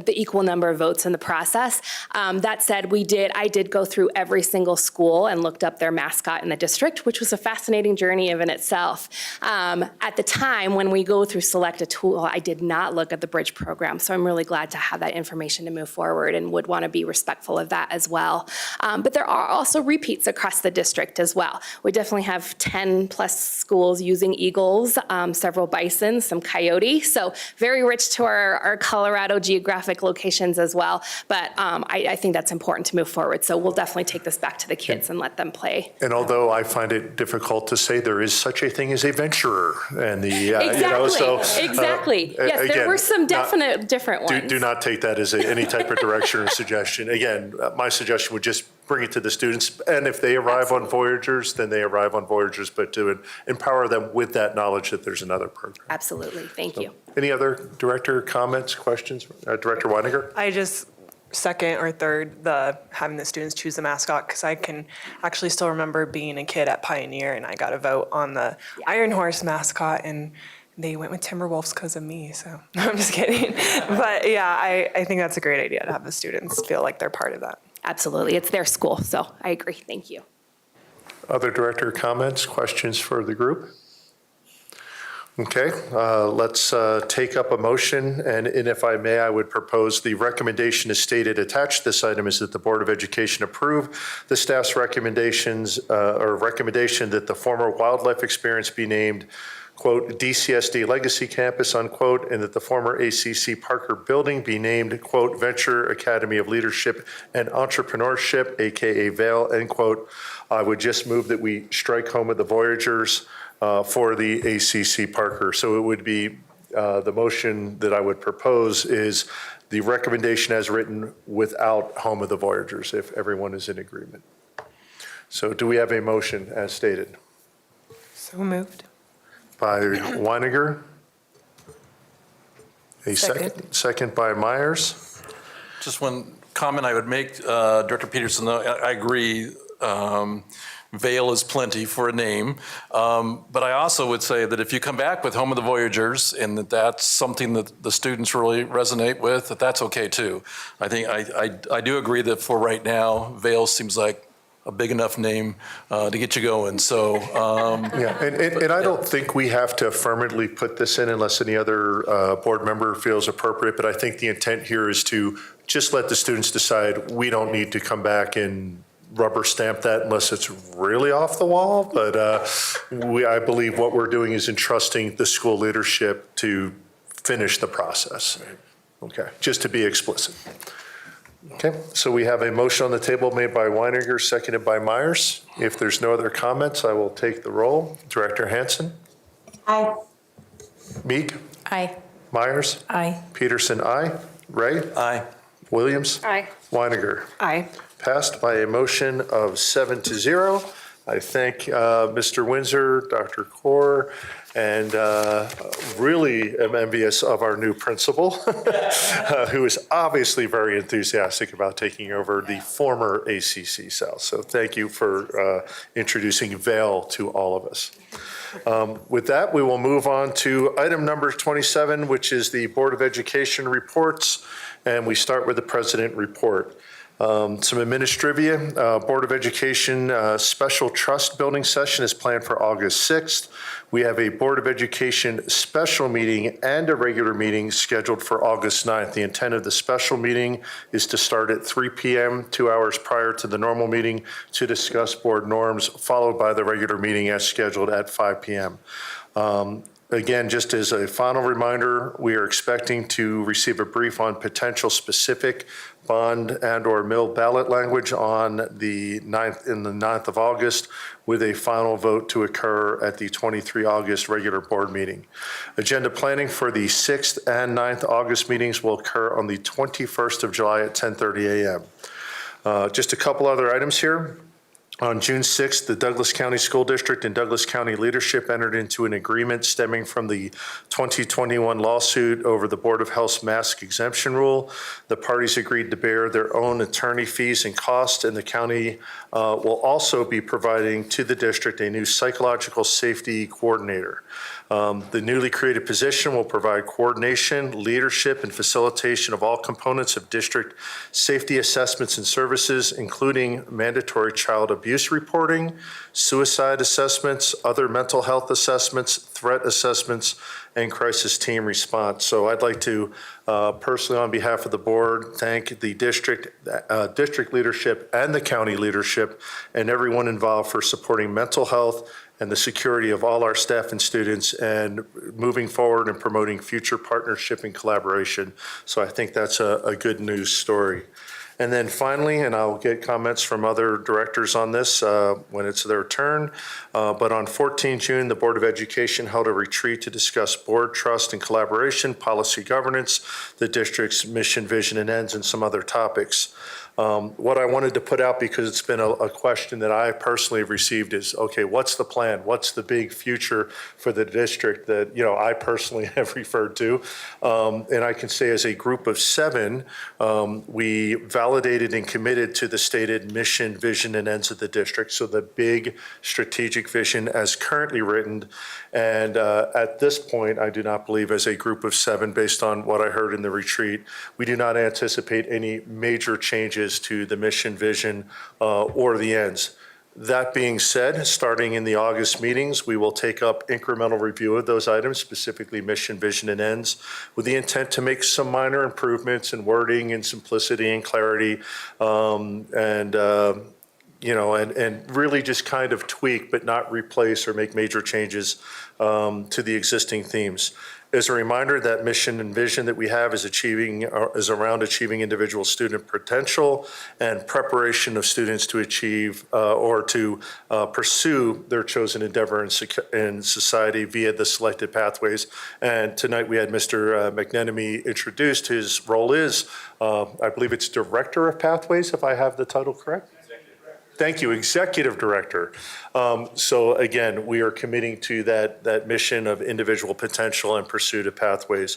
equal number of votes in the process. That said, I did go through every single school and looked up their mascot in the district, which was a fascinating journey in itself. At the time, when we go through select a tool, I did not look at the Bridge program, so I'm really glad to have that information to move forward and would want to be respectful of that as well. But there are also repeats across the district as well. We definitely have 10 plus schools using eagles, several bisons, some coyote, so very rich to our Colorado geographic locations as well. But I think that's important to move forward. So we'll definitely take this back to the kids and let them play. And although I find it difficult to say, there is such a thing as a venturer, and the Exactly. Yes, again, there were some definite different ones. Do not take that as any type of direction or suggestion. Again, my suggestion would just bring it to the students, and if they arrive on Voyagers, then they arrive on Voyagers, but to empower them with that knowledge that there's another program. Absolutely. Thank you. Any other director comments, questions? Director Weininger? I just second or third, having the students choose the mascot, because I can actually still remember being a kid at Pioneer and I got a vote on the Iron Horse mascot, and they went with Timberwolves because of me, so I'm just kidding. But yeah, I think that's a great idea to have the students feel like they're part of that. Absolutely. It's their school, so I agree. Thank you. Other director comments, questions for the group? Okay, let's take up a motion, and if I may, I would propose the recommendation as stated attached to this item is that the Board of Education approve the staff's recommendations, or recommendation that the former wildlife experience be named, quote, DCSD Legacy Campus, unquote, and that the former ACC Parker Building be named, quote, Venture Academy of Leadership and Entrepreneurship, AKA Vail, end quote. I would just move that we strike Home of the Voyagers for the ACC Parker. So it would be, the motion that I would propose is the recommendation as written without Home of the Voyagers, if everyone is in agreement. So do we have a motion as stated? So moved. By Weiniger. A second by Myers. Just one comment I would make, Director Peterson, I agree. Vail is plenty for a name. But I also would say that if you come back with Home of the Voyagers and that's something that the students really resonate with, that's okay too. I think I do agree that for right now, Vail seems like a big enough name to get you going. So yeah, and I don't think we have to affirmatively put this in unless any other board member feels appropriate. But I think the intent here is to just let the students decide. We don't need to come back and rubber stamp that unless it's really off the wall. But I believe what we're doing is entrusting the school leadership to finish the process. Okay, just to be explicit. Okay, so we have a motion on the table made by Weiniger, seconded by Myers. If there's no other comments, I will take the roll. Director Hansen? Aye. Meek? Aye. Myers? Aye. Peterson, aye. Ray? Aye. Williams? Aye. Weiniger? Aye. Passed by a motion of 7-0. I thank Mr. Windsor, Dr. Kaur, and really am envious of our new principal, who is obviously very enthusiastic about taking over the former ACC South. So thank you for introducing Vail to all of us. With that, we will move on to item number 27, which is the Board of Education reports, and we start with the President report. Some administrivia, Board of Education special trust building session is planned for August 6th. We have a Board of Education special meeting and a regular meeting scheduled for August 9th. The intent of the special meeting is to start at 3 p.m., 2 hours prior to the normal meeting, to discuss board norms, followed by the regular meeting as scheduled at 5 p.m. Again, just as a final reminder, we are expecting to receive a brief on potential specific bond and or mill ballot language on the 9th of August, with a final vote to occur at the 23 August regular board meeting. Agenda planning for the 6th and 9th August meetings will occur on the 21st of July at 10:30 a.m. Just a couple other items here. On June 6th, the Douglas County School District and Douglas County leadership entered into an agreement stemming from the 2021 lawsuit over the Board of Health's mask exemption rule. The parties agreed to bear their own attorney fees and costs, and the county will also be providing to the district a new psychological safety coordinator. The newly created position will provide coordination, leadership, and facilitation of all components of district safety assessments and services, including mandatory child abuse reporting, suicide assessments, other mental health assessments, threat assessments, and crisis team response. So I'd like to personally, on behalf of the board, thank the district leadership and the county leadership and everyone involved for supporting mental health and the security of all our staff and students, and moving forward and promoting future partnership and collaboration. So I think that's a good news story. And then finally, and I'll get comments from other directors on this when it's their turn, but on 14 June, the Board of Education held a retreat to discuss board trust and collaboration, policy governance, the district's mission, vision, and ends, and some other topics. What I wanted to put out, because it's been a question that I personally have received, is, okay, what's the plan? What's the big future for the district that, I personally have referred to? And I can say as a group of 7, we validated and committed to the stated mission, vision, and ends of the district. So the big strategic vision as currently written. And at this point, I do not believe as a group of 7, based on what I heard in the retreat, we do not anticipate any major changes to the mission, vision, or the ends. That being said, starting in the August meetings, we will take up incremental review of those items, specifically mission, vision, and ends, with the intent to make some minor improvements in wording and simplicity and clarity, and really just kind of tweak, but not replace or make major changes to the existing themes. As a reminder, that mission and vision that we have is around achieving individual student potential and preparation of students to achieve or to pursue their chosen endeavor in society via the selected pathways. And tonight we had Mr. McNenemy introduced. His role is, I believe it's Director of Pathways, if I have the title correct? Thank you, Executive Director. So again, we are committing to that mission of individual potential and pursuit of pathways.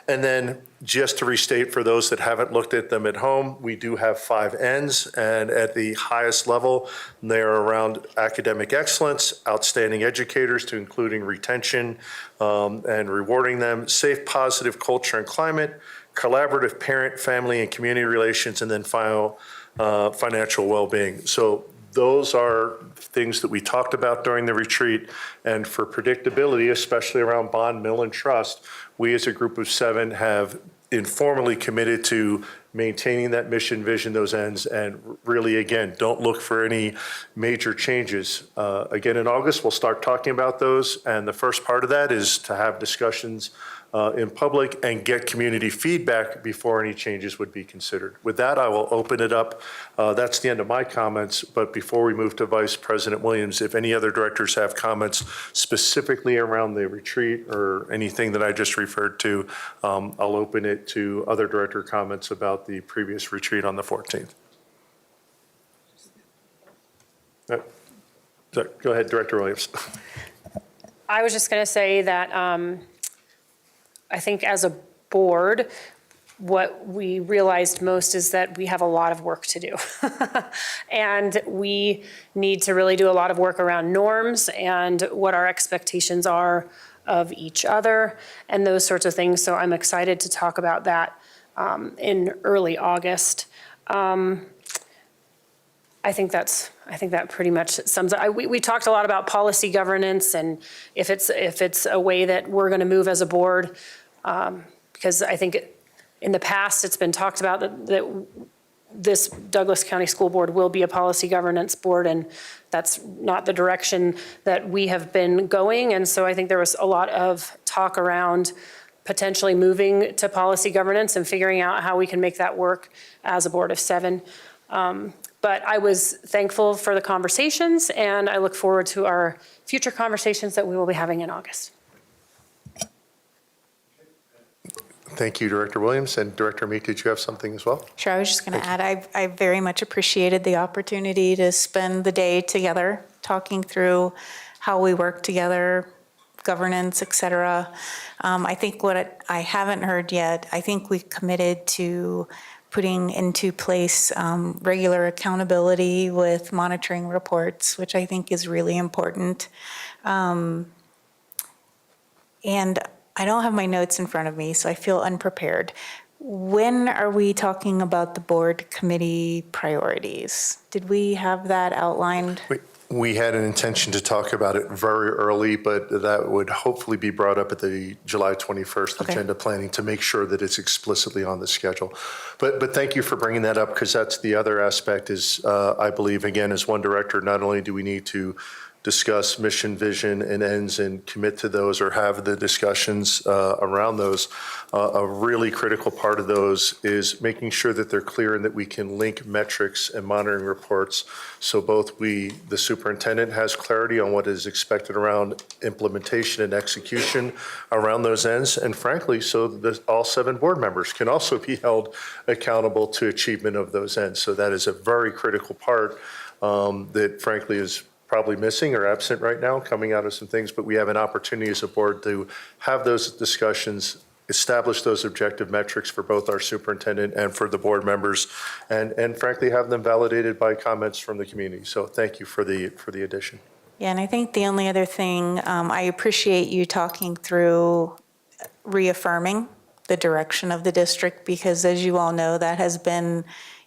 And then just to restate for those that haven't looked at them at home, we do have 5 Ns, and at the highest level, they are around academic excellence, outstanding educators to including retention and rewarding them, safe, positive culture and climate, collaborative parent, family, and community relations, and then financial well-being. So those are things that we talked about during the retreat. And for predictability, especially around bond, mill, and trust, we as a group of 7 have informally committed to maintaining that mission, vision, those ends, and really, again, don't look for any major changes. Again, in August, we'll start talking about those. And the first part of that is to have discussions in public and get community feedback before any changes would be considered. With that, I will open it up. That's the end of my comments, but before we move to Vice President Williams, if any other directors have comments specifically around the retreat or anything that I just referred to, I'll open it to other director comments about the previous retreat on the 14th. Go ahead, Director Williams. I was just going to say that I think as a board, what we realized most is that we have a lot of work to do. And we need to really do a lot of work around norms and what our expectations are of each other and those sorts of things. So I'm excited to talk about that in early August. I think that pretty much sums up. We talked a lot about policy governance and if it's a way that we're going to move as a board, because I think in the past it's been talked about that this Douglas County School Board will be a policy governance board, and that's not the direction that we have been going. And so I think there was a lot of talk around potentially moving to policy governance and figuring out how we can make that work as a board of 7. But I was thankful for the conversations, and I look forward to our future conversations that we will be having in August. Thank you, Director Williams. And Director Meek, did you have something as well? Sure, I was just going to add, I very much appreciated the opportunity to spend the day together, talking through how we work together, governance, et cetera. I think what I haven't heard yet, I think we committed to putting into place regular accountability with monitoring reports, which I think is really important. And I don't have my notes in front of me, so I feel unprepared. When are we talking about the board committee priorities? Did we have that outlined? We had an intention to talk about it very early, but that would hopefully be brought up at the July 21st agenda planning to make sure that it's explicitly on the schedule. But thank you for bringing that up, because that's the other aspect is, I believe, again, as one director, not only do we need to discuss mission, vision, and ends and commit to those or have the discussions around those. A really critical part of those is making sure that they're clear and that we can link metrics and monitoring reports. So both the superintendent has clarity on what is expected around implementation and execution around those ends. And frankly, so that all 7 board members can also be held accountable to achievement of those ends. So that is a very critical part that frankly is probably missing or absent right now, coming out of some things, but we have an opportunity as a board to have those discussions, establish those objective metrics for both our superintendent and for the board members, and frankly, have them validated by comments from the community. So thank you for the addition. Yeah, and I think the only other thing, I appreciate you talking through reaffirming the direction of the district, because as you all know, that has been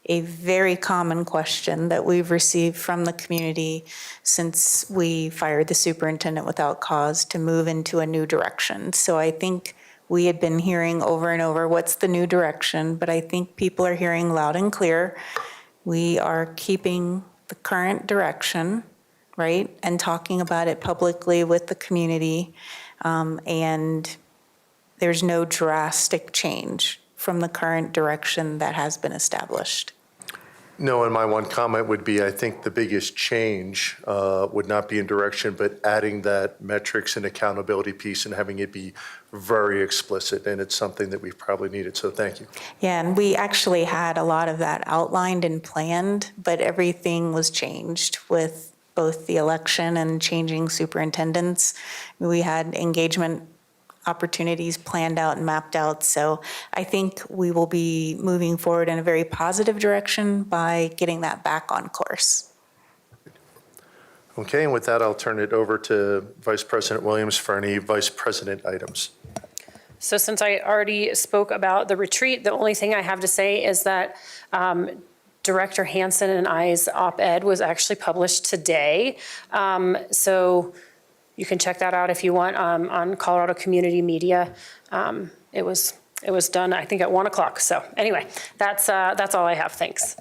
a very common question that we've received from the community since we fired the superintendent without cause to move into a new direction. So I think we had been hearing over and over, what's the new direction? But I think people are hearing loud and clear, we are keeping the current direction, right? And talking about it publicly with the community. And there's no drastic change from the current direction that has been established. No, and my one comment would be, I think the biggest change would not be in direction, but adding that metrics and accountability piece and having it be very explicit, and it's something that we've probably needed, so thank you. Yeah, and we actually had a lot of that outlined and planned, but everything was changed with both the election and changing superintendents. We had engagement opportunities planned out and mapped out. So I think we will be moving forward in a very positive direction by getting that back on course. Okay, and with that, I'll turn it over to Vice President Williams for any vice president items. So since I already spoke about the retreat, the only thing I have to say is that Director Hansen and I's op-ed was actually published today. So you can check that out if you want on Colorado Community Media. It was done, I think, at 1 o'clock. So anyway, that's all I have. Thanks.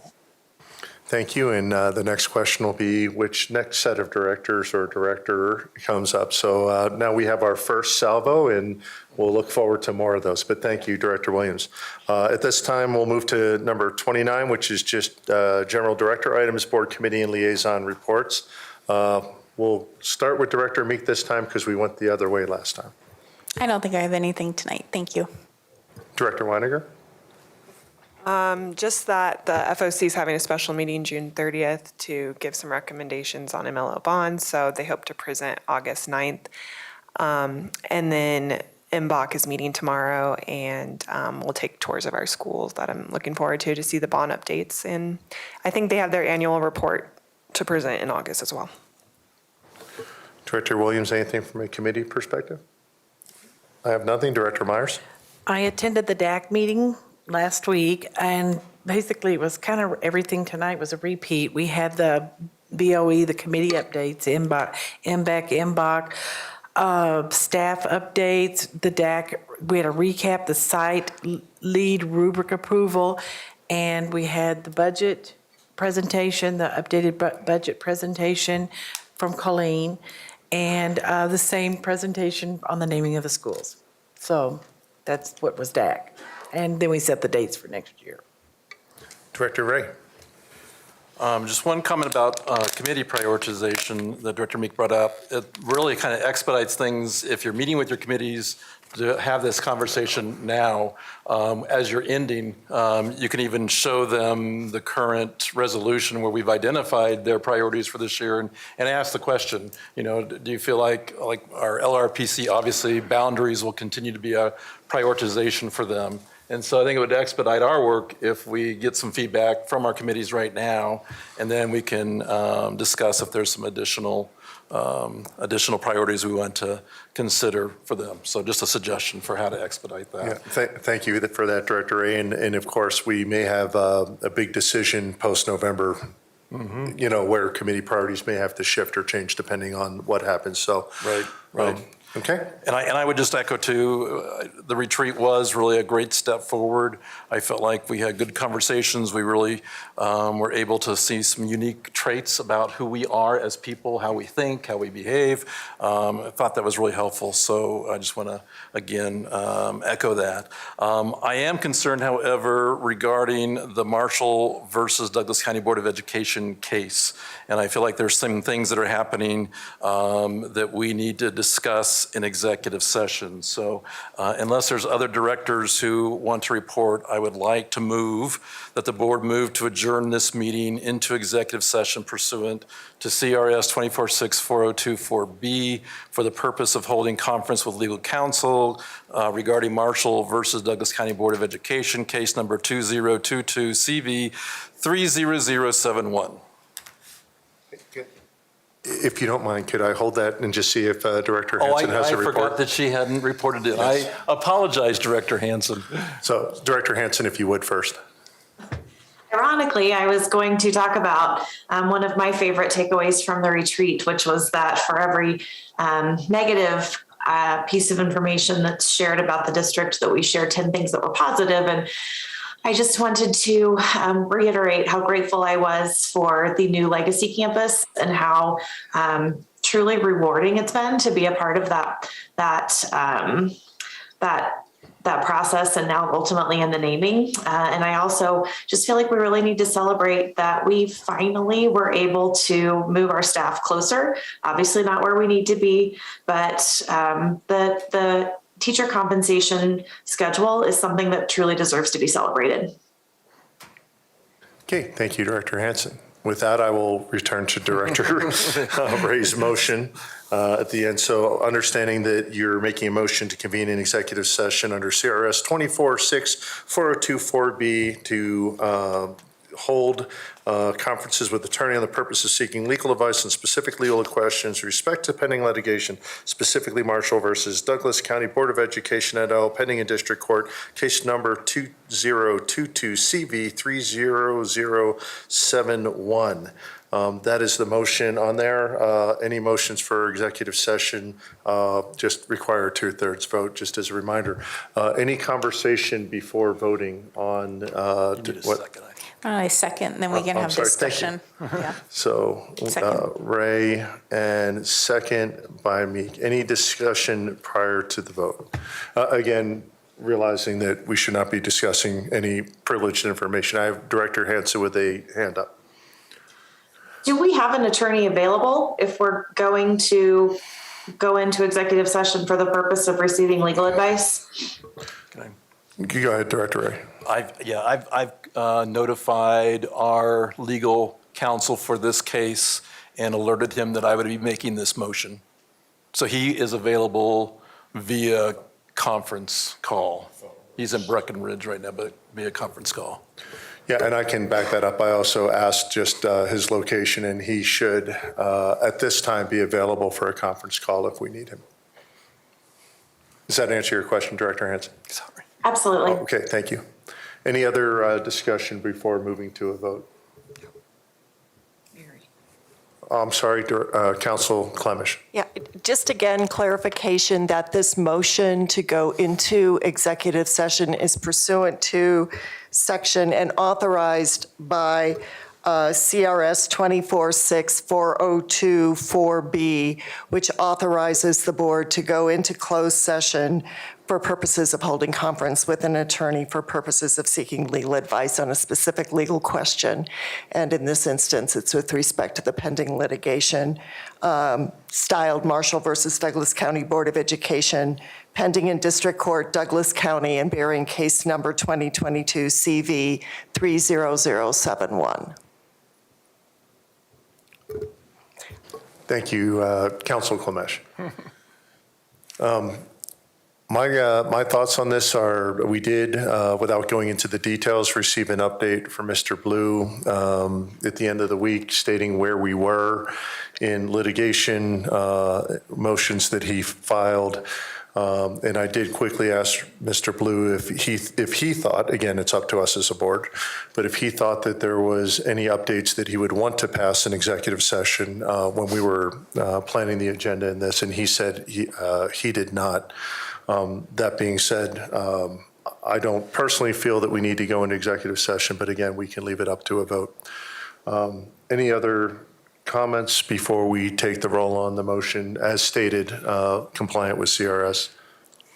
Thank you. And the next question will be which next set of directors or director comes up. So now we have our first salvo, and we'll look forward to more of those. But thank you, Director Williams. At this time, we'll move to number 29, which is just general director items, board committee and liaison reports. We'll start with Director Meek this time because we went the other way last time. I don't think I have anything tonight. Thank you. Director Weiniger? Just that the FOC is having a special meeting June 30th to give some recommendations on MLO bonds. So they hope to present August 9th. And then MBOC is meeting tomorrow, and we'll take tours of our schools that I'm looking forward to see the bond updates. And I think they have their annual report to present in August as well. Director Williams, anything from a committee perspective? I have nothing. Director Myers? I attended the DAC meeting last week, and basically it was kind of everything tonight was a repeat. We had the BOE, the committee updates, MBOC, staff updates, the DAC, we had a recap, the site lead rubric approval, and we had the budget presentation, the updated budget presentation from Colleen, and the same presentation on the naming of the schools. So that's what was DAC. And then we set the dates for next year. Director Ray? Just one comment about committee prioritization that Director Meek brought up. It really kind of expedites things if you're meeting with your committees to have this conversation now. As you're ending, you can even show them the current resolution where we've identified their priorities for this year and ask the question, do you feel like our LRPC, obviously boundaries will continue to be a prioritization for them. And so I think it would expedite our work if we get some feedback from our committees right now, and then we can discuss if there's some additional priorities we want to consider for them. So just a suggestion for how to expedite that. Yeah, thank you for that, Director Ray. And of course, we may have a big decision post-November, where committee priorities may have to shift or change depending on what happens. So right. Okay. And I would just echo too, the retreat was really a great step forward. I felt like we had good conversations. We really were able to see some unique traits about who we are as people, how we think, how we behave. I thought that was really helpful. So I just want to, again, echo that. I am concerned, however, regarding the Marshall versus Douglas County Board of Education case. And I feel like there's some things that are happening that we need to discuss in executive session. So unless there's other directors who want to report, I would like to move that the board move to adjourn this meeting into executive session pursuant to CRS 246402-4B for the purpose of holding conference with legal counsel regarding Marshall versus Douglas County Board of Education, case number 2022 CV 30071. If you don't mind, could I hold that and just see if Director Hansen has a report? I forgot that she hadn't reported it. Yes. I apologize, Director Hansen. So Director Hansen, if you would first. Ironically, I was going to talk about one of my favorite takeaways from the retreat, which was that for every negative piece of information that's shared about the district, that we share 10 things that were positive. And I just wanted to reiterate how grateful I was for the new Legacy campus and how truly rewarding it's been to be a part of that process, and now ultimately in the naming. And I also just feel like we really need to celebrate that we finally were able to move our staff closer. Obviously not where we need to be, but the teacher compensation schedule is something that truly deserves to be celebrated. Okay, thank you, Director Hansen. With that, I will return to Director Ray's motion at the end. So understanding that you're making a motion to convene an executive session under CRS 246402-4B to hold conferences with attorney on the purpose of seeking legal advice on specific legal questions with respect to pending litigation, specifically Marshall versus Douglas County Board of Education et al., pending in district court, case number 2022 CV 30071. That is the motion on there. Any motions for executive session just require a 2/3 vote, just as a reminder. Any conversation before voting on what? I second, then we can have Thank you. discussion. Yeah. So Ray and second by me. Any discussion prior to the vote? Again, realizing that we should not be discussing any privileged information. I have Director Hansen with a hand up. Do we have an attorney available if we're going to go into executive session for the purpose of receiving legal advice? You go ahead, Director Ray. I've notified our legal counsel for this case and alerted him that I would be making this motion. So he is available via conference call. He's in Breckenridge right now, but via conference call. Yeah, and I can back that up. I also asked just his location, and he should, at this time, be available for a conference call if we need him. Does that answer your question, Director Hansen? Sorry. Absolutely. Okay, thank you. Any other discussion before moving to a vote? I'm sorry, Council Clemish. Yeah, just again, clarification that this motion to go into executive session is pursuant to section and authorized by CRS 246402-4B, which authorizes the board to go into closed session for purposes of holding conference with an attorney for purposes of seeking legal advice on a specific legal question. And in this instance, it's with respect to the pending litigation styled Marshall versus Douglas County Board of Education, pending in District Court, Douglas County, and bearing case number 2022 CV 30071. Thank you, Council Clemish. My thoughts on this are we did, without going into the details, receive an update from Mr. Blue at the end of the week stating where we were in litigation, motions that he filed. And I did quickly ask Mr. Blue if he thought, again, it's up to us as a board, but if he thought that there was any updates that he would want to pass in executive session when we were planning the agenda in this, and he said he did not. That being said, I don't personally feel that we need to go into executive session, but again, we can leave it up to a vote. Any other comments before we take the roll on the motion as stated, compliant with CRS?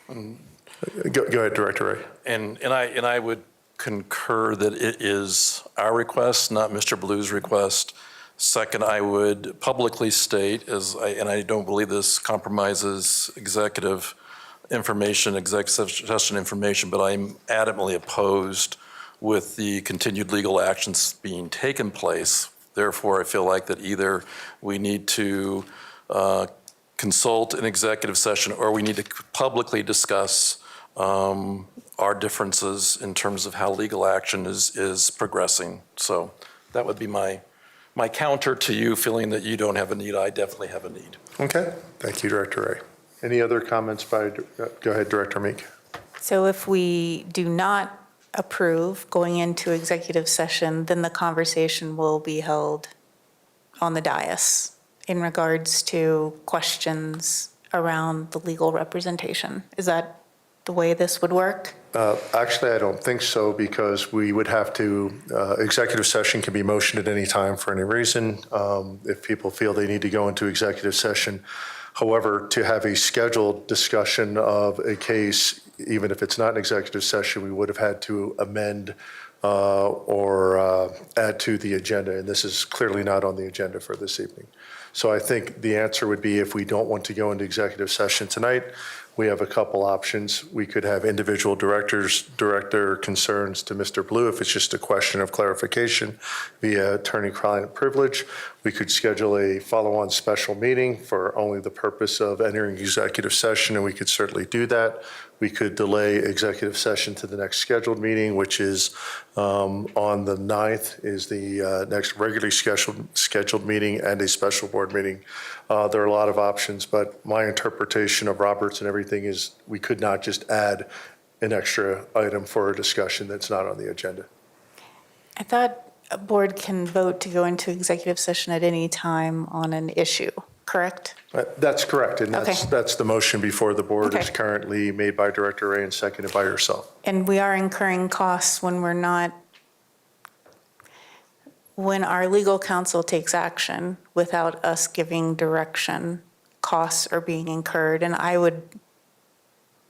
Go ahead, Director Ray. And I would concur that it is our request, not Mr. Blue's request. Second, I would publicly state, and I don't believe this compromises executive session information, but I'm adamantly opposed with the continued legal actions being taken place. Therefore, I feel like that either we need to consult an executive session or we need to publicly discuss our differences in terms of how legal action is progressing. So that would be my counter to you feeling that you don't have a need. I definitely have a need. Okay, thank you, Director Ray. Any other comments by, go ahead, Director Meek. So if we do not approve going into executive session, then the conversation will be held on the dais in regards to questions around the legal representation. Is that the way this would work? Actually, I don't think so, because we would have to, executive session can be motioned at any time for any reason if people feel they need to go into executive session. However, to have a scheduled discussion of a case, even if it's not an executive session, we would have had to amend or add to the agenda, and this is clearly not on the agenda for this evening. So I think the answer would be if we don't want to go into executive session tonight, we have a couple options. We could have individual directors direct their concerns to Mr. Blue if it's just a question of clarification via attorney-client privilege. We could schedule a follow-on special meeting for only the purpose of entering executive session, and we could certainly do that. We could delay executive session to the next scheduled meeting, which is on the 9th is the next regularly scheduled meeting and a special board meeting. There are a lot of options, but my interpretation of Roberts and everything is we could not just add an extra item for a discussion that's not on the agenda. I thought a board can vote to go into executive session at any time on an issue, correct? That's correct, and that's the motion before the board is Okay. currently made by Director Ray and seconded by yourself. And we are incurring costs when we're not, when our legal counsel takes action without us giving direction, costs are being incurred. And I would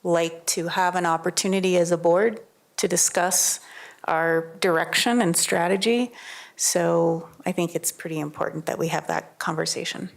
like to have an opportunity as a board to discuss our direction and strategy. So I think it's pretty important that we have that conversation.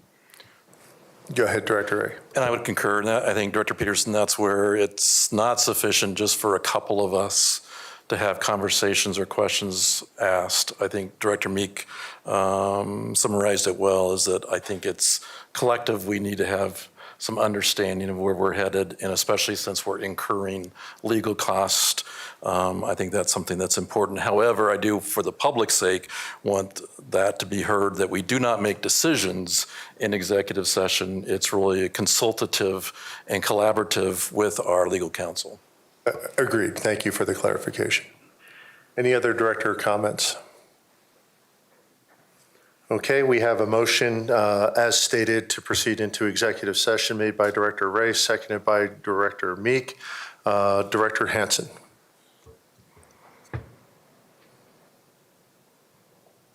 Go ahead, Director Ray. And I would concur in that. I think, Director Peterson, that's where it's not sufficient just for a couple of us to have conversations or questions asked. I think Director Meek summarized it well, is that I think it's collective. We need to have some understanding of where we're headed, and especially since we're incurring legal costs, I think that's something that's important. However, I do, for the public's sake, want that to be heard, that we do not make decisions in executive session. It's really a consultative and collaborative with our legal counsel. Agreed. Thank you for the clarification. Any other director comments? Okay, we have a motion as stated to proceed into executive session made by Director Ray, seconded by Director Meek. Director Hansen.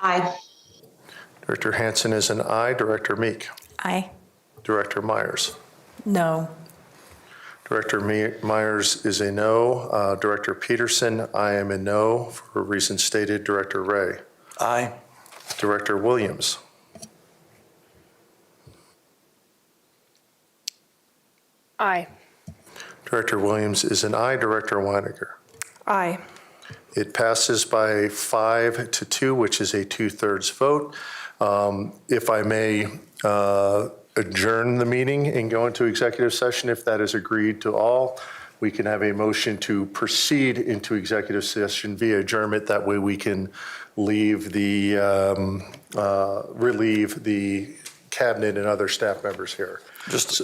Aye. Director Hansen is an aye. Director Meek. Aye. Director Myers. No. Director Myers is a no. Director Peterson, I am a no for reasons stated. Director Ray. Aye. Director Williams. Aye. Director Williams is an aye. Director Weiniger. Aye. It passes by 5-2, which is a 2/3 vote. If I may adjourn the meeting and go into executive session, if that is agreed to all, we can have a motion to proceed into executive session via adjournment. That way we can leave the, relieve the cabinet and other staff members here. Just,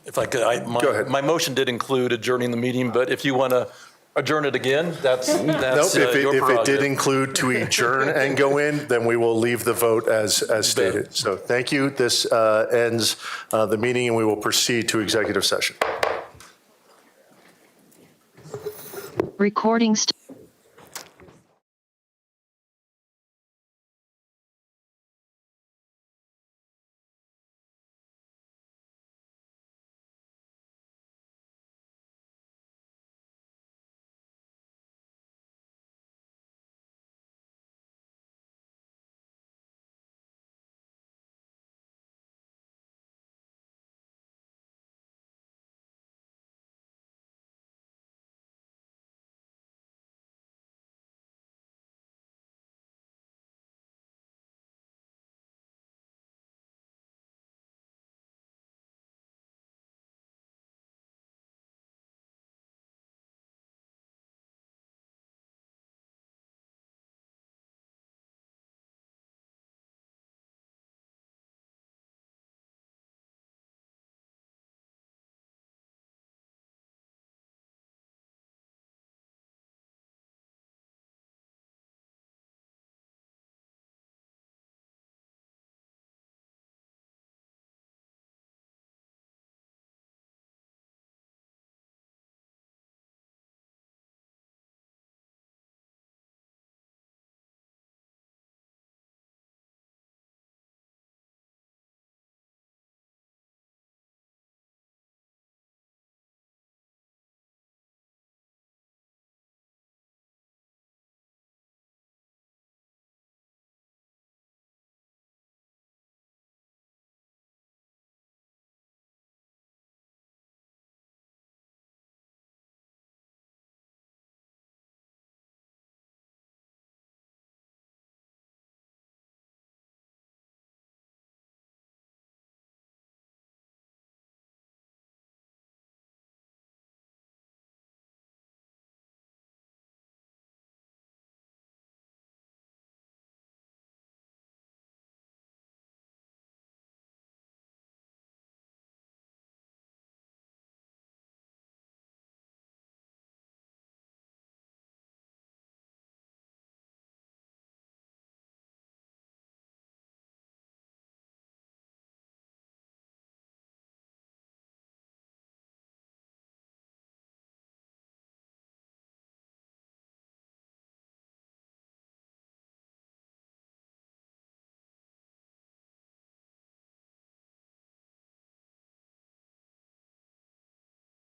if I could, Go ahead. my motion did include adjourning the meeting, but if you want to adjourn it again, that's Nope, your if it did prerogative. include to adjourn and go in, then we will leave the vote as stated. So thank you. This ends the meeting, and we will proceed to executive session. Recording